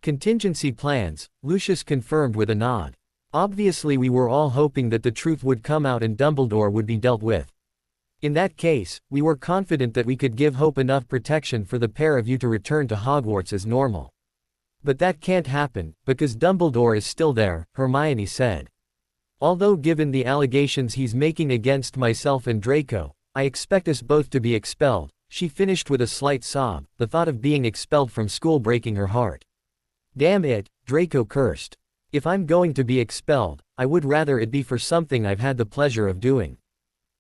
Speaker 2: Contingency plans, Lucius confirmed with a nod. Obviously we were all hoping that the truth would come out and Dumbledore would be dealt with. In that case, we were confident that we could give Hope enough protection for the pair of you to return to Hogwarts as normal. But that can't happen, because Dumbledore is still there, Hermione said. Although given the allegations he's making against myself and Draco, I expect us both to be expelled, she finished with a slight sob, the thought of being expelled from school breaking her heart. Damn it, Draco cursed. If I'm going to be expelled, I would rather it be for something I've had the pleasure of doing.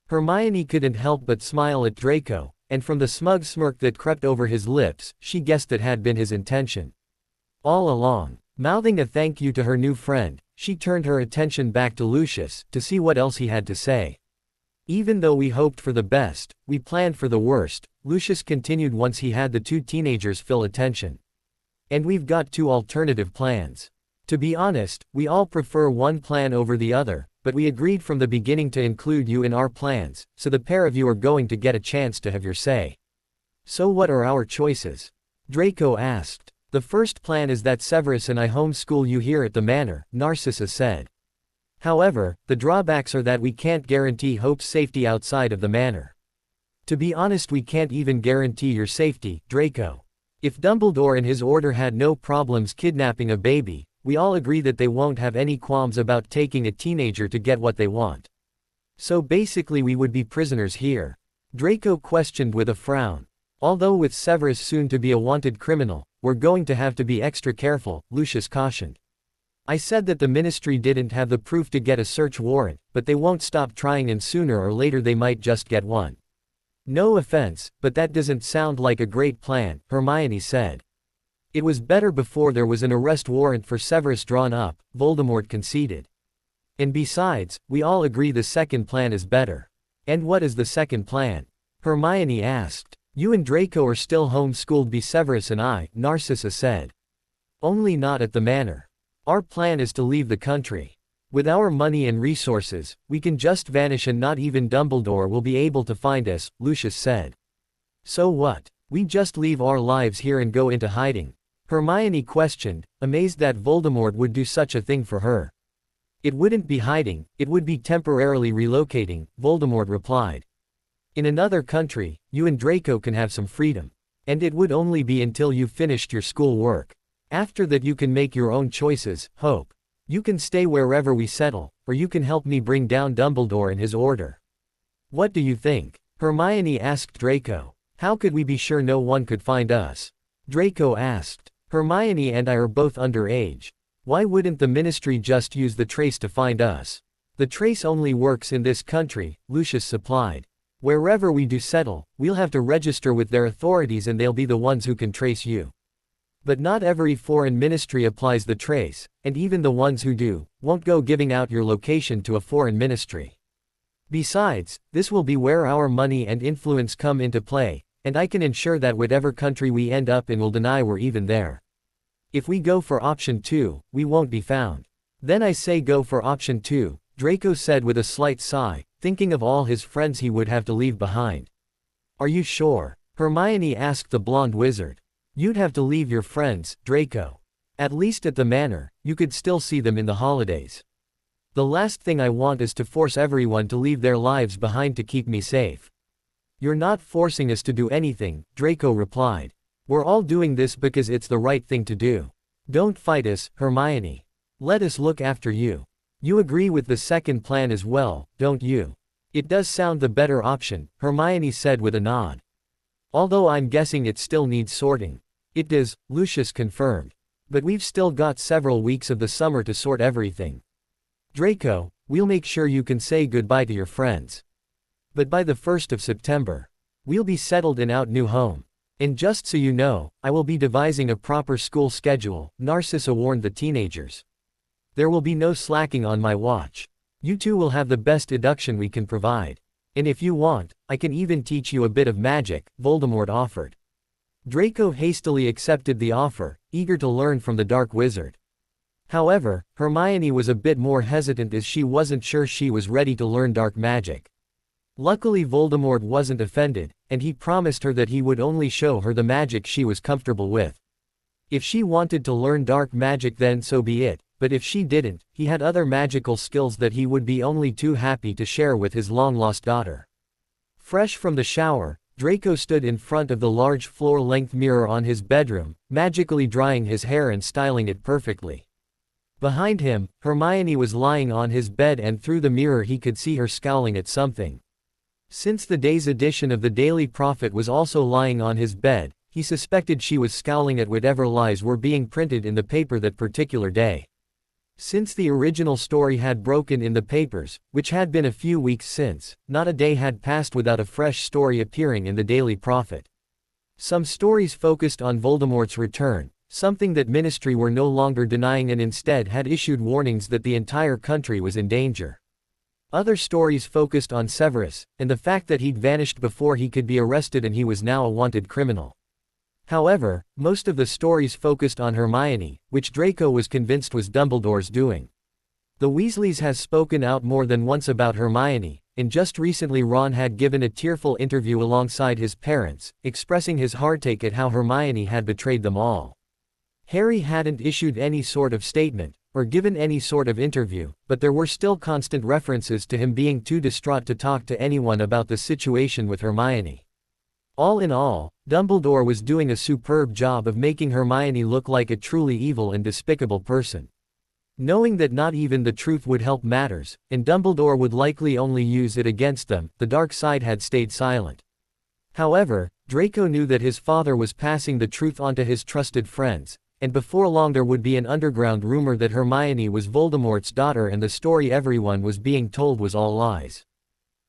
Speaker 2: Hermione couldn't help but smile at Draco, and from the smug smirk that crept over his lips, she guessed that had been his intention. All along, mouthing a thank you to her new friend, she turned her attention back to Lucius, to see what else he had to say. Even though we hoped for the best, we planned for the worst, Lucius continued once he had the two teenagers fill attention. And we've got two alternative plans. To be honest, we all prefer one plan over the other, but we agreed from the beginning to include you in our plans, so the pair of you are going to get a chance to have your say. So what are our choices? Draco asked. The first plan is that Severus and I homeschool you here at the manor, Narcissa said. However, the drawbacks are that we can't guarantee Hope's safety outside of the manor. To be honest, we can't even guarantee your safety, Draco. If Dumbledore and his order had no problems kidnapping a baby, we all agree that they won't have any qualms about taking a teenager to get what they want. So basically we would be prisoners here. Draco questioned with a frown. Although with Severus soon to be a wanted criminal, we're going to have to be extra careful, Lucius cautioned. I said that the Ministry didn't have the proof to get a search warrant, but they won't stop trying and sooner or later they might just get one. No offense, but that doesn't sound like a great plan, Hermione said. It was better before there was an arrest warrant for Severus drawn up, Voldemort conceded. And besides, we all agree the second plan is better. And what is the second plan? Hermione asked. You and Draco are still homeschooled by Severus and I, Narcissa said. Only not at the manor. Our plan is to leave the country. With our money and resources, we can just vanish and not even Dumbledore will be able to find us, Lucius said. So what? We just leave our lives here and go into hiding? Hermione questioned, amazed that Voldemort would do such a thing for her. It wouldn't be hiding, it would be temporarily relocating, Voldemort replied. In another country, you and Draco can have some freedom. And it would only be until you've finished your school work. After that you can make your own choices, Hope. You can stay wherever we settle, or you can help me bring down Dumbledore and his order. What do you think? Hermione asked Draco. How could we be sure no one could find us? Draco asked. Hermione and I are both underage. Why wouldn't the Ministry just use the trace to find us? The trace only works in this country, Lucius supplied. Wherever we do settle, we'll have to register with their authorities and they'll be the ones who can trace you. But not every foreign ministry applies the trace, and even the ones who do, won't go giving out your location to a foreign ministry. Besides, this will be where our money and influence come into play, and I can ensure that whatever country we end up in will deny we're even there. If we go for option 2, we won't be found. Then I say go for option 2, Draco said with a slight sigh, thinking of all his friends he would have to leave behind. Are you sure? Hermione asked the blonde wizard. You'd have to leave your friends, Draco. At least at the manor, you could still see them in the holidays. The last thing I want is to force everyone to leave their lives behind to keep me safe. You're not forcing us to do anything, Draco replied. We're all doing this because it's the right thing to do. Don't fight us, Hermione. Let us look after you. You agree with the second plan as well, don't you? It does sound the better option, Hermione said with a nod. Although I'm guessing it still needs sorting. It does, Lucius confirmed. But we've still got several weeks of the summer to sort everything. Draco, we'll make sure you can say goodbye to your friends. But by the 1st of September, we'll be settled in our new home. And just so you know, I will be devising a proper school schedule, Narcissa warned the teenagers. There will be no slacking on my watch. You two will have the best education we can provide. And if you want, I can even teach you a bit of magic, Voldemort offered. Draco hastily accepted the offer, eager to learn from the Dark Wizard. However, Hermione was a bit more hesitant as she wasn't sure she was ready to learn dark magic. Luckily Voldemort wasn't offended, and he promised her that he would only show her the magic she was comfortable with. If she wanted to learn dark magic then so be it, but if she didn't, he had other magical skills that he would be only too happy to share with his long-lost daughter. Fresh from the shower, Draco stood in front of the large floor-length mirror on his bedroom, magically drying his hair and styling it perfectly. Behind him, Hermione was lying on his bed and through the mirror he could see her scowling at something. Since the day's edition of the Daily Prophet was also lying on his bed, he suspected she was scowling at whatever lies were being printed in the paper that particular day. Since the original story had broken in the papers, which had been a few weeks since, not a day had passed without a fresh story appearing in the Daily Prophet. Some stories focused on Voldemort's return, something that Ministry were no longer denying and instead had issued warnings that the entire country was in danger. Other stories focused on Severus, and the fact that he'd vanished before he could be arrested and he was now a wanted criminal. However, most of the stories focused on Hermione, which Draco was convinced was Dumbledore's doing. The Weasleys has spoken out more than once about Hermione, and just recently Ron had given a tearful interview alongside his parents, expressing his heartache at how Hermione had betrayed them all. Harry hadn't issued any sort of statement, or given any sort of interview, but there were still constant references to him being too distraught to talk to anyone about the situation with Hermione. All in all, Dumbledore was doing a superb job of making Hermione look like a truly evil and despicable person. Knowing that not even the truth would help matters, and Dumbledore would likely only use it against them, the dark side had stayed silent. However, Draco knew that his father was passing the truth on to his trusted friends, and before long there would be an underground rumor that Hermione was Voldemort's daughter and the story everyone was being told was all lies.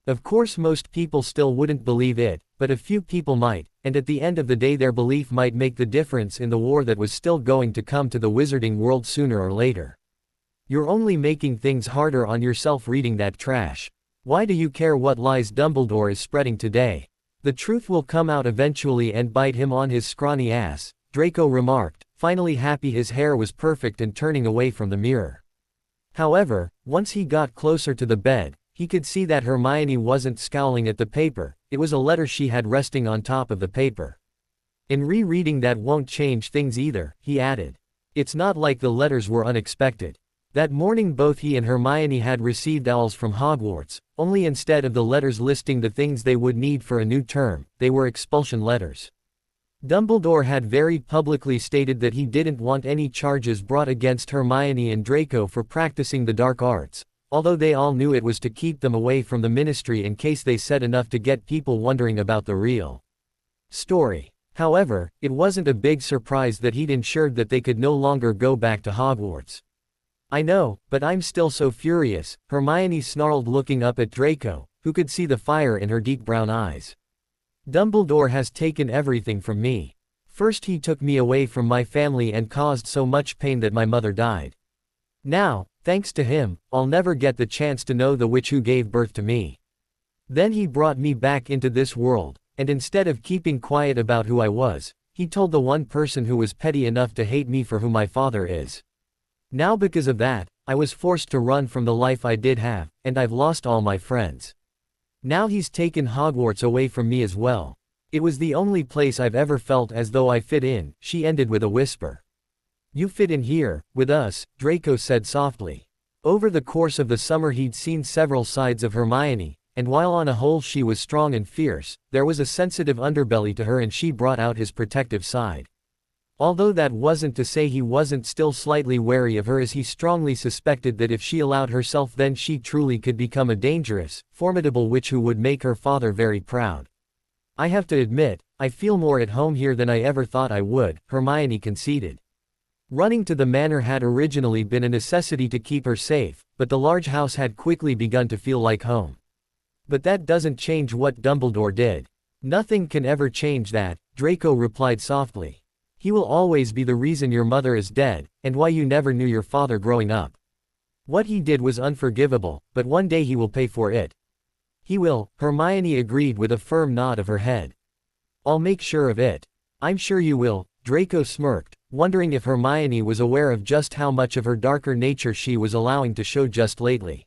Speaker 2: Of course most people still wouldn't believe it, but a few people might, and at the end of the day their belief might make the difference in the war that was still going to come to the wizarding world sooner or later. You're only making things harder on yourself reading that trash. Why do you care what lies Dumbledore is spreading today? The truth will come out eventually and bite him on his scrawny ass, Draco remarked, finally happy his hair was perfect and turning away from the mirror. However, once he got closer to the bed, he could see that Hermione wasn't scowling at the paper, it was a letter she had resting on top of the paper. In rereading that won't change things either, he added. It's not like the letters were unexpected. That morning both he and Hermione had received owls from Hogwarts, only instead of the letters listing the things they would need for a new term, they were expulsion letters. Dumbledore had very publicly stated that he didn't want any charges brought against Hermione and Draco for practicing the dark arts, although they all knew it was to keep them away from the Ministry in case they said enough to get people wondering about the real story. However, it wasn't a big surprise that he'd ensured that they could no longer go back to Hogwarts. I know, but I'm still so furious, Hermione snarled looking up at Draco, who could see the fire in her deep brown eyes. Dumbledore has taken everything from me. First he took me away from my family and caused so much pain that my mother died. Now, thanks to him, I'll never get the chance to know the witch who gave birth to me. Then he brought me back into this world, and instead of keeping quiet about who I was, he told the one person who was petty enough to hate me for who my father is. Now because of that, I was forced to run from the life I did have, and I've lost all my friends. Now he's taken Hogwarts away from me as well. It was the only place I've ever felt as though I fit in, she ended with a whisper. You fit in here, with us, Draco said softly. Over the course of the summer he'd seen several sides of Hermione, and while on a whole she was strong and fierce, there was a sensitive underbelly to her and she brought out his protective side. Although that wasn't to say he wasn't still slightly wary of her, as he strongly suspected that if she allowed herself, then she truly could become a dangerous, formidable witch who would make her father very proud. "I have to admit, I feel more at home here than I ever thought I would," Hermione conceded. Running to the manor had originally been a necessity to keep her safe, but the large house had quickly begun to feel like home. "But that doesn't change what Dumbledore did." "Nothing can ever change that," Draco replied softly. "He will always be the reason your mother is dead, and why you never knew your father growing up. What he did was unforgivable, but one day he will pay for it." "He will," Hermione agreed with a firm nod of her head. "I'll make sure of it." "I'm sure you will," Draco smirked, wondering if Hermione was aware of just how much of her darker nature she was allowing to show just lately.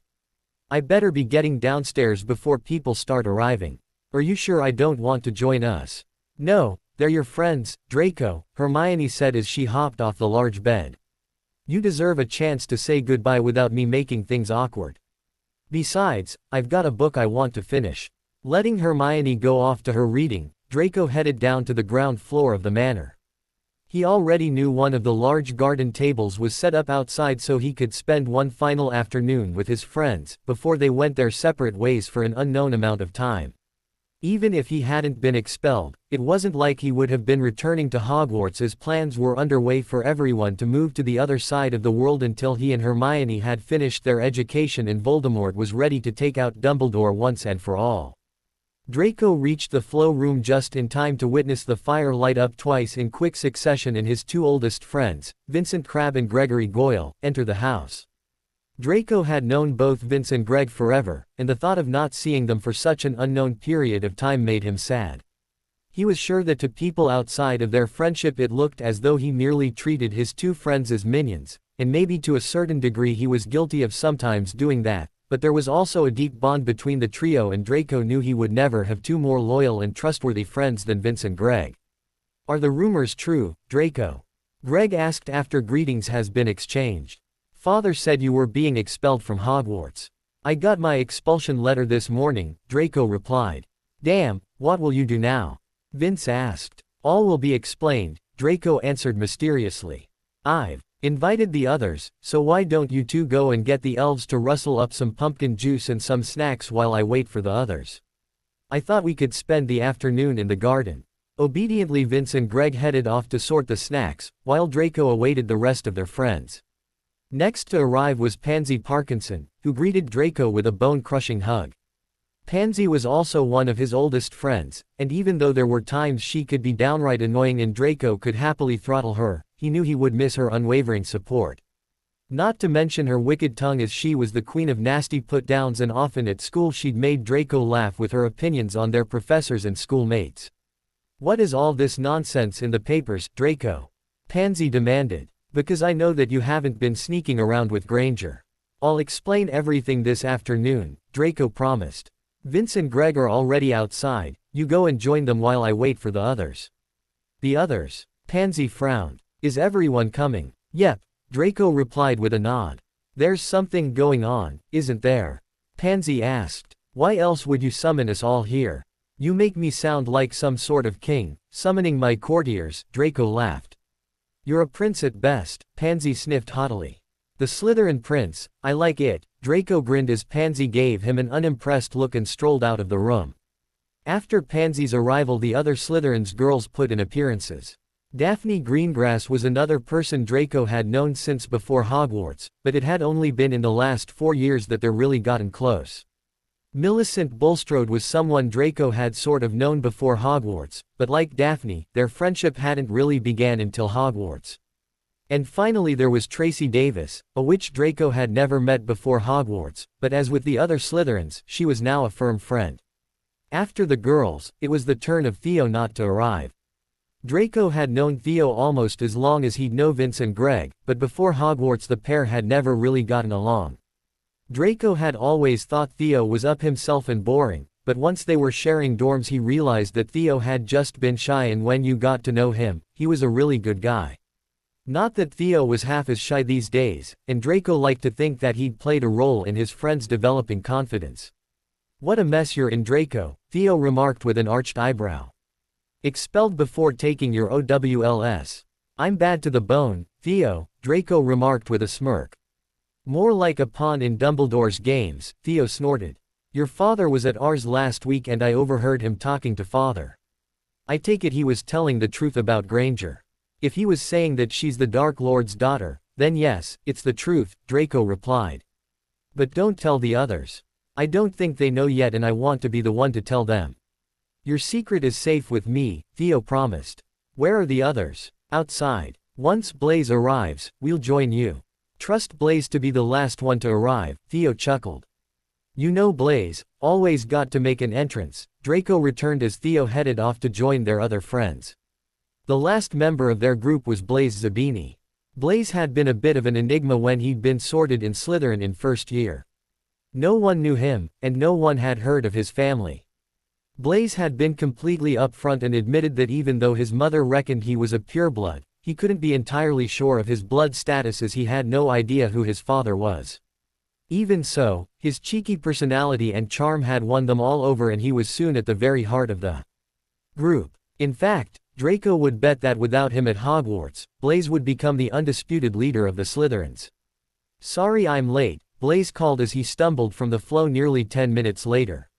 Speaker 2: "I better be getting downstairs before people start arriving. Are you sure I don't want to join us?" "No, they're your friends, Draco," Hermione said as she hopped off the large bed. "You deserve a chance to say goodbye without me making things awkward. Besides, I've got a book I want to finish." Letting Hermione go off to her reading, Draco headed down to the ground floor of the manor. He already knew one of the large garden tables was set up outside so he could spend one final afternoon with his friends, before they went their separate ways for an unknown amount of time. Even if he hadn't been expelled, it wasn't like he would have been returning to Hogwarts, as plans were underway for everyone to move to the other side of the world until he and Hermione had finished their education and Voldemort was ready to take out Dumbledore once and for all. Draco reached the flow room just in time to witness the fire light up twice in quick succession and his two oldest friends, Vincent Crabbe and Gregory Goyle, enter the house. Draco had known both Vince and Greg forever, and the thought of not seeing them for such an unknown period of time made him sad. He was sure that to people outside of their friendship it looked as though he merely treated his two friends as minions, and maybe to a certain degree he was guilty of sometimes doing that, but there was also a deep bond between the trio, and Draco knew he would never have two more loyal and trustworthy friends than Vince and Greg. "Are the rumors true, Draco?" Greg asked after greetings has been exchanged. "Father said you were being expelled from Hogwarts." "I got my expulsion letter this morning," Draco replied. "Damn, what will you do now?" Vince asked. "All will be explained," Draco answered mysteriously. "I've invited the others, so why don't you two go and get the elves to rustle up some pumpkin juice and some snacks while I wait for the others? I thought we could spend the afternoon in the garden." Obediently Vince and Greg headed off to sort the snacks, while Draco awaited the rest of their friends. Next to arrive was Pansy Parkinson, who greeted Draco with a bone-crushing hug. Pansy was also one of his oldest friends, and even though there were times she could be downright annoying and Draco could happily throttle her, he knew he would miss her unwavering support. Not to mention her wicked tongue, as she was the queen of nasty put-downs, and often at school she'd made Draco laugh with her opinions on their professors and schoolmates. "What is all this nonsense in the papers, Draco?" Pansy demanded. "Because I know that you haven't been sneaking around with Granger. I'll explain everything this afternoon," Draco promised. "Vince and Greg are already outside, you go and join them while I wait for the others." "The others?" Pansy frowned. "Is everyone coming?" "Yep," Draco replied with a nod. "There's something going on, isn't there?" Pansy asked. "Why else would you summon us all here? You make me sound like some sort of king, summoning my courtiers," Draco laughed. "You're a prince at best," Pansy sniffed haughtily. "The Slytherin prince, I like it," Draco grinned as Pansy gave him an unimpressed look and strolled out of the room. After Pansy's arrival, the other Slytherin's girls put in appearances. Daphne Greengrass was another person Draco had known since before Hogwarts, but it had only been in the last 4 years that they're really gotten close. Millicent Bulstrode was someone Draco had sort of known before Hogwarts, but like Daphne, their friendship hadn't really began until Hogwarts. And finally there was Tracy Davis, a witch Draco had never met before Hogwarts, but as with the other Slytherins, she was now a firm friend. After the girls, it was the turn of Theo not to arrive. Draco had known Theo almost as long as he'd known Vince and Greg, but before Hogwarts the pair had never really gotten along. Draco had always thought Theo was up himself and boring, but once they were sharing dorms he realized that Theo had just been shy, and when you got to know him, he was a really good guy. Not that Theo was half as shy these days, and Draco liked to think that he'd played a role in his friend's developing confidence. "What a mess you're in, Draco," Theo remarked with an arched eyebrow. "Expelled before taking your OWLS. I'm bad to the bone, Theo, Draco remarked with a smirk. More like a pawn in Dumbledore's games, Theo snorted. Your father was at ours last week and I overheard him talking to father. I take it he was telling the truth about Granger. If he was saying that she's the Dark Lord's daughter, then yes, it's the truth, Draco replied. But don't tell the others. I don't think they know yet and I want to be the one to tell them. Your secret is safe with me, Theo promised. Where are the others? Outside. Once Blaise arrives, we'll join you. Trust Blaise to be the last one to arrive, Theo chuckled. You know Blaise, always got to make an entrance, Draco returned as Theo headed off to join their other friends. The last member of their group was Blaise Zabini. Blaise had been a bit of an enigma when he'd been sorted in Slytherin in first year. No one knew him, and no one had heard of his family. Blaise had been completely upfront and admitted that even though his mother reckoned he was a pureblood, he couldn't be entirely sure of his blood status as he had no idea who his father was. Even so, his cheeky personality and charm had won them all over and he was soon at the very heart of the group. In fact, Draco would bet that without him at Hogwarts, Blaise would become the undisputed leader of the Slytherins. Sorry I'm late, Blaise called as he stumbled from the flow nearly 10 minutes later.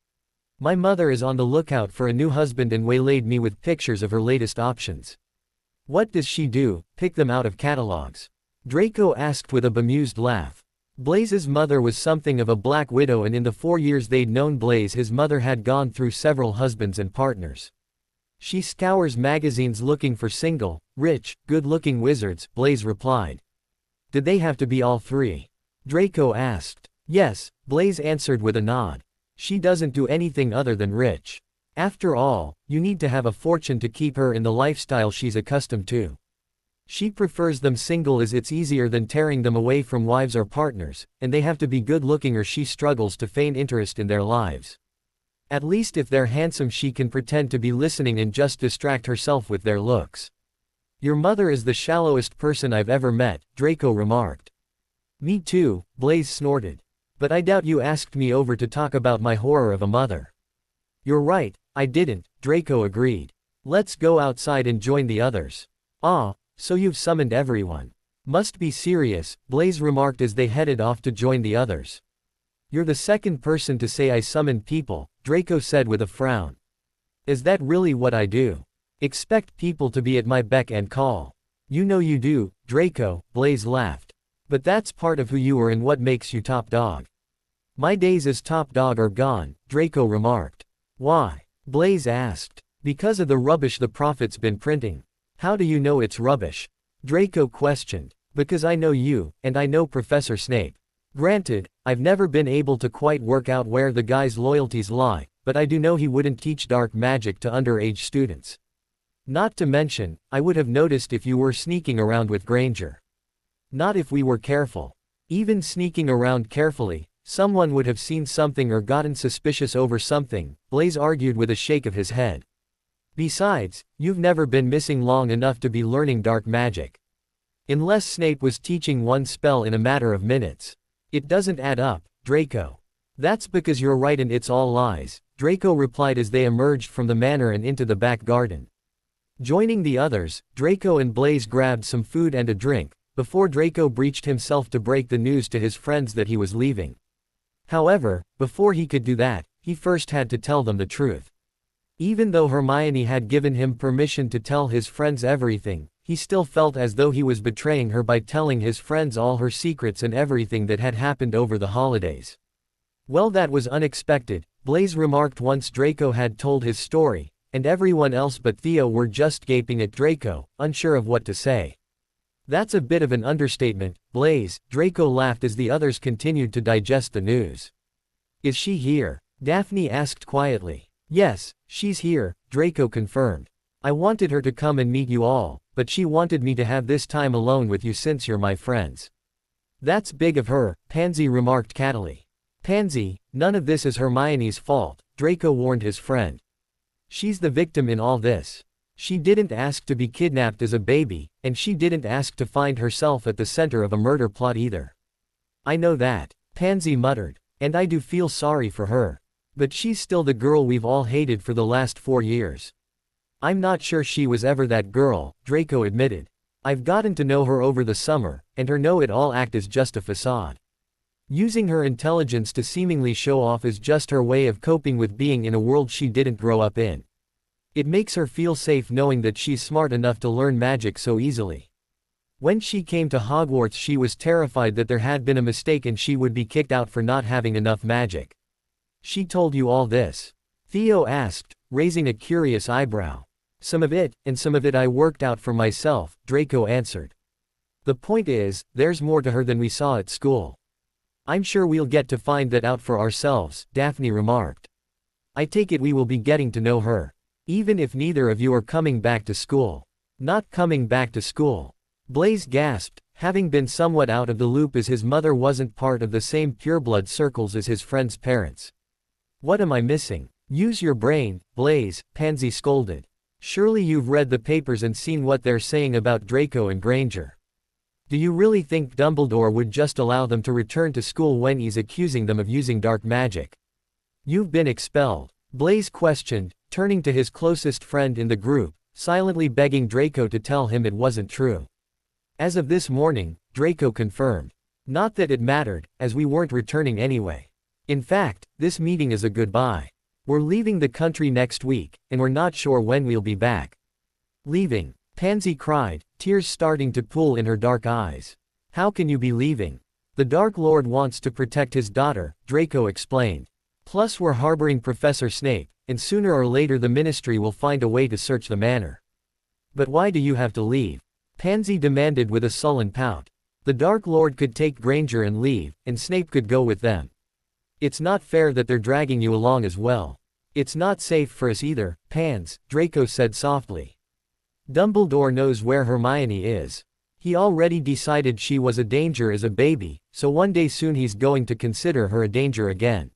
Speaker 2: My mother is on the lookout for a new husband and waylaid me with pictures of her latest options. What does she do, pick them out of catalogs? Draco asked with a bemused laugh. Blaise's mother was something of a black widow and in the 4 years they'd known Blaise his mother had gone through several husbands and partners. She scours magazines looking for single, rich, good-looking wizards, Blaise replied. Did they have to be all three? Draco asked. Yes, Blaise answered with a nod. She doesn't do anything other than rich. After all, you need to have a fortune to keep her in the lifestyle she's accustomed to. She prefers them single as it's easier than tearing them away from wives or partners, and they have to be good-looking or she struggles to feign interest in their lives. At least if they're handsome she can pretend to be listening and just distract herself with their looks. Your mother is the shallowest person I've ever met, Draco remarked. Me too, Blaise snorted. But I doubt you asked me over to talk about my horror of a mother. You're right, I didn't, Draco agreed. Let's go outside and join the others. Ah, so you've summoned everyone. Must be serious, Blaise remarked as they headed off to join the others. You're the second person to say I summoned people, Draco said with a frown. Is that really what I do? Expect people to be at my beck and call. You know you do, Draco, Blaise laughed. But that's part of who you are and what makes you top dog. My days as top dog are gone, Draco remarked. Why? Blaise asked. Because of the rubbish the prophet's been printing. How do you know it's rubbish? Draco questioned. Because I know you, and I know Professor Snape. Granted, I've never been able to quite work out where the guy's loyalties lie, but I do know he wouldn't teach dark magic to underage students. Not to mention, I would have noticed if you were sneaking around with Granger. Not if we were careful. Even sneaking around carefully, someone would have seen something or gotten suspicious over something, Blaise argued with a shake of his head. Besides, you've never been missing long enough to be learning dark magic. Unless Snape was teaching one spell in a matter of minutes. It doesn't add up, Draco. That's because you're right and it's all lies, Draco replied as they emerged from the manor and into the back garden. Joining the others, Draco and Blaise grabbed some food and a drink, before Draco breached himself to break the news to his friends that he was leaving. However, before he could do that, he first had to tell them the truth. Even though Hermione had given him permission to tell his friends everything, he still felt as though he was betraying her by telling his friends all her secrets and everything that had happened over the holidays. Well, that was unexpected, Blaise remarked once Draco had told his story, and everyone else but Theo were just gaping at Draco, unsure of what to say. That's a bit of an understatement, Blaise, Draco laughed as the others continued to digest the news. Is she here? Daphne asked quietly. Yes, she's here, Draco confirmed. I wanted her to come and meet you all, but she wanted me to have this time alone with you since you're my friends. That's big of her, Pansy remarked cattily. Pansy, none of this is Hermione's fault, Draco warned his friend. She's the victim in all this. She didn't ask to be kidnapped as a baby, and she didn't ask to find herself at the center of a murder plot either. I know that, Pansy muttered, and I do feel sorry for her. But she's still the girl we've all hated for the last 4 years. I'm not sure she was ever that girl, Draco admitted. I've gotten to know her over the summer, and her know-it-all act is just a facade. Using her intelligence to seemingly show off is just her way of coping with being in a world she didn't grow up in. It makes her feel safe knowing that she's smart enough to learn magic so easily. When she came to Hogwarts, she was terrified that there had been a mistake and she would be kicked out for not having enough magic. She told you all this? Theo asked, raising a curious eyebrow. Some of it, and some of it I worked out for myself, Draco answered. The point is, there's more to her than we saw at school. I'm sure we'll get to find that out for ourselves, Daphne remarked. I take it we will be getting to know her. Even if neither of you are coming back to school. Not coming back to school. Blaise gasped, having been somewhat out of the loop as his mother wasn't part of the same pureblood circles as his friend's parents. What am I missing? Use your brain, Blaise, Pansy scolded. Surely you've read the papers and seen what they're saying about Draco and Granger. Do you really think Dumbledore would just allow them to return to school when he's accusing them of using dark magic? You've been expelled, Blaise questioned, turning to his closest friend in the group, silently begging Draco to tell him it wasn't true. As of this morning, Draco confirmed. Not that it mattered, as we weren't returning anyway. In fact, this meeting is a goodbye. We're leaving the country next week, and we're not sure when we'll be back. Leaving? Pansy cried, tears starting to pool in her dark eyes. How can you be leaving? The Dark Lord wants to protect his daughter, Draco explained. Plus we're harboring Professor Snape, and sooner or later the Ministry will find a way to search the manor. But why do you have to leave? Pansy demanded with a sullen pout. The Dark Lord could take Granger and leave, and Snape could go with them. It's not fair that they're dragging you along as well. It's not safe for us either, Pans, Draco said softly. Dumbledore knows where Hermione is. He already decided she was a danger as a baby, so one day soon he's going to consider her a danger again.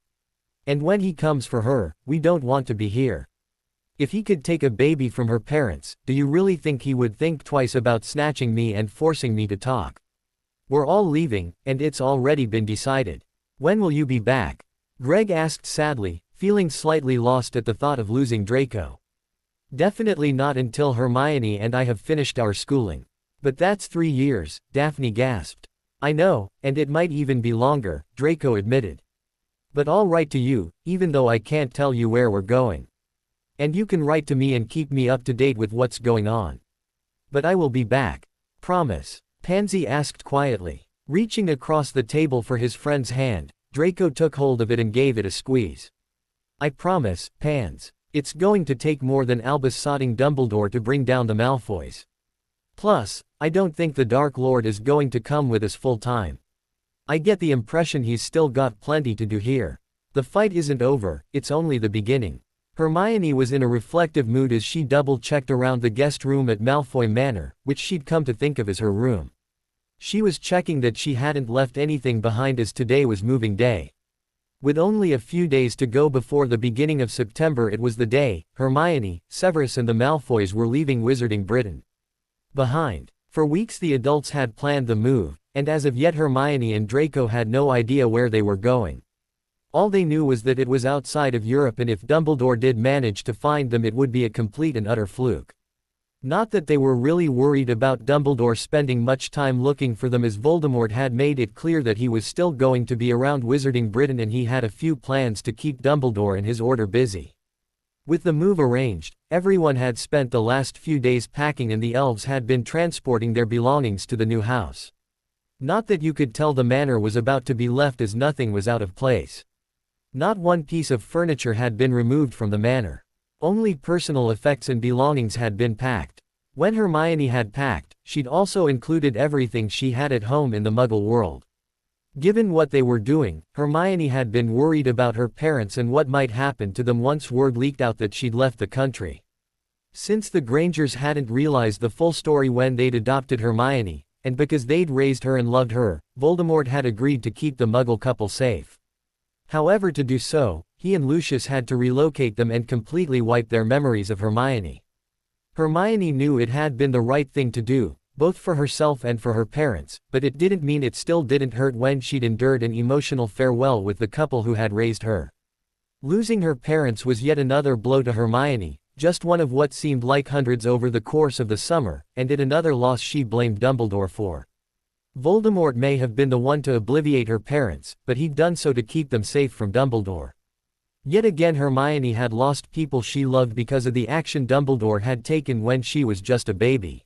Speaker 2: And when he comes for her, we don't want to be here. If he could take a baby from her parents, do you really think he would think twice about snatching me and forcing me to talk? We're all leaving, and it's already been decided. When will you be back? Greg asked sadly, feeling slightly lost at the thought of losing Draco. Definitely not until Hermione and I have finished our schooling. But that's 3 years, Daphne gasped. I know, and it might even be longer, Draco admitted. But I'll write to you, even though I can't tell you where we're going. And you can write to me and keep me up to date with what's going on. But I will be back. Promise? Pansy asked quietly. Reaching across the table for his friend's hand, Draco took hold of it and gave it a squeeze. I promise, Pans. It's going to take more than Albus sodding Dumbledore to bring down the Malfoys. Plus, I don't think the Dark Lord is going to come with us full time. I get the impression he's still got plenty to do here. The fight isn't over, it's only the beginning. Hermione was in a reflective mood as she double-checked around the guest room at Malfoy Manor, which she'd come to think of as her room. She was checking that she hadn't left anything behind as today was moving day. With only a few days to go before the beginning of September, it was the day Hermione, Severus and the Malfoys were leaving Wizarding Britain behind. For weeks the adults had planned the move, and as of yet Hermione and Draco had no idea where they were going. All they knew was that it was outside of Europe, and if Dumbledore did manage to find them, it would be a complete and utter fluke. Not that they were really worried about Dumbledore spending much time looking for them, as Voldemort had made it clear that he was still going to be around Wizarding Britain and he had a few plans to keep Dumbledore and his order busy. With the move arranged, everyone had spent the last few days packing and the elves had been transporting their belongings to the new house. Not that you could tell the manor was about to be left, as nothing was out of place. Not one piece of furniture had been removed from the manor. Only personal effects and belongings had been packed. When Hermione had packed, she'd also included everything she had at home in the Muggle world. Given what they were doing, Hermione had been worried about her parents and what might happen to them once word leaked out that she'd left the country. Since the Grangers hadn't realized the full story when they'd adopted Hermione, and because they'd raised her and loved her, Voldemort had agreed to keep the Muggle couple safe. However, to do so, he and Lucius had to relocate them and completely wipe their memories of Hermione. Hermione knew it had been the right thing to do, both for herself and for her parents, but it didn't mean it still didn't hurt when she'd endured an emotional farewell with the couple who had raised her. Losing her parents was yet another blow to Hermione, just one of what seemed like hundreds over the course of the summer, and it another loss she blamed Dumbledore for. Voldemort may have been the one to obliviate her parents, but he'd done so to keep them safe from Dumbledore. Yet again Hermione had lost people she loved because of the action Dumbledore had taken when she was just a baby.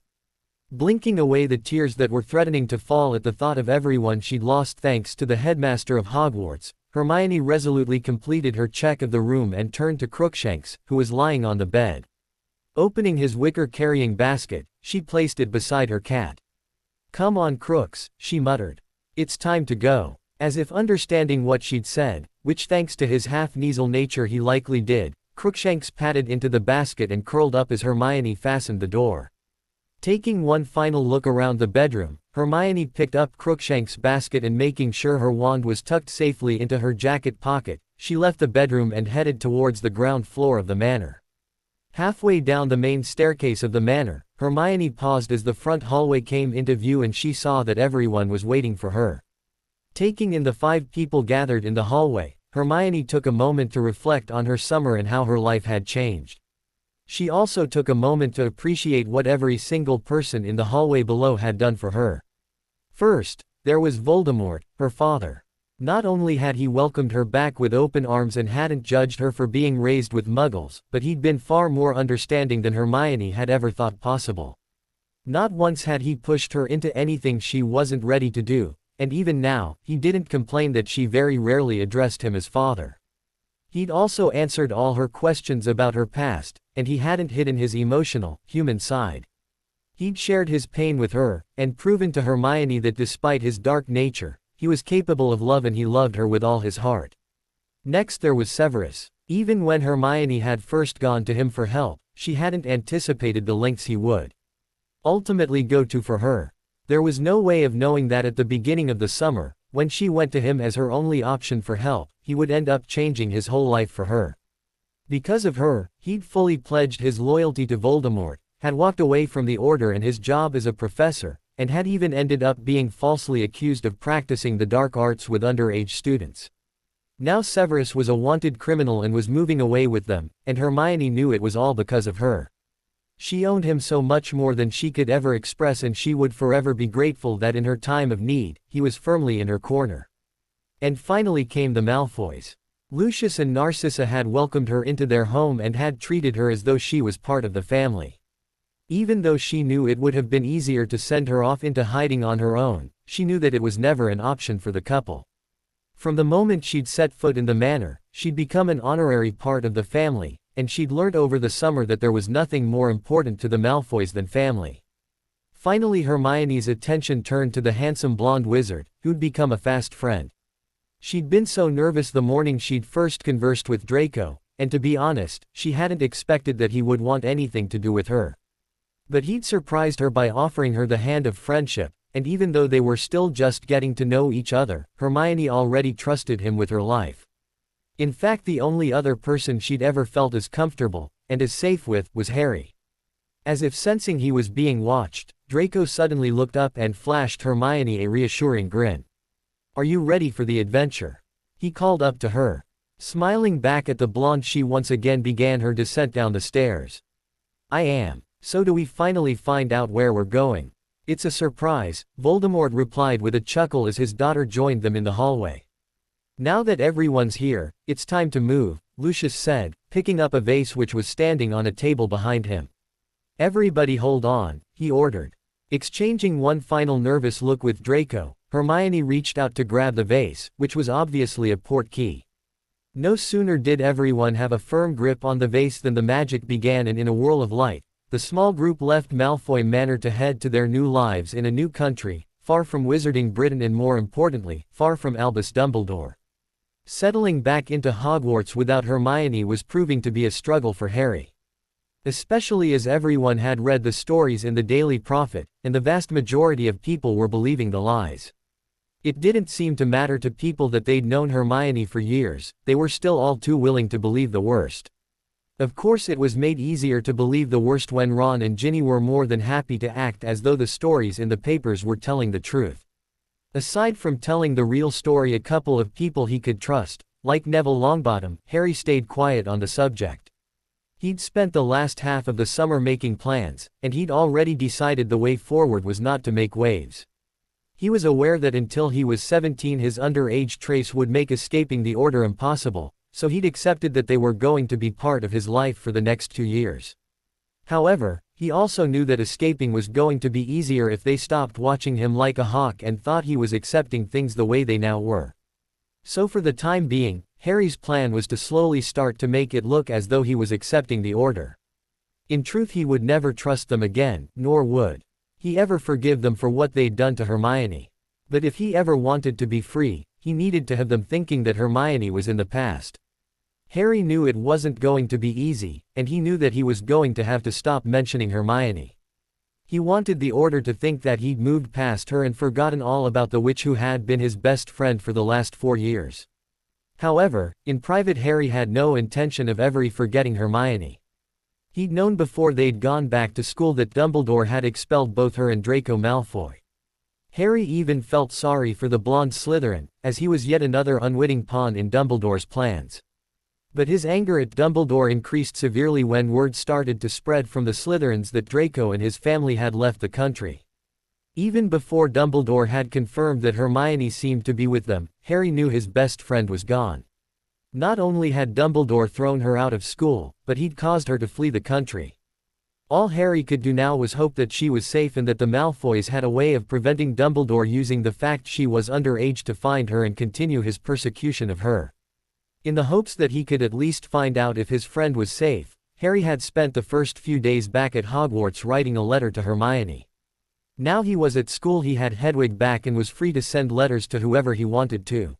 Speaker 2: Blinking away the tears that were threatening to fall at the thought of everyone she'd lost thanks to the headmaster of Hogwarts, Hermione resolutely completed her check of the room and turned to Crookshanks, who was lying on the bed. Opening his wicker-carrying basket, she placed it beside her cat. "Come on, Crooks," she muttered. "It's time to go." As if understanding what she'd said, which thanks to his half-nasal nature he likely did, Crookshanks padded into the basket and curled up as Hermione fastened the door. Taking one final look around the bedroom, Hermione picked up Crookshanks' basket and making sure her wand was tucked safely into her jacket pocket, she left the bedroom and headed towards the ground floor of the manor. Halfway down the main staircase of the manor, Hermione paused as the front hallway came into view and she saw that everyone was waiting for her. Taking in the 5 people gathered in the hallway, Hermione took a moment to reflect on her summer and how her life had changed. She also took a moment to appreciate what every single person in the hallway below had done for her. First, there was Voldemort, her father. Not only had he welcomed her back with open arms and hadn't judged her for being raised with muggles, but he'd been far more understanding than Hermione had ever thought possible. Not once had he pushed her into anything she wasn't ready to do, and even now, he didn't complain that she very rarely addressed him as father. He'd also answered all her questions about her past, and he hadn't hidden his emotional, human side. He'd shared his pain with her, and proven to Hermione that despite his dark nature, he was capable of love and he loved her with all his heart. Next there was Severus. Even when Hermione had first gone to him for help, she hadn't anticipated the lengths he would ultimately go to for her. There was no way of knowing that at the beginning of the summer, when she went to him as her only option for help, he would end up changing his whole life for her. Because of her, he'd fully pledged his loyalty to Voldemort, had walked away from the Order and his job as a professor, and had even ended up being falsely accused of practicing the dark arts with underage students. Now Severus was a wanted criminal and was moving away with them, and Hermione knew it was all because of her. She owned him so much more than she could ever express, and she would forever be grateful that in her time of need, he was firmly in her corner. And finally came the Malfoys. Lucius and Narcissa had welcomed her into their home and had treated her as though she was part of the family. Even though she knew it would have been easier to send her off into hiding on her own, she knew that it was never an option for the couple. From the moment she'd set foot in the manor, she'd become an honorary part of the family, and she'd learned over the summer that there was nothing more important to the Malfoys than family. Finally Hermione's attention turned to the handsome blonde wizard, who'd become a fast friend. She'd been so nervous the morning she'd first conversed with Draco, and to be honest, she hadn't expected that he would want anything to do with her. But he'd surprised her by offering her the hand of friendship, and even though they were still just getting to know each other, Hermione already trusted him with her life. In fact, the only other person she'd ever felt as comfortable, and as safe with, was Harry. As if sensing he was being watched, Draco suddenly looked up and flashed Hermione a reassuring grin. "Are you ready for the adventure?" he called up to her. Smiling back at the blonde, she once again began her descent down the stairs. "I am. So do we finally find out where we're going?" "It's a surprise," Voldemort replied with a chuckle as his daughter joined them in the hallway. "Now that everyone's here, it's time to move," Lucius said, picking up a vase which was standing on a table behind him. "Everybody hold on," he ordered. Exchanging one final nervous look with Draco, Hermione reached out to grab the vase, which was obviously a portkey. No sooner did everyone have a firm grip on the vase than the magic began, and in a whirl of light, the small group left Malfoy Manor to head to their new lives in a new country, far from Wizarding Britain and more importantly, far from Albus Dumbledore. Settling back into Hogwarts without Hermione was proving to be a struggle for Harry. Especially as everyone had read the stories in the Daily Prophet, and the vast majority of people were believing the lies. It didn't seem to matter to people that they'd known Hermione for years, they were still all too willing to believe the worst. Of course, it was made easier to believe the worst when Ron and Ginny were more than happy to act as though the stories in the papers were telling the truth. Aside from telling the real story, a couple of people he could trust, like Neville Longbottom, Harry stayed quiet on the subject. He'd spent the last half of the summer making plans, and he'd already decided the way forward was not to make waves. He was aware that until he was 17 his underage trace would make escaping the order impossible, so he'd accepted that they were going to be part of his life for the next 2 years. However, he also knew that escaping was going to be easier if they stopped watching him like a hawk and thought he was accepting things the way they now were. So for the time being, Harry's plan was to slowly start to make it look as though he was accepting the order. In truth, he would never trust them again, nor would he ever forgive them for what they'd done to Hermione. But if he ever wanted to be free, he needed to have them thinking that Hermione was in the past. Harry knew it wasn't going to be easy, and he knew that he was going to have to stop mentioning Hermione. He wanted the Order to think that he'd moved past her and forgotten all about the witch who had been his best friend for the last 4 years. However, in private Harry had no intention of ever forgetting Hermione. He'd known before they'd gone back to school that Dumbledore had expelled both her and Draco Malfoy. Harry even felt sorry for the blonde Slytherin, as he was yet another unwitting pawn in Dumbledore's plans. But his anger at Dumbledore increased severely when word started to spread from the Slytherins that Draco and his family had left the country. Even before Dumbledore had confirmed that Hermione seemed to be with them, Harry knew his best friend was gone. Not only had Dumbledore thrown her out of school, but he'd caused her to flee the country. All Harry could do now was hope that she was safe and that the Malfoys had a way of preventing Dumbledore using the fact she was underage to find her and continue his persecution of her. In the hopes that he could at least find out if his friend was safe, Harry had spent the first few days back at Hogwarts writing a letter to Hermione. Now he was at school, he had Hedwig back and was free to send letters to whoever he wanted to.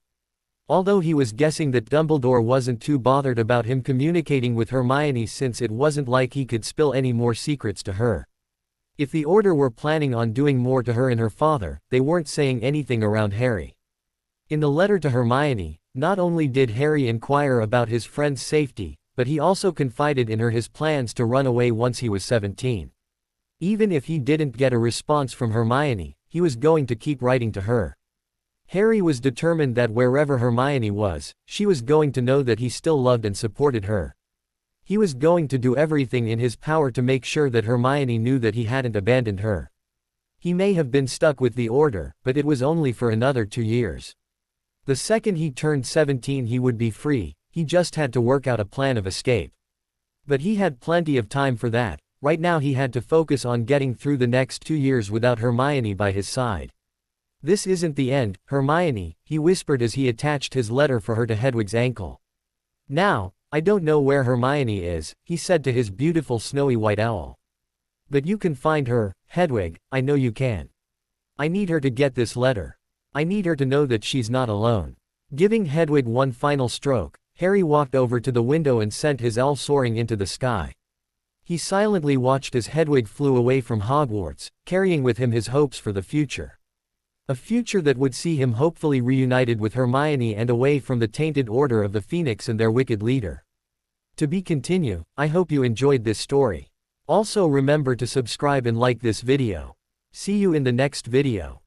Speaker 2: Although he was guessing that Dumbledore wasn't too bothered about him communicating with Hermione since it wasn't like he could spill any more secrets to her. If the Order were planning on doing more to her and her father, they weren't saying anything around Harry. In the letter to Hermione, not only did Harry inquire about his friend's safety, but he also confided in her his plans to run away once he was 17. Even if he didn't get a response from Hermione, he was going to keep writing to her. Harry was determined that wherever Hermione was, she was going to know that he still loved and supported her. He was going to do everything in his power to make sure that Hermione knew that he hadn't abandoned her. He may have been stuck with the Order, but it was only for another 2 years. The second he turned 17 he would be free, he just had to work out a plan of escape. But he had plenty of time for that. Right now he had to focus on getting through the next 2 years without Hermione by his side. "This isn't the end, Hermione," he whispered as he attached his letter for her to Hedwig's ankle. "Now, I don't know where Hermione is," he said to his beautiful snowy white owl. "But you can find her, Hedwig, I know you can. I need her to get this letter. I need her to know that she's not alone." Giving Hedwig one final stroke, Harry walked over to the window and sent his owl soaring into the sky. He silently watched as Hedwig flew away from Hogwarts, carrying with him his hopes for the future. A future that would see him hopefully reunited with Hermione and away from the tainted Order of the Phoenix and their wicked leader. To be continued. I hope you enjoyed this story. Also remember to subscribe and like this video. See you in the next video.